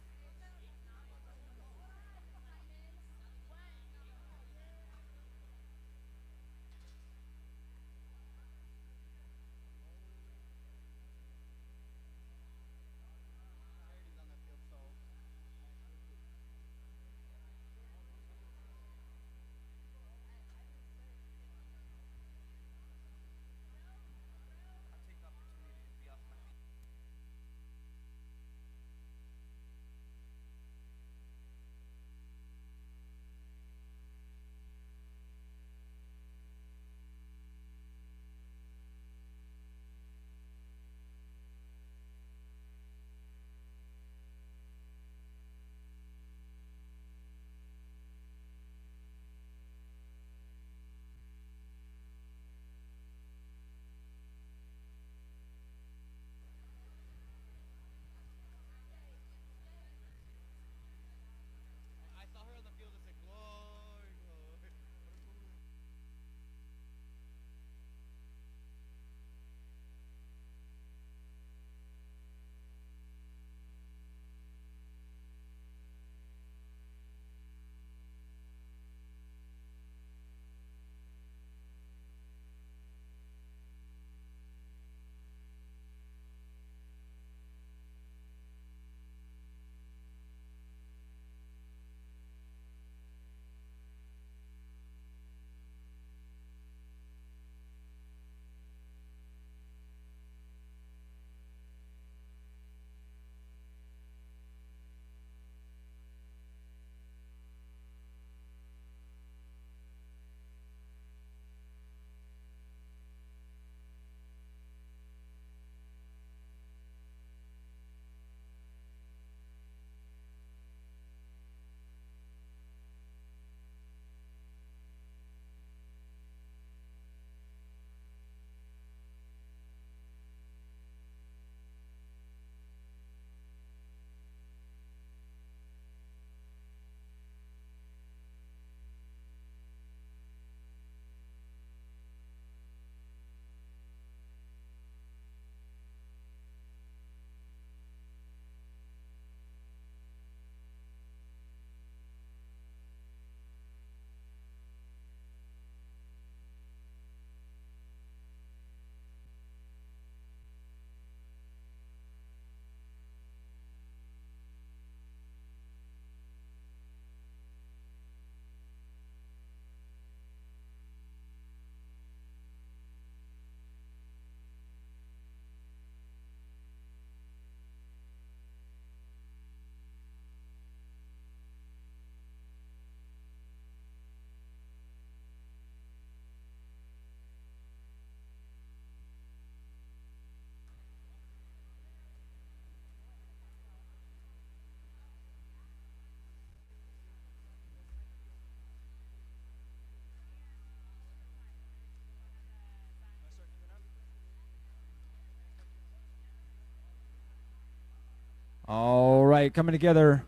All right, coming together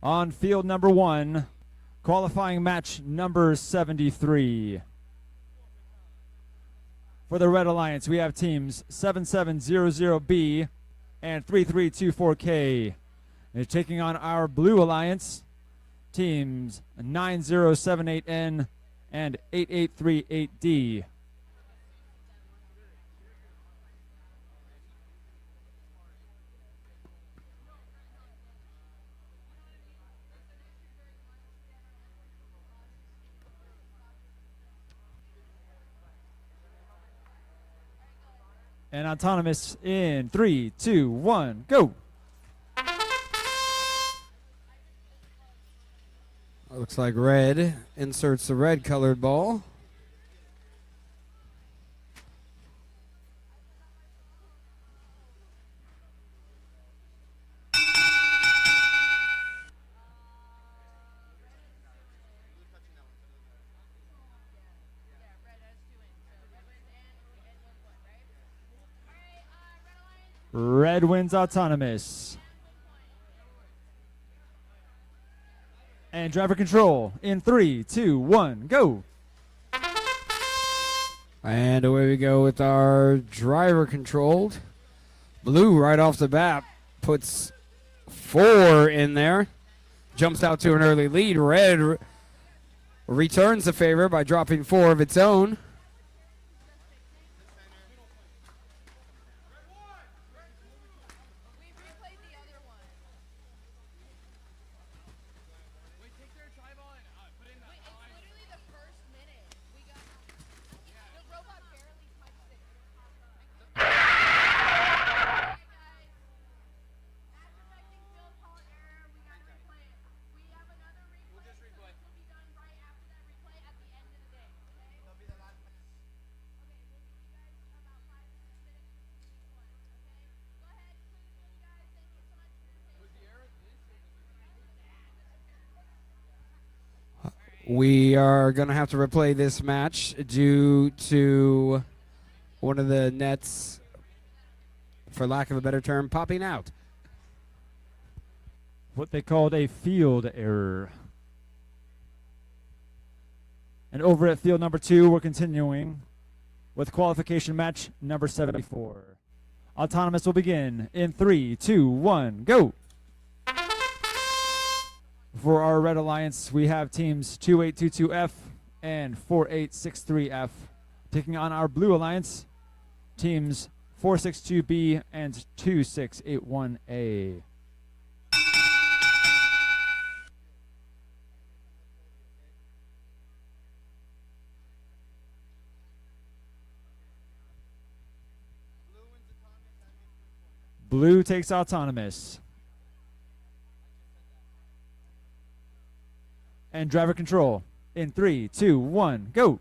on field number 1, qualifying match number 73. For the Red Alliance, we have teams 7700B and 3324K. And taking on our Blue Alliance, teams 9078N and 8838D. And autonomous in 3, 2, 1, go. Looks like red inserts the red colored ball. Red wins autonomous. And driver control in 3, 2, 1, go. And away we go with our driver controlled. Blue right off the bat puts 4 in there. Jumps out to an early lead. Red returns the favor by dropping 4 of its own. We replayed the other one. Wait, take their tribal and put in the Wait, it's literally the first minute. We got the robot barely touched it. Alright, guys. As affecting field call error, we gotta replay it. We have another replay. We'll just replay. So this will be done right after that replay at the end of the day. Okay? It'll be the last match. Okay, we'll give you guys about 5 minutes to each one. Okay? Go ahead, clear the field, guys. Thank you so much for your patience. Was the error this or We are going to have to replay this match due to one of the nets, for lack of a better term, popping out. What they called a field error. And over at field number 2, we're continuing with qualification match number 74. Autonomous will begin in 3, 2, 1, go. For our Red Alliance, we have teams 2822F and 4863F. Taking on our Blue Alliance, teams 462B and 2681A. Blue takes autonomous. And driver control in 3, 2, 1, go.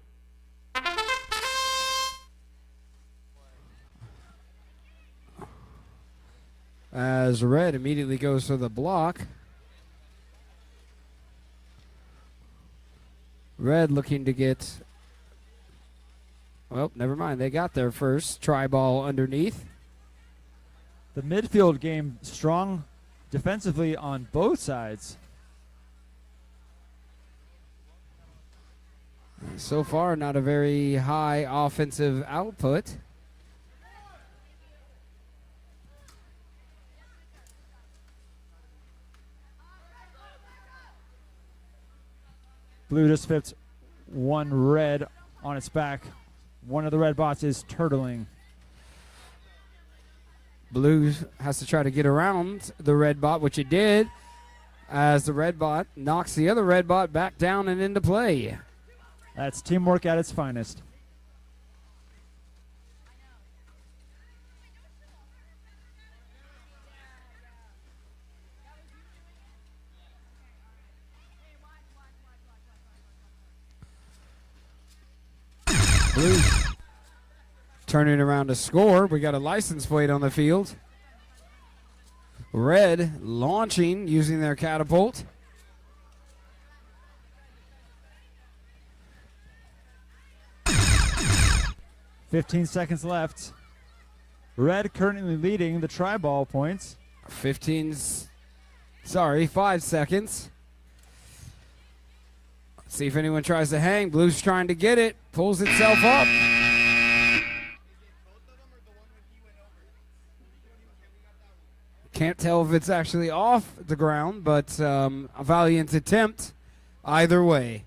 As red immediately goes for the block. Red looking to get, well, never mind. They got there first. Try ball underneath. The midfield game strong defensively on both sides. So far, not a very high offensive output. Blue just flipped one red on its back. One of the red bots is turtling. Blue has to try to get around the red bot, which it did, as the red bot knocks the other red bot back down and into play. That's teamwork at its finest. Blue turning around to score. We got a license plate on the field. Red launching using their catapult. .15 seconds left. Red currently leading the tri-ball points. 5 seconds. Let's see if anyone tries to hang. Blue's trying to get it. Pulls itself up. Can't tell if it's actually off the ground, but a valiant attempt either way.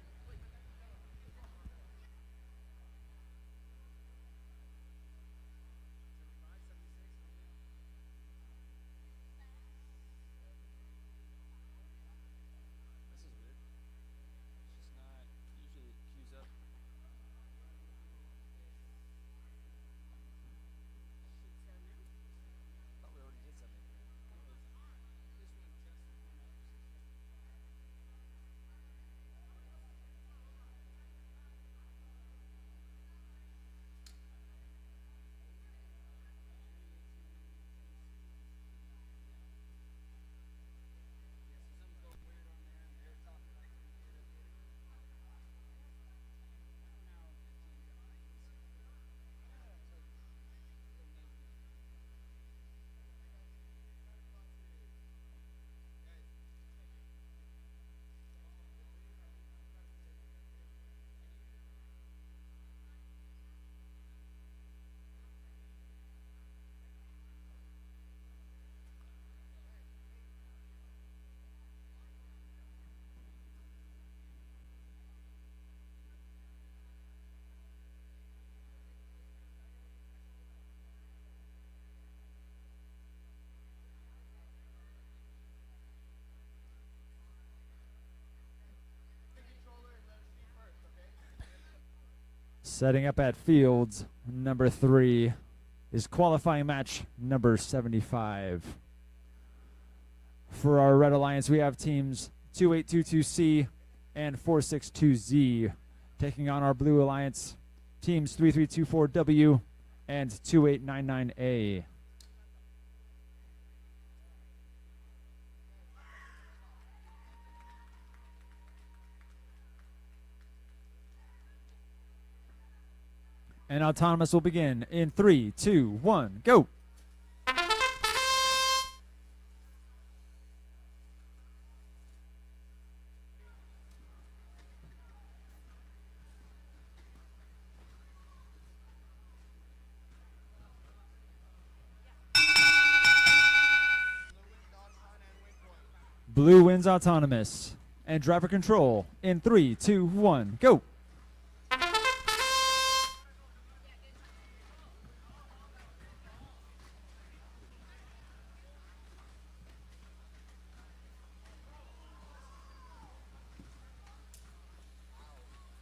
Setting up at fields number 3 is qualifying match number 75. For our Red Alliance, we have teams 2822C and 462Z taking on our Blue Alliance teams 3324W and 2899A. And Autonomous will begin in 3, 2, 1, go. Blue wins Autonomous. And driver control in 3, 2, 1, go.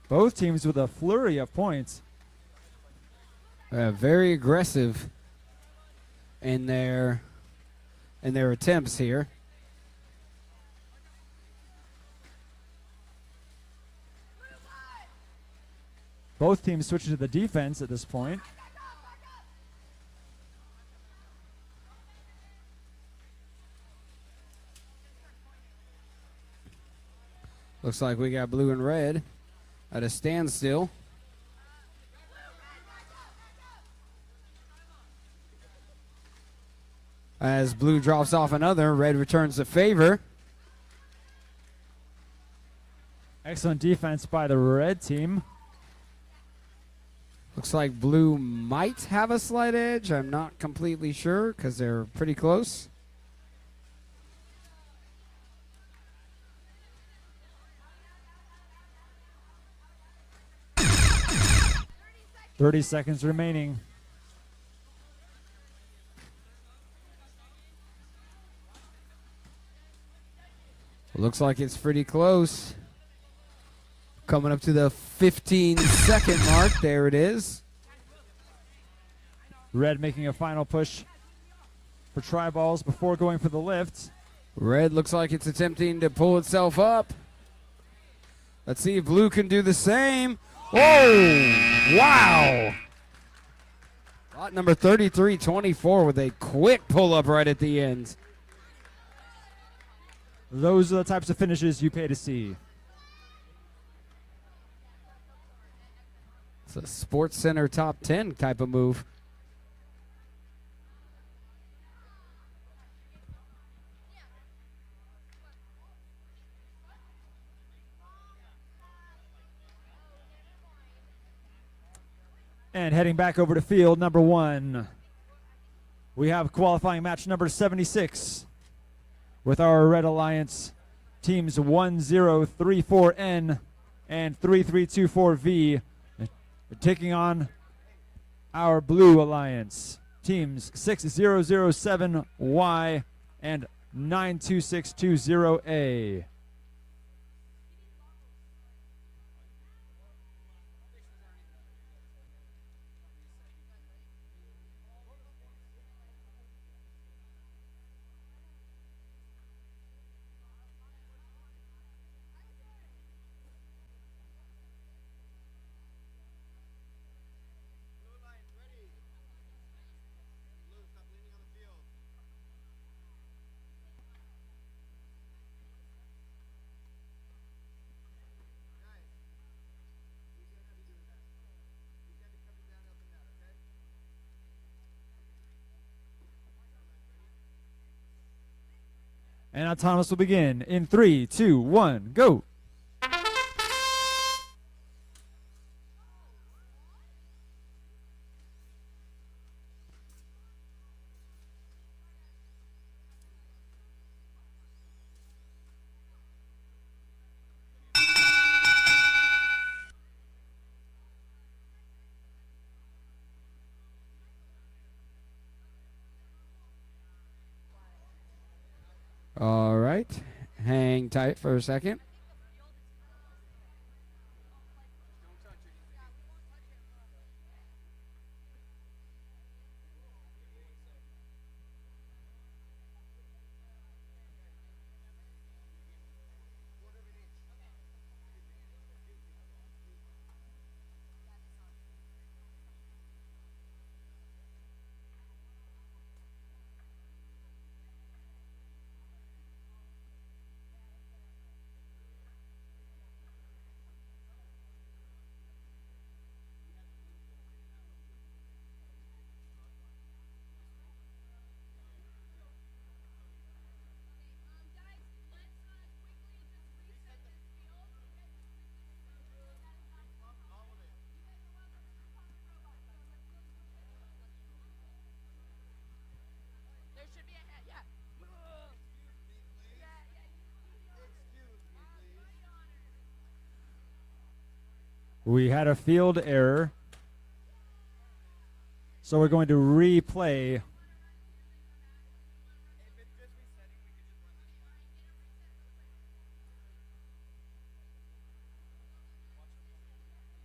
Both teams with a flurry of points. Very aggressive in their attempts here. Both teams switching to the defense at this point. Looks like we got blue and red at a standstill. As blue drops off another, red returns the favor. Excellent defense by the red team. Looks like blue might have a slight edge. I'm not completely sure because they're pretty close. 30 seconds remaining. Looks like it's pretty close. Coming up to the 15-second mark. There it is. Red making a final push for try balls before going for the lift. Red looks like it's attempting to pull itself up. Let's see if blue can do the same. Oh, wow. Lot number 33-24 with a quick pull-up right at the end. Those are the types of finishes you pay to see. It's a Sports Center top 10 type of move. And heading back over to field number 1, we have qualifying match number 76 with our Red Alliance teams 1034N and 3324V taking on our Blue Alliance teams 6007Y and 92620A. Blue Alliance ready. Blue, stop leaning on the field. Guys, we can't have you doing that. You can't be coming down up and down, okay? And autonomous will begin in 3, 2, 1, go. All right. Hang tight for a second. Guys, let's quickly just reset this field. You guys are All of it. welcome to Pump Robot. So let's go. There should be a head, yeah. We had a field error, so we're going to replay.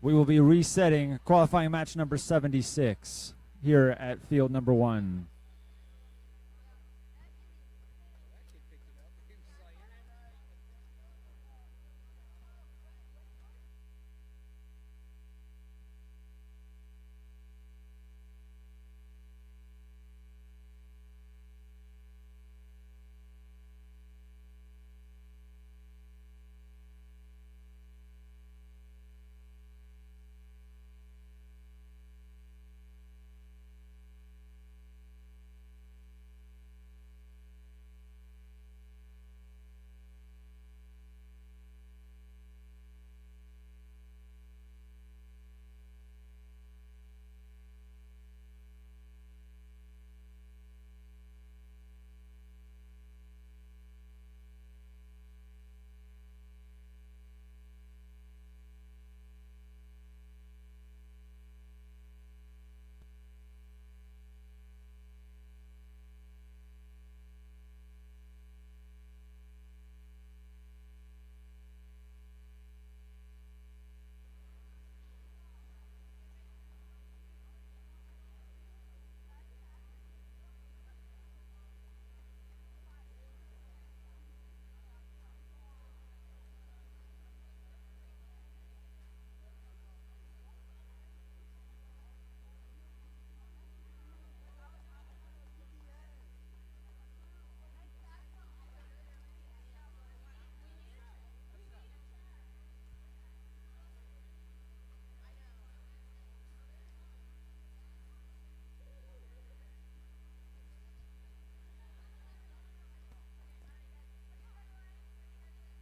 We will be resetting qualifying match number 76 here at field number 1.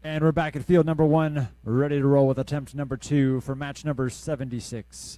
And we're back at field number 1, ready to roll with attempt number 2 for match number 76.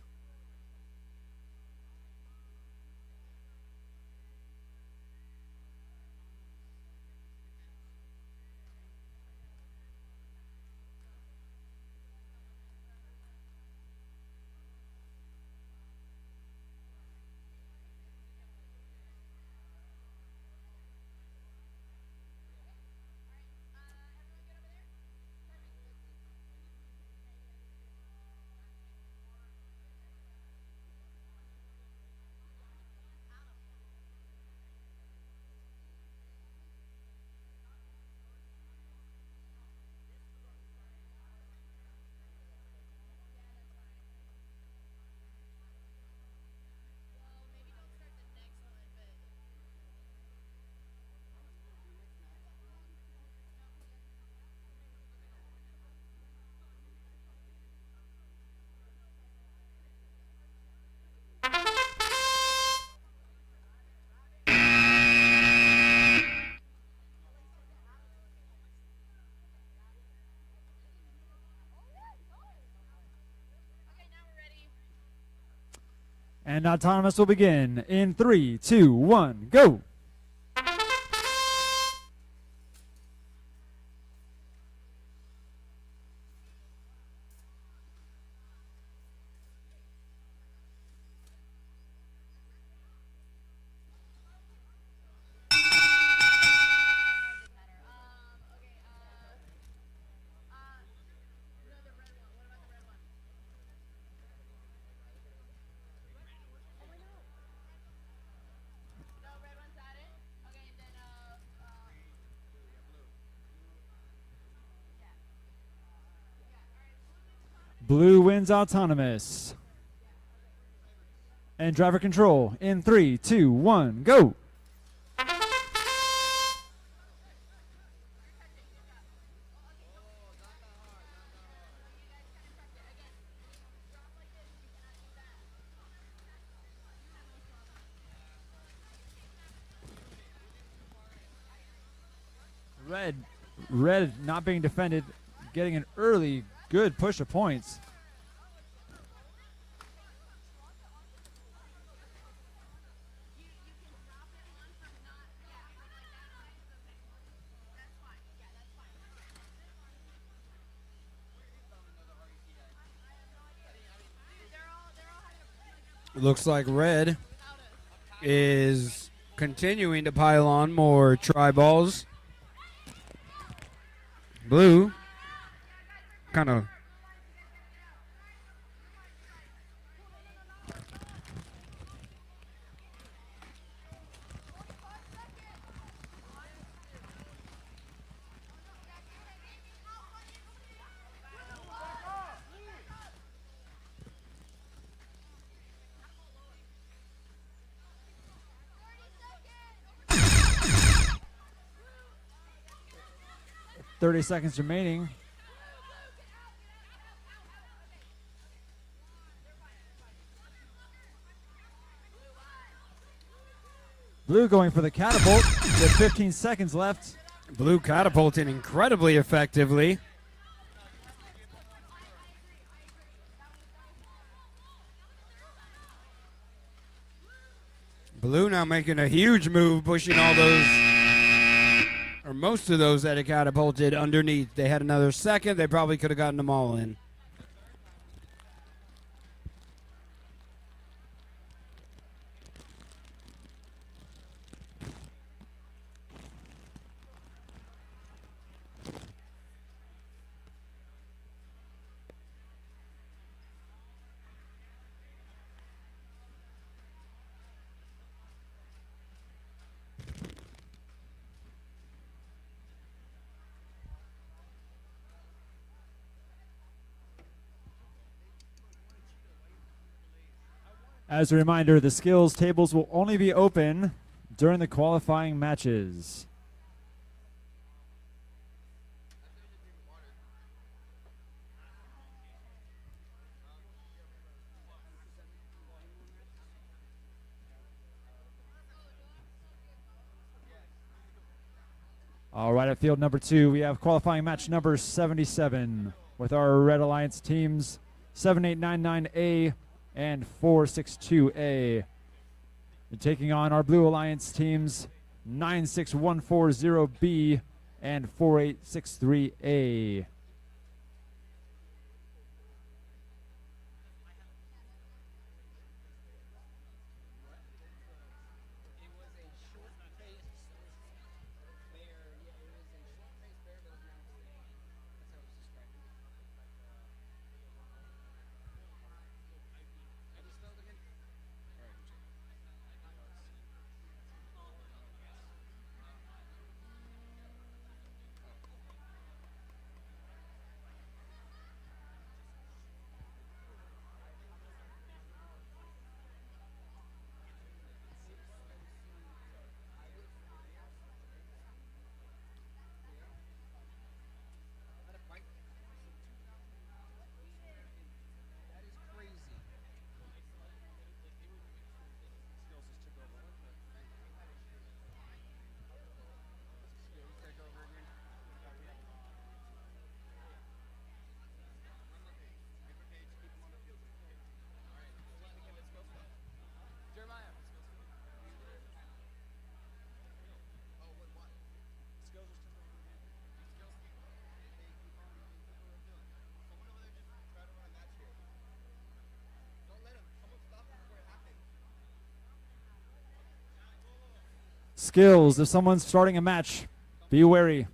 And autonomous will begin in 3, 2, 1, go. Blue wins autonomous. And driver control in 3, 2, 1, go. Red not being defended, getting an early good push of points. Looks like red is continuing to pile on more tri-balls. Blue kind of .30 seconds remaining. Blue going for the catapult with 15 seconds left. blue catapulting incredibly effectively. Blue now making a huge move, pushing all those, or most of those that had catapulted underneath. They had another second. They probably could have gotten them all in. As a reminder, the skills tables will only be open during the qualifying matches. All right, at field number 2, we have qualifying match number 77 with our Red Alliance teams 7899A and 462A. And taking on our Blue Alliance teams 96140B and 4863A. Skills, if someone's starting a match, be wary.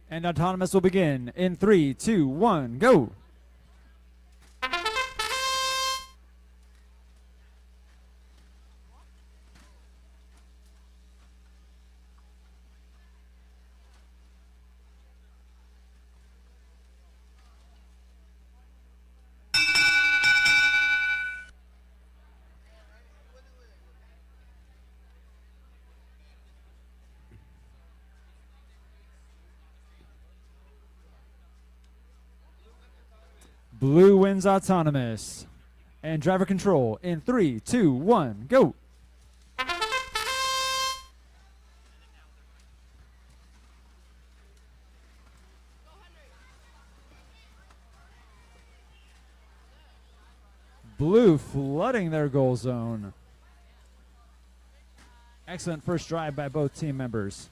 And Autonomous will begin in 3, 2, 1, go. Blue wins Autonomous. And driver control in 3, 2, 1, go. Blue flooding their goal zone. Excellent first drive by both team members.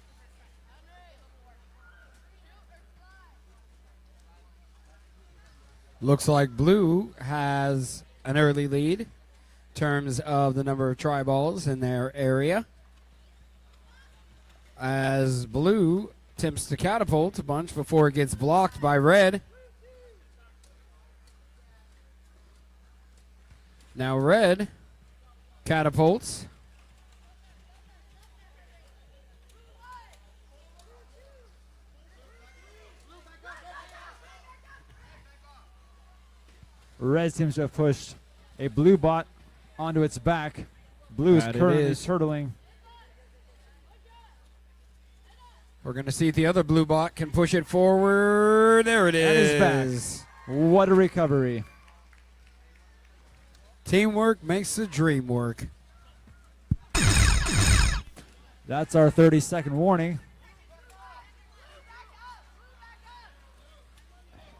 Looks like Blue has an early lead in terms of the number of try balls in their area. As Blue attempts to catapult a bunch before it gets blocked by Red. Now Red catapults. Red seems to have pushed a blue bot onto its back. Blue is That it currently is. turtling. We're going to see if the other blue bot can push it forward. There it That is is. back. What a recovery. Teamwork makes the dream work. That's our 30-second warning.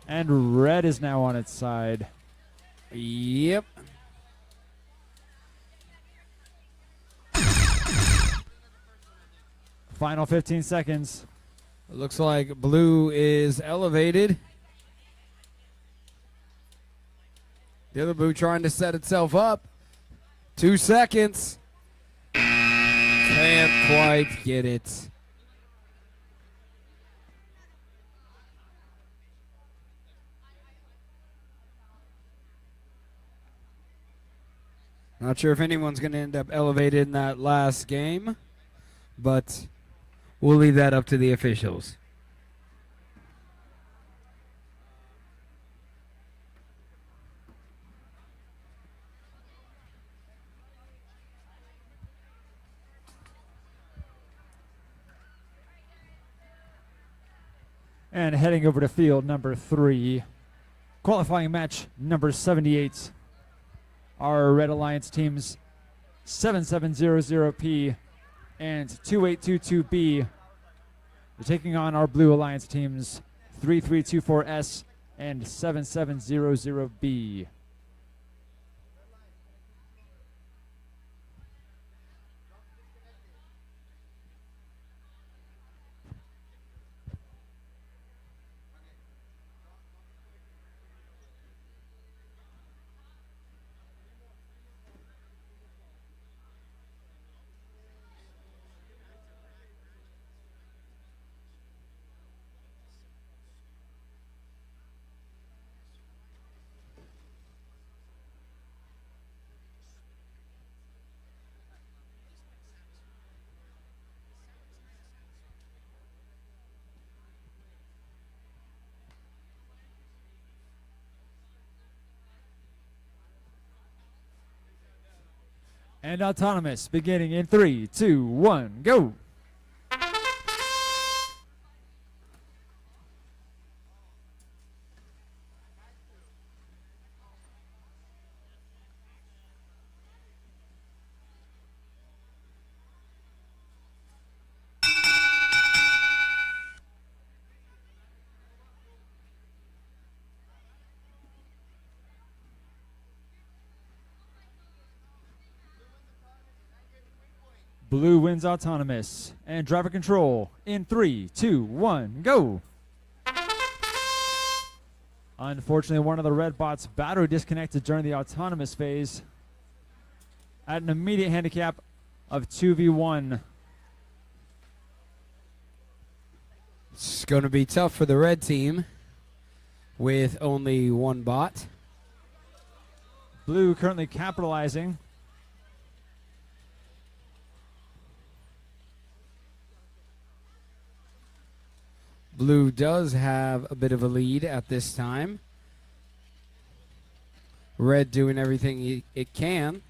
And Red is now on its side. Yep. Final 15 seconds. It looks like Blue is elevated. The other Blue trying to set itself up. 2 seconds. Can't quite get it. Not sure if anyone's going to end up elevated in that last game, but we'll leave that up to the officials. And heading over to field number 3, qualifying match number 78. Our Red Alliance teams 7700P and 2822B. They're taking on our Blue Alliance teams 3324S and 7700B. And Autonomous beginning in 3, 2, 1, go. Blue wins autonomous. And driver control in 3, 2, 1, go. Unfortunately, one of the red bots battery disconnected during the autonomous phase at an immediate handicap of 2v1. It's going to be tough for the red team with only one bot. Blue currently capitalizing. Blue does have a bit of a lead at this time. Red doing everything it can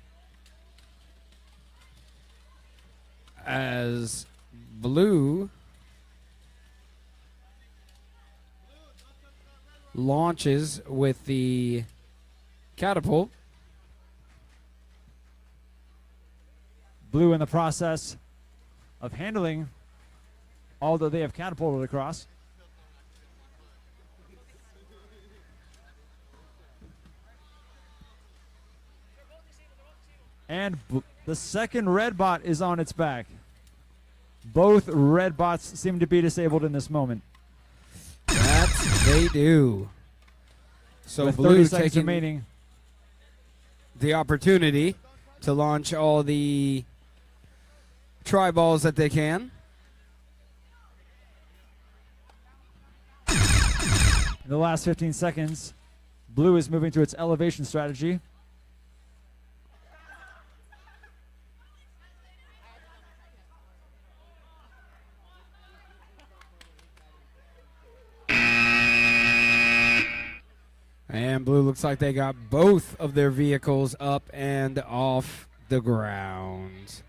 as blue launches with the catapult. Blue in the process of handling all that they have catapulted across. And the second red bot is on its back. Both red bots seem to be disabled in this moment. That they do. So With 30 blue seconds taking remaining. the opportunity to launch all the tri-balls that they can. In the last 15 seconds, blue is moving to its elevation strategy. And blue looks like they got both of their vehicles up and off the ground.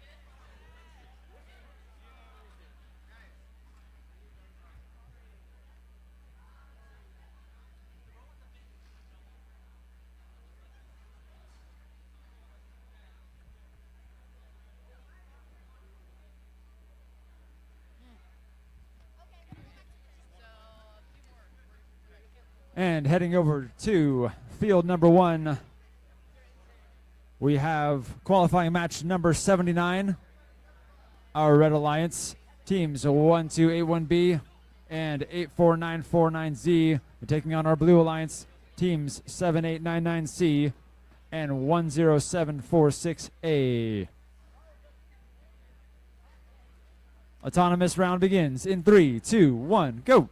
And heading over to field number 1, we have qualifying match number 79. Our Red Alliance teams 1281B and 84949Z are taking on our Blue Alliance teams 7899C and 10746A. Autonomous round begins in 3, 2, 1, go.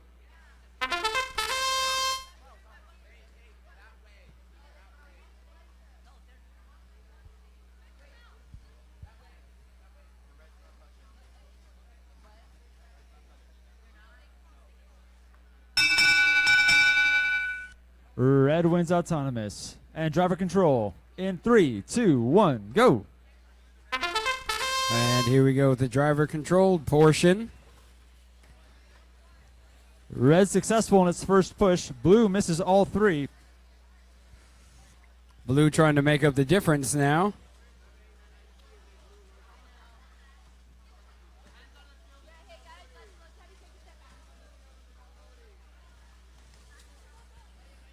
Red wins autonomous. And driver control in 3, 2, 1, go. And here we go with the driver controlled portion. Red successful in its first push. Blue misses all 3. Blue trying to make up the difference now.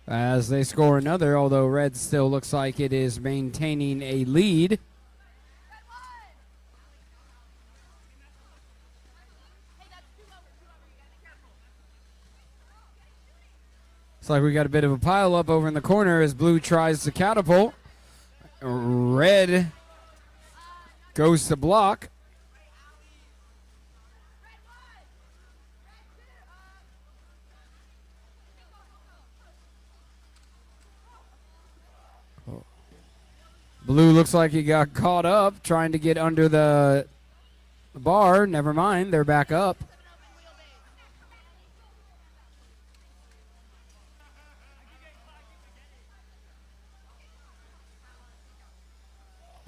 As they score another, although red still looks like it is maintaining a lead. Looks like we got a bit of a pile up over in the corner as blue tries to catapult. Red goes to block. Blue looks like he got caught up trying to get under the bar. Never mind, they're back up.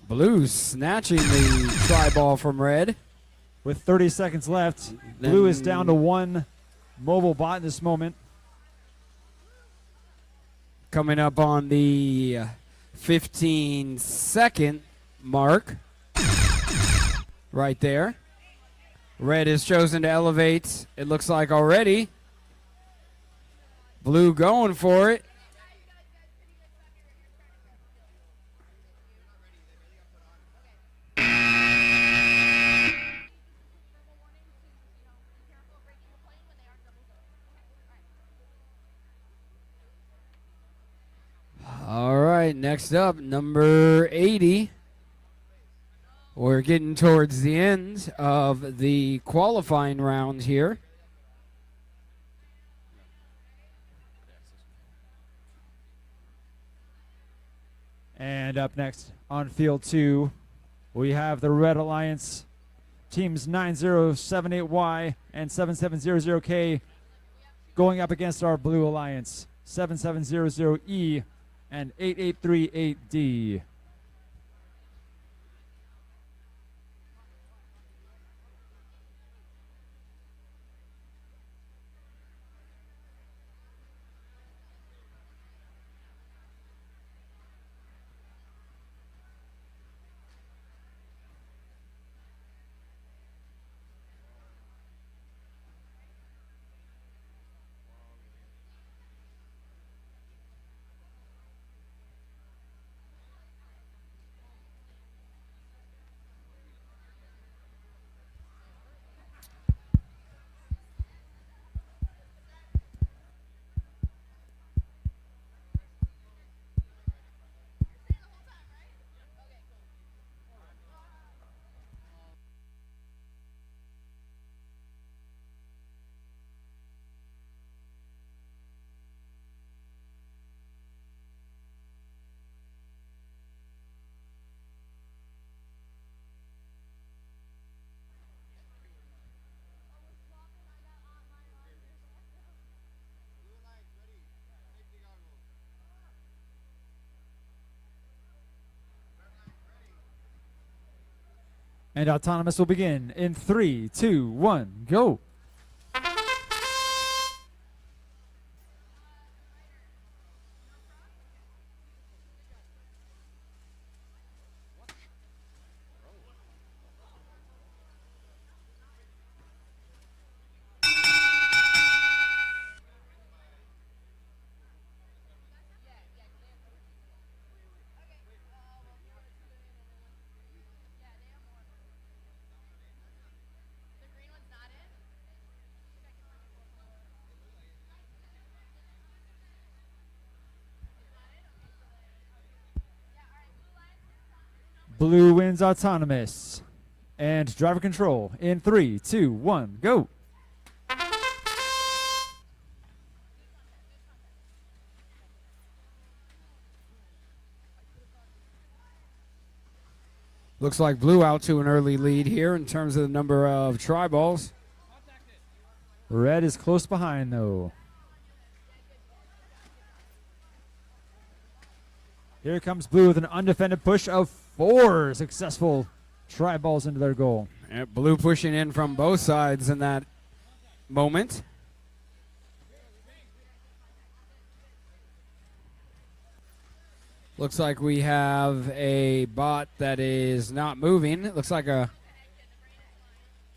Blue snatching the tri-ball from red. With 30 seconds left, blue is down to 1 mobile bot in this moment. Coming up on the 15-second mark. Right there. Red is chosen to elevate, it looks like already. Blue going for it. Next up, number 80. We're getting towards the end of the qualifying round here. And up next on field 2, we have the Red Alliance teams 9078Y and 7700K going up against our Blue Alliance 7700E and 8838D. Blue Alliance, ready. Safety goggles. Red Alliance, ready. And autonomous will begin in 3, 2, 1, go. The green one's not in? Blue wins autonomous. And driver control in 3, 2, 1, go. Looks like Blue out to an early lead here in terms of the number of try balls. Red is close behind though. Here comes Blue with an undefended push of 4 successful try balls into their goal. Yeah, Blue pushing in from both sides in that moment. Looks like we have a bot that is not moving. It looks like a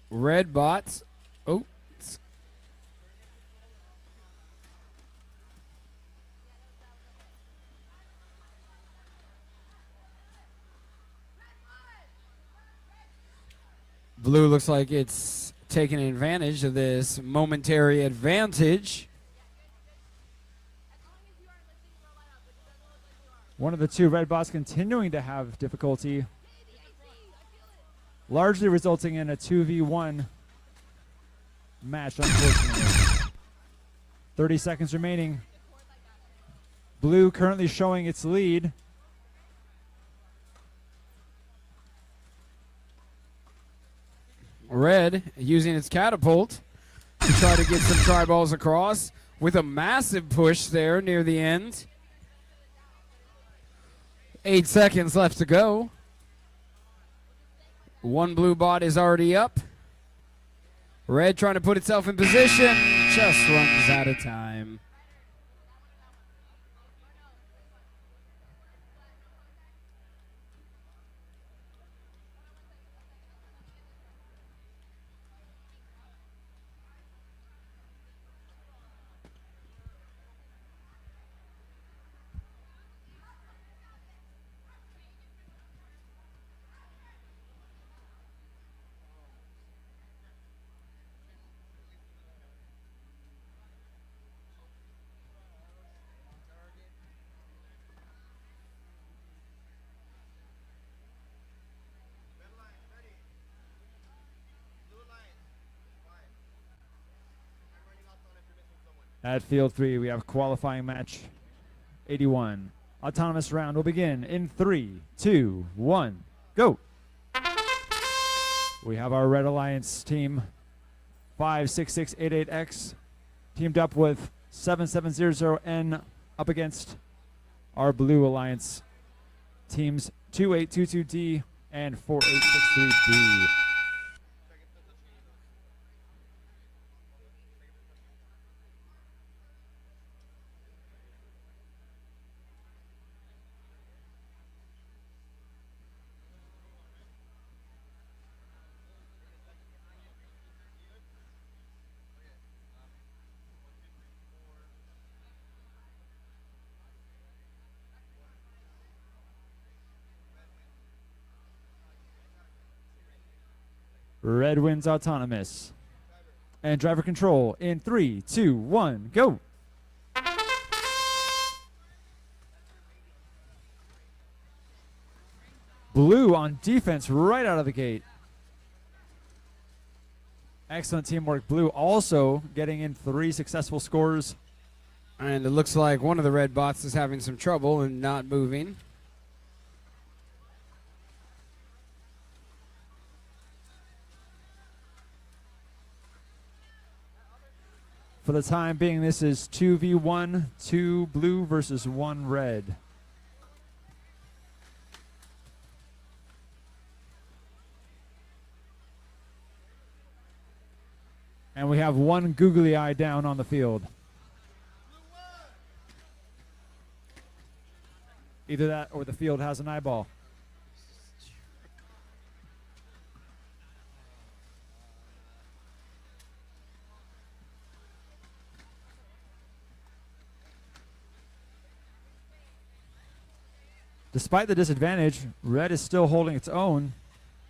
red bot. Oh. Blue looks like it's taking advantage of this momentary advantage. One of the 2 red bots continuing to have difficulty, largely resulting in a 2v1 match, unfortunately. 30 seconds remaining. Blue currently showing its lead. Red using its catapult to try to get some try balls across with a massive push there near the end. 8 seconds left to go. One blue bot is already up. Red trying to put itself in position. Just runs out of time. At field 3, we have qualifying match 81. Autonomous round will begin in 3, 2, 1, go. We have our Red Alliance team 56688X teamed up with 7700N up against our Blue Alliance teams 2822D and 4863D. Red wins autonomous. And driver control in 3, 2, 1, go. Blue on defense right out of the gate. Excellent teamwork. Blue also getting in 3 successful scores. And it looks like one of the red bots is having some trouble and not moving. For the time being, this is 2v1, 2 blue versus 1 red. And we have 1 googly eye down on the field. Either that or the field has an eyeball. Despite the disadvantage, red is still holding its own.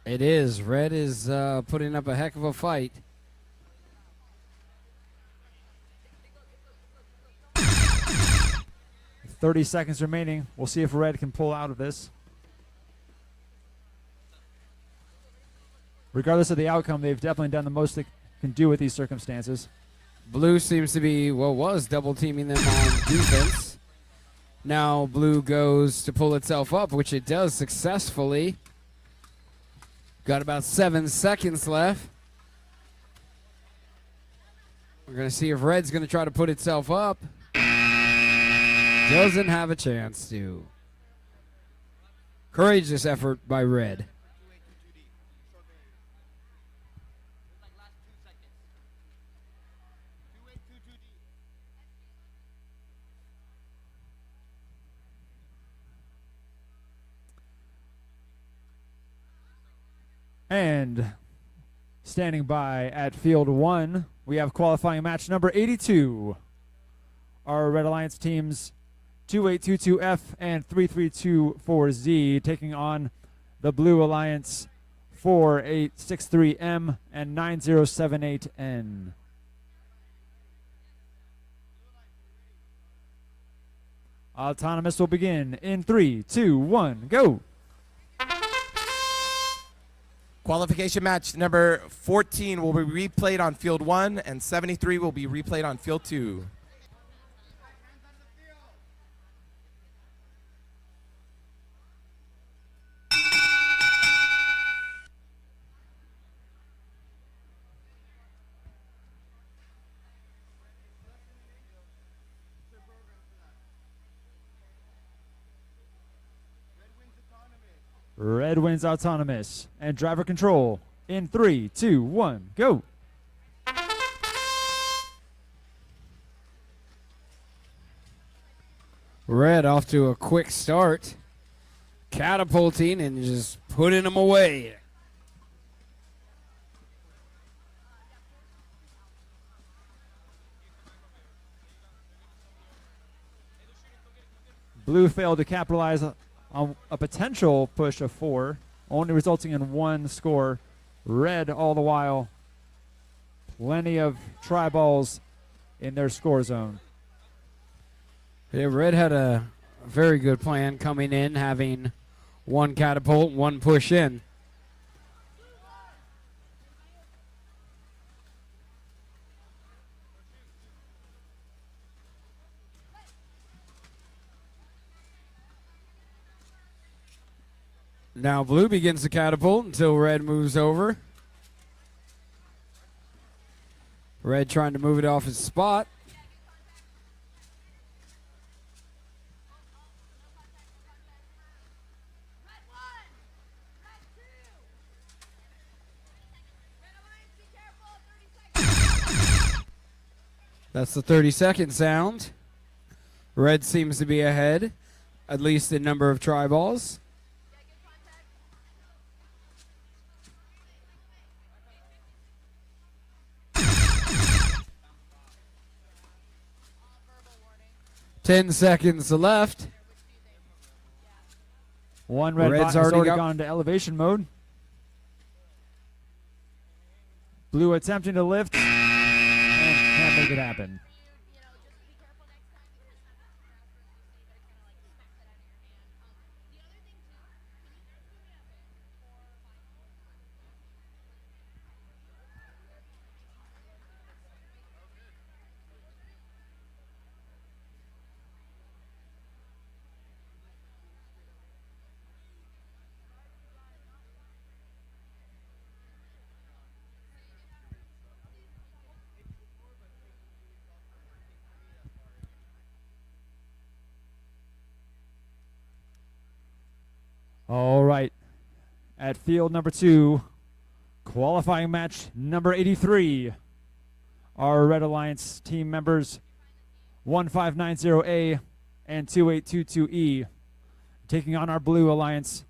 It is. Red is putting up a heck of a fight. With 30 seconds remaining. We'll see if red can pull out of this. Regardless of the outcome, they've definitely done the most they can do with these circumstances. Blue seems to be, well, was double teaming them on defense. Now blue goes to pull itself up, which it does successfully. Got about 7 seconds left. We're going to see if red's going to try to put itself up. Doesn't have a chance to. Courageous effort by red. And standing by at field 1, we have qualifying match number 82. Our Red Alliance teams 2822F and 3324Z taking on the Blue Alliance 4863M and 9078N. Autonomous will begin in 3, 2, 1, go. Qualification match number 14 will be replayed on field 1 and 73 will be replayed on field 2. Red wins autonomous. And driver control in 3, 2, 1, go. Red off to a quick start. Catapulting and just putting them away. Blue failed to capitalize on a potential push of 4, only resulting in 1 score. Red all the while. Plenty of try balls in their score zone. Yeah, red had a very good plan coming in, having 1 catapult, 1 push in. Now blue begins to catapult until red moves over. Red trying to move it off his spot. Red 1. Red 2. Red Alliance, be careful. 30 seconds. That's the 30-second sound. Red seems to be ahead, at least in number of try balls. Yeah, good contact. 10 seconds left. One red Red's bot has already already got- gone into elevation mode. Blue attempting to lift and can't make it happen. You know, just be careful next time because sometimes the grass runs you see, but it kind of like smacks it out of your hand. The other thing too, can you guys do me a favor for final? All right. At field number 2, qualifying match number 83. Our Red Alliance team members 1590A and 2822E taking on our Blue Alliance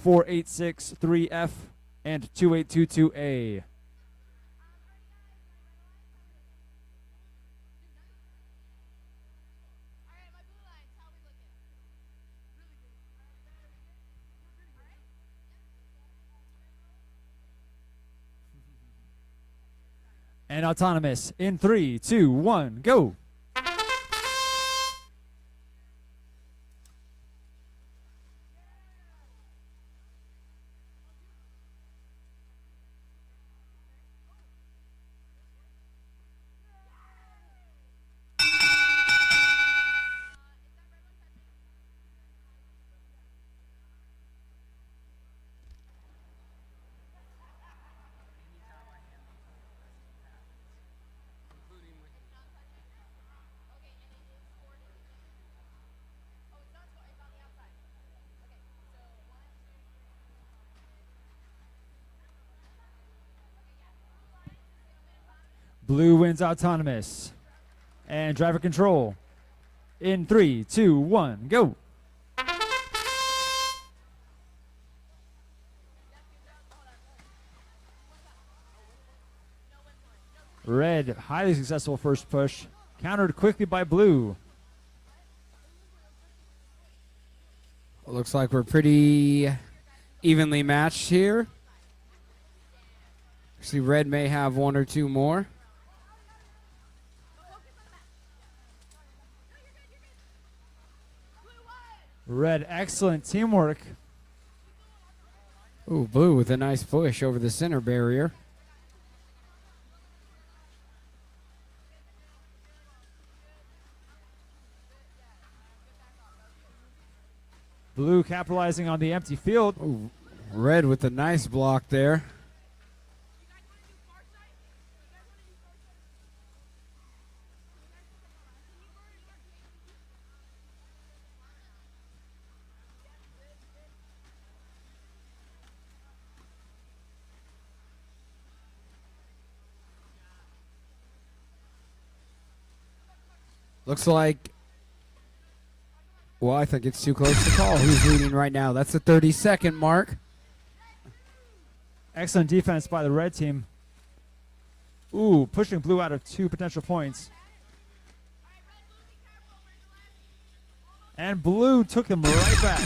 4863F and 2822A. All right, my blue lines, how we looking? Really good. All right. And autonomous in 3, 2, 1, go. Blue wins autonomous. And driver control. In 3, 2, 1, go. Red, highly successful first push. Countered quickly by blue. Looks like we're pretty evenly matched here. See, red may have one or two more. Red, excellent teamwork. Ooh, blue with a nice push over the center barrier. Blue capitalizing on the empty field. Ooh, red with a nice block there. Looks like, well, I think it's too close to call who's leading right now. That's the 30-second mark. Excellent defense by the red team. Ooh, pushing blue out of 2 potential points. And blue took them right back.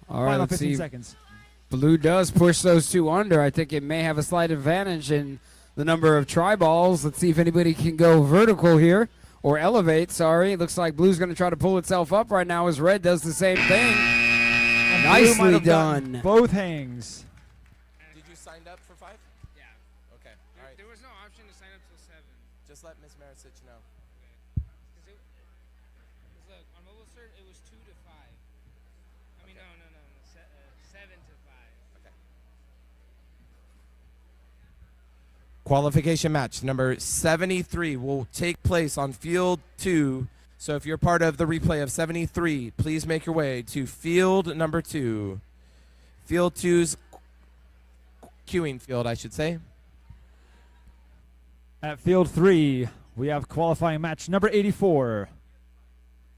All right, Final let's 15 see. seconds. Blue does push those two under. I think it may have a slight advantage in the number of try balls. Let's see if anybody can go vertical here. Or elevate, sorry. Looks like blue's going to try to pull itself up right now as red does the same thing. And blue might Nicely have gotten done. both hangs. Did you sign up for 5? Yeah. Okay. All right. There was no option to sign up till 7. Just let Miss Marisic know. Because look, on mobile cert, it was 2 to 5. I mean, no. 7-5. Qualification match number 73 will take place on field 2. So if you're part of the replay of 73, please make your way to field number 2. Field 2's queuing field, I should say. At field 3, we have qualifying match number 84.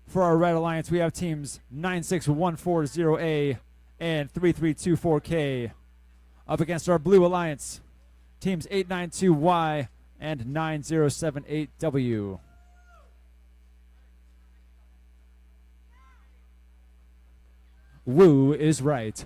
For our Red Alliance, we have teams 96140A and 3324K. Up against our Blue Alliance, teams 892Y and 9078W. Woo is right.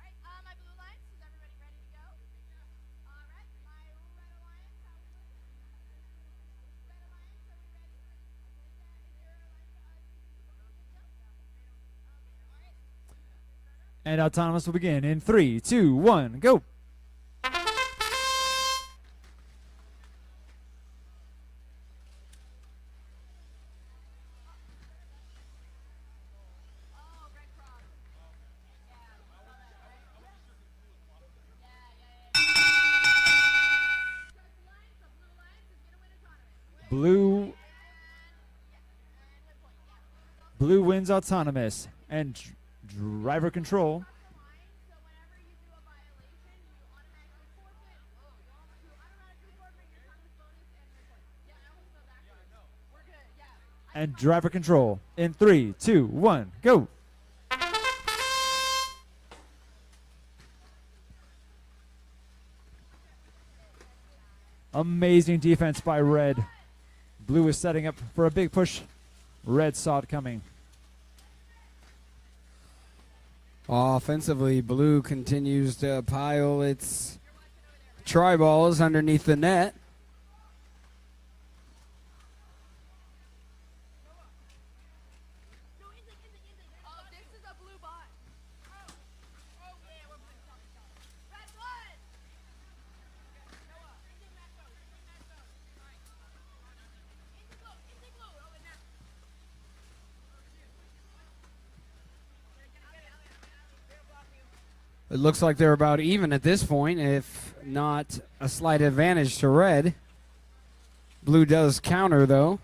Alright, my blue alliance, is everybody ready to go? Alright, my red alliance, how are we looking? Red alliance, are we ready? Is your alright. And Autonomous will begin in 3, 2, 1, go. Oh, red cross. Yeah, you saw that, right? So blue alliance is gonna win autonomous. Blue And point, yeah. Blue wins Autonomous and driver control. So whenever you do a violation, you automatically forfeit. You automatically forfeit your autonomous bonus and red point. Yeah, I almost fell backwards. We're good, yeah. And driver control in 3, 2, 1, go. Amazing defense by Red. Blue is setting up for a big push. Red saw it coming. Offensively, Blue continues to pile its tri-balls underneath the net. Oh, this is a blue bot. Oh yeah, we're blue. Red one. Noah, instant match go. Alright. Instant blue. Oh, and now. It looks like they're about even at this point, if not a slight advantage to Red. Blue does counter, though.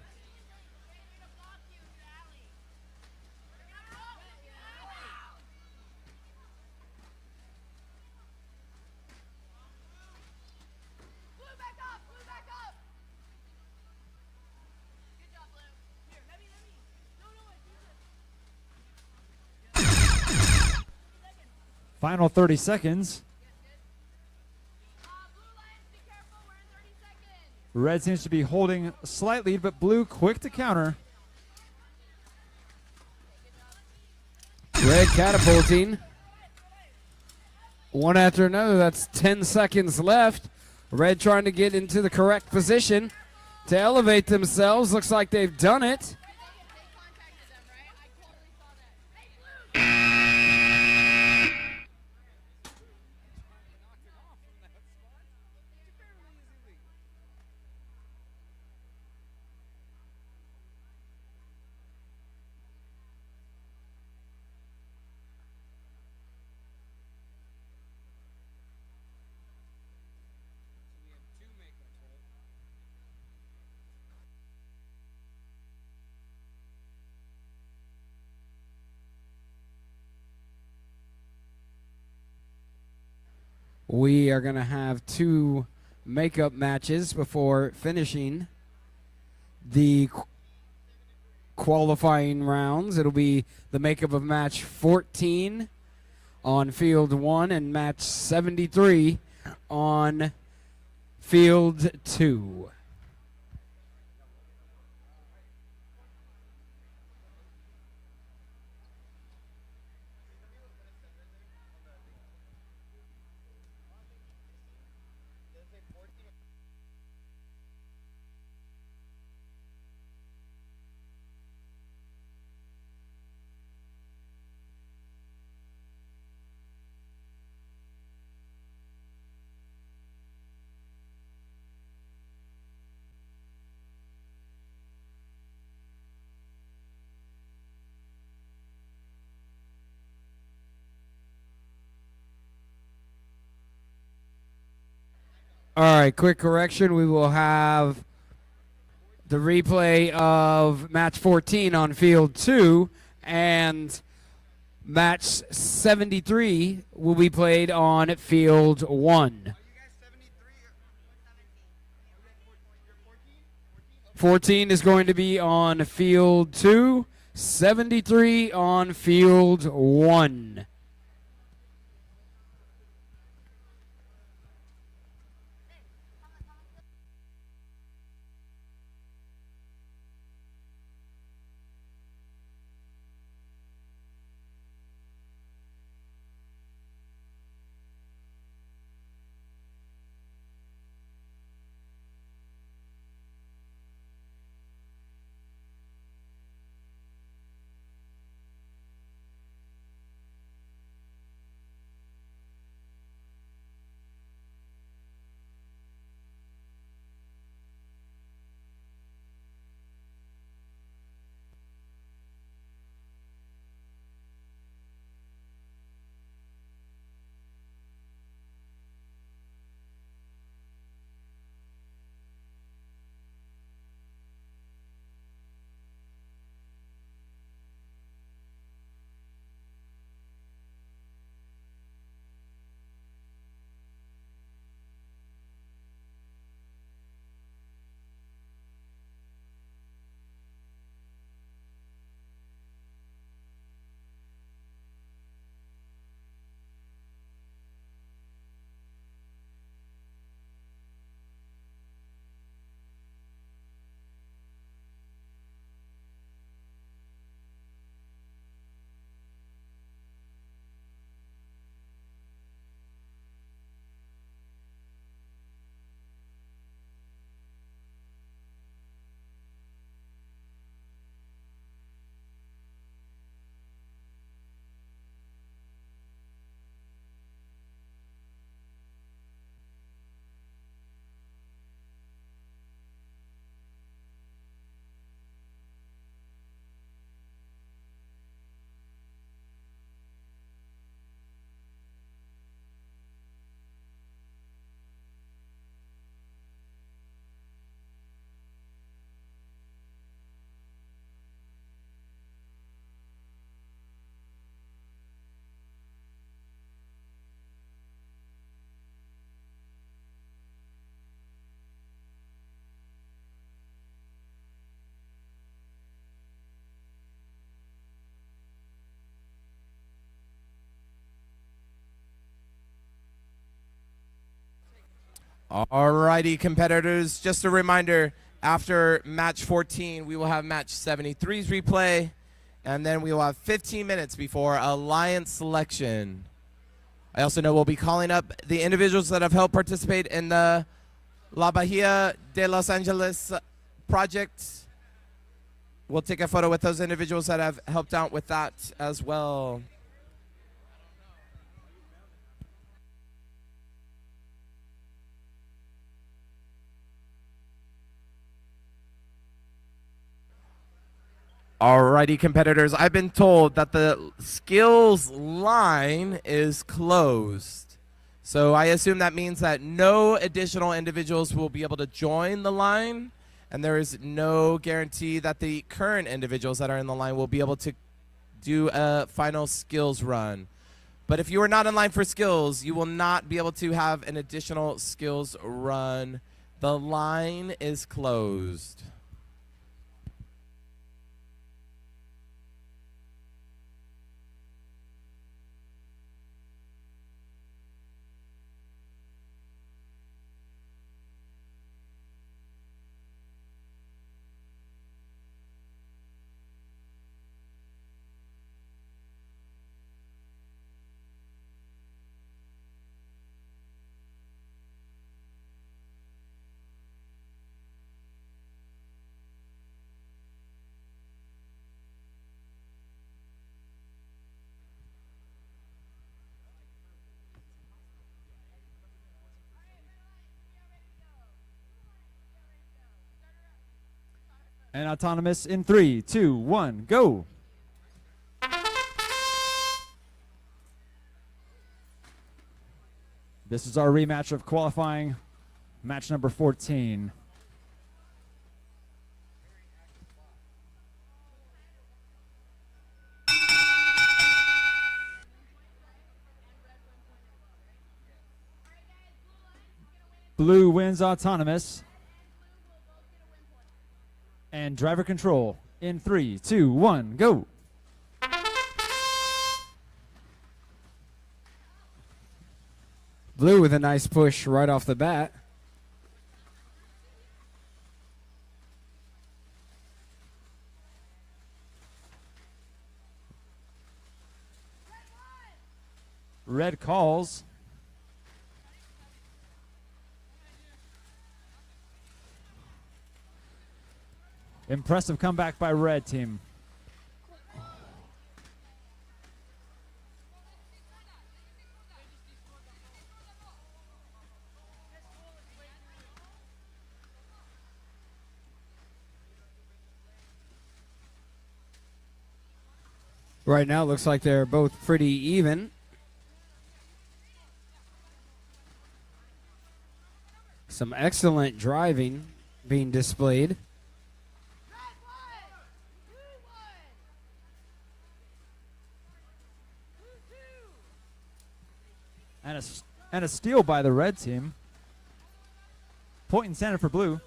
Blue back up. Good job, blue. Here, let me. No, Final 30 seconds. Blue Lions, be careful. We're in 30 seconds. Red seems to be holding a slight lead, but Blue quick to counter. Red catapulting. One after another. That's 10 seconds left. Red trying to get into the correct position to elevate themselves. Looks like they've done it. They contacted them, right? I totally saw that. Hey, blue. We are going to have two makeup matches before finishing the qualifying rounds. It'll be the makeup of match 14 on field 1 and match 73 on field 2. All right, quick correction. We will have the replay of match 14 on field 2, and match 73 will be played on field 1. 14 is going to be on field 2, 73 on field 1. Alrighty, competitors, just a reminder, after match 14, we will have match 73's replay, and then we will have 15 minutes before alliance selection. I also know we'll be calling up the individuals that have helped participate in the La Bahia de Los Angeles project. We'll take a photo with those individuals that have helped out with that as well. Alrighty, competitors, I've been told that the skills line is closed. So I assume that means that no additional individuals will be able to join the line, and there is no guarantee that the current individuals that are in the line will be able to do a final skills run. But if you are not in line for skills, you will not be able to have an additional skills run. The line is closed. And Autonomous in 3, 2, 1, go. This is our rematch of qualifying match number 14. Blue wins Autonomous. And driver control in 3, 2, 1, go. Blue with a nice push right off the bat. Red calls. Impressive comeback by Red team. Right now, it looks like they're both pretty even. Some excellent driving being displayed. And a steal by the red team. Point in center for blue.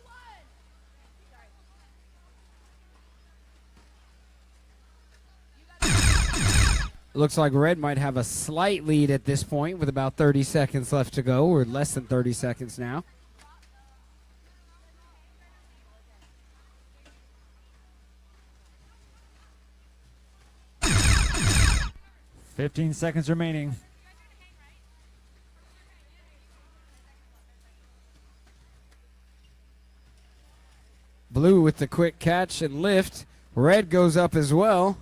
Looks like red might have a slight lead at this point with about 30 seconds left to go, or less than 30 seconds now. "15 seconds remaining. Blue with the quick catch and lift. Red goes up as well.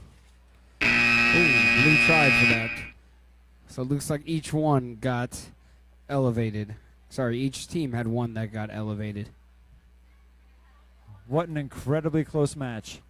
Ooh, blue tried for that. So it looks like each one got elevated. Sorry, each team had one that got elevated. What an incredibly close match.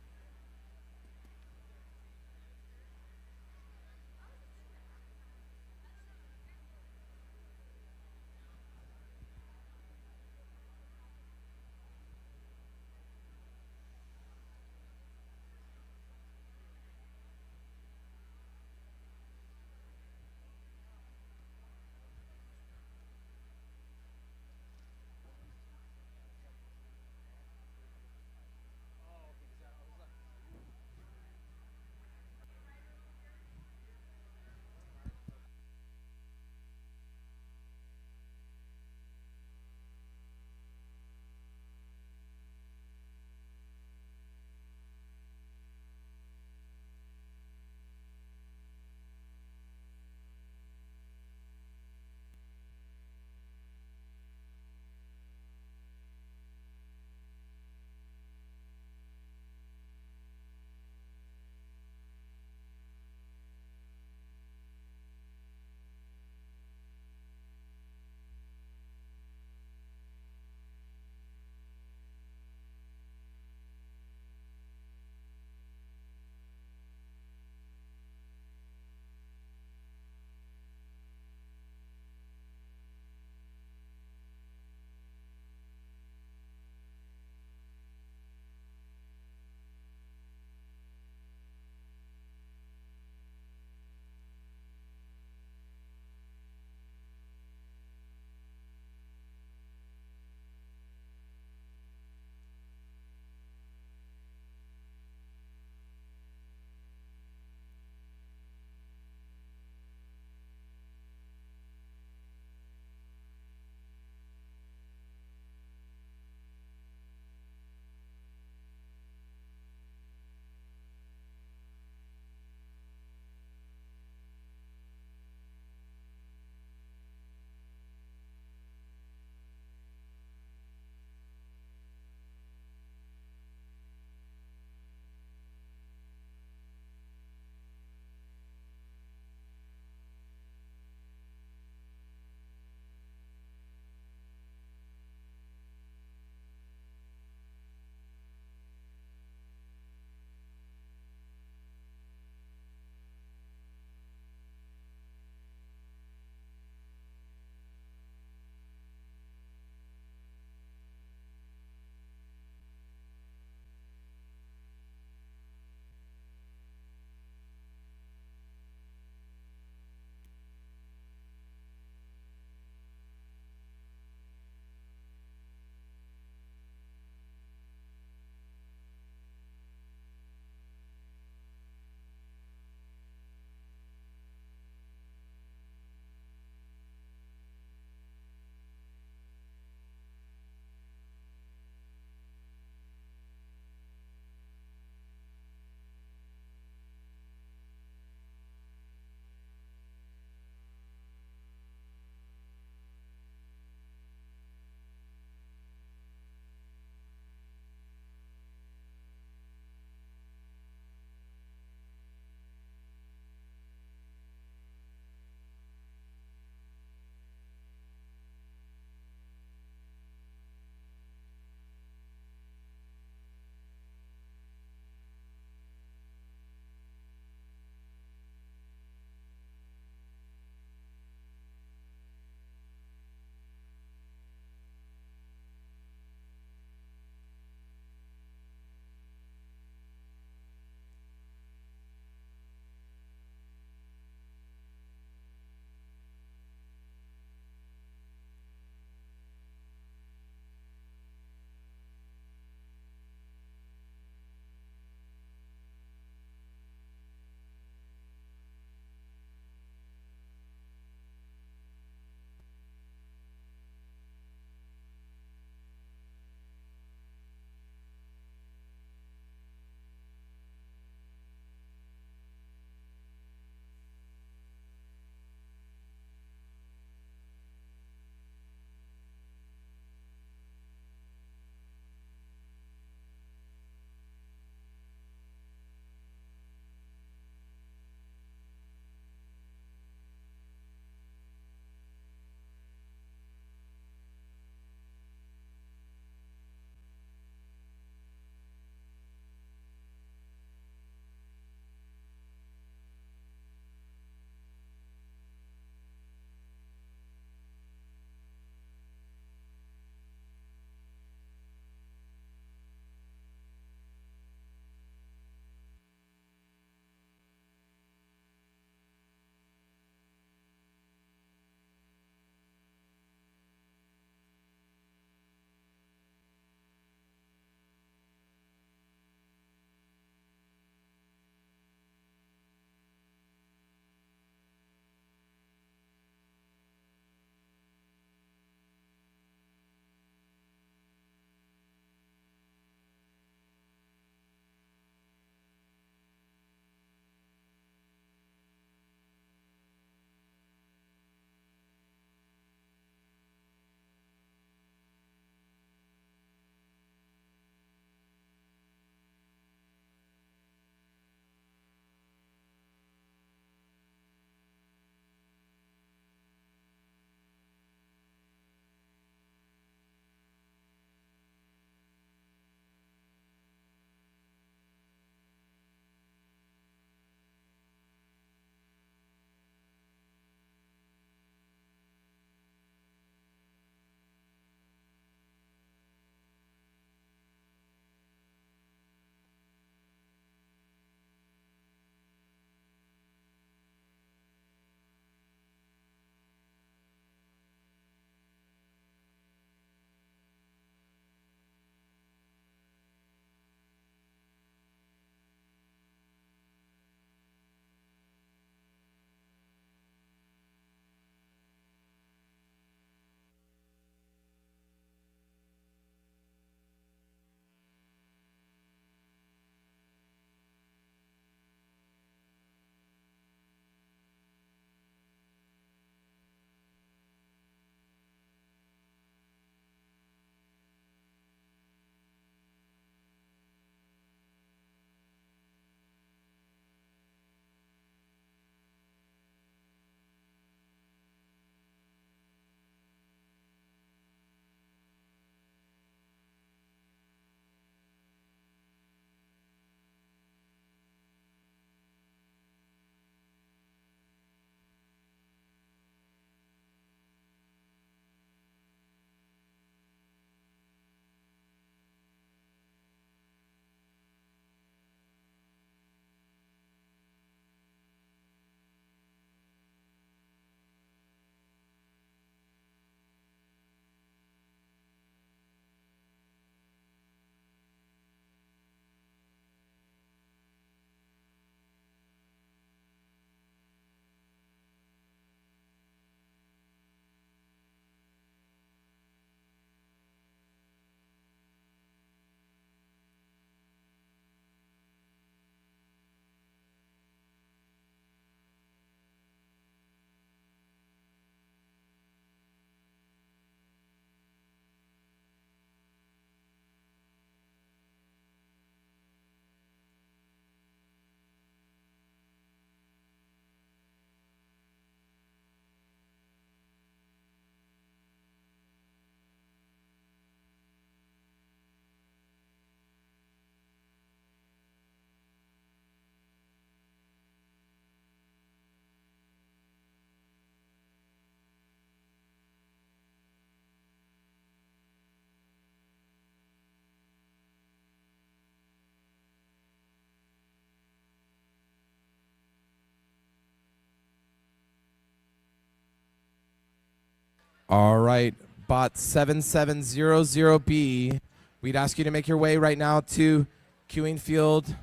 All right, bot 7700B. We'd ask you to make your way right now to queuing field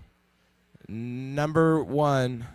number 1.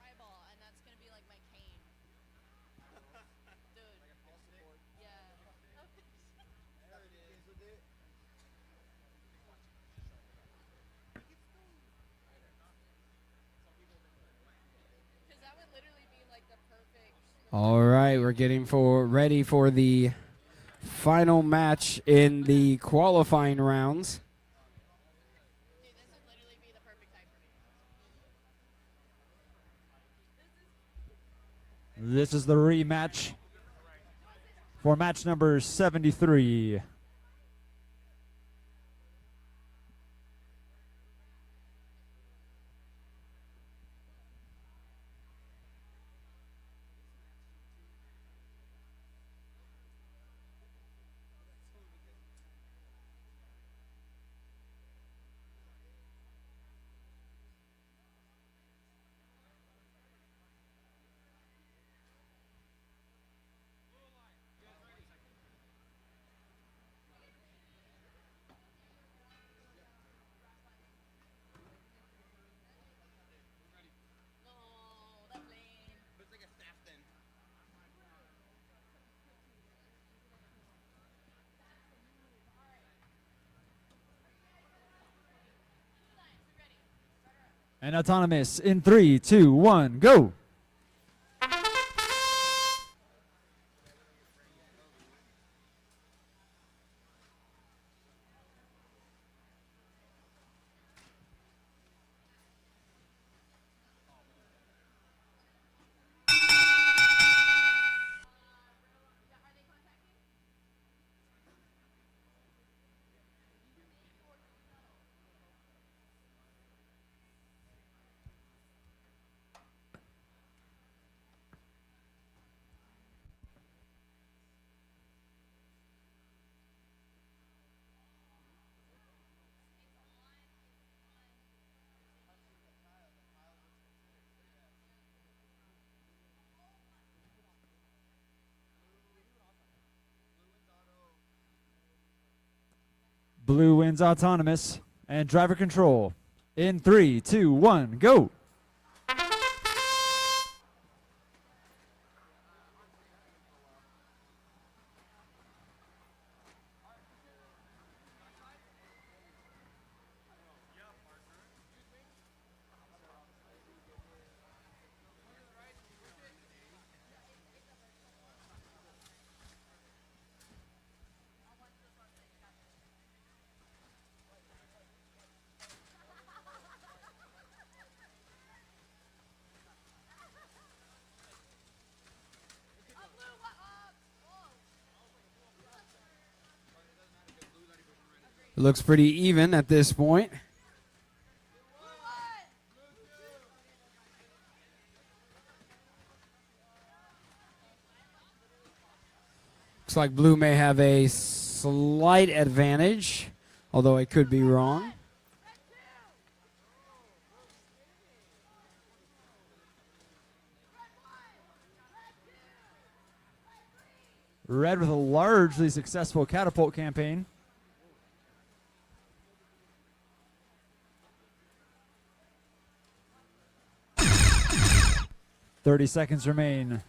Eyeball, and that's gonna be like my cane. Dude. Yeah. There it is. With it. Because that would literally be like the perfect. All right, we're getting ready for the final match in the qualifying rounds. Dude, this would literally be the perfect height for me. This is the rematch for match number 73. Oh, that lane. Looks like a staff then. And autonomous in 3, 2, 1, go. Blue wins autonomous and driver control in 3, 2, 1, go. looks pretty even at this point. Looks like blue may have a slight advantage, although I could be wrong. Red with a largely successful catapult campaign. "30 seconds remain.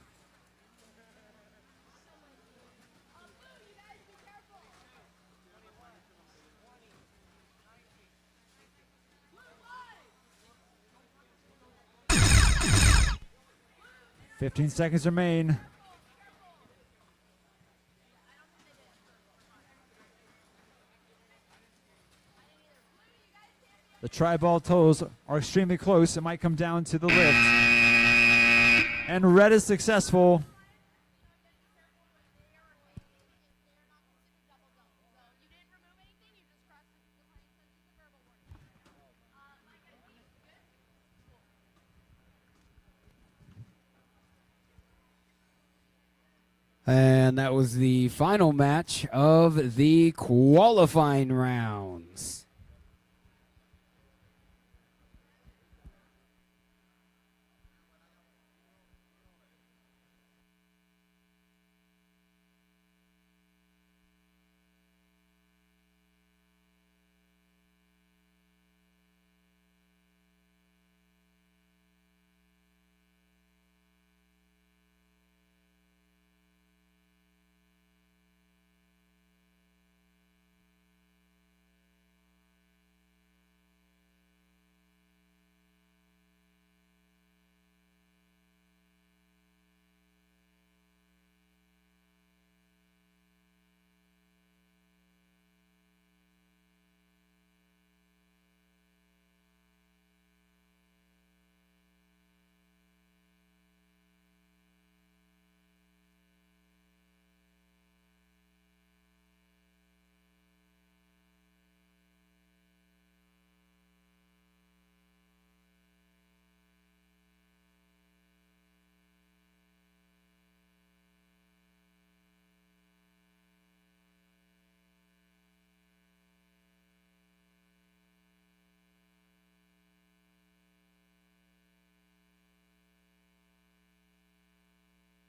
"15 seconds remain. The tri-ball totals are extremely close. It might come down to the lift. And red is successful. And that was the final match of the qualifying rounds.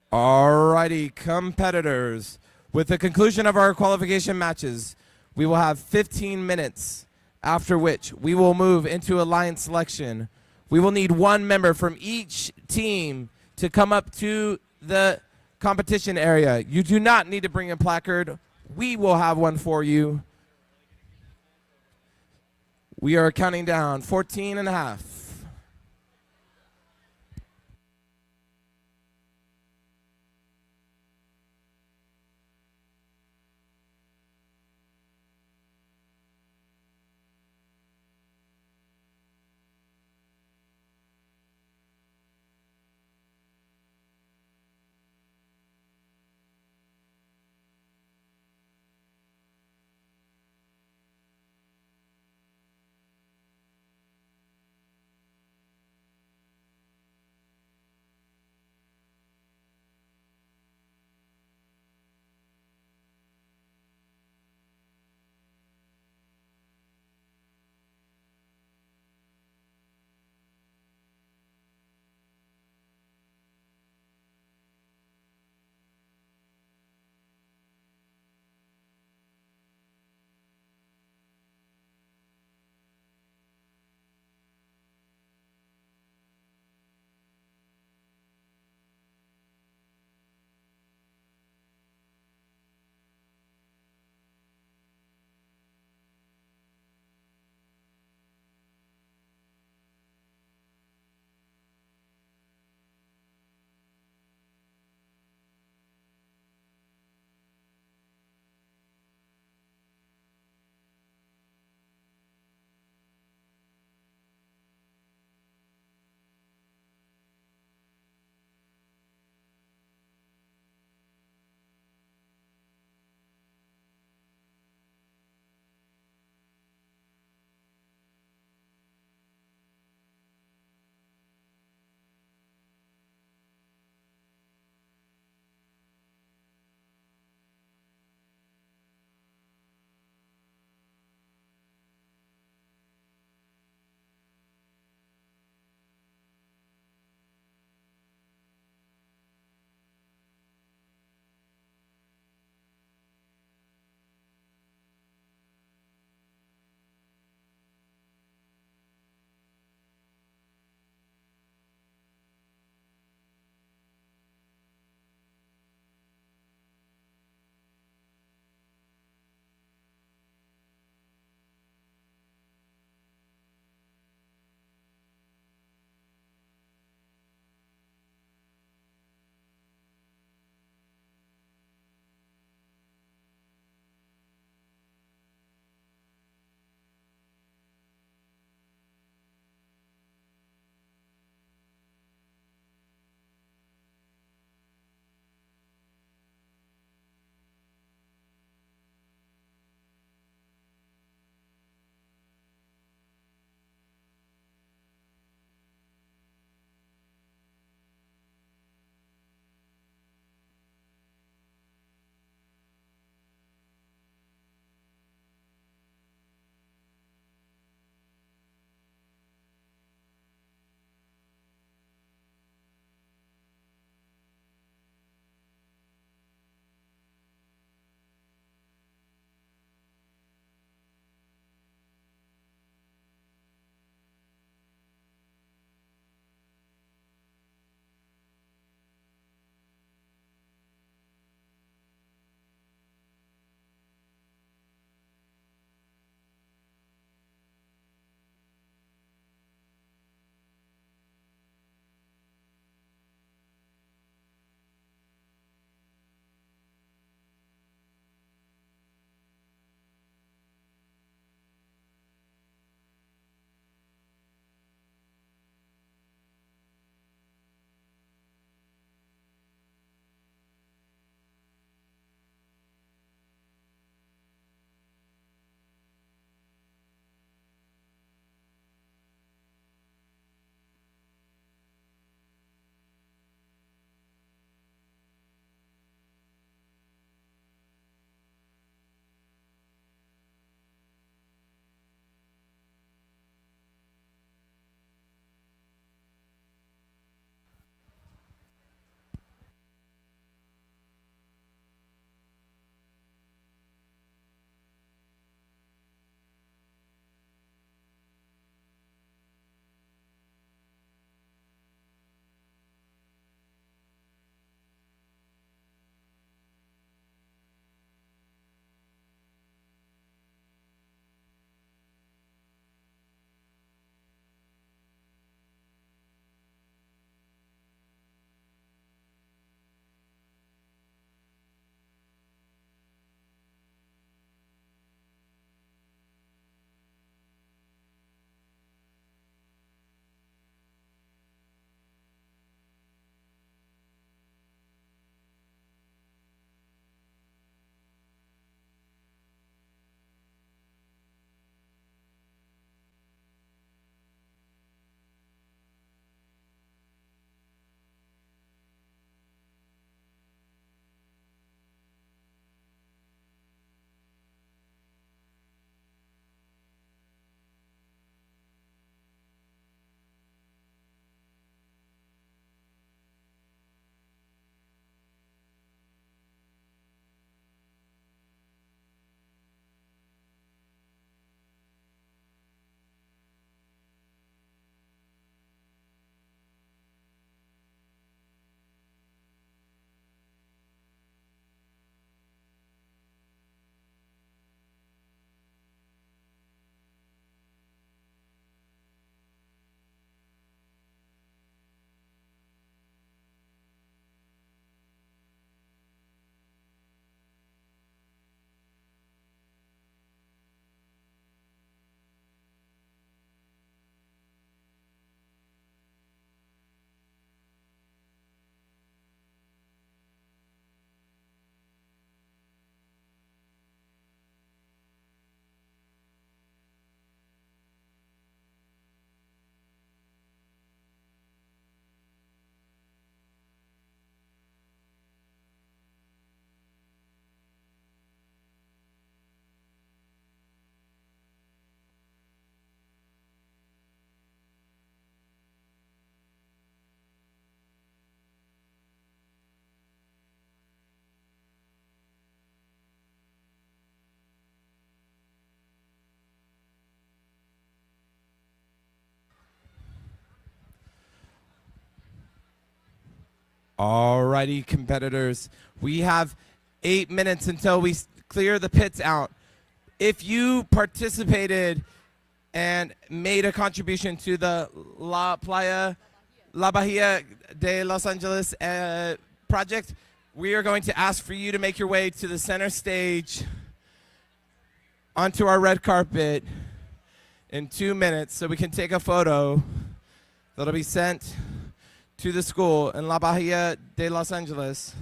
Alrighty, competitors. With the conclusion of our qualification matches, we will have 15 minutes, after which we will move into alliance selection. We will need one member from each team to come up to the competition area. You do not need to bring a placard. We will have one for you. We are counting down 14 and a half. Alrighty, competitors. We have 8 minutes until we clear the pits out. If you participated and made a contribution to the La Bahia de Los Angeles project, we are going to ask for you to make your way to the center stage onto our red carpet in 2 minutes so we can take a photo that'll be sent to the school in La Bahia de Los Angeles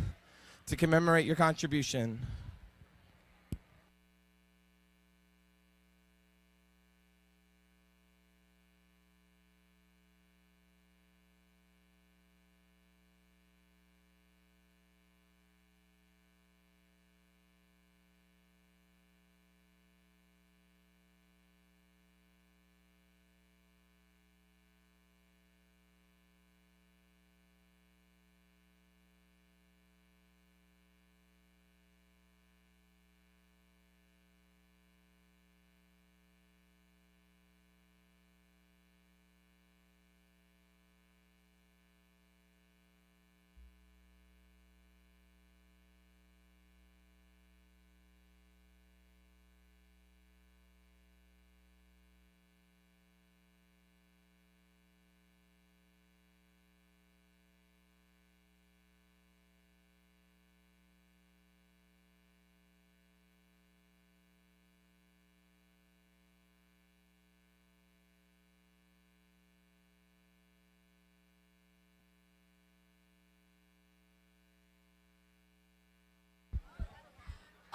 to commemorate your contribution.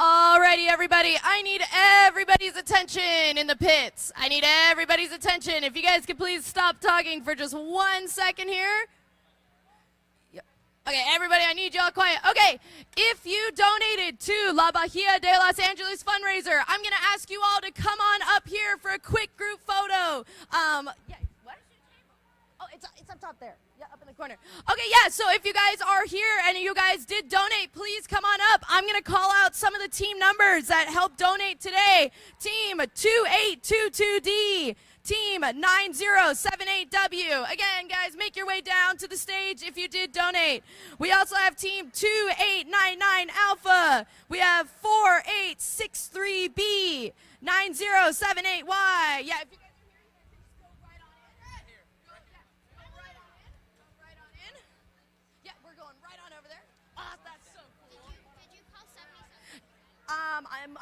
Alrighty, everybody. I need everybody's attention in the pits. I need everybody's attention. If you guys could please stop talking for just 1 second here. Yep. Okay, everybody, I need y'all quiet. Okay, if you donated to La Bahia de Los Angeles fundraiser, I'm going to ask you all to come on up here for a quick group photo. Yeah, what? Oh, it's up top there. Yeah, up in the corner. Okay, yeah, so if you guys are here and you guys did donate, please come on up. I'm going to call out some of the team numbers that helped donate today. Team 2822D. Team 9078W. Again, guys, make your way down to the stage if you did donate. We also have Team 2899 Alpha. We have 4863B. 9078Y. Yeah, if you guys are here, you can just go right on in. Go right on in. Go right on in. Yeah, we're going right on over there. Oh, that's so cool. Did you call 77?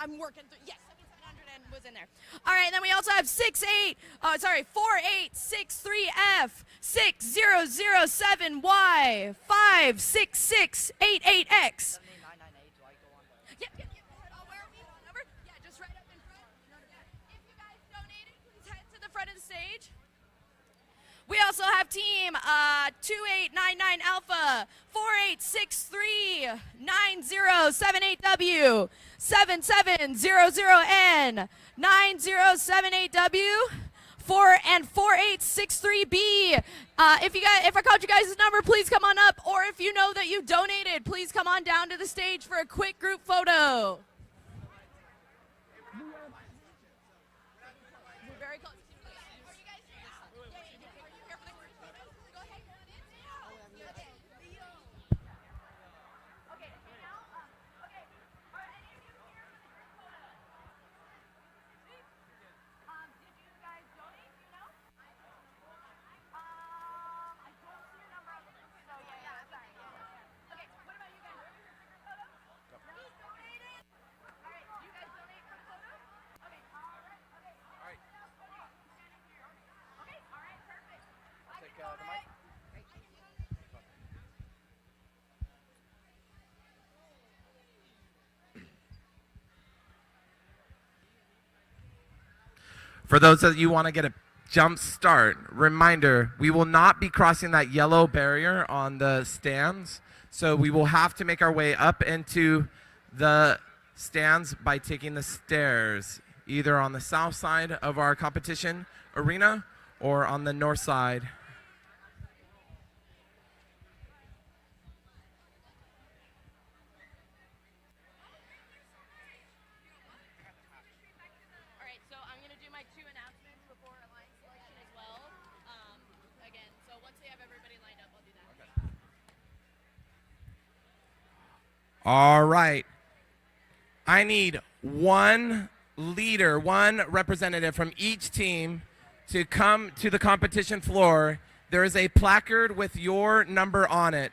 I'm working through. Yes, 7700 and was in there. All right, and then we also have 4863F, 6007Y, 56688X. Yep. Where are we going over? Yeah, just right up in front. If you guys donated, please head to the front of the stage. We also have team 2899 Alpha, 48639078W, 7700N, 9078W, 4863B. If I called you guys' number, please come on up. Or if you know that you donated, please come on down to the stage for a quick group photo. We're very close. Are you guys here? Are you here for the group photo? Go ahead, go on in. Okay, now, okay. Are any of you here for the group photo? Did you guys donate? Do you know? I don't see your number on the list. So yeah, sorry. Yeah. Okay, what about you guys? Are you here for the group photo? Who's donated? All right, you guys donate for the photo? Okay, all right. Okay. All right. Standing here. Okay, all right, perfect. I can donate. For those of you who want to get a jump start, reminder, we will not be crossing that yellow barrier on the stands. So we will have to make our way up into the stands by taking the stairs, either on the south side of our competition arena or on the north side. All right, so I'm going to do my 2 announcements before line selection as well. Again, so once they have everybody lined up, I'll do that. Okay. All right. I need one leader, one representative from each team to come to the competition floor. There is a placard with your number on it.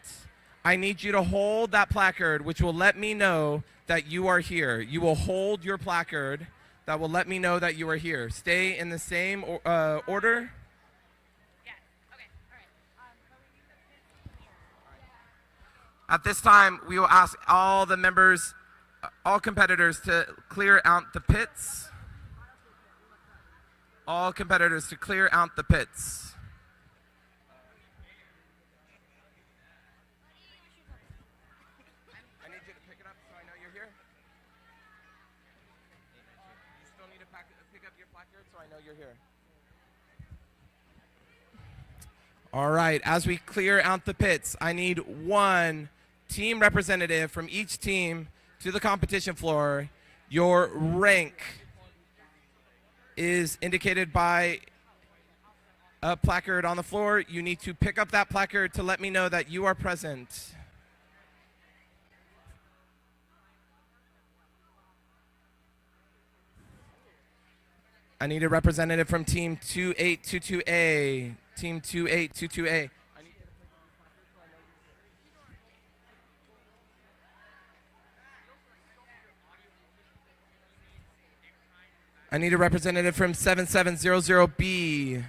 I need you to hold that placard, which will let me know that you are here. You will hold your placard that will let me know that you are here. Stay in the same order. At this time, we will ask all the members, all competitors to clear out the pits. All competitors to clear out the pits. I need you to pick it up so I know you're here. You still need to pick up your placard so I know you're here. All right, as we clear out the pits, I need one team representative from each team to the competition floor. Your rank is indicated by a placard on the floor. You need to pick up that placard to let me know that you are present. I need a representative from team 2822A. Team 2822A. I need a representative from 7700B.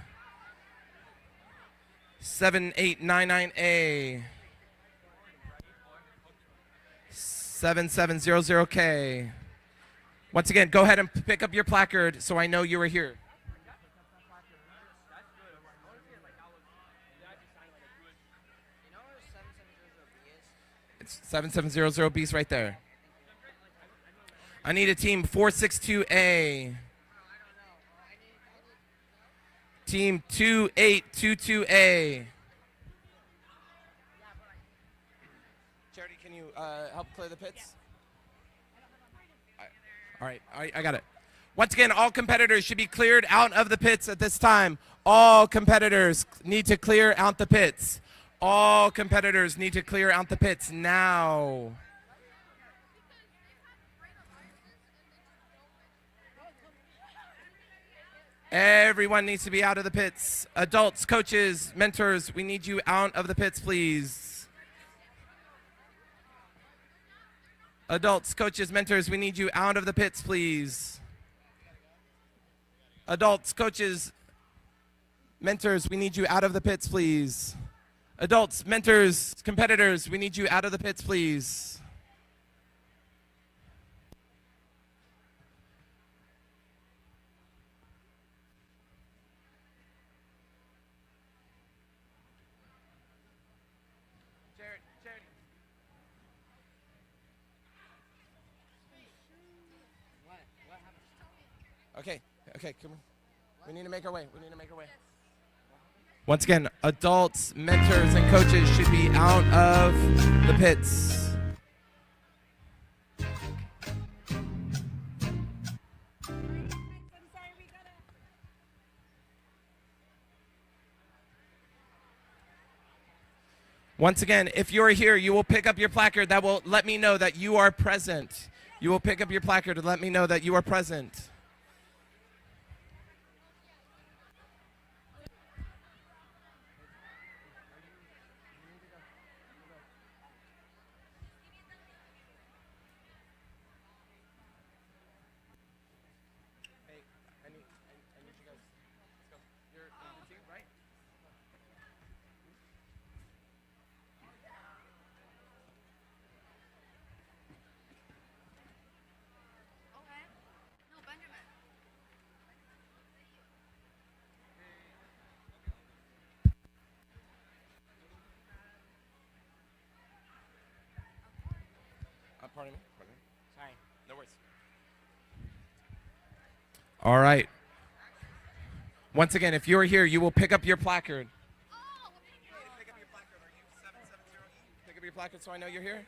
7899A. 7700K. Once again, go ahead and pick up your placard so I know you are here. It's 7700B is right there. I need a team 462A. Team 2822A. Charity, can you help clear the pits? All right, I got it. Once again, all competitors should be cleared out of the pits at this time. All competitors need to clear out the pits. All competitors need to clear out the pits now. Everyone needs to be out of the pits. Adults, coaches, mentors, we need you out of the pits, please. Adults, coaches, mentors, we need you out of the pits, please. Adults, coaches, mentors, we need you out of the pits, please. Adults, mentors, competitors, we need you out of the pits, please. Okay, come on. We need to make our way. Once again, adults, mentors, and coaches should be out of the pits. Once again, if you're here, you will pick up your placard that will let me know that you are present. You will pick up your placard to let me know that you are present. Pardon me. Sorry. No worries. All right. Once again, if you're here, you will pick up your placard. Pick up your placard. Are you 770E? Pick up your placard so I know you're here.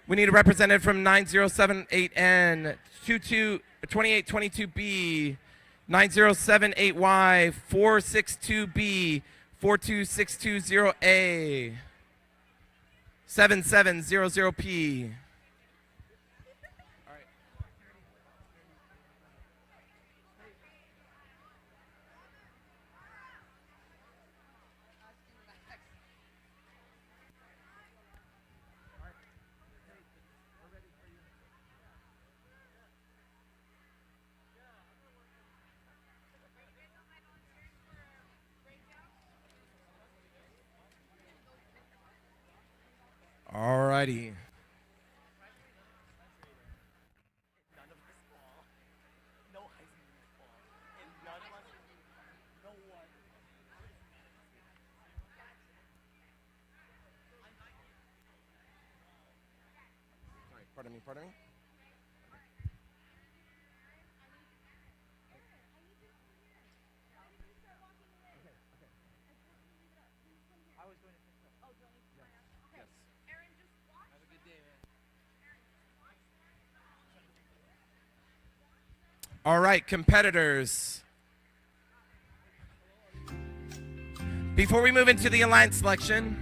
We need a representative from 9078N, 2822B, 9078Y, 462B, 42620A, 7700P. righty. Sorry, pardon me, pardon me. All right, competitors. Before we move into the alliance selection,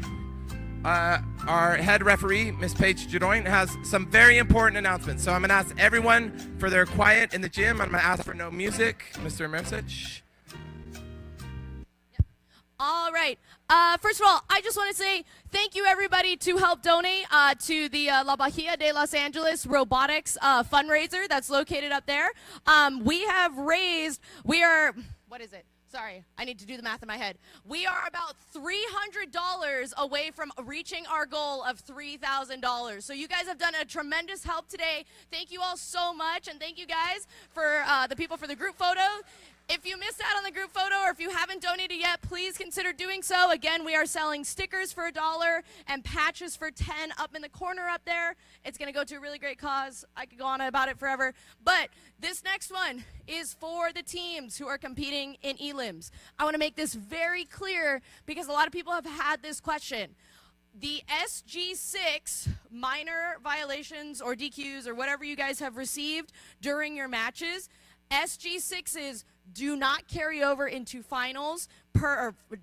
our head referee, Miss Paige Judoin, has some very important announcements. So I'm going to ask everyone for their quiet in the gym. I'm going to ask for no music. Mr. Mersic. All right. First of all, I just want to say thank you, everybody, to help donate to the La Bahia de Los Angeles Robotics fundraiser that's located up there. What is it? Sorry, I need to do the math in my head. We are about $300 away from reaching our goal of $3,000. So you guys have done a tremendous help today. Thank you all so much, and thank you guys for the people for the group photo. If you missed out on the group photo or if you haven't donated yet, please consider doing so. Again, we are selling stickers for $1 and patches for $10 up in the corner up there. It's going to go to a really great cause. I could go on about it forever. But this next one is for the teams who are competing in elims. I want to make this very clear because a lot of people have had this question. The SG6 minor violations or DQs or whatever you guys have received during your matches, SG6s do not carry over into finals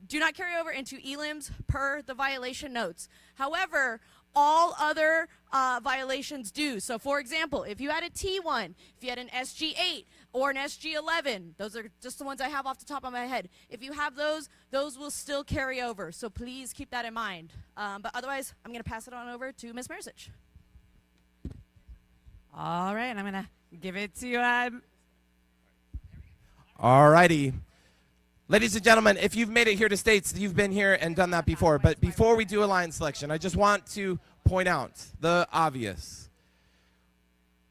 do not carry over into elims per the violation notes. However, all other violations do. So for example, if you had a T1, if you had an SG8 or an SG11, those are just the ones I have off the top of my head. If you have those will still carry over. So please keep that in mind. But otherwise, I'm going to pass it on over to Ms. Mersic. All right, and I'm going to give it to All righty. Ladies and gentlemen, if you've made it here to States, you've been here and done that before. But before we do alliance selection, I just want to point out the obvious.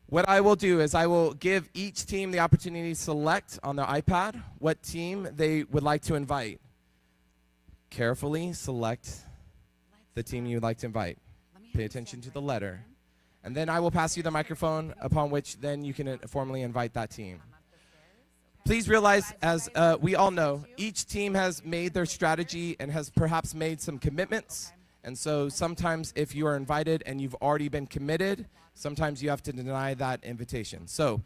What I will do is I will give each team the opportunity to select on their iPad what team they would like to invite. Carefully select the team you would like to invite. Pay attention to the letter. And then I will pass you the microphone, upon which then you can formally invite that team. Please realize, as we all know, each team has made their strategy and has perhaps made some commitments. And so sometimes if you are invited and you've already been committed, sometimes you have to deny that invitation. So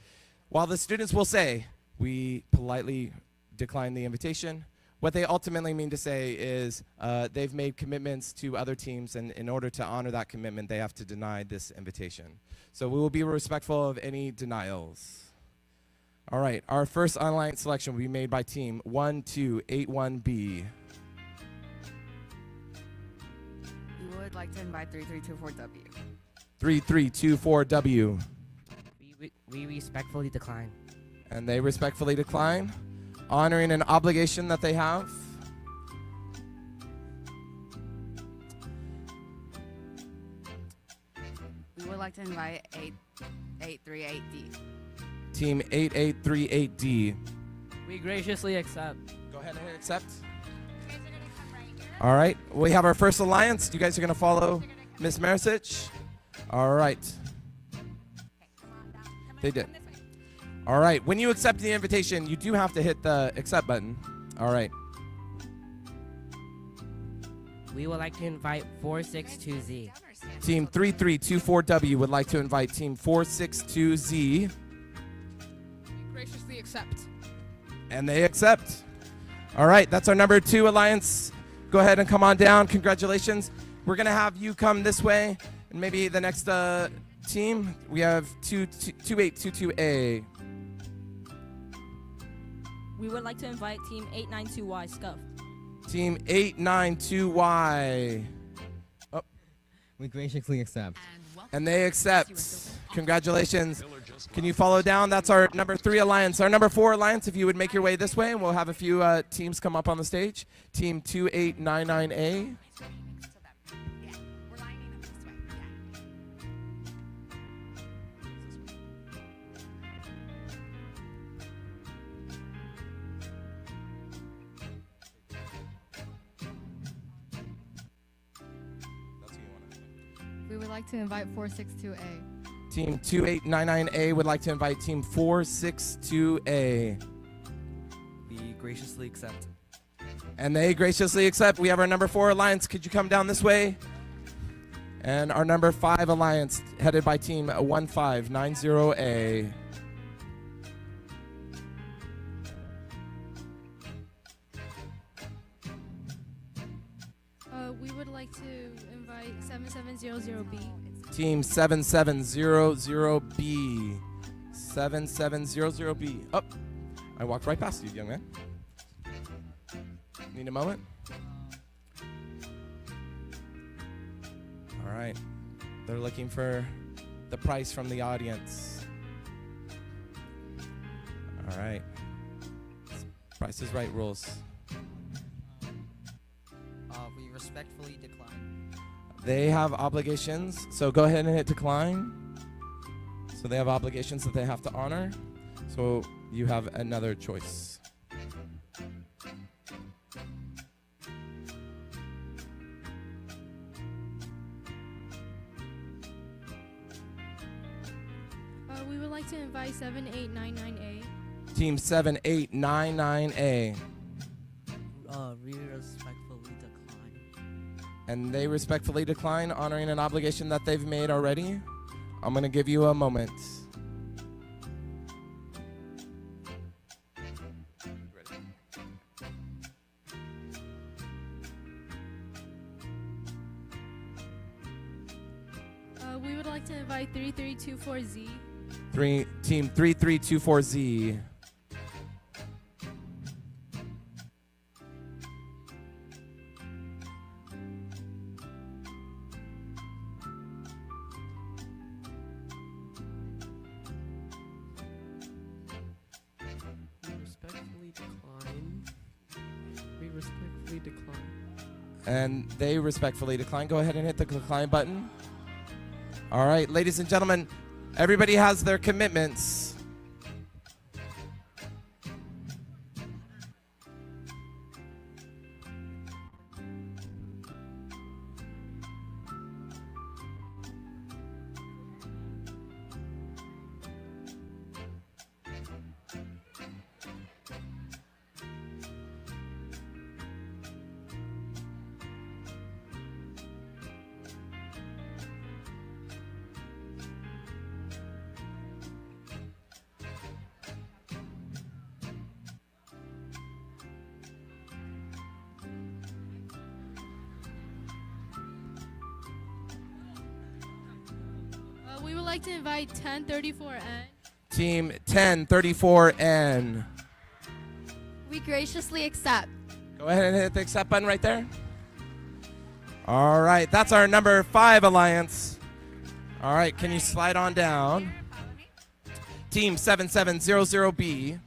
while the students will say, we politely decline the invitation, what they ultimately mean to say is they've made commitments to other teams, and in order to honor that commitment, they have to deny this invitation. So we will be respectful of any denials. All right, our first online selection will be made by team 1281B. We would like to invite 3324W. 3324W. We respectfully decline. And they respectfully decline, honoring an obligation that they have. We would like to invite 8838D. Team 8838D. We graciously accept. Go ahead and hit accept. All right, we have our first alliance. You guys are going to follow Ms. Mersic. All right. They did. All right, when you accept the invitation, you do have to hit the accept button. All right. We would like to invite 462Z. Team 3324W would like to invite Team 462Z. Graciously accept. And they accept. All right, that's our number 2 alliance. Go ahead and come on down. Congratulations. We're going to have you come this way. And maybe the next team, we have 2822A. We would like to invite Team 892Y Scuff. Team 892Y. Oh. We graciously accept. And they accept. Congratulations. Can you follow down? That's our number 3 alliance. Our number 4 alliance, if you would make your way this way, and we'll have a few teams come up on the stage. Team 2899A. We would like to invite 462A. Team 2899A would like to invite Team 462A. We graciously accept. And they graciously accept. We have our number 4 alliance. Could you come down this way? And our number 5 alliance, headed by Team 1590A. We would like to invite 7700B. Team 7700B. 7700B. Oh, I walked right past you, young man. Need a moment? All right. They're looking for the price from the audience. All right. Price is right rules. We respectfully decline. They have obligations, so go ahead and hit decline. So they have obligations that they have to honor. So you have another choice. We would like to invite 7899A. Team 7899A. We respectfully decline. And they respectfully decline, honoring an obligation that they've made already. I'm going to give you a moment. We would like to invite 3324Z. Team 3324Z. We respectfully decline. And they respectfully decline. Go ahead and hit the decline button. All right, ladies and gentlemen, everybody has their commitments. We would like to invite 1034N. Team 1034N. We graciously accept. Go ahead and hit the accept button right there. All right, that's our number 5 alliance. All right, can you slide on down? Team 7700B.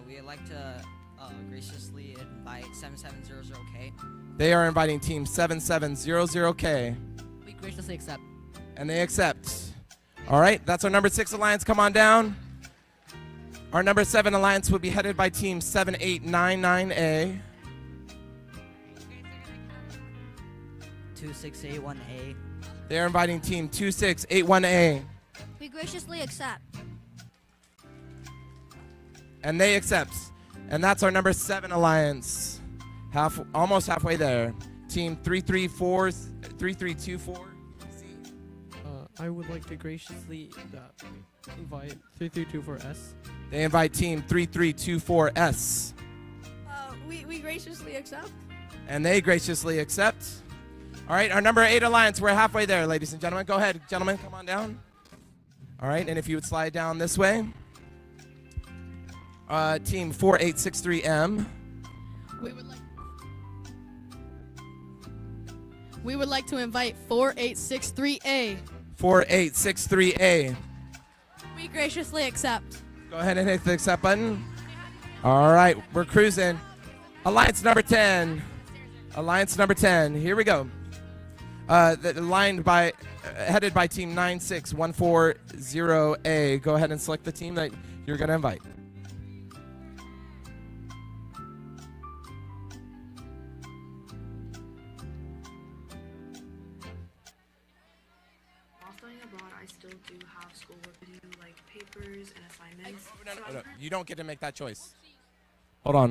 We would like to graciously invite 7700K. They are inviting Team 7700K. We graciously accept. And they accept. All right, that's our number 6 alliance. Come on down. Our number 7 alliance will be headed by Team 7899A. 2681A. They are inviting Team 2681A. We graciously accept. And they accept. And that's our number 7 alliance. Almost halfway there. Team 3324. I would like to graciously invite 3324S. They invite Team 3324S. We graciously accept. And they graciously accept. All right, our number 8 alliance. We're halfway there, ladies and gentlemen. Go ahead, gentlemen, come on down. All right, and if you would slide down this way. Team 4863M. We would like to invite 4863A. 4863A. We graciously accept. Go ahead and hit the accept button. All right, we're cruising. Alliance number 10. Alliance number 10. Here we go. Headed by Team 96140A. Go ahead and select the team that you're going to invite. I still do have schoolwork to do, like papers and assignments. No. You don't get to make that choice. Hold on.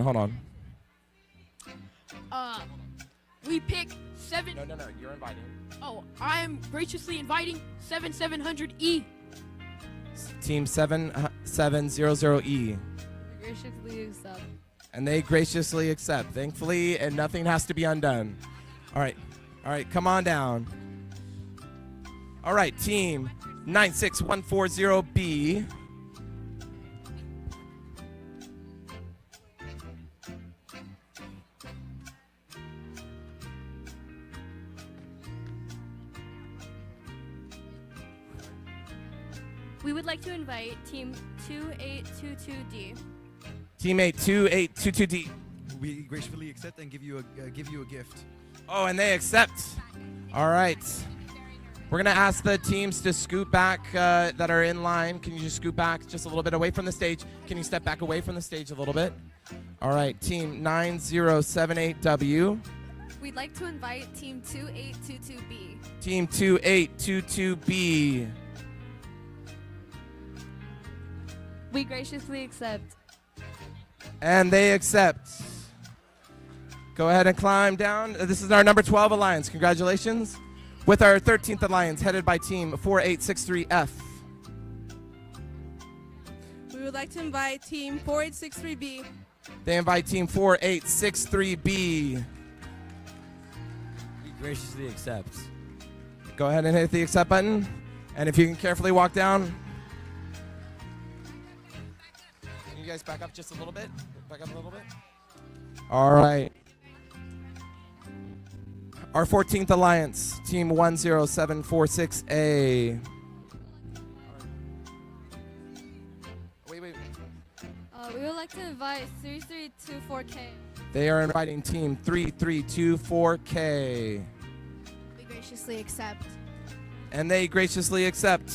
We pick 7. No. You're inviting. Oh, I'm graciously inviting 7700E. Team 7700E. Graciously accept. And they graciously accept, thankfully, and nothing has to be undone. All right, come on down. All right, team 96140B. We would like to invite Team 2822D. Team 2822D. We gracefully accept and give you a gift. Oh, and they accept. All right. We're going to ask the teams to scoot back that are in line. Can you just scoot back just a little bit away from the stage? Can you step back away from the stage a little bit? All right, team 9078W. We'd like to invite Team 2822B. Team 2822B. We graciously accept. And they accept. Go ahead and climb down. This is our number 12 alliance. Congratulations. With our 13th alliance headed by team 4863F. We would like to invite Team 4863B. They invite team 4863B. We graciously accept. Go ahead and hit the accept button. And if you can carefully walk down. Can you guys back up just a little bit? Back up a little bit. All right. Our 14th alliance, team 10746A. Wait. We would like to invite 3324K. They are inviting team 3324K. We graciously accept. And they graciously accept.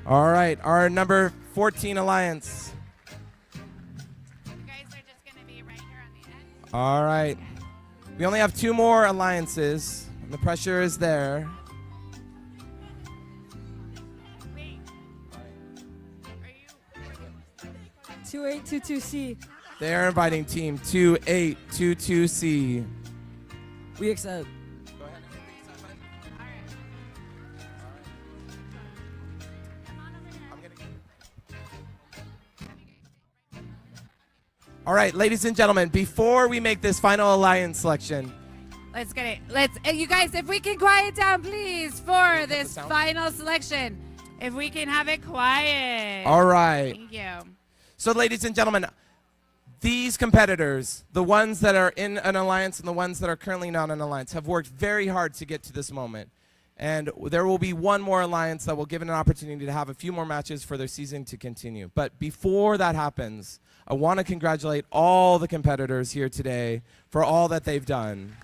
All right, our number 14 alliance. You guys are just going to be right here on the end. All right. We only have 2 more alliances, and the pressure is there. Wait. Are you? 2822C. They are inviting team 2822C. We accept. Go ahead and hit the accept button. All right. Come on over here. I'm gonna... All right, ladies and gentlemen, before we make this final alliance selection, Let's get it. You guys, if we can quiet down, please, for this sound? final selection. If we can have it quiet. all right. Thank you. So, ladies and gentlemen, these competitors, the ones that are in an alliance and the ones that are currently not in an alliance, have worked very hard to get to this moment. And there will be one more alliance that will give it an opportunity to have a few more matches for their season to continue. But before that happens, I want to congratulate all the competitors here today for all that they've done.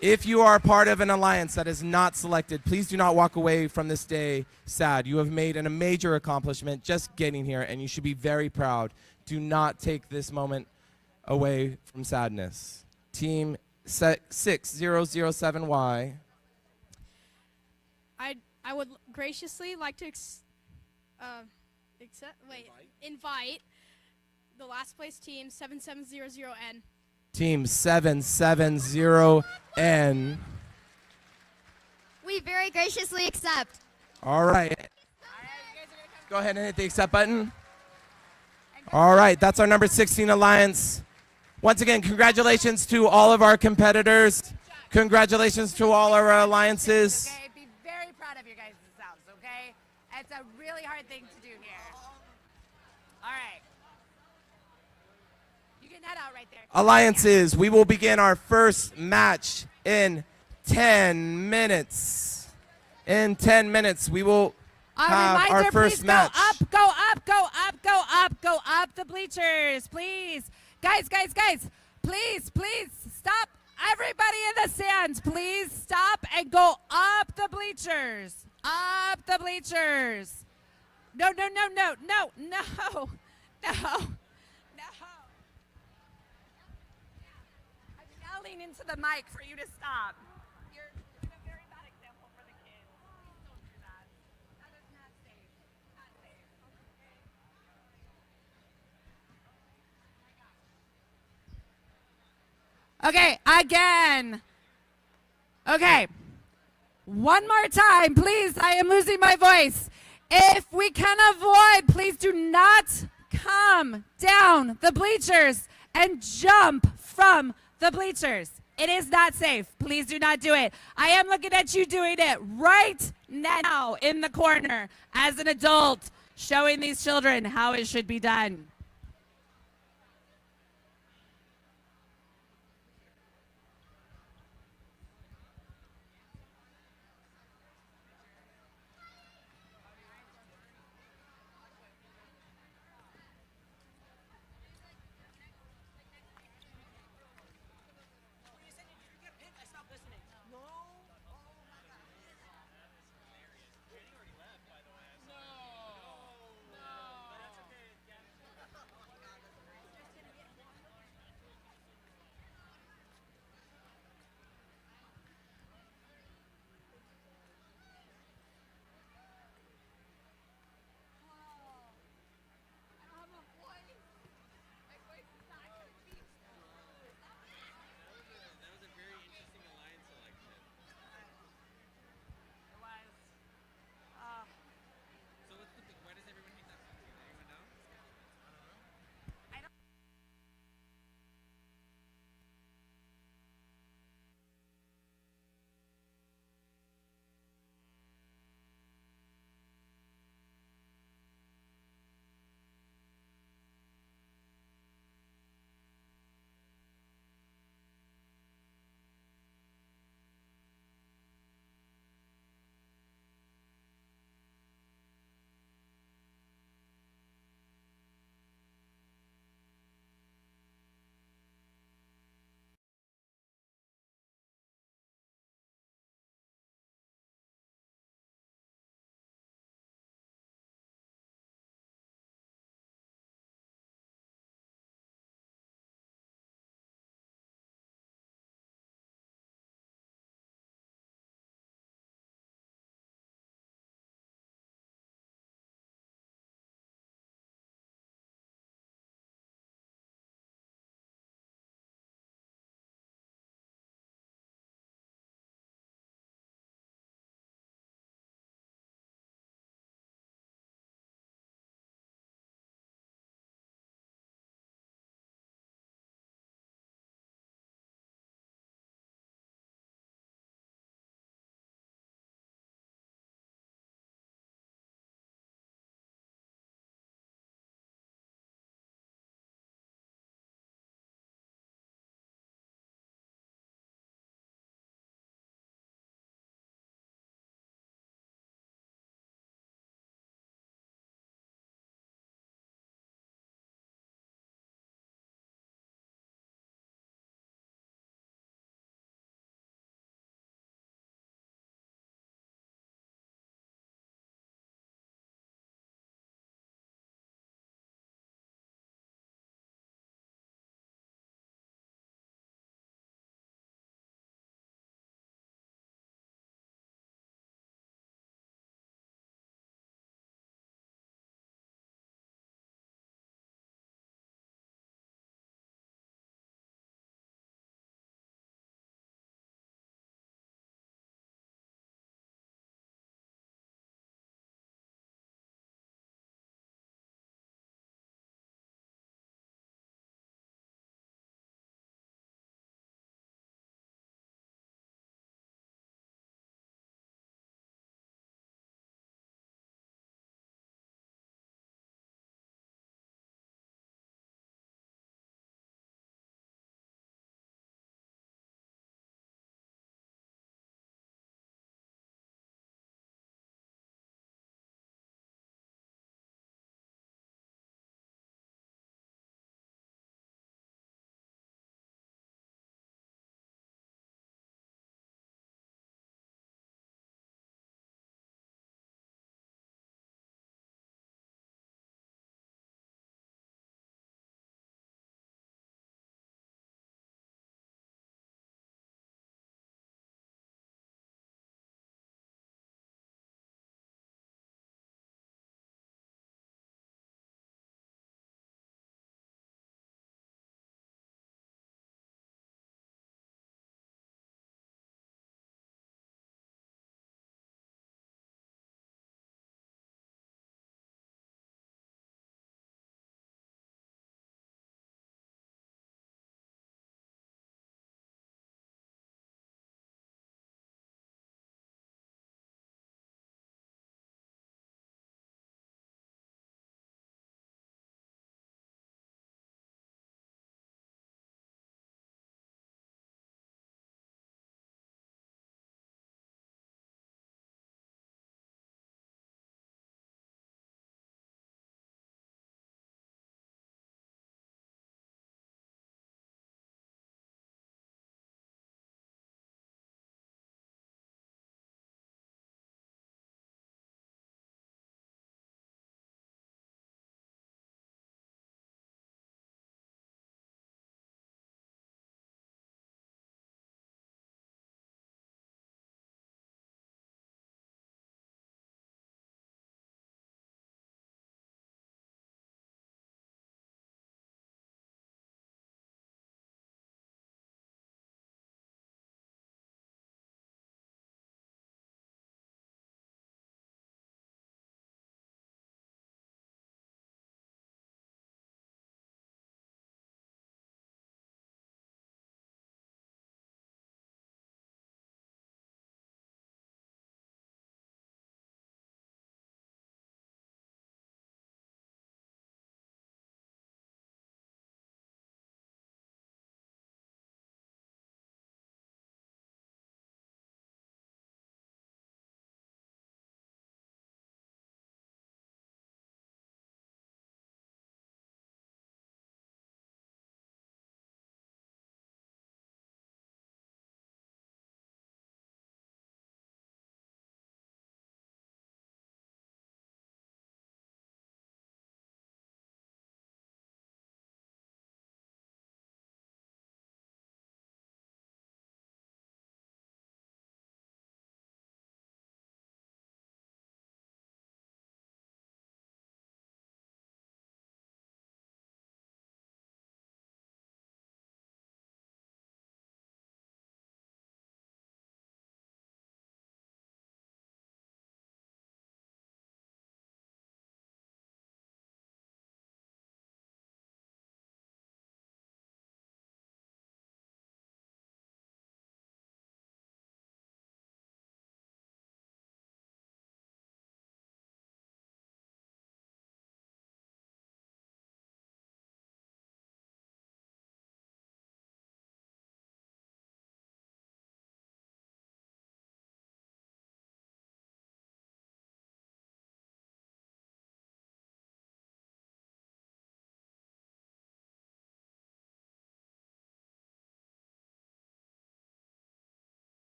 If you are part of an alliance that is not selected, please do not walk away from this day sad. You have made a major accomplishment just getting here, and you should be very proud. Do not take this moment away from sadness. Team 6007Y. I would graciously like to invite the last place team 7700N. Team 770N. We very graciously accept. All right. Go ahead and hit the accept button. All right, that's our number 16 alliance. Once again, congratulations to all of our competitors. Congratulations to all our alliances. Okay, be very proud of your guys' selves, okay? It's a really hard thing to do here. All right. You can head out right there. Alliances, we will begin our first match in 10 minutes. In 10 minutes, we will have reminder, our first please match. Go up the bleachers, please. Guys, please, stop. Everybody in the stands, please stop and go up the bleachers. Up the bleachers. No. I'm yelling into the mic for you to stop. You're a very bad example. Okay, again. Okay. One more time, please. I am losing my voice. If we can avoid, please do not come down the bleachers and jump from the bleachers. It is not safe. Please do not do it. I am looking at you doing it right now in the corner as an adult, showing these children how it should be done.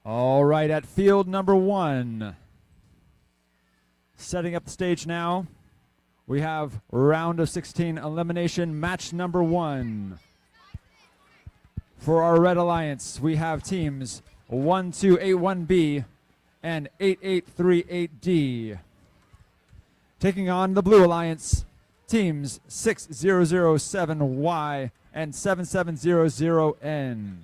All right, at field number 1. Setting up the stage now. We have round of 16 elimination match number 1. For our Red Alliance, we have teams 1281B and 8838D. Taking on the Blue Alliance, teams 6007Y and 7700N.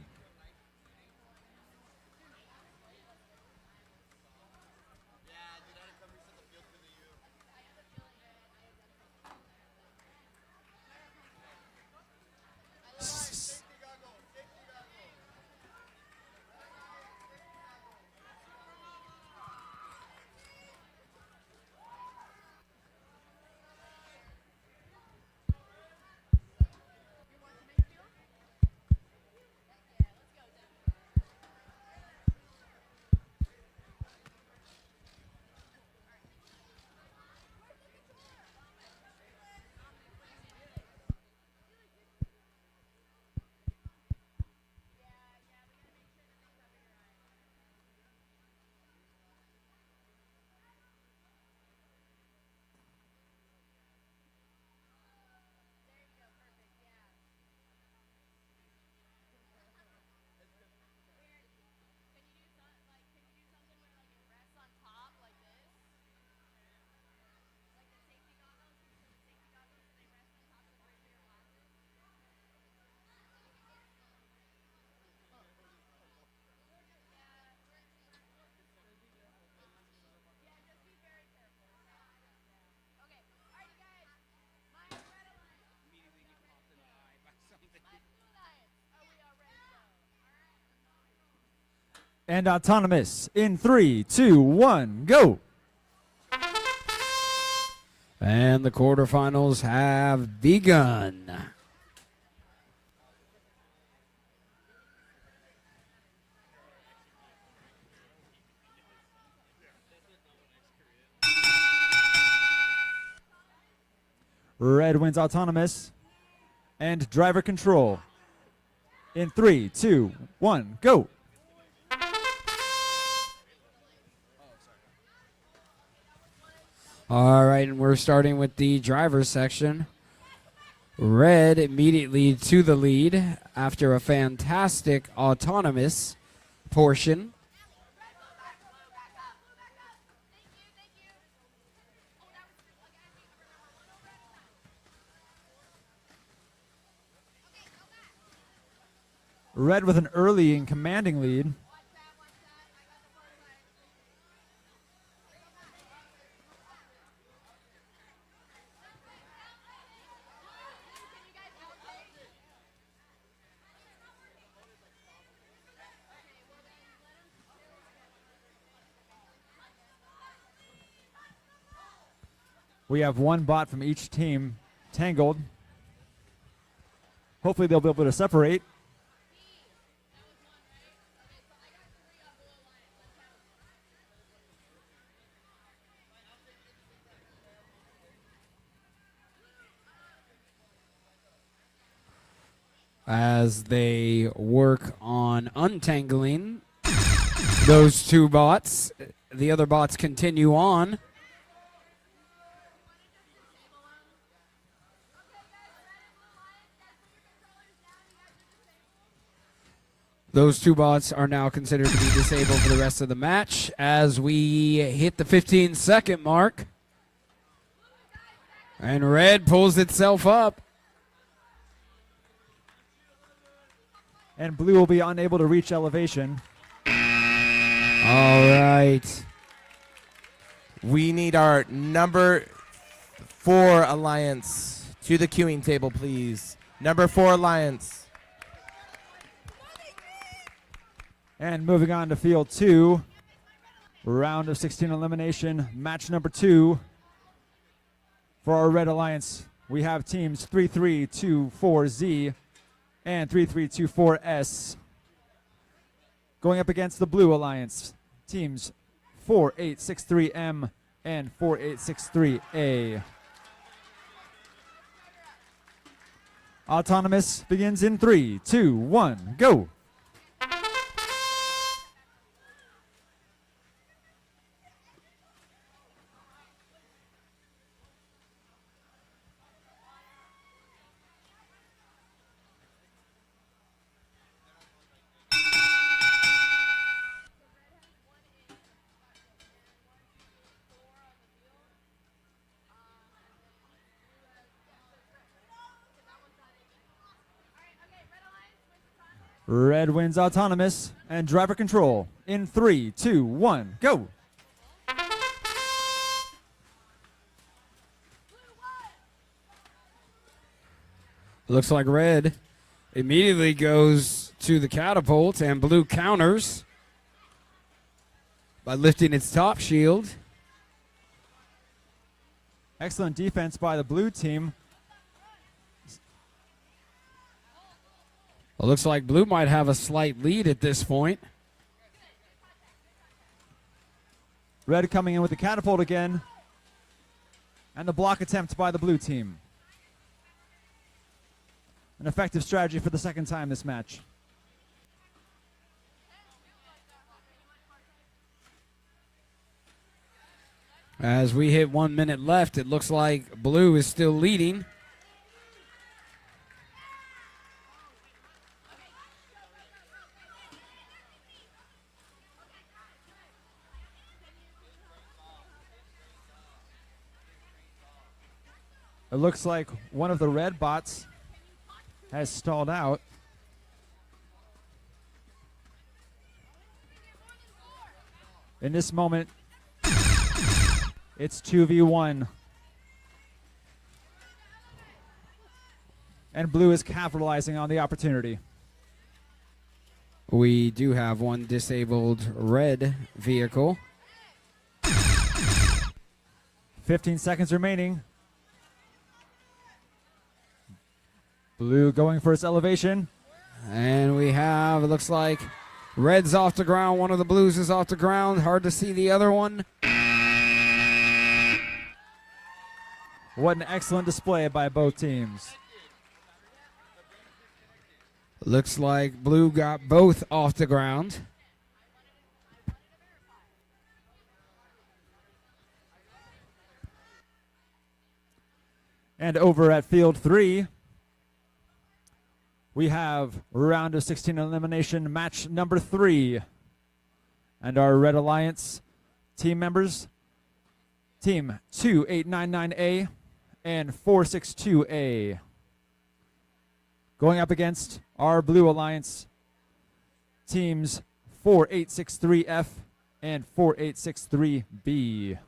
And autonomous in 3, 2, 1, go. And the quarterfinals have begun. Red wins autonomous and driver control. In 3, 2, 1, go. All right, and we're starting with the driver's section. Red immediately to the lead after a fantastic autonomous portion. Red with an early and commanding lead. We have one bot from each team tangled. Hopefully they'll be able to separate. As they work on untangling those two bots, the other bots continue on. Those two bots are now considered to be disabled for the rest of the match as we hit the 15-second mark. And Red pulls itself up. And Blue will be unable to reach elevation. All right. We need our number 4 alliance to the queuing table, please. Number 4 alliance. And moving on to field 2, round of 16 elimination, match number 2. For our Red Alliance, we have teams 3324Z and 3324S. Going up against the Blue Alliance, teams 4863M and 4863A. Autonomous begins in 3, 2, 1, go. Red wins autonomous and driver control in 3, 2, 1, go. Looks like red immediately goes to the catapult, and blue counters by lifting its top shield. Excellent defense by the blue team. It looks like blue might have a slight lead at this point. Red coming in with the catapult again. And the block attempt by the blue team. An effective strategy for the second time this match. As we hit 1 minute left, it looks like blue is still leading. It looks like one of the red bots has stalled out. In this moment, it's 2v1. And blue is capitalizing on the opportunity. We do have one disabled red vehicle. 15 seconds remaining. Blue going for its elevation. And we have, it looks like red's off the ground. One of the blues is off the ground. Hard to see the other one. What an excellent display by both teams. Looks like blue got both off the ground. And over at field 3, we have round of 16 elimination match number 3. And our Red Alliance team members, team 2899A and 462A. Going up against our Blue Alliance teams 4863F and 4863B.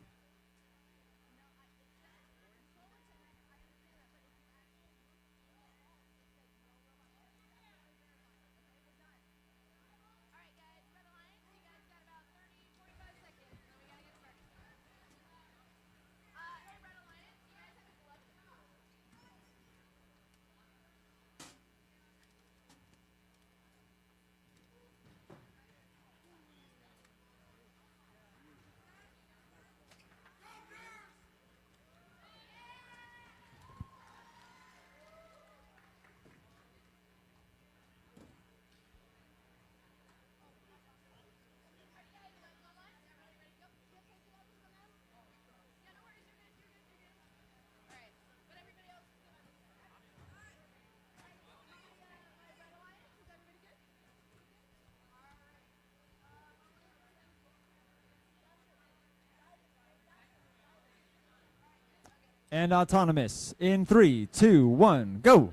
And autonomous in 3, 2, 1, go.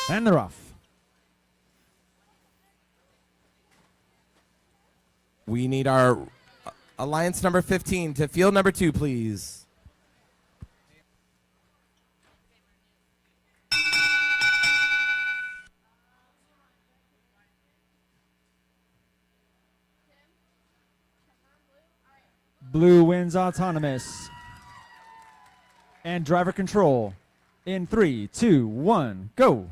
And they're off. We need our Alliance number 15 to field number 2, please. Blue wins autonomous. And driver control in 3, 2, 1, go.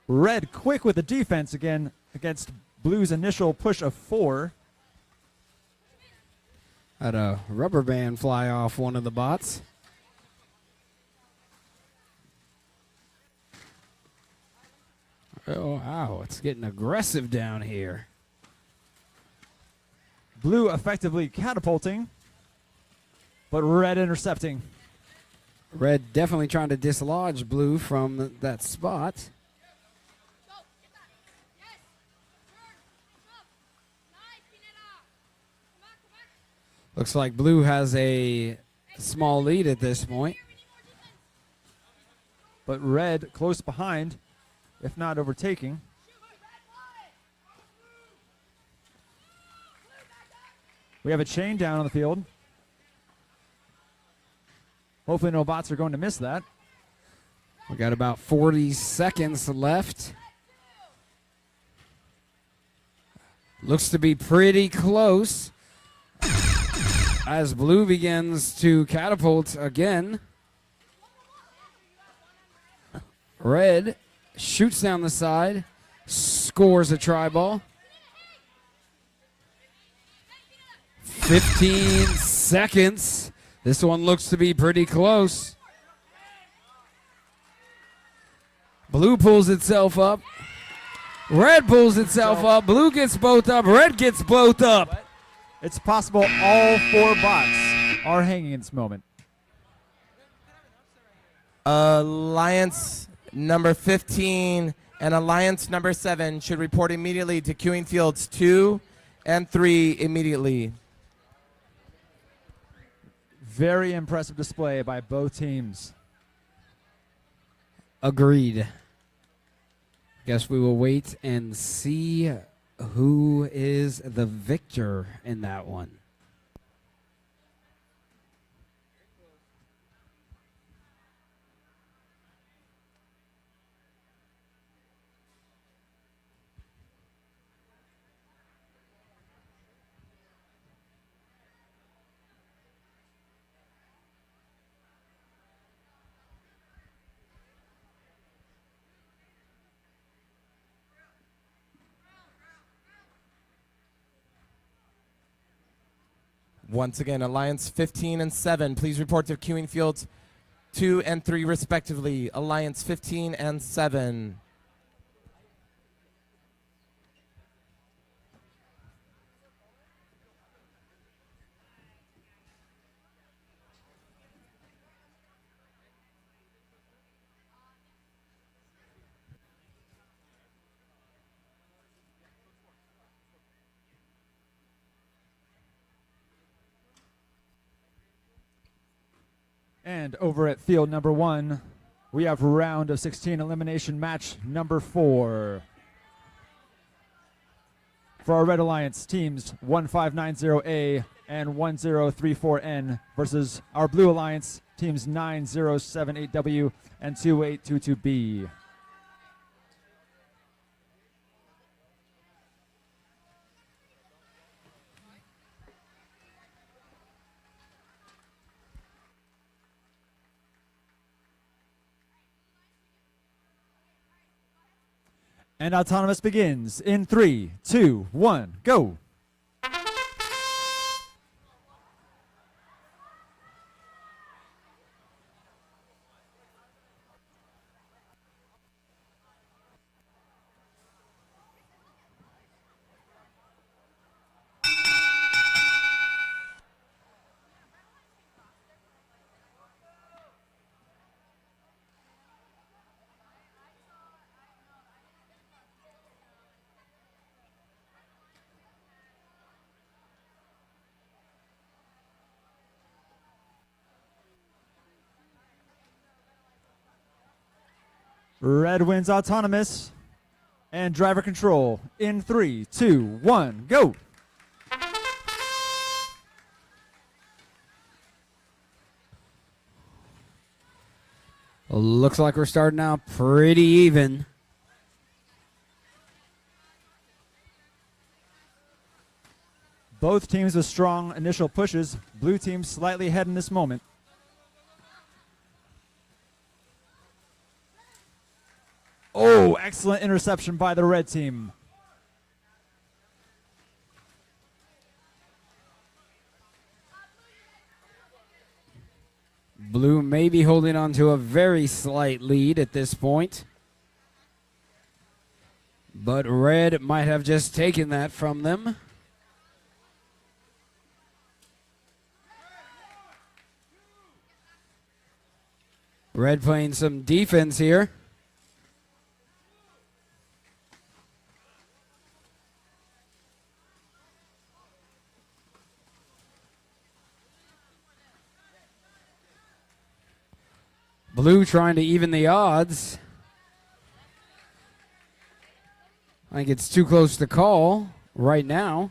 Red quick with the defense again against Blue's initial push of 4. Had a rubber band fly off one of the bots. Oh, wow, it's getting aggressive down here. Blue effectively catapulting, but red intercepting. Red definitely trying to dislodge blue from that spot. Looks like blue has a small lead at this point. But red close behind, if not overtaking. We have a chain down on the field. Hopefully no bots are going to miss that. We got about 40 seconds left. Looks to be pretty close as blue begins to catapult again. Red shoots down the side, scores a try ball. 15 seconds. This one looks to be pretty close. Blue pulls itself up. Red pulls itself up. Blue gets both up. Red gets both up. It's possible all 4 bots are hanging in this moment. Alliance number 15 and Alliance number 7 should report immediately to queuing fields 2 and 3 immediately. Very impressive display by both teams. Agreed. Guess we will wait and see who is the victor in that one. Once again, Alliance 15 and 7, please report to queuing fields 2 and 3 respectively. Alliance 15 and 7. And over at field number 1, we have round of 16 elimination match number 4. For our Red Alliance teams 1590A and 1034N versus our Blue Alliance teams 9078W and 2822B. And Autonomous begins in 3, 2, 1, go. Red wins Autonomous and driver control in 3, 2, 1, go. Looks like we're starting out pretty even. Both teams with strong initial pushes. Blue team slightly ahead in this moment. Oh, excellent interception by the red team. Blue may be holding on to a very slight lead at this point. But red might have just taken that from them. Red playing some defense here. Blue trying to even the odds. I think it's too close to call right now.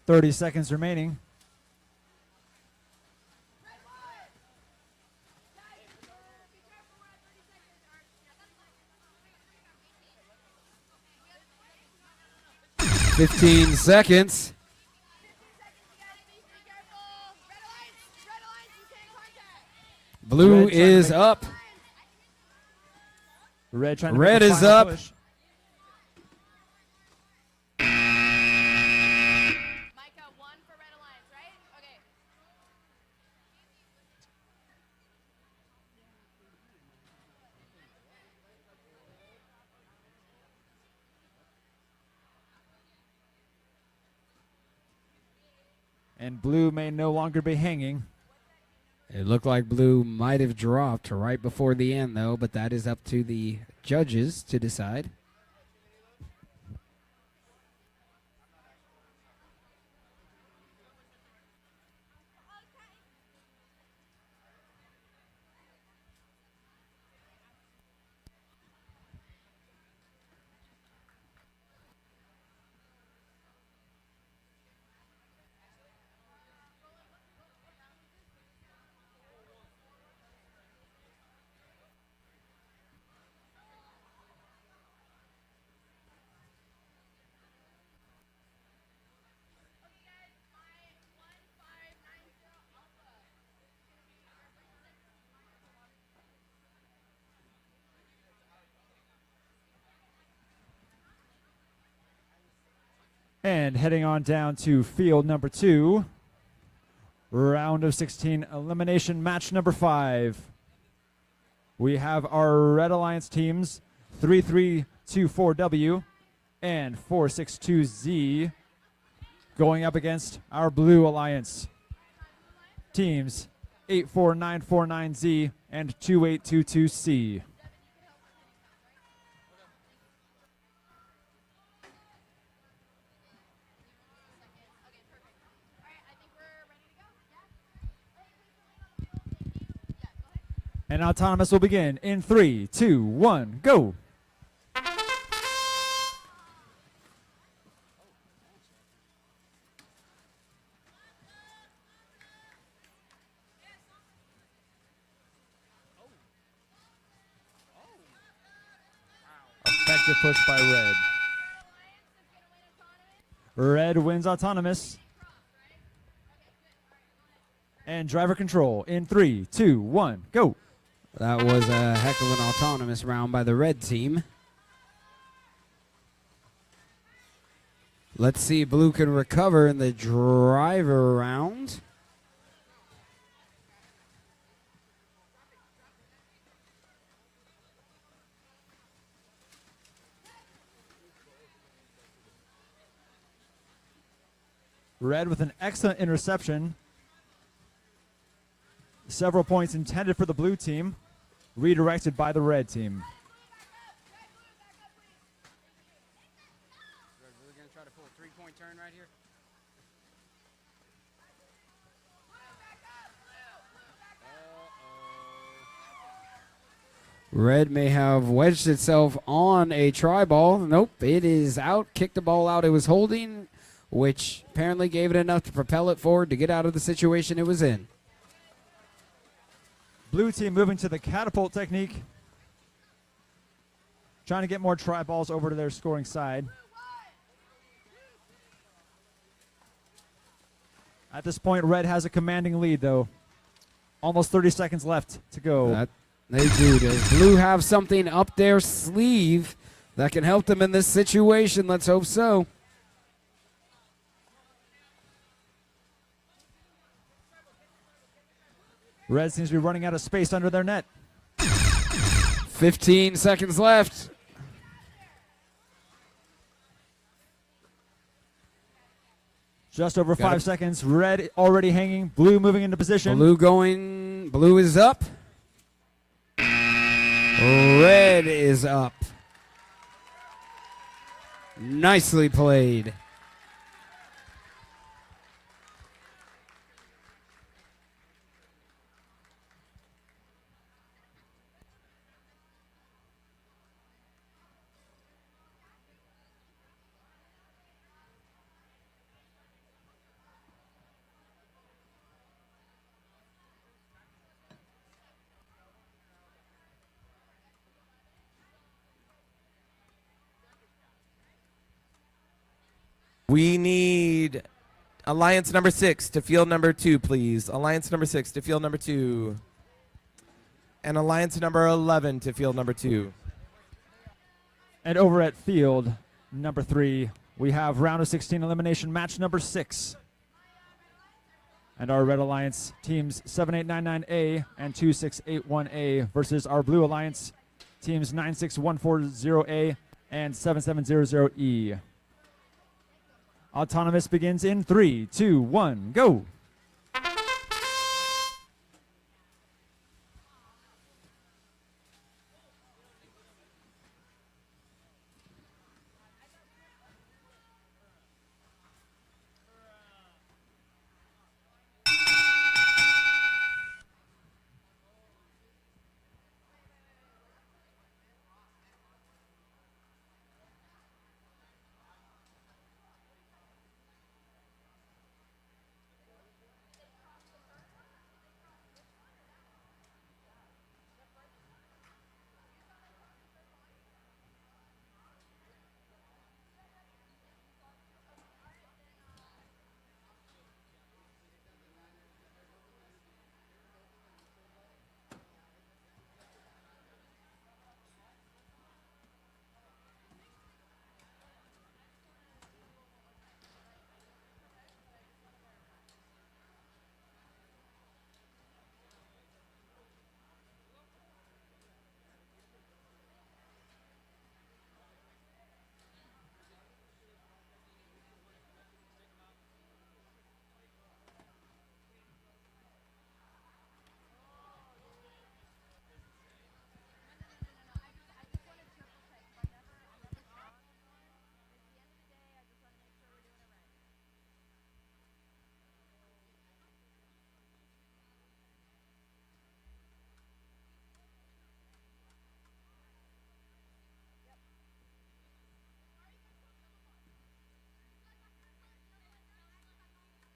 30 seconds remaining. Red 15 seconds. Alliance, you can't contact. Blue Red trying to is make- up. Red trying to Red make the is final up. push. Micah, 1 for Red Alliance, right? Okay. And blue may no longer be hanging. It looked like blue might have dropped right before the end, though, but that is up to the judges to decide. And heading on down to field number 2. Round of 16 elimination match number 5. We have our Red Alliance teams 3324W and 462Z going up against our Blue Alliance teams 84949Z and 2822C. And autonomous will begin in 3, 2, 1, go. Effective push by Red. Red wins autonomous. And driver control in 3, 2, 1, go. That was a heck of an autonomous round by the red team. Let's see if blue can recover in the driver round. Red with an excellent interception. Several points intended for the blue team, redirected by the red team. We're going to try to pull a three-point turn right here. Red may have wedged itself on a try ball. Nope, it is out. Kicked the ball out it was holding, which apparently gave it enough to propel it forward to get out of the situation it was in. Blue team moving to the catapult technique. Trying to get more try balls over to their scoring side. At this point, red has a commanding lead, though. Almost 30 seconds left to go. They do. Does blue have something up their sleeve that can help them in this situation? Let's hope so. Red seems to be running out of space under their net. 15 seconds left. Just over 5 seconds. Red already hanging. Blue moving into position. Blue going. Blue is up. Red is up. Nicely played. We need Alliance number 6 to field number 2, please. Alliance number 6 to field number 2. And Alliance number 11 to field number 2. And over at field number 3, we have round of 16 elimination match number 6. And our Red Alliance teams 7899A and 2681A versus our Blue Alliance teams 96140A and 7700E. Autonomous begins in 3, 2, 1, go!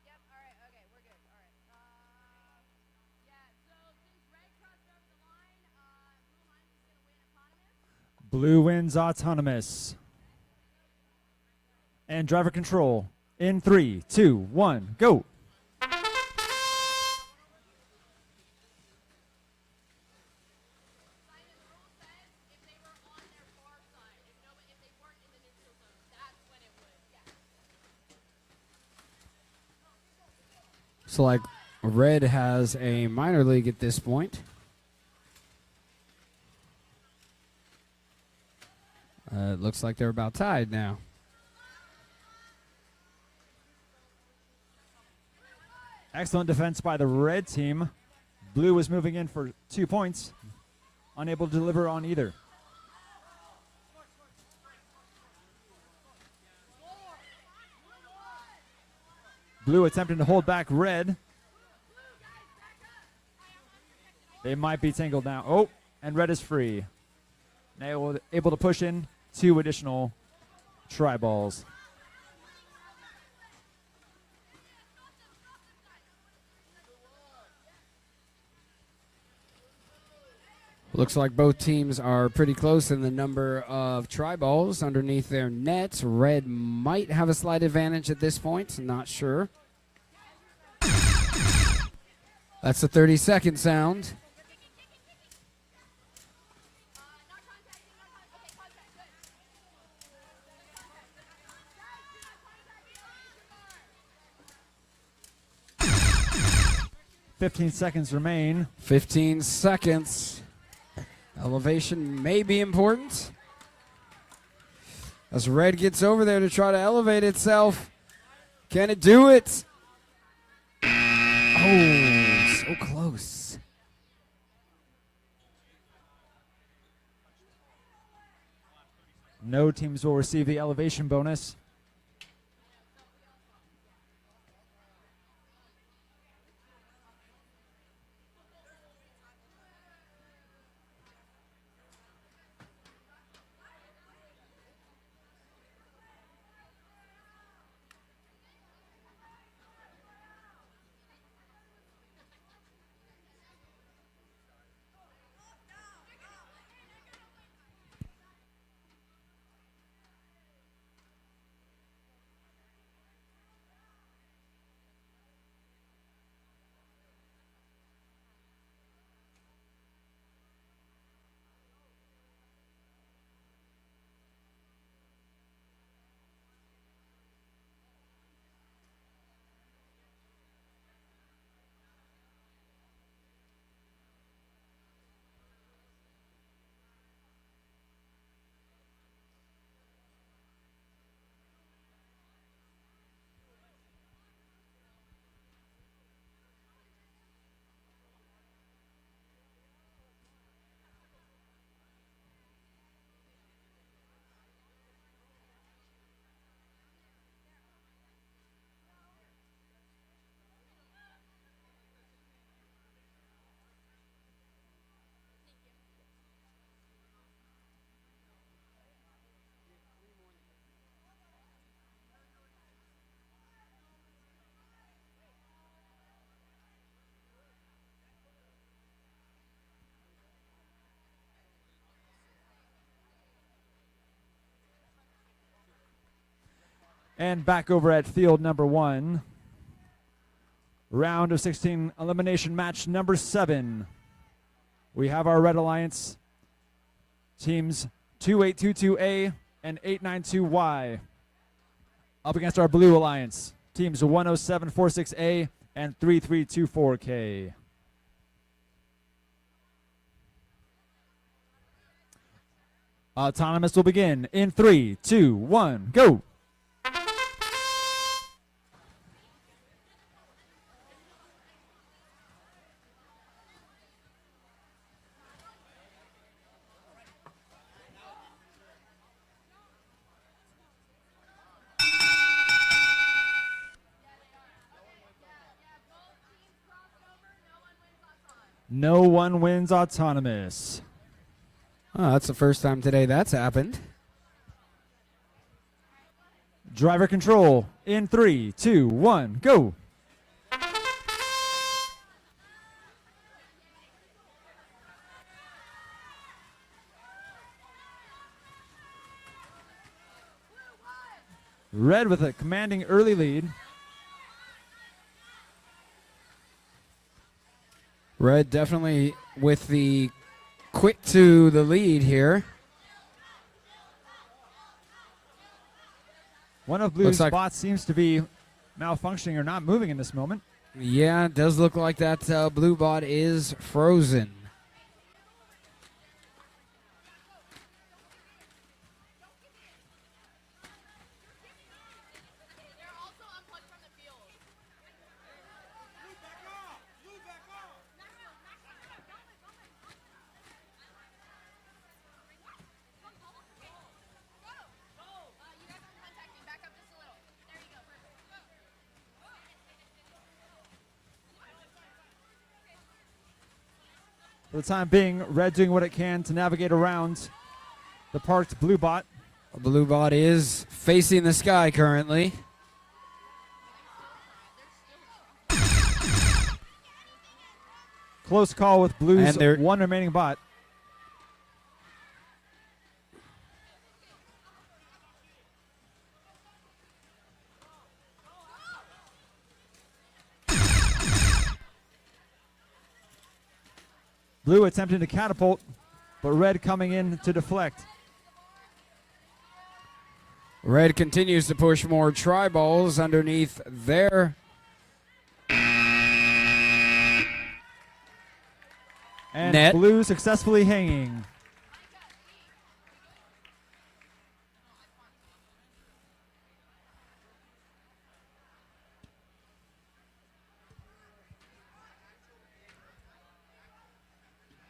Yep, alright, okay, we're good. Alright. Yeah, so since red crossed over the line, blue line is gonna win autonomous. Blue wins autonomous. And driver control in 3, 2, 1, go! Simon, the rule says if they were on their far side, if they weren't in the neutral zone, that's when it would. Yeah. So, like, red has a minor league at this point. It looks like they're about tied now. Excellent defense by the red team. Blue was moving in for 2 points, unable to deliver on either. Blue attempting to hold back red. They might be tangled now. Oh, and red is free. Now able to push in 2 additional try balls. Looks like both teams are pretty close in the number of try balls underneath their nets. Red might have a slight advantage at this point. Not sure. That's the 30-second sound. Not contacting, okay, contact, good. 15 seconds remain. 15 seconds. Elevation may be important. As red gets over there to try to elevate itself. Can it do it? Oh, so close. No teams will receive the elevation bonus. And back over at field number 1. Round of 16 elimination match number 7. We have our Red Alliance teams 2822A and 892Y up against our Blue Alliance teams 10746A and 3324K. Autonomous will begin in 3, 2, 1, go. No one wins autonomous. Oh, that's the first time today that's happened. Driver control in 3, 2, 1, go. Red with a commanding early lead. Red definitely with the quick to the lead here. One of Blue's Looks like- spots seems to be malfunctioning or not moving in this moment. Yeah, it does look like that blue bot is frozen. For the time being, Red doing what it can to navigate around the parked blue bot. Blue bot is facing the sky currently. Close call with Blue's And there- one remaining bot. Blue attempting to catapult, but Red coming in to deflect. Red continues to push more tri-balls underneath there. And Net. Blue successfully hanging.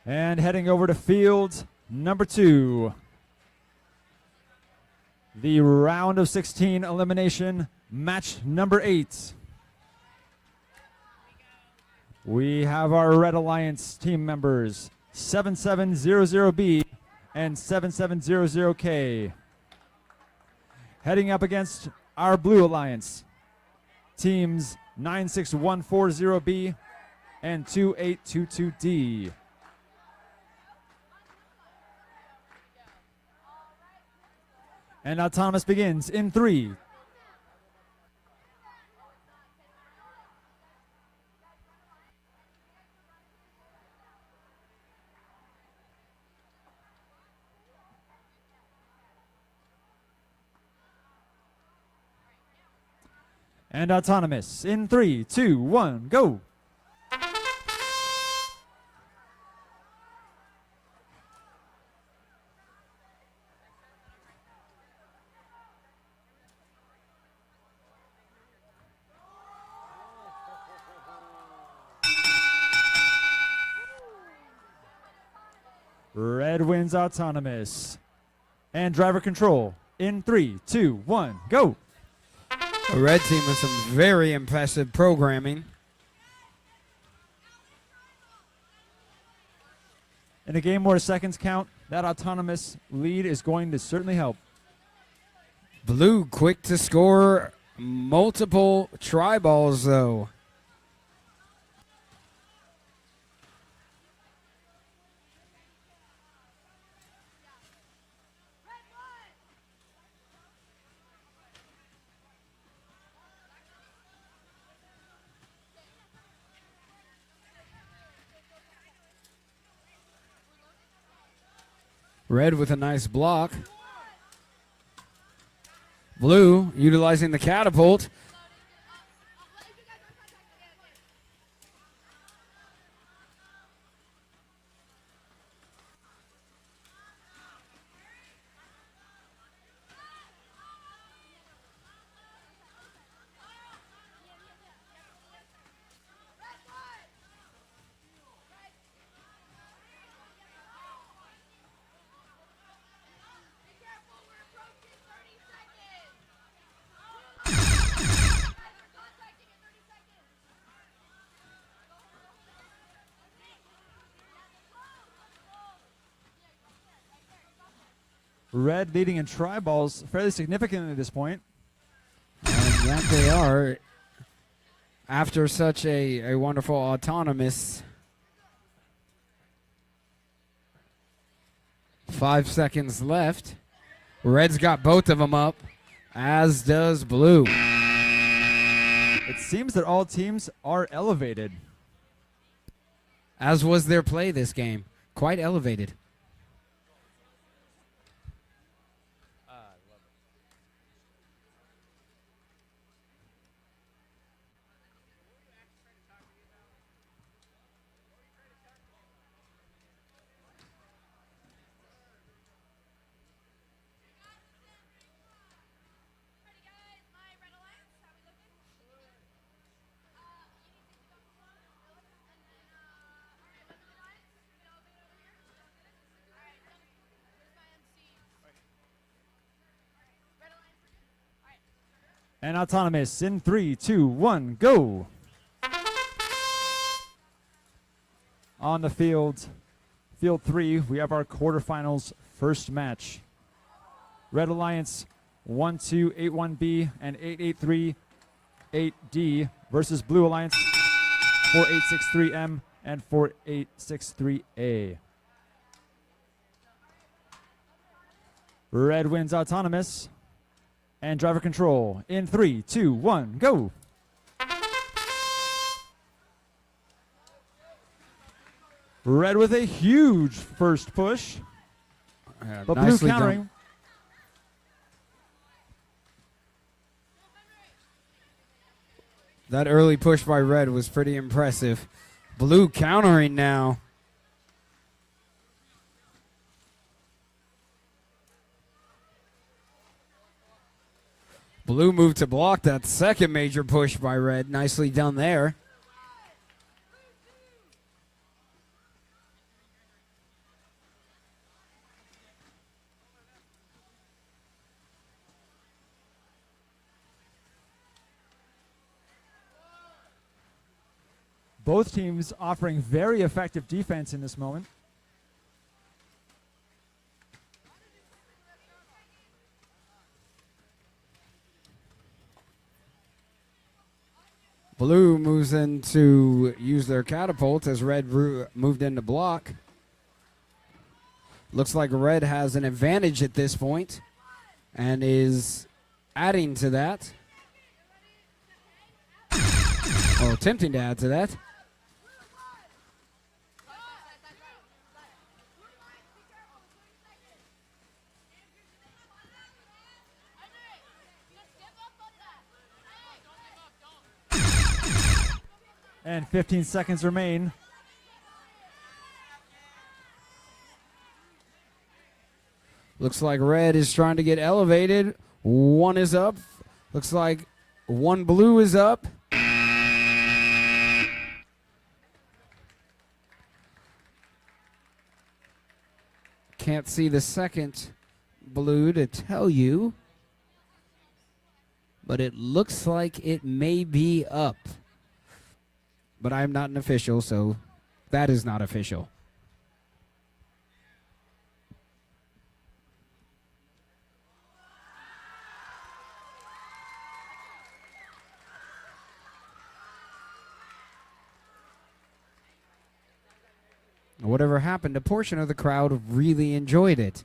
And heading over to field number 2. The round of 16 elimination match number 8. We have our Red Alliance team members 7700B and 7700K. Heading up against our Blue Alliance teams 96140B and 2822D. And autonomous begins in 3. And autonomous in 3, 2, 1, go. Red wins autonomous. And driver control in 3, 2, 1, go. A red team with some very impressive programming. In a game where seconds count, that autonomous lead is going to certainly help. Blue quick to score multiple tri-balls though. Red with a nice block. Blue utilizing the catapult. Red leading in try balls fairly significantly at this point. And that they are. After such a wonderful autonomous 5 seconds left. Red's got both of them up, as does Blue. It seems that all teams are elevated. As was their play this game. Quite elevated. And autonomous in 3, 2, 1, go. On the field, field 3, we have our quarterfinals first match. Red Alliance 1281B and 8838D versus Blue Alliance 4863M and 4863A. Red wins autonomous. And driver control in 3, 2, 1, go. Red with a huge first push. But Blue countering. Done. That early push by Red was pretty impressive. Blue countering now. Blue moved to block that second major push by Red. Nicely done there. Both teams offering very effective defense in this moment. Blue moves in to use their catapult as Red moved in to block. Looks like Red has an advantage at this point and is adding to that. Or attempting to add to that. And 15 seconds remain. Looks like Red is trying to get elevated. One is up. Looks like one Blue is up. Can't see the second Blue to tell you. But it looks like it may be up. But I'm not an official, so that is not official. Whatever happened, a portion of the crowd really enjoyed it.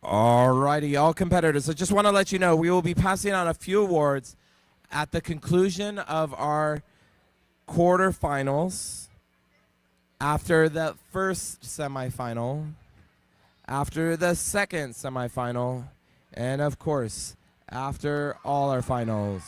Alrighty, all competitors. I just want to let you know we will be passing on a few awards at the conclusion of our quarterfinals, after the first semifinal, after the second semifinal, and of course, after all our finals.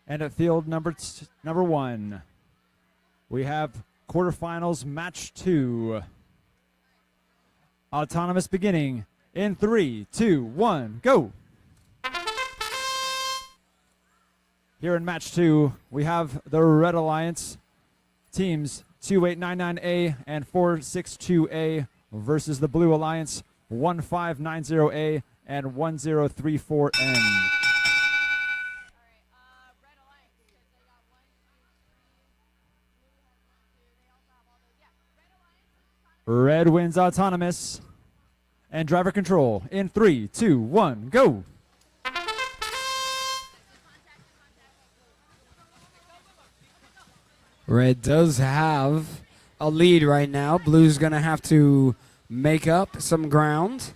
And at field number one, we have quarterfinals match 2. Autonomous beginning in 3, 2, 1, go. Here in match 2, we have the Red Alliance teams 2899A and 462A versus the Blue Alliance 1590A and 1034N. Red wins autonomous. And driver control in 3, 2, 1, go. Red does have a lead right now. Blue's going to have to make up some ground.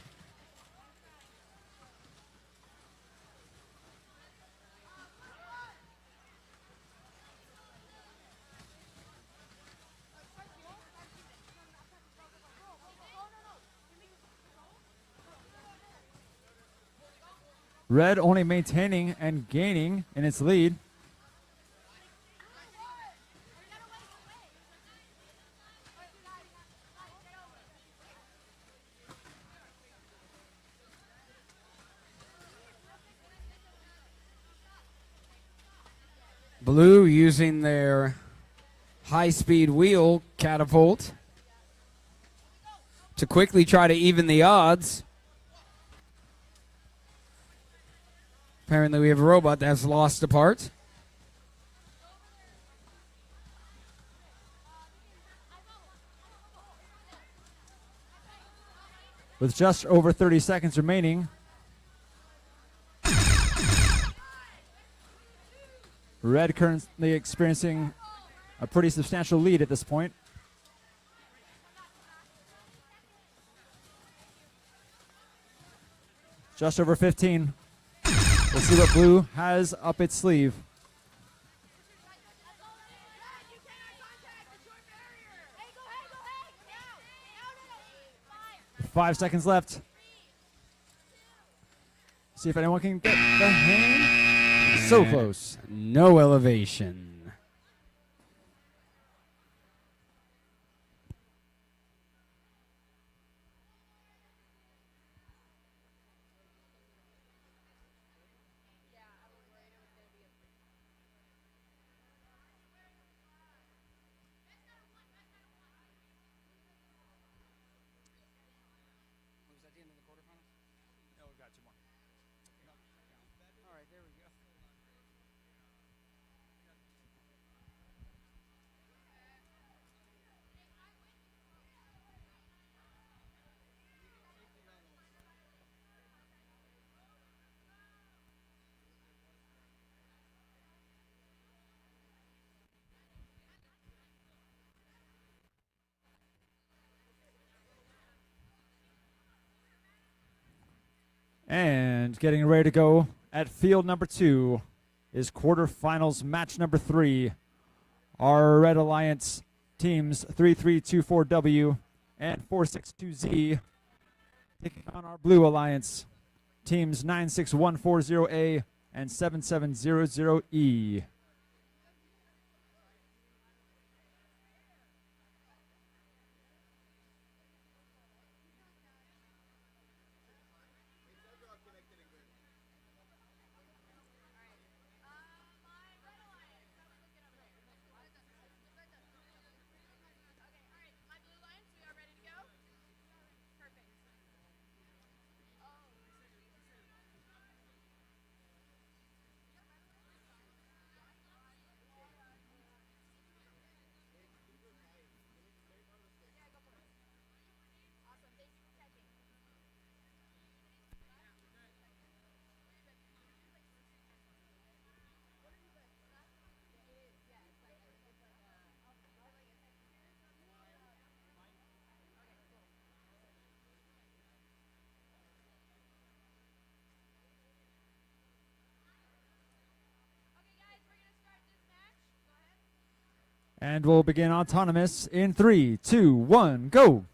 Red only maintaining and gaining in its lead. Blue using their high-speed wheel catapult to quickly try to even the odds. Apparently we have a robot that's lost a part. With just over 30 seconds remaining, Red currently experiencing a pretty substantial lead at this point. Just over 15. We'll see what Blue has up its sleeve. 5 seconds left. See if anyone can get the hang. So close. No elevation. And getting ready to go at field number 2 is quarterfinals match number 3. Our Red Alliance teams 3324W and 462Z taking on our Blue Alliance teams 96140A and 7700E. And we'll begin autonomous in 3, 2, 1, go.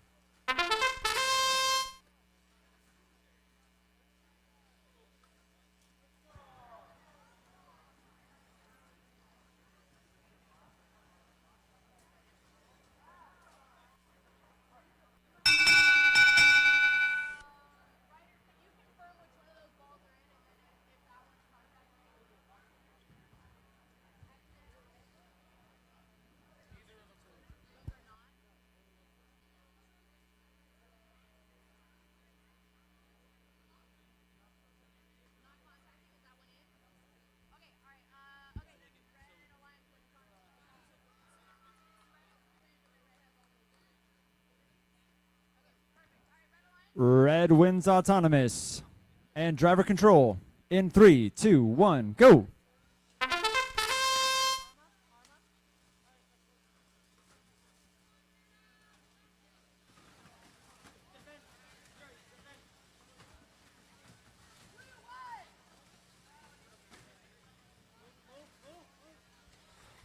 Red wins autonomous. And driver control in 3, 2, 1, go.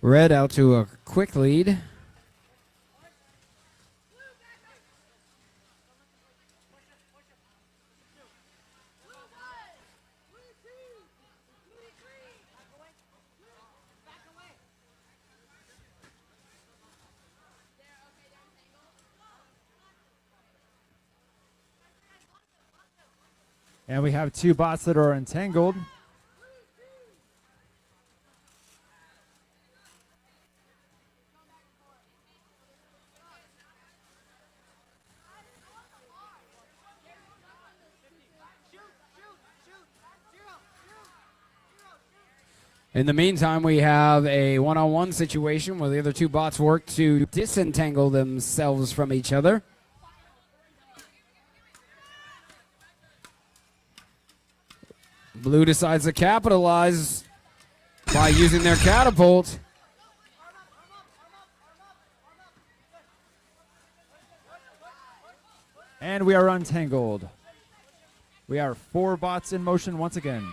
Red out to a quick lead. And we have two bots that are entangled. In the meantime, we have a one-on-one situation where the other two bots work to disentangle themselves from each other. Blue decides to capitalize by using their catapult. And we are untangled. We are 4 bots in motion once again.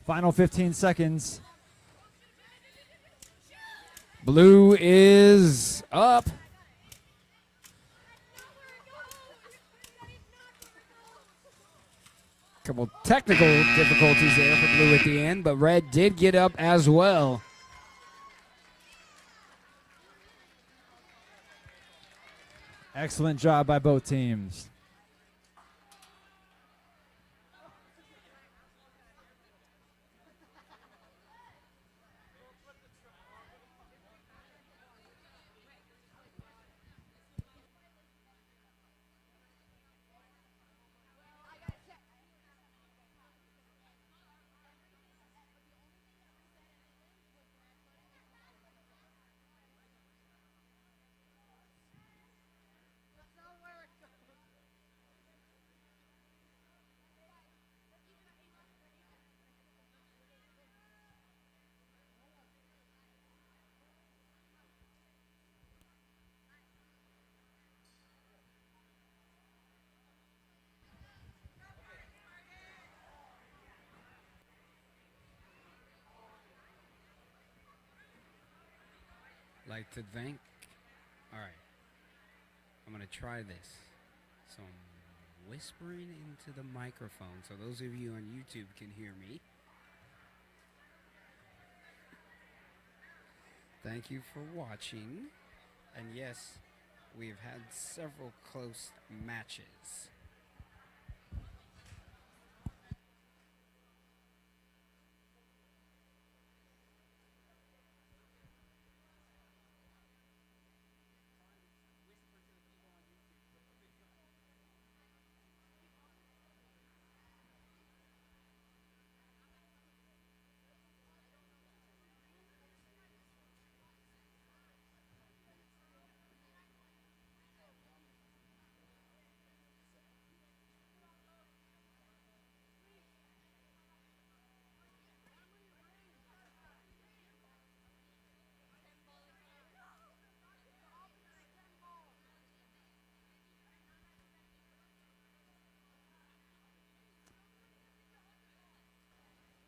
Final 15 seconds. Blue is up. Couple technical difficulties there for Blue at the end, but Red did get up as well. Excellent job by both teams. like to thank. All right. I'm going to try this. So I'm whispering into the microphone so those of you on YouTube can hear me. Thank you for watching. And yes, we've had several close matches.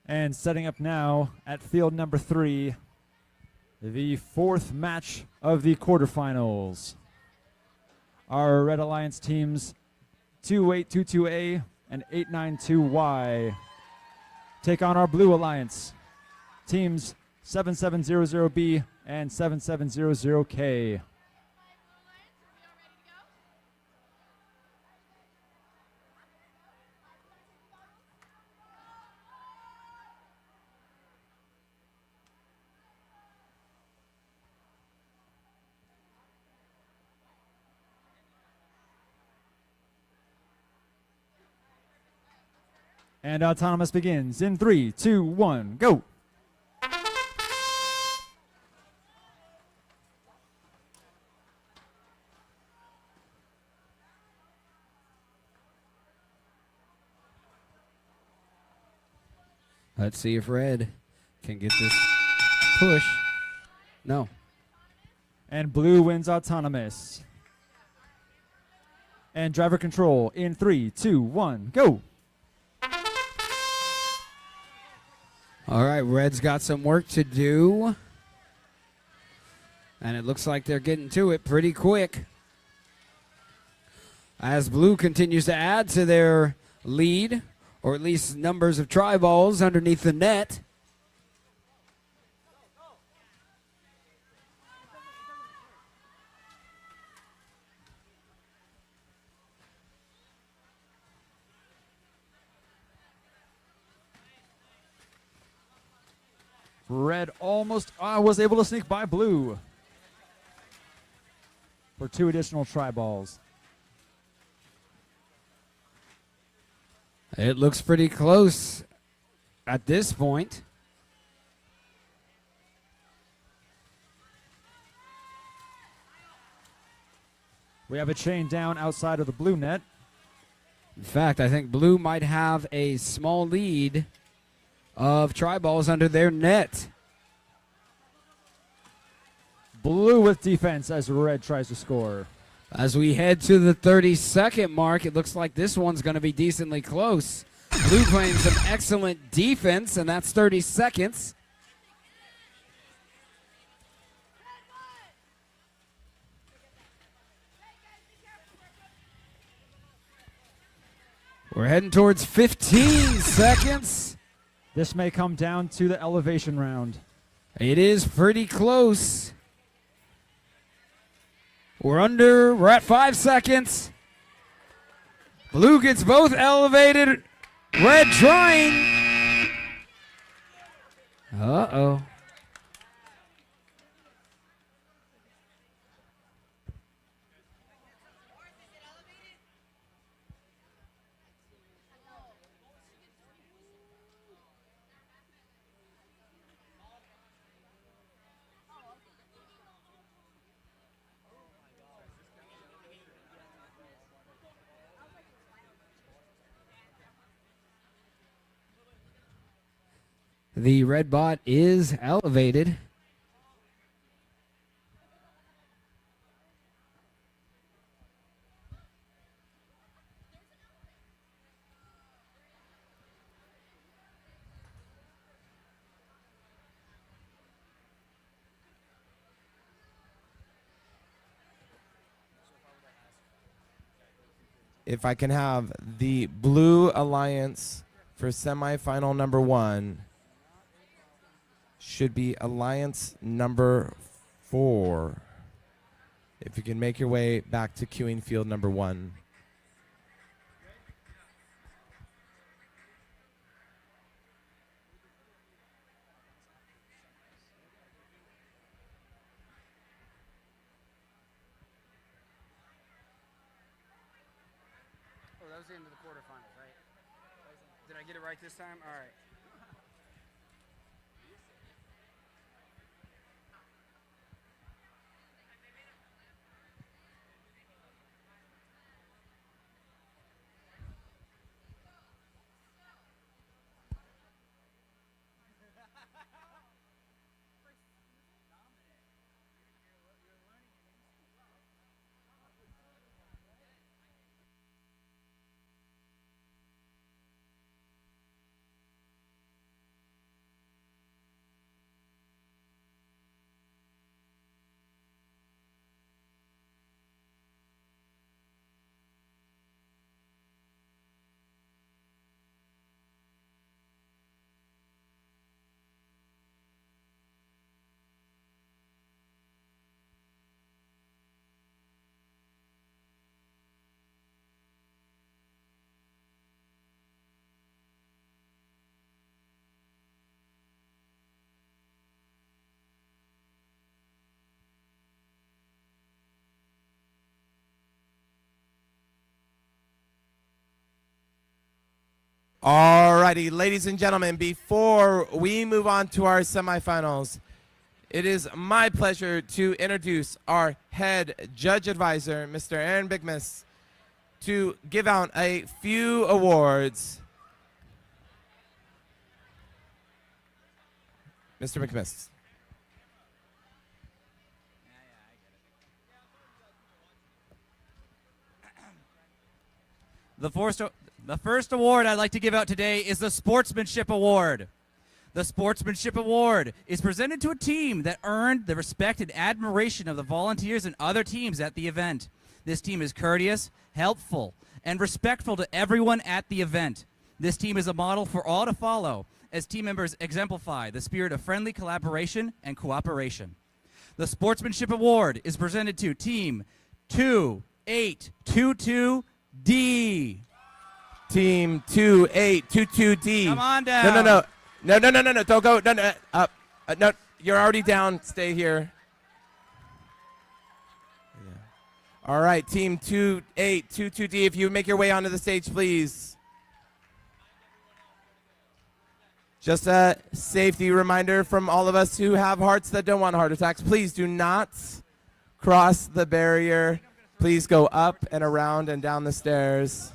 And setting up now at field number 3, the 4th match of the quarterfinals. Our Red Alliance teams 2822A and 892Y take on our Blue Alliance teams 7700B and 7700K. And autonomous begins in 3, 2, 1, go. Let's see if Red can get this push. No. And Blue wins autonomous. And driver control in 3, 2, 1, go. All right, Red's got some work to do. And it looks like they're getting to it pretty quick. As Blue continues to add to their lead, or at least numbers of try balls underneath the net. Red almost was able to sneak by Blue for 2 additional try balls. It looks pretty close at this point. We have a chain down outside of the Blue net. In fact, I think Blue might have a small lead of try balls under their net. Blue with defense as Red tries to score. As we head to the 30-second mark, it looks like this one's going to be decently close. Blue playing some excellent defense, and that's 30 seconds. We're heading towards 15 seconds. This may come down to the elevation round. It is pretty close. We're at 5 seconds. Blue gets both elevated. Red trying. Uh-oh. The red bot is elevated. If I can have the Blue Alliance for semifinal number 1, should be Alliance number 4. If you can make your way back to queuing field number 1. Oh, that was the end of the quarterfinals, right? Did I get it right this time? All right. All righty, ladies and gentlemen, before we move on to our semifinals, it is my pleasure to introduce our head judge advisor, Mr. Aaron Bigmas, to give out a few awards. Mr. McMist. The first award I'd like to give out today is the Sportsmanship Award. The Sportsmanship Award is presented to a team that earned the respect and admiration of the volunteers and other teams at the event. This team is courteous, helpful, and respectful to everyone at the event. This team is a model for all to follow, as team members exemplify the spirit of friendly collaboration and cooperation. The Sportsmanship Award is presented to Team 2822D. Team 2822D. Come on down. No. Don't go. No, you're already down. Stay here. Yeah. All right, Team 2822D. If you make your way onto the stage, please. Just a safety reminder from all of us who have hearts that don't want heart attacks. Please do not cross the barrier. Please go up and around and down the stairs.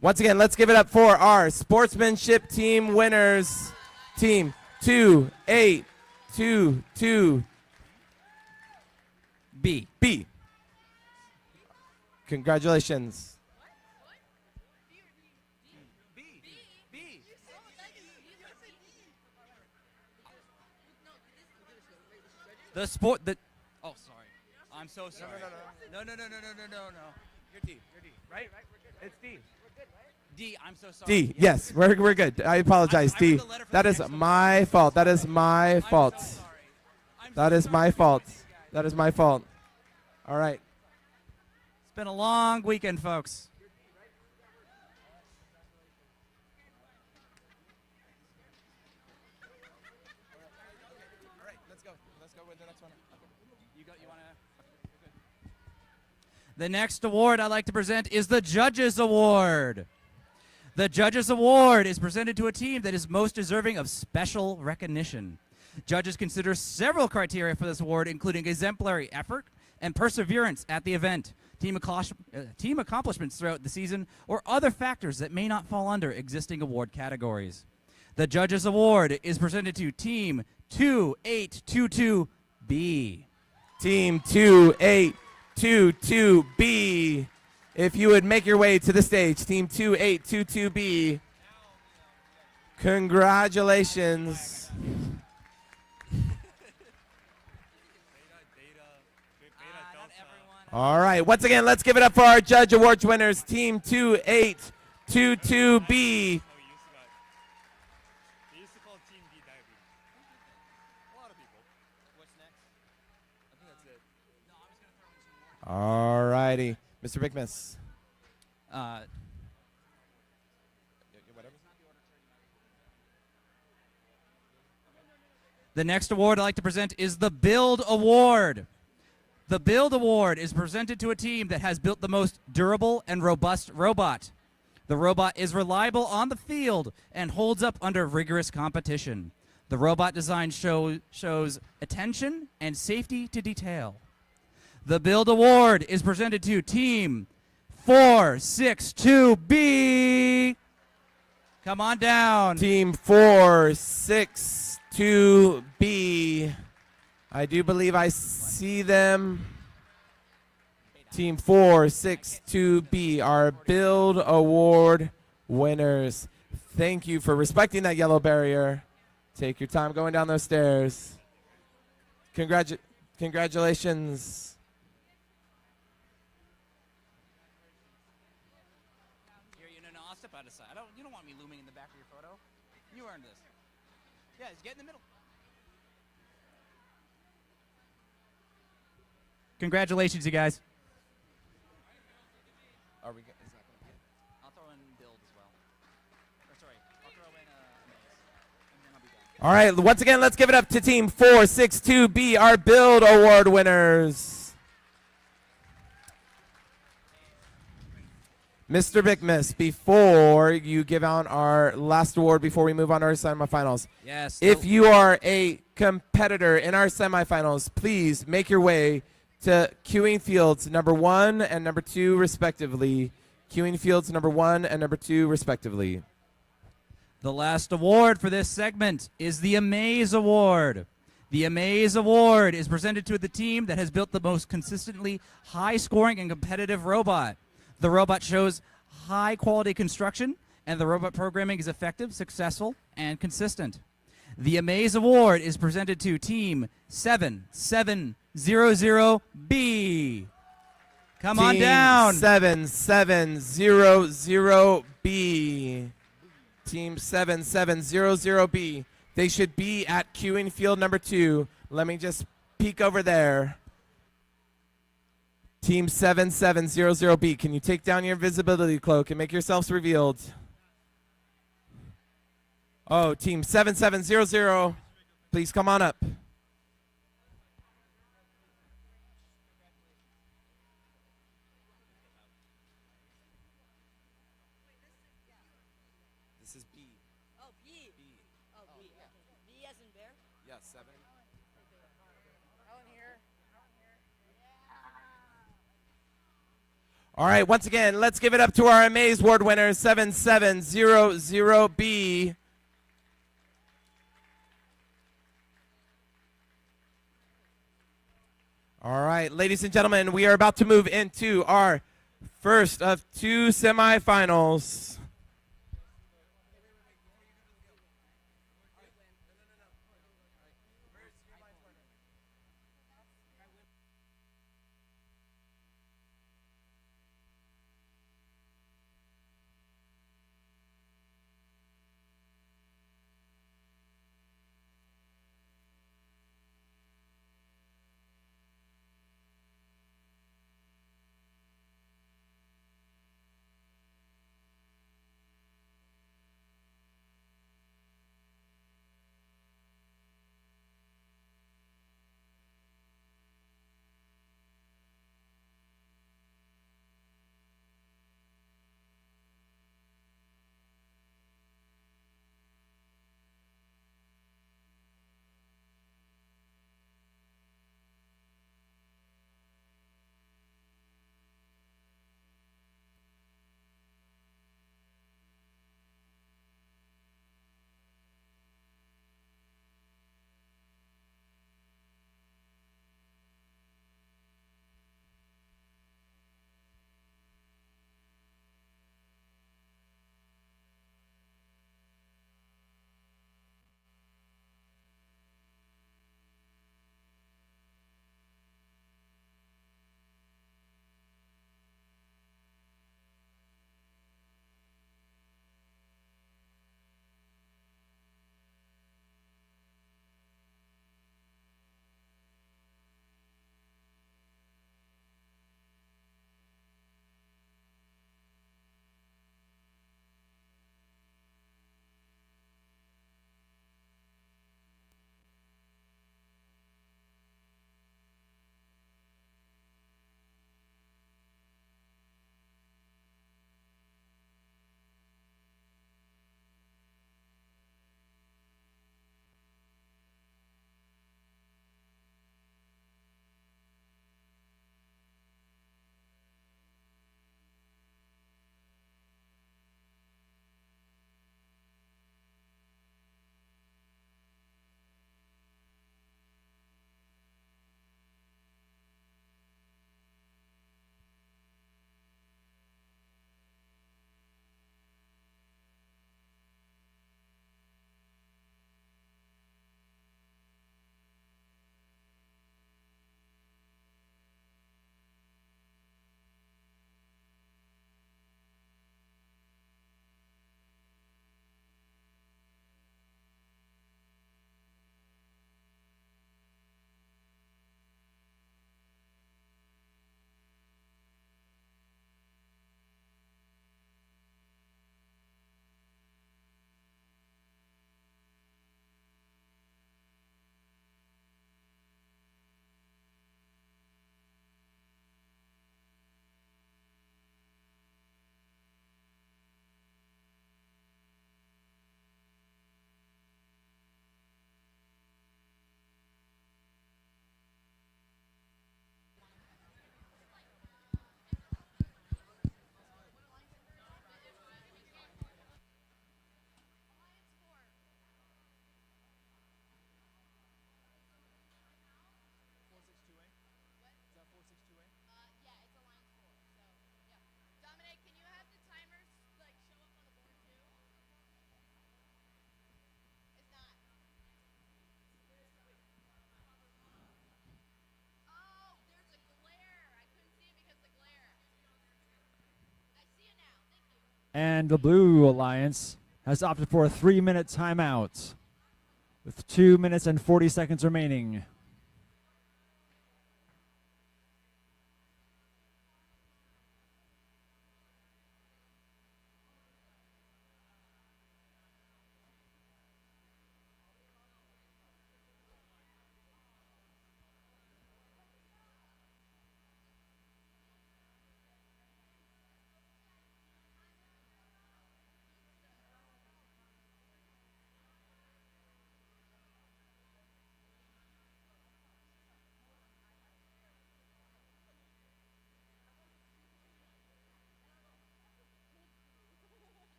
Once again, let's give it up for our sportsmanship team winners. Team 2822B. B. Congratulations. Oh, sorry. I'm so sorry. No. You're D. Right? It's D. D, I'm so sorry. D, yes, we're good. I apologize, D. That is my fault. That is my fault. That is my fault. That is my fault. All right. It's been a long weekend, folks. All right, let's go. Let's go with the next one. The next award I'd like to present is the Judges Award. The Judges Award is presented to a team that is most deserving of special recognition. Judges consider several criteria for this award, including exemplary effort and perseverance at the event, team accomplishments throughout the season, or other factors that may not fall under existing award categories. The Judges Award is presented to Team 2822B. Team 2822B. If you would make your way to the stage, Team 2822B. Congratulations. All right, once again, let's give it up for our Judge Awards winners, Team 2822B. All righty, Mr. Bickmas. The next award I'd like to present is the Build Award. The Build Award is presented to a team that has built the most durable and robust robot. The robot is reliable on the field and holds up under rigorous competition. The robot design shows attention and safety to detail. The Build Award is presented to Team 462B. Come on down. Team 462B. I do believe I see them. Team 462B, our Build Award winners. Thank you for respecting that yellow barrier. Take your time going down those stairs. Congratulations. No, I'll step out of sight. You don't want me looming in the back of your photo. You earned this. Yeah, just get in the middle. Congratulations, you guys. Are we? Is that gonna be it? I'll throw in Build as well. Or sorry, I'll throw in Amaze, and then I'll be done. All right, once again, let's give it up to Team 462B, our Build Award winners. Mr. Bickmas, before you give out our last award, before we move on to our semifinals, Yes. if you are a competitor in our semifinals, please make your way to queuing fields number 1 and number 2, respectively. Queuing fields number 1 and number 2, respectively. The last award for this segment is the Amaze Award. The Amaze Award is presented to the team that has built the most consistently high-scoring and competitive robot. The robot shows high-quality construction, and the robot programming is effective, successful, and consistent. The Amaze Award is presented to Team 7700B. Come on down. 7700B. Team 7700B. They should be at queuing field number 2. Let me just peek over there. Team 7700B, can you take down your invisibility cloak and make yourselves revealed? Oh, Team 7700, please come on up. This is B. Oh, B. B. Oh, B. B as in bear? Yes, 7. All right, once again, let's give it up to our Amaze Award winner, 7700B. All right, ladies and gentlemen, we are about to move into our first of 2 semifinals. And the Blue Alliance has opted for a 3-minute timeout with 2 minutes and 40 seconds remaining. Okay.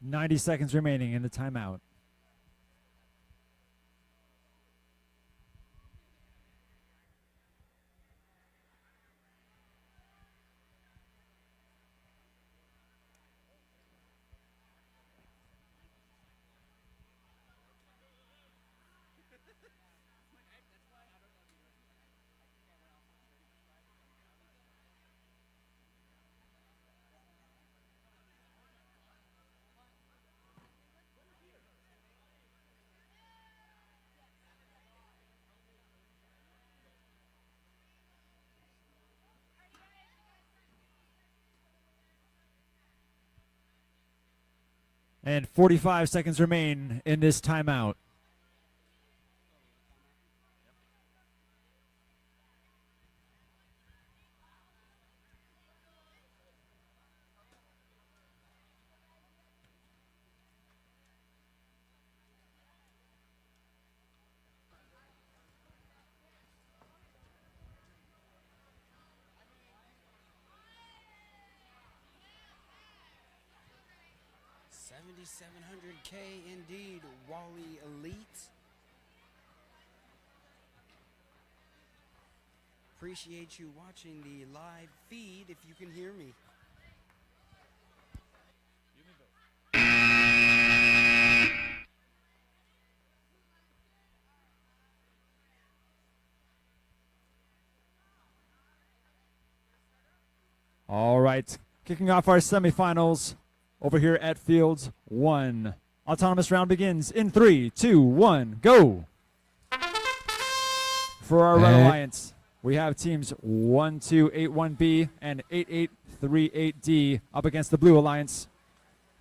90 seconds remaining in the timeout. And 45 seconds remain in this timeout. $7,700K indeed, Wally Elite. Appreciate you watching the live feed if you can hear me. All right, kicking off our semifinals over here at Fields 1. Autonomous round begins in 3, 2, 1, go! For our Red Alliance, we have teams 1281B and 8838D up against the Blue Alliance,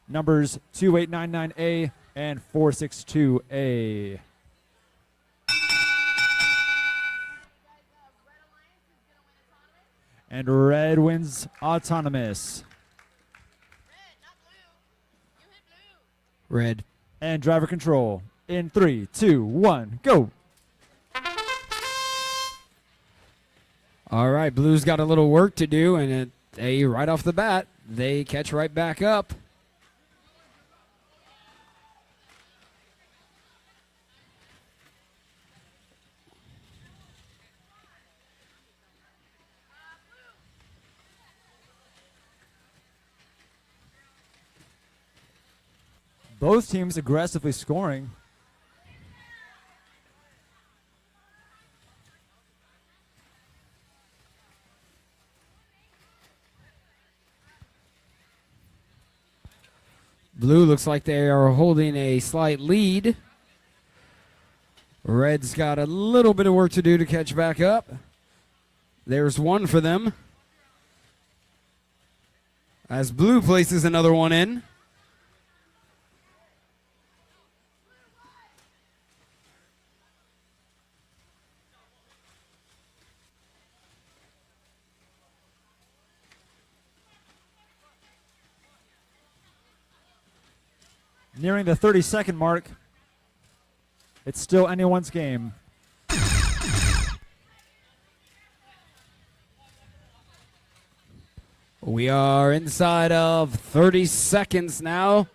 numbers 2899A and 462A. And Red wins Autonomous. Red. And driver control in 3, 2, 1, go! All right, Blue's got a little work to do, and they right off the bat, they catch right back up. Both teams aggressively scoring. Blue looks like they are holding a slight lead. Red's got a little bit of work to do to catch back up. There's one for them. As Blue places another one in. Nearing the 30-second mark. It's still anyone's game. We are inside of 30 seconds now.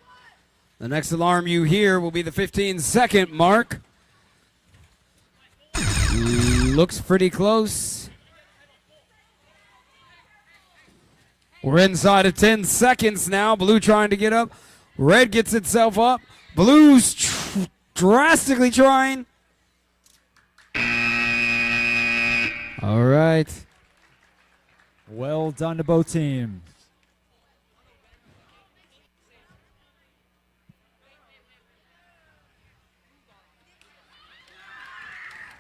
The next alarm you hear will be the 15-second mark. Looks pretty close. We're inside of 10 seconds now. Blue trying to get up. Red gets itself up. Blue's drastically trying. All right. Well done to both teams.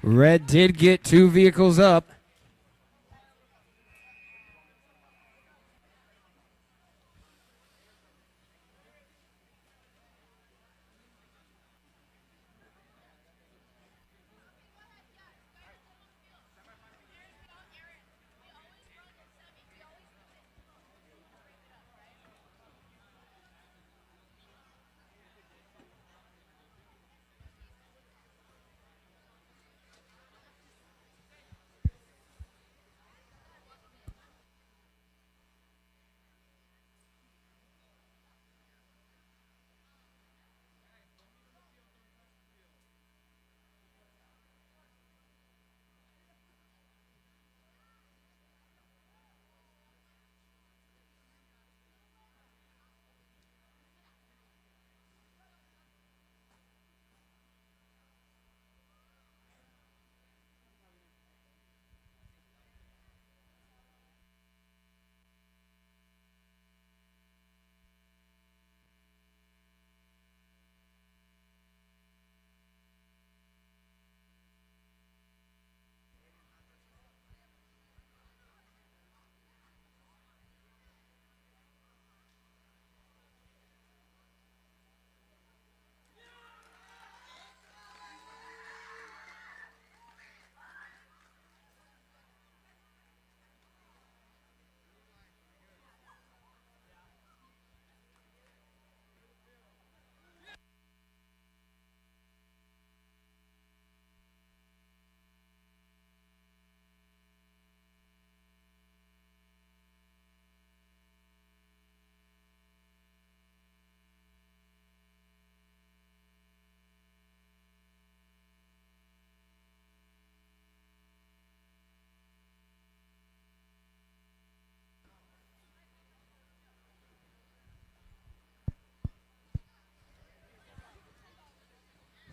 Red did get 2 vehicles up.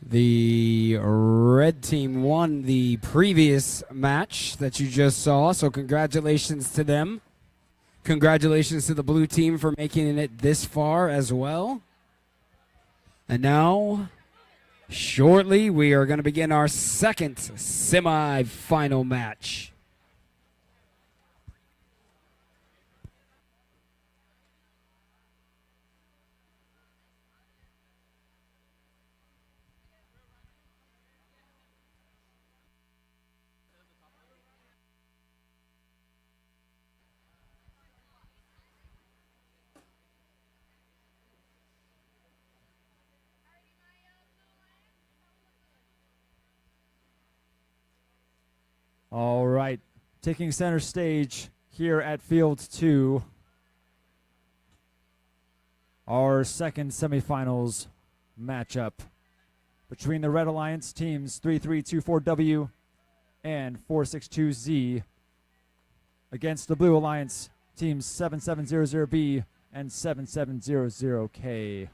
The red team won the previous match that you just saw, so congratulations to them. Congratulations to the blue team for making it this far as well. And now, shortly, we are going to begin our second semi-final match. All right, taking center stage here at Field 2, our second semifinals matchup between the Red Alliance teams 3324W and 462Z against the Blue Alliance teams 7700B and 7700K.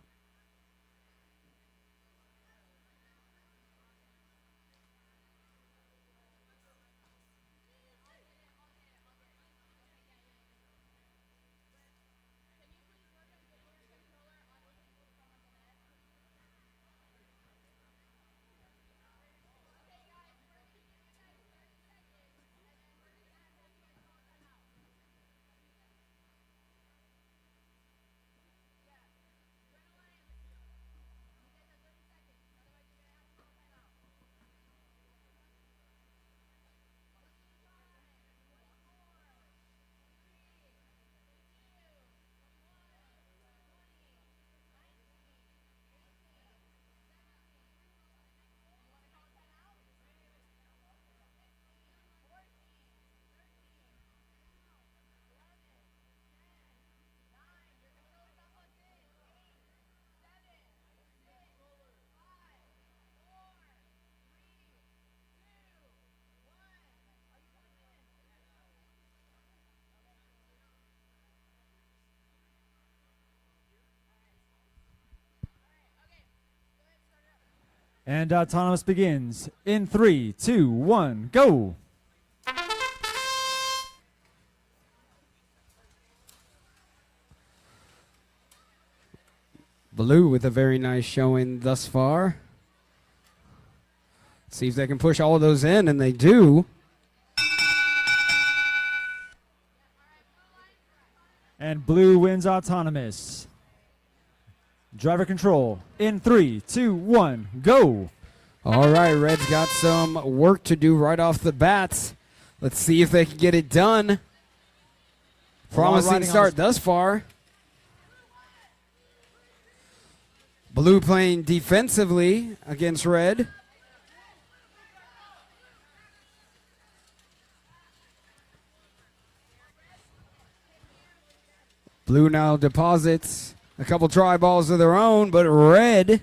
And autonomous begins in 3, 2, 1, go. Blue with a very nice showing thus far. See if they can push all of those in, and they do. And blue wins autonomous. Driver control in 3, 2, 1, go. All right, red's got some work to do right off the bat. Let's see if they can get it done. Promising start thus far. Blue playing defensively against red. Blue now deposits a couple try balls of their own, but red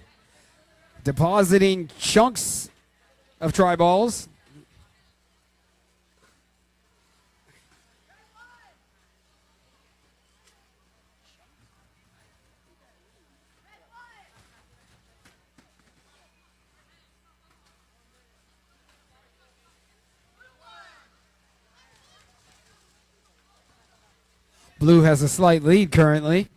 depositing chunks of try balls. Blue has a slight lead currently.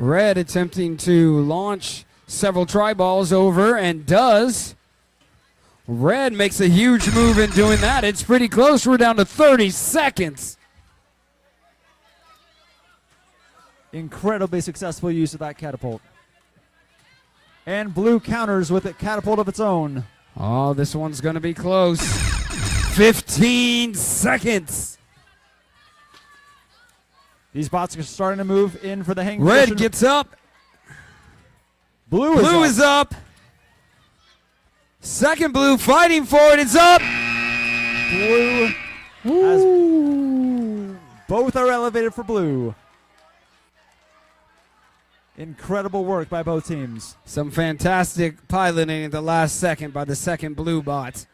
Red attempting to launch several try balls over, and does. Red makes a huge move in doing that. It's pretty close. We're down to 30 seconds. Incredibly successful use of that catapult. And blue counters with a catapult of its own. Oh, this one's going to be close. 15 seconds. These bots are starting to move in for the hang Red position. gets up. Blue is up. Second blue fighting for it. It's up. Blue has, both are elevated for blue. Incredible work by both teams. Some fantastic piloting at the last second by the second blue bot.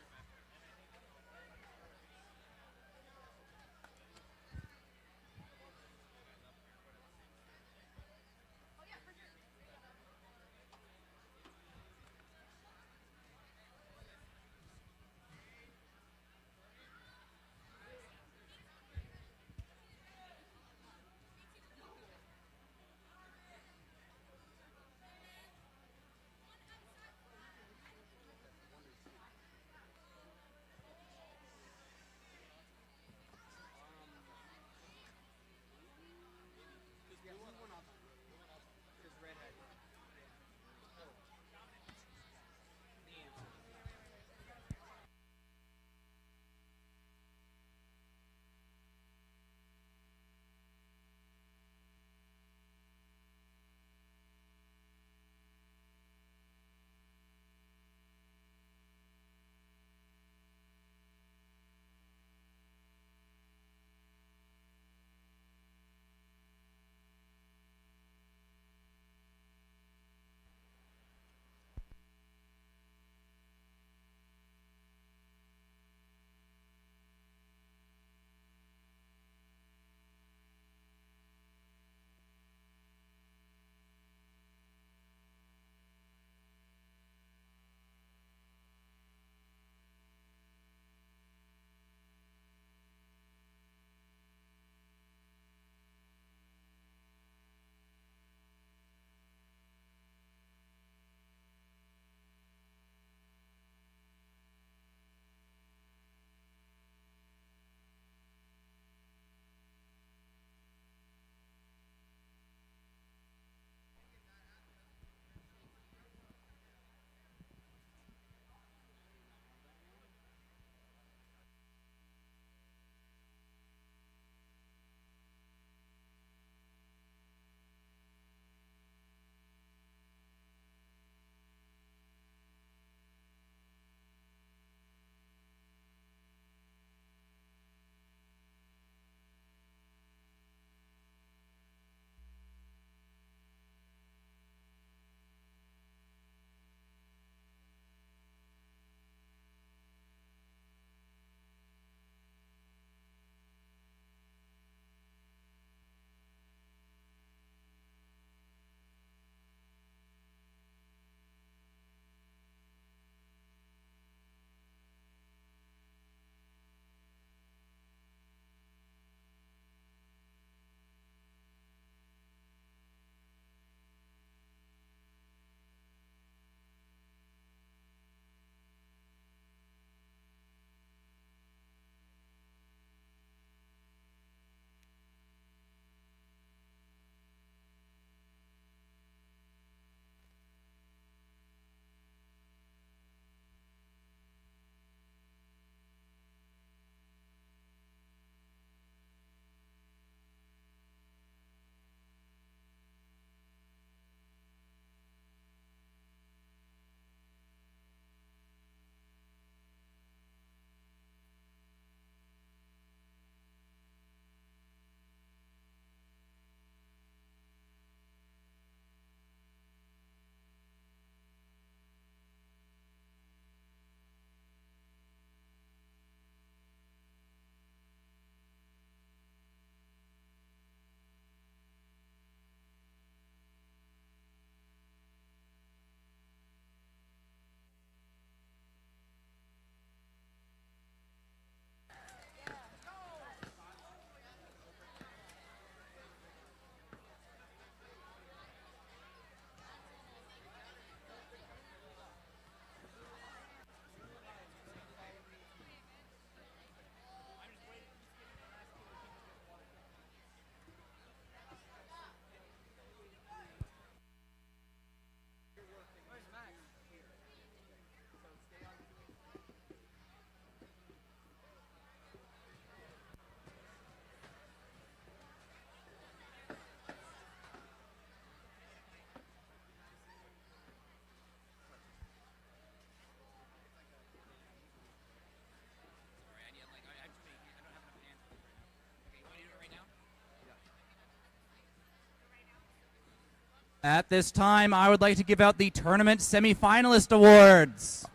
At this time, I would like to give out the tournament semifinalist awards.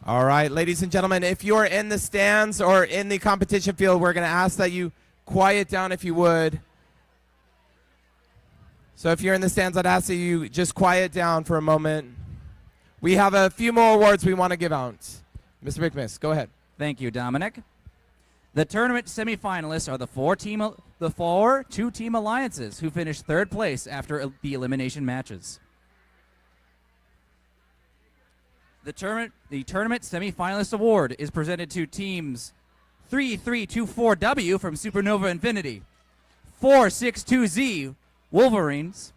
All right, ladies and gentlemen, if you're in the stands or in the competition field, we're going to ask that you quiet down if you would. So if you're in the stands, I'd ask that you just quiet down for a moment. We have a few more awards we want to give out. Mr. Bickmiss, go ahead. Thank you, Dominic. The tournament semifinalists are the four two-team alliances who finished third place after the elimination matches. The tournament semifinalist award is presented to teams 3324W from Supernova Infinity, 462Z Wolverines,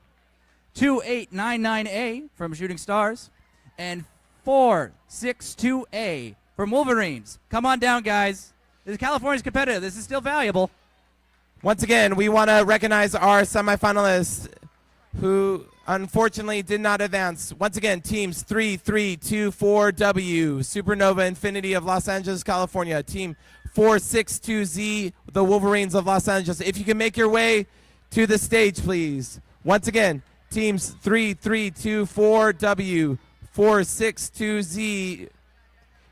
2899A from Shooting Stars, and 462A from Wolverines. Come on down, guys. California's competitive. This is still valuable. Once again, we want to recognize our semifinalists who unfortunately did not advance. Once again, teams 3324W, Supernova Infinity of Los Angeles, California. Team 462Z, the Wolverines of Los Angeles. If you can make your way to the stage, please. Once again, teams 3324W, 462Z,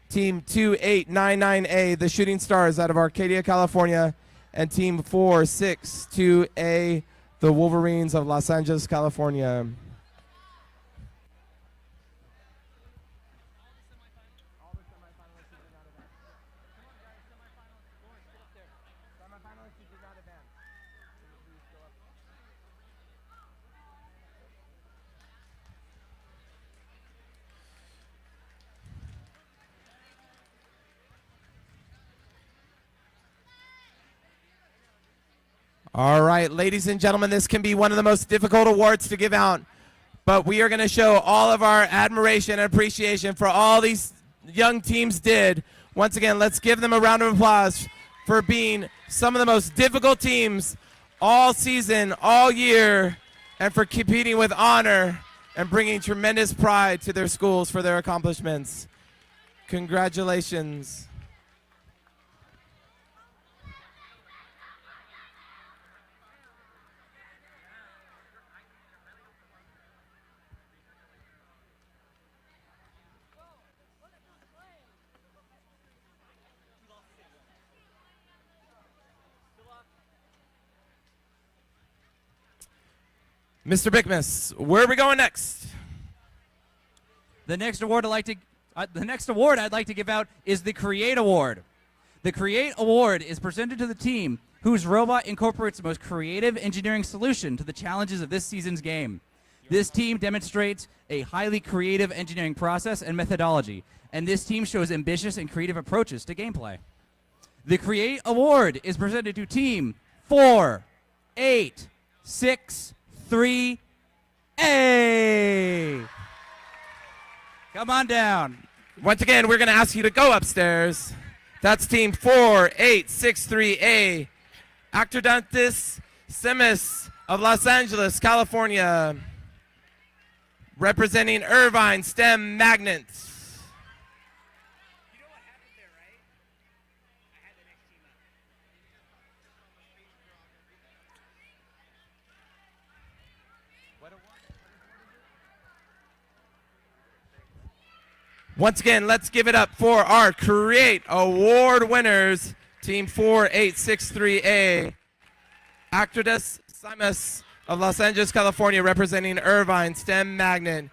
team 2899A, the Shooting Stars out of Arcadia, California, and team 462A, the Wolverines of Los Angeles, California. All right, ladies and gentlemen, this can be one of the most difficult awards to give out, but we are going to show all of our admiration and appreciation for all these young teams did. Once again, let's give them a round of applause for being some of the most difficult teams all season, all year, and for competing with honor and bringing tremendous pride to their schools for their accomplishments. Congratulations. Mr. Bickmiss, where are we going next? The next award I'd like to give out is the Create Award. The Create Award is presented to the team whose robot incorporates the most creative engineering solution to the challenges of this season's game. This team demonstrates a highly creative engineering process and methodology, and this team shows ambitious and creative approaches to gameplay. The Create Award is presented to team 486 3A. Come on down. Once again, we're going to ask you to go upstairs. That's team 4863A. Actordantis Semis of Los Angeles, California. Representing Irvine STEM Magnets. Once again, let's give it up for our Create Award winners, Team 4863A, Actordes Simas of Los Angeles, California, representing Irvine STEM Magnet.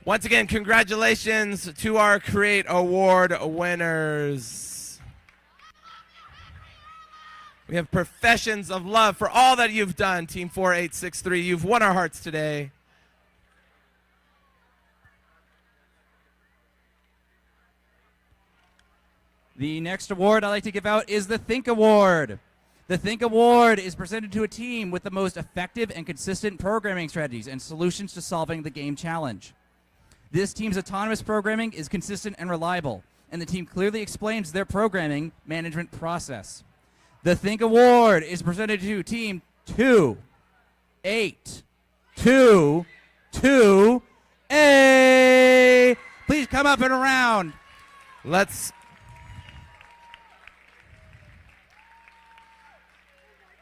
Once again, congratulations to our Create Award winners. We have professions of love for all that you've done, Team 4863. You've won our hearts today. The next award I'd like to give out is the Think Award. The Think Award is presented to a team with the most effective and consistent programming strategies and solutions to solving the game challenge. This team's autonomous programming is consistent and reliable, and the team clearly explains their programming management process. The Think Award is presented to Team 2822 come up and around.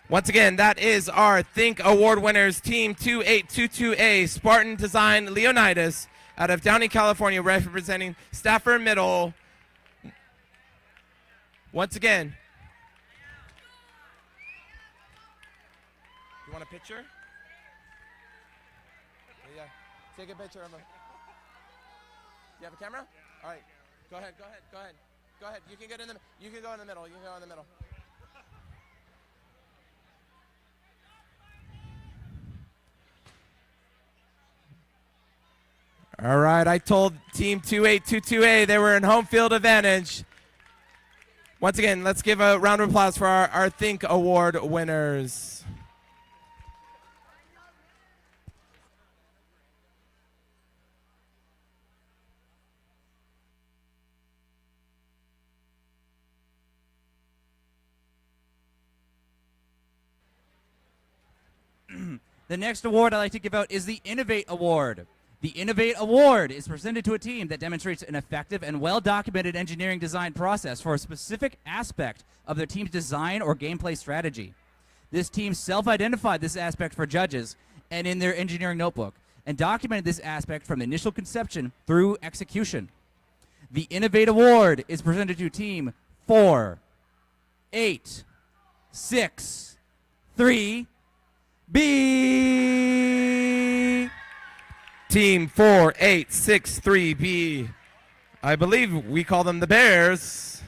Once again, that is our Think Award winners, Team 2822A, Spartan Design Leonidas, out of Downey, California, representing Stafford Middle. Once again. You want a picture? Yeah. Take a picture of him. You have a camera? All right. Go ahead. You can get in the middle. You can go in the middle. All right, I told Team 2822A they were in home field advantage. Once again, let's give a round of applause for our Think Award winners. The next award I'd like to give out is the Innovate Award. The Innovate Award is presented to a team that demonstrates an effective and well-documented engineering design process for a specific aspect of their team's design or gameplay strategy. This team self-identified this aspect for judges and in their engineering notebook, and documented this aspect from initial conception through execution. The Innovate Award is presented to Team 4, 8, 6, 3, B. Team 4863B. I believe we call them the Bears.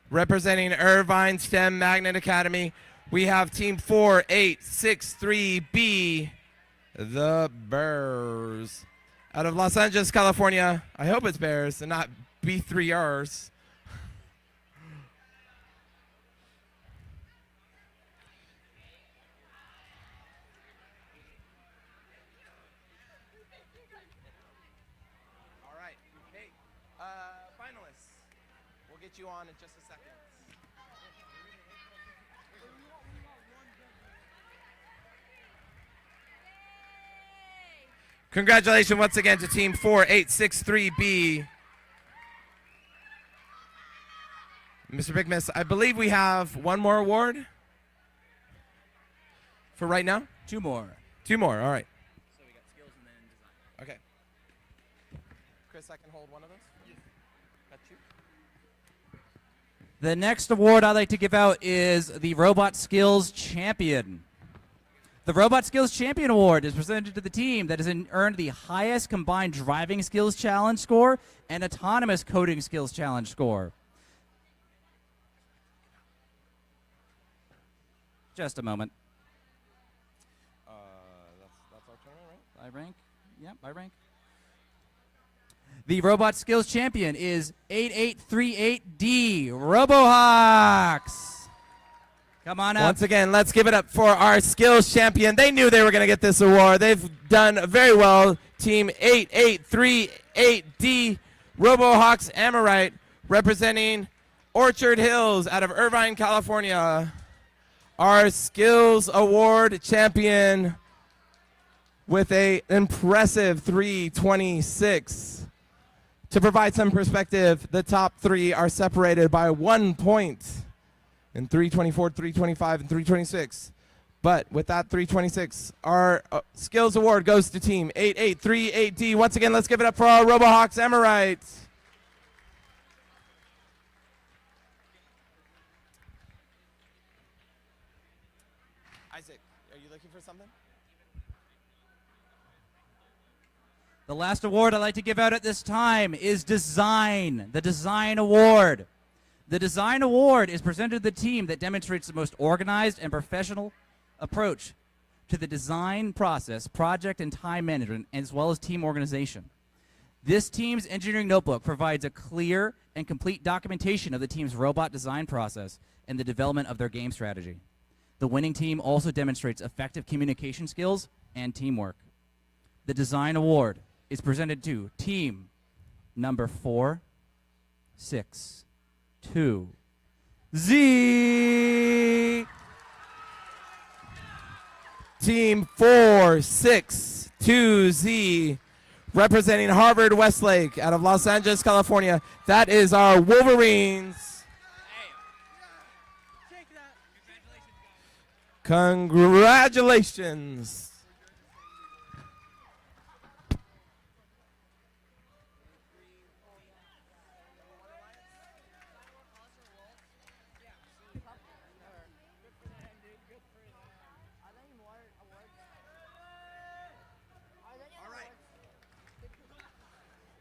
Representing Irvine STEM Magnet Academy, we have Team 4863B, the Bears. Out of Los Angeles, California. I hope it's Bears and not B3Rs. You on in just a second. Congratulations once again to Team 4863B. Mr. Big Miss, I believe we have one more award for right now. Two more, all right. So we got skills and then design. Okay. Chris, I can hold one of those? Yes. Got you. The next award I'd like to give out is the Robot Skills Champion. The Robot Skills Champion Award is presented to the team that has earned the highest combined driving skills challenge score and autonomous coding skills challenge score. Just a moment. That's our turn, right? By rank? Yeah, by rank. The Robot Skills Champion is 8838D, RoboHawks. Come on up. Once again, let's give it up for our Skills Champion. They knew they were going to get this award. They've done very well. Team 8838D, RoboHawks Amorite, representing Orchard Hills out of Irvine, California. Our Skills Award champion with an impressive 326. To provide some perspective, the top three are separated by 1 point in 324, 325, and 326. But with that 326, our Skills Award goes to Team 8838D. Once again, let's give it up for our RoboHawks Amorites. Isaac, are you looking for something? The last award I'd like to give out at this time is Design, the Design Award. The Design Award is presented to the team that demonstrates the most organized and professional approach to the design process, project and time management, as well as team organization. This team's engineering notebook provides a clear and complete documentation of the team's robot design process and the development of their game strategy. The winning team also demonstrates effective communication skills and teamwork. The Design Award is presented to team number 462Z. Team 462Z, representing Harvard Westlake out of Los Angeles, California. That is our Wolverines. Congratulations.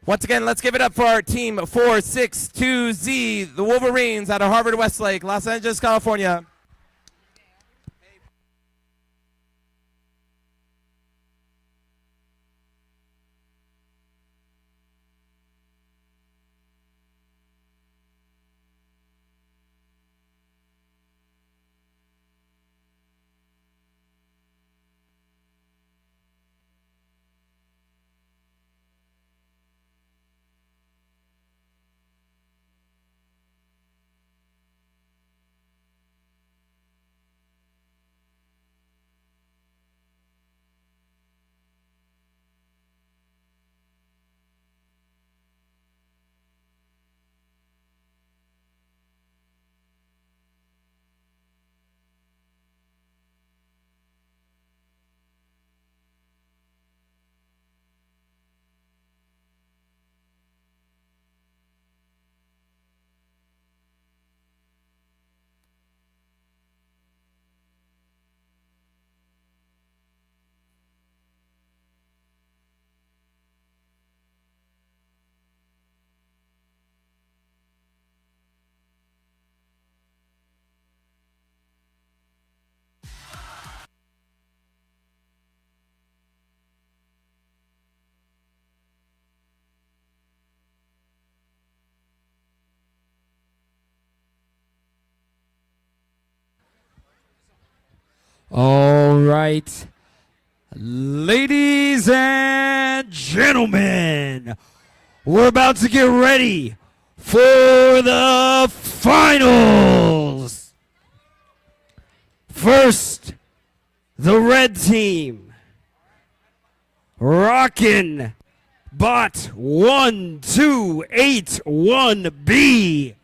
Once again, let's give it up for our team 462Z, the Wolverines out of Harvard Westlake, Los Angeles, California. All right. Ladies and gentlemen, we're about to get ready for the finals. First, the red team. Rockin' Bot 1281B.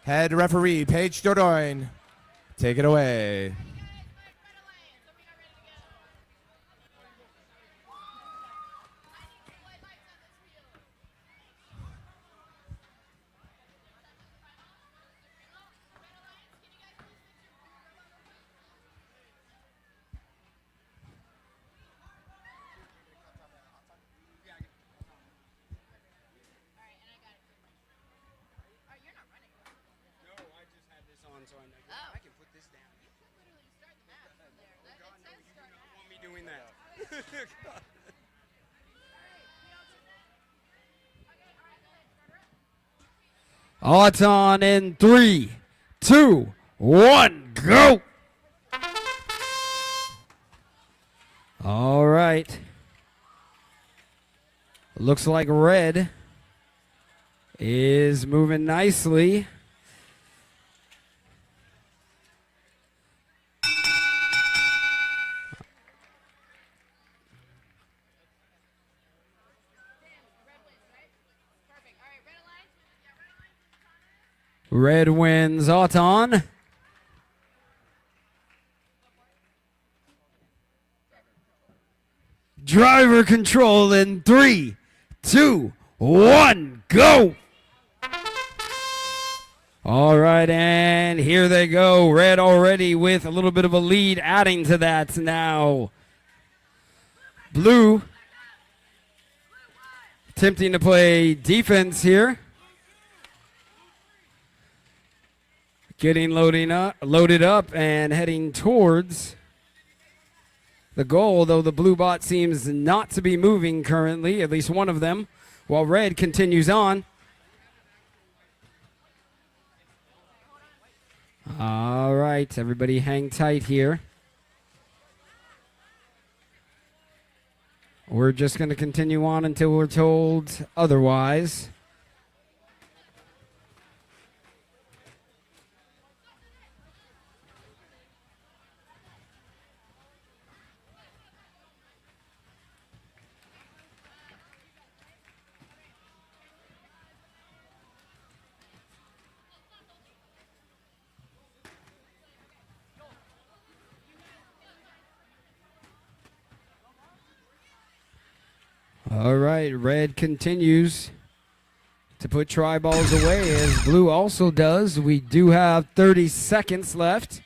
Head referee Paige Dordogne, take it away. I can put this down. You could literally start the match from there. It says start match. Want me doing that? Odds on in 3, 2, 1, go! All right. Looks like red is moving nicely. Red wins Auton. Driver control in 3, 2, 1, go! All right, and here they go. Red already with a little bit of a lead, adding to that now. Blue attempting to play defense here. Getting loaded up and heading towards the goal, though the blue bot seems not to be moving currently, at least one of them, while red continues on. All right, everybody hang tight here. We're just going to continue on until we're told otherwise. All right, red continues to put try balls away as blue also does. We do have 30 seconds left.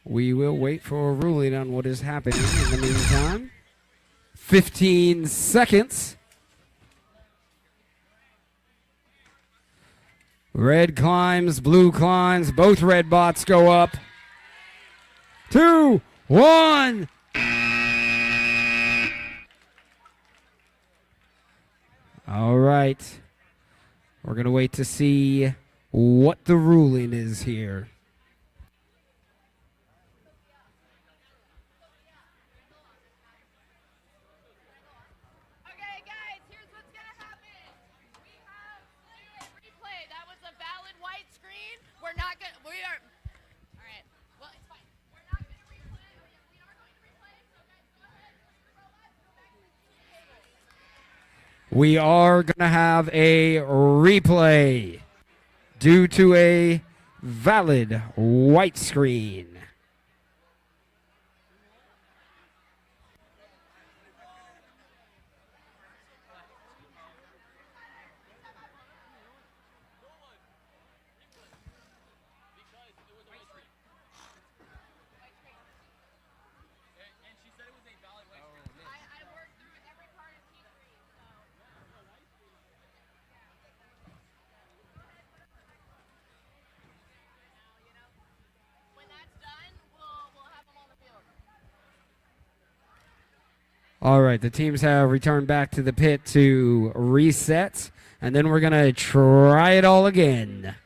We will wait for a ruling on what is happening in the meantime. 15 seconds. Red climbs, blue climbs. Both red bots go up. 2, 1. All right. We're going to wait to see what the ruling is here. Okay, guys, here's what's gonna happen. We have a replay. That was a valid white screen. All right. Well, it's fine. We're not gonna replay. We are going to replay. So guys, go ahead. Robots, go back to the table. We are going to have a replay due to a valid white screen. I worked through every part of T3, so. When that's done, we'll have them on the field. All right, the teams have returned back to the pit to reset, and then we're going to try it all again.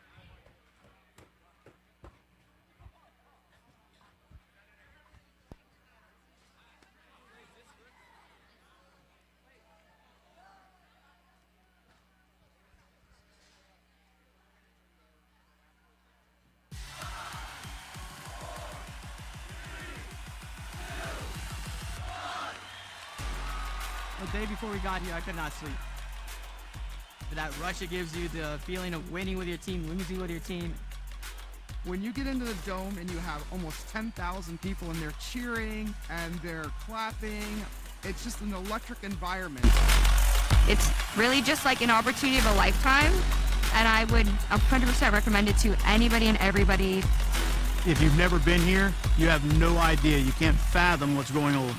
The day before we got here, I could not sleep. That rush it gives you, the feeling of winning with your team, losing with your team. When you get into the dome and you have almost 10,000 people and they're cheering and they're clapping, it's just an electric environment. It's really just like an opportunity of a lifetime, and I would 100% recommend it to anybody and everybody. If you've never been here, you have no idea. You can't fathom what's going on.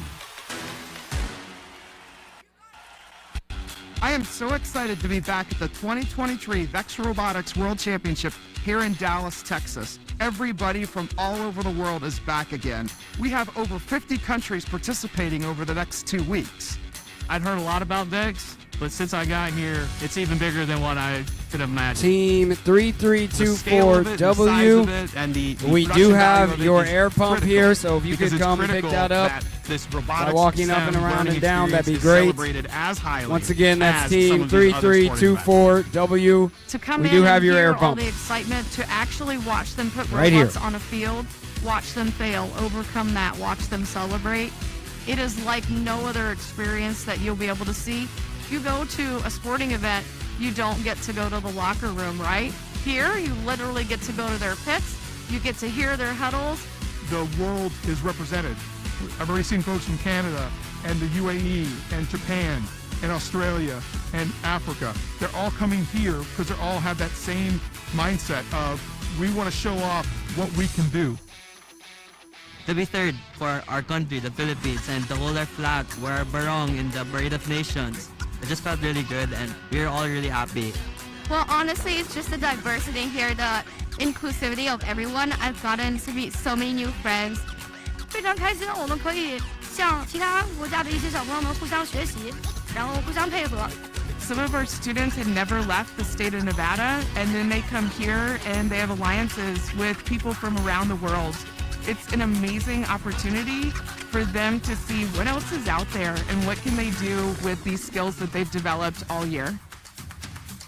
I am so excited to be back at the 2023 VEX Robotics World Championship here in Dallas, Texas. Everybody from all over the world is back again. We have over 50 countries participating over the next 2 weeks. I'd heard a lot about VEX, but since I got here, it's even bigger than what I could have imagined. Team The scale of it, the size 3324W. of it, and the We production do value have of it your is air pump critical, here, so if you because could it's come and pick critical that up this by robotics walking up and STEM around learning and down, that'd be experience is great. celebrated as highly Once again, that's as team some of these other sporting events. 3324W. To come We in do and have your hear air all pump. the excitement, to actually watch them put Right robots here. on a field, watch them fail, overcome that, watch them celebrate. It is like no other experience that you'll be able to see. If you go to a sporting event, you don't get to go to the locker room, right? Here, you literally get to go to their pits. You get to hear their huddles. The world is represented. I've already seen folks from Canada and the UAE and Japan and Australia and Africa. They're all coming here because they all have that same mindset of we want to show off what we can do. To be third for our country, the Philippines, and to hold our flag, wear our barong in the Parade of Nations. It just felt really good, and we were all really happy. Well, honestly, it's just the diversity here, the inclusivity of everyone. I've gotten to meet so many new friends. 非常开心，我们可以向其他国家的一些小朋友们互相学习，然后互相配合。Some of our students had never left the state of Nevada, and then they come here and they have alliances with people from around the world. It's an amazing opportunity for them to see what else is out there and what can they do with these skills that they've developed all year.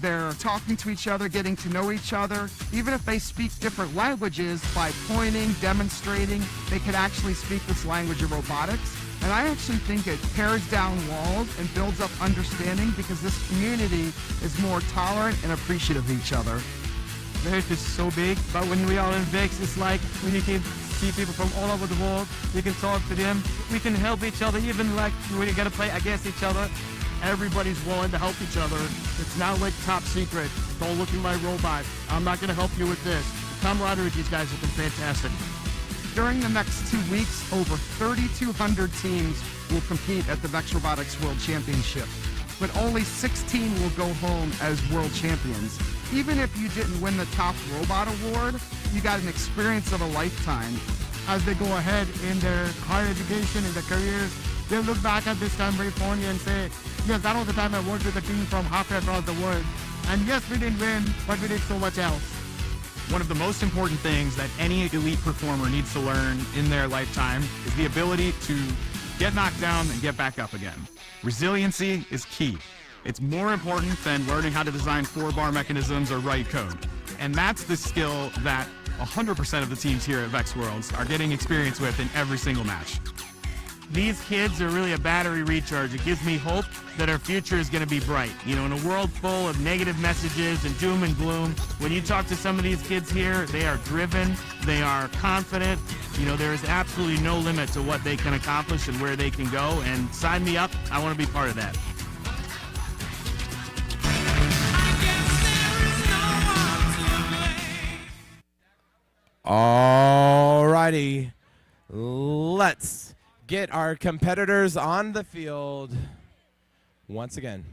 They're talking to each other, getting to know each other. Even if they speak different languages, by pointing, demonstrating, they can actually speak this language of robotics. And I actually think it tears down walls and builds up understanding because this community is more tolerant and appreciative of each other. VEX is so big, but when we are in VEX, it's like when you can see people from all over the world, you can talk to them, we can help each other, even like when you're gonna play against each other. Everybody's willing to help each other. It's not like top secret. Don't look at my robot. I'm not gonna help you with this. The camaraderie with these guys has been fantastic. During the next 2 weeks, over 3,200 teams will compete at the VEX Robotics World Championship, but only 16 will go home as world champions. Even if you didn't win the top robot award, you got an experience of a lifetime. As they go ahead in their higher education, in their careers, they'll look back at this time very fondly and say, yes, that was the time I worked with a team from halfway across the world. And yes, we didn't win, but we did so much else. One of the most important things that any elite performer needs to learn in their lifetime is the ability to get knocked down and get back up again. Resiliency is key. It's more important than learning how to design 4-bar mechanisms or write code. And that's the skill that 100% of the teams here at VEX Worlds are getting experience with in every single match. These kids are really a battery recharge. It gives me hope that our future is going to be bright. You know, in a world full of negative messages and doom and gloom, when you talk to some of these kids here, they are driven, they are confident. You know, there is absolutely no limit to what they can accomplish and where they can go. And sign me up. I want to be part of that. All righty. Let's get our competitors on the field once again.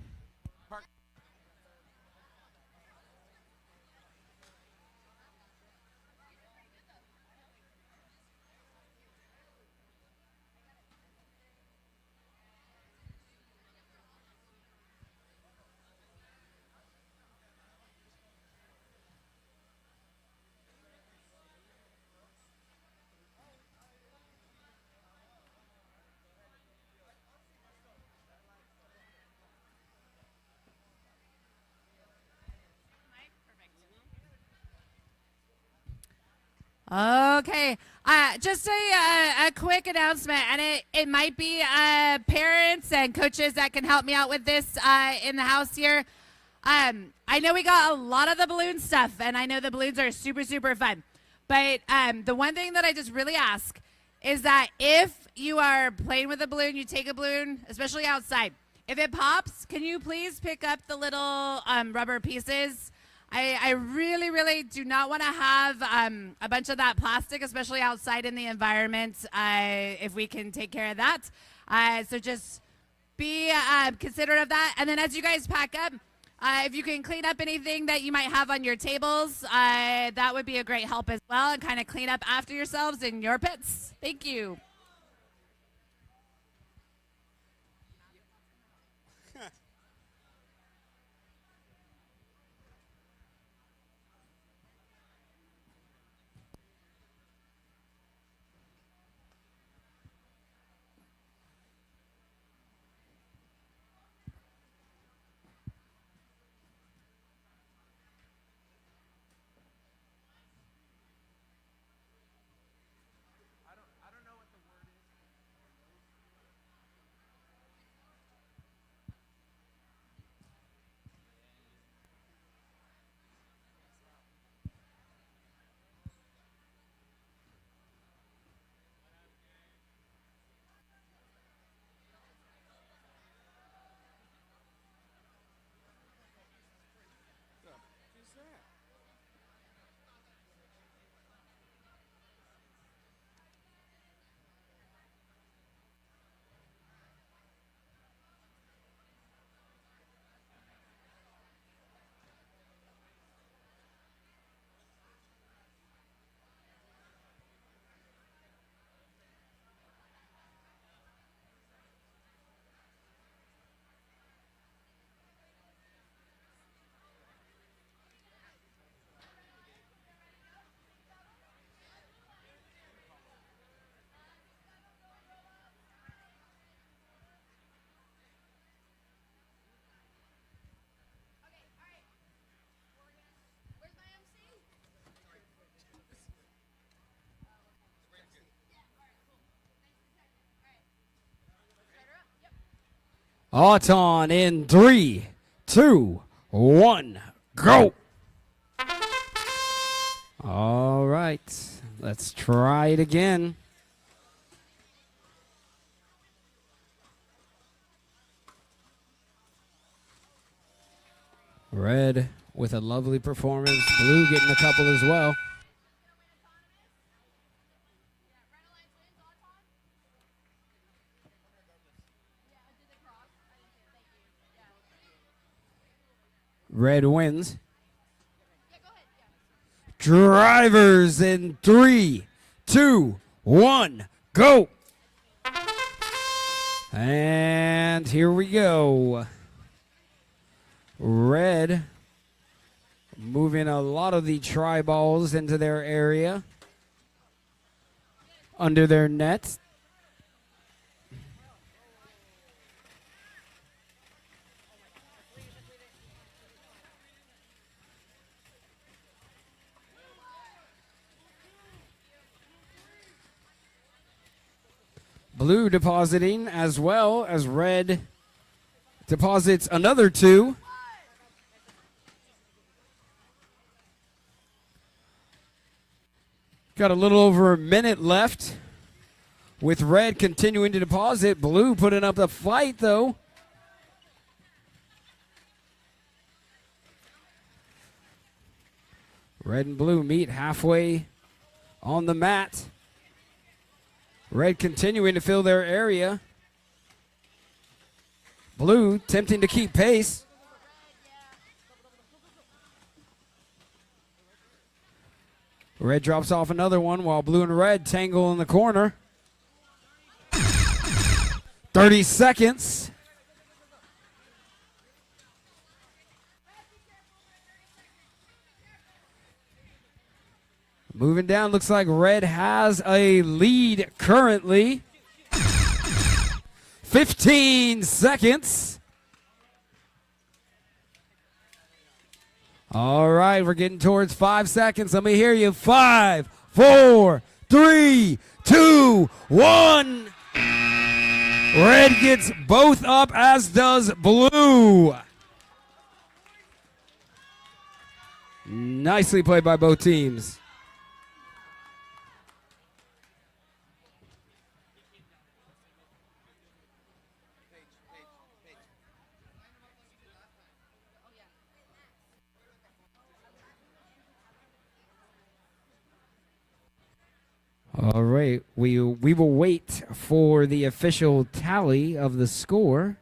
Okay. Just a quick announcement, and it might be parents and coaches that can help me out with this in the house here. I know we got a lot of the balloon stuff, and I know the balloons are super, super fun. But the one thing that I just really ask is that if you are playing with a balloon, you take a balloon, especially outside. If it pops, can you please pick up the little rubber pieces? I really, really do not want to have a bunch of that plastic, especially outside in the environment, if we can take care of that. So just be considerate of that. And then as you guys pack up, if you can clean up anything that you might have on your tables, that would be a great help as well, and kind of clean up after yourselves in your pits. Thank you. Auton in 3, 2, 1, go. All right, let's try it again. Red with a lovely performance. Blue getting a couple as well. Red wins. Drivers in 3, 2, 1, go. And here we go. Red moving a lot of the tri balls into their area, under their net. Blue depositing as well as red deposits another 2. Got a little over a minute left with red continuing to deposit. Blue putting up the fight though. Red and blue meet halfway on the mat. Red continuing to fill their area. Blue attempting to keep pace. Red drops off another one while blue and red tangle in the corner. 30 seconds. Moving down, looks like red has a lead currently. 15 seconds. All right, we're getting towards 5 seconds. Let me hear you. 5, 4, 3, 2, 1. Red gets both up, as does blue. Nicely played by both teams. All right, we will wait for the official tally of the score.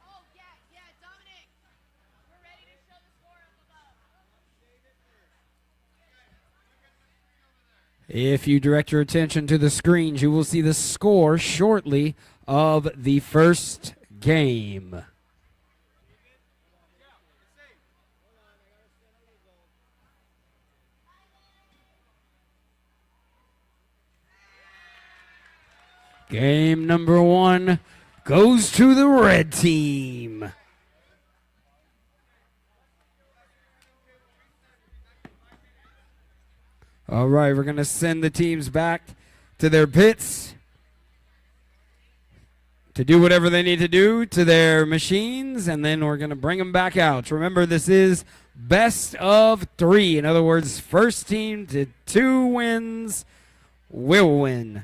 Oh, yeah, Dominic. We're ready to show the score up above. If you direct your attention to the screens, you will see the score shortly of the first game. Game number 1 goes to the red team. All right, we're going to send the teams back to their pits to do whatever they need to do to their machines, and then we're going to bring them back out. Remember, this is best of 3. In other words, first team to 2 wins will win.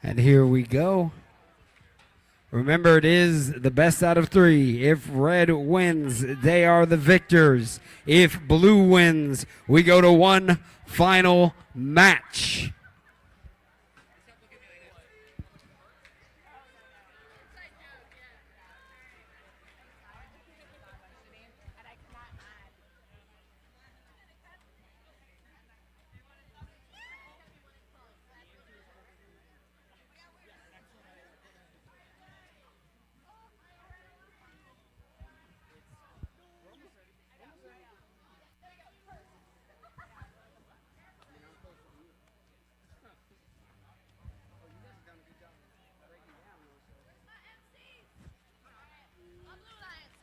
And here we go. Remember, it is the best out of 3. If red wins, they are the victors. If blue wins, we go to one final match.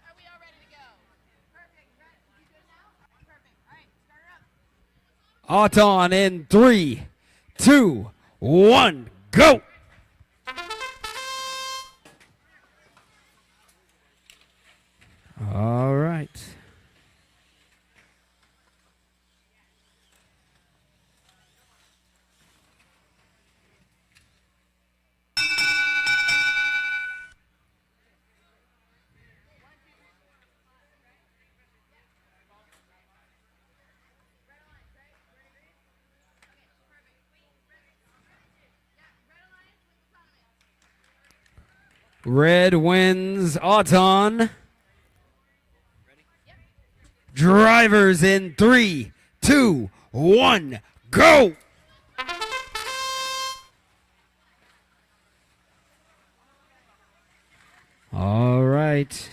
Are we all ready to go? Perfect. You good now? Perfect. All right, start her up. Auton in 3, 2, 1, go! All right. Red wins Auton. Drivers in 3, 2, 1, go! All right.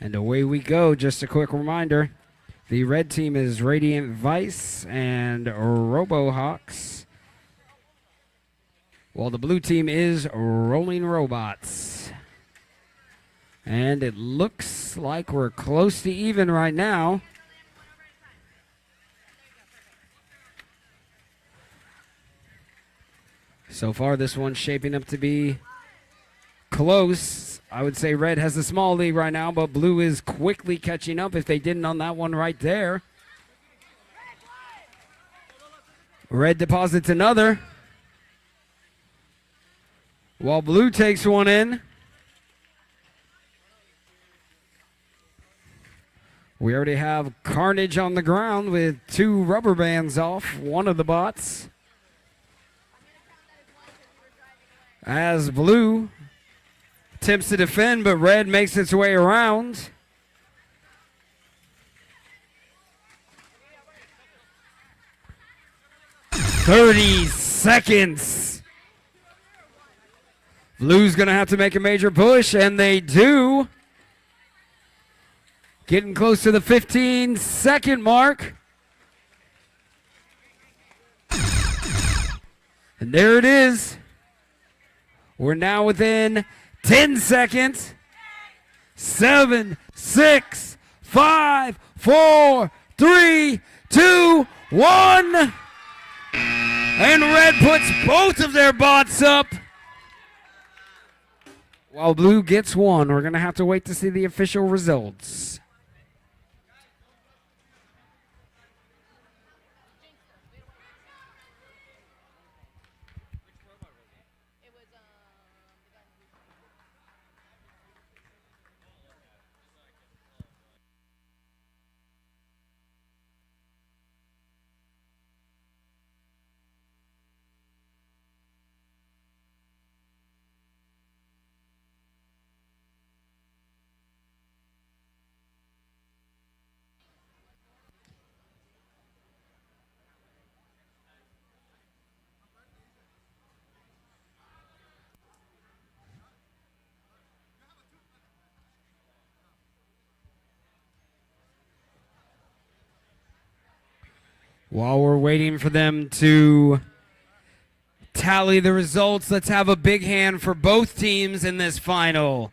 And away we go. Just a quick reminder. The red team is Radiant Vice and RoboHawks, while the blue team is Rolling Robots. And it looks like we're close to even right now. So far, this one's shaping up to be close. I would say red has a small lead right now, but blue is quickly catching up if they didn't on that one right there. Red deposits another, while blue takes one in. We already have carnage on the ground with 2 rubber bands off one of the bots. As blue attempts to defend, but red makes its way around. "30 seconds. Blue's going to have to make a major push, and they do. Getting close to the 15-second mark. And there it is. We're now within 10 seconds. 7, 6, 5, 4, 3, 2, 1. And red puts both of their bots up, while blue gets one. We're going to have to wait to see the official results. While we're waiting for them to tally the results, let's have a big hand for both teams in this final.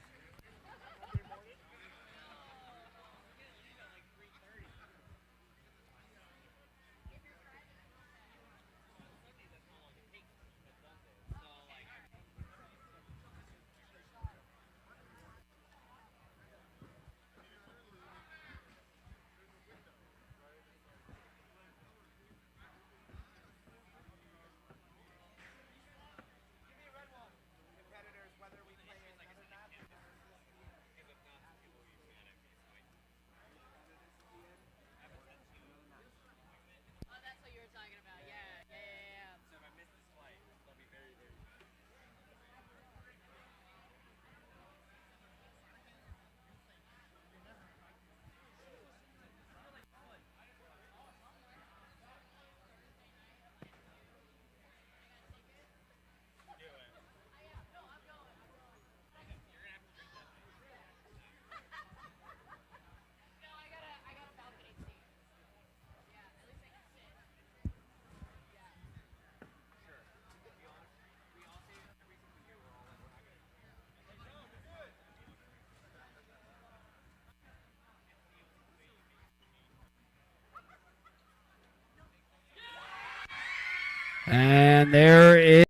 And there is.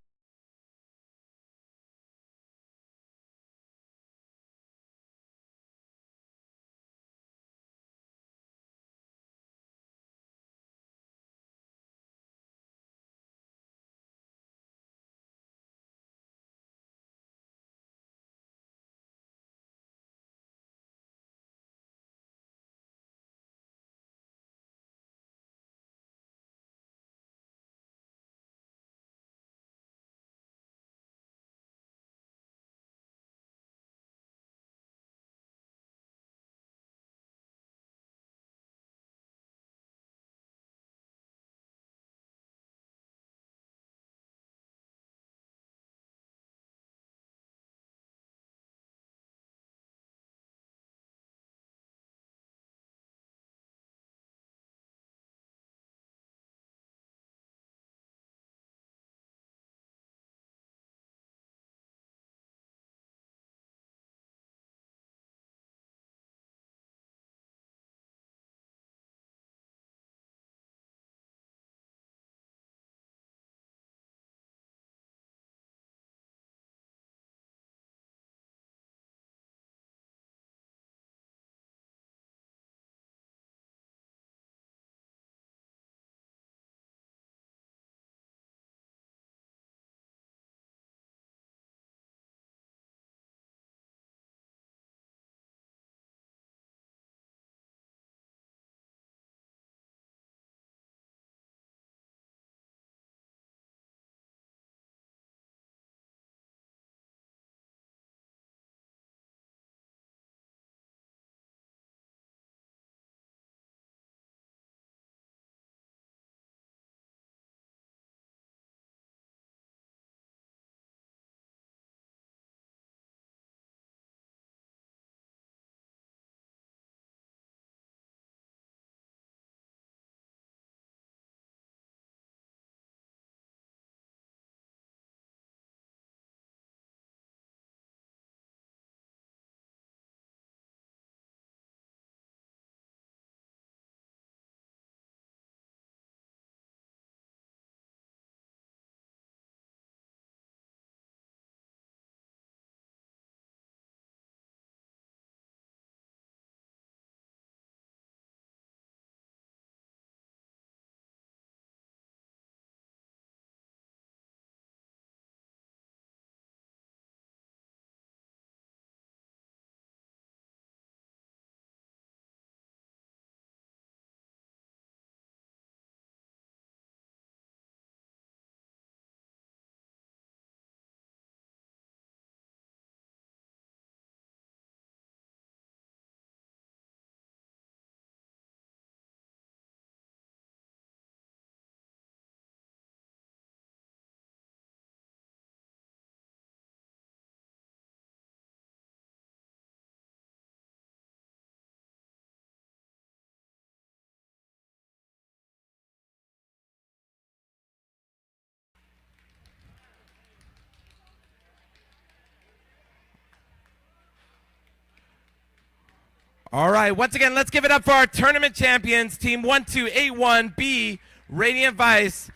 All right, once again, let's give it up for our tournament champions, Team 1281B, Radiant Vice,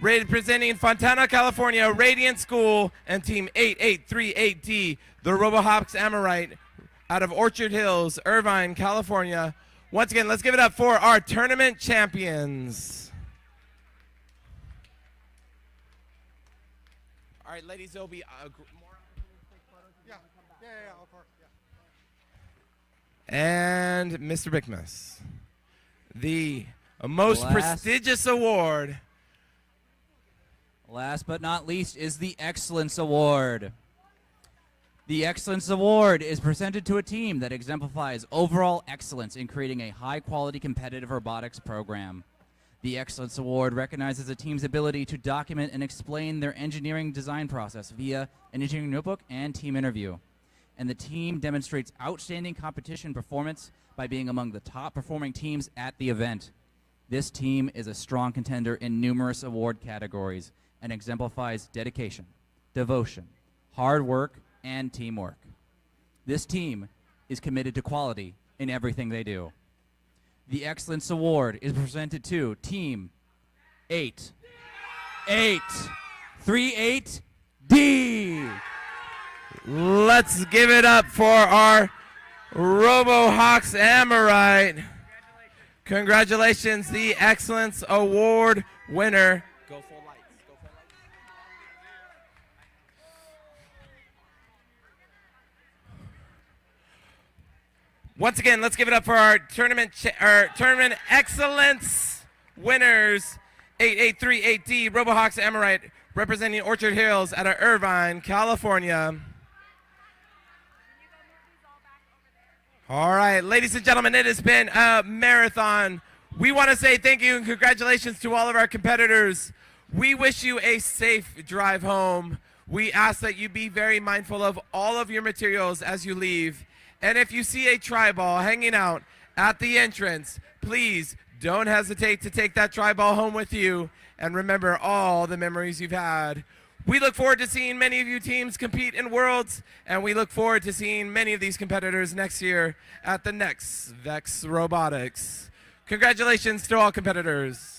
representing Fontana, California, Radiant School, and Team 8838D, the Robotics Amorite, out of Orchard Hills, Irvine, California. Once again, let's give it up for our tournament champions. All right, ladies, there'll be more opportunities to take photos. Yeah, of course. Yeah. And Mr. Bickmas, the most prestigious award. Last but not least is the Excellence Award. The Excellence Award is presented to a team that exemplifies overall excellence in creating a high-quality competitive robotics program. The Excellence Award recognizes a team's ability to document and explain their engineering design process via an engineering notebook and team interview. And the team demonstrates outstanding competition performance by being among the top performing teams at the event. This team is a strong contender in numerous award categories and exemplifies dedication, devotion, hard work, and teamwork. This team is committed to quality in everything they do. The Excellence Award is presented to Team 8. 38D. Let's give it up for our RoboHawks Amorite. Congratulations, the Excellence Award winner. Go full lights. Go full lights. Once again, let's give it up for our tournament excellence winners. 8838D RoboHawks Amorite, representing Orchard Hills out of Irvine, California. All right, ladies and gentlemen, it has been a marathon. We want to say thank you and congratulations to all of our competitors. We wish you a safe drive home. We ask that you be very mindful of all of your materials as you leave. And if you see a tri-ball hanging out at the entrance, please don't hesitate to take that tri-ball home with you and remember all the memories you've had. We look forward to seeing many of you teams compete in Worlds, and we look forward to seeing many of these competitors next year at the next VEX Robotics. Congratulations to all competitors.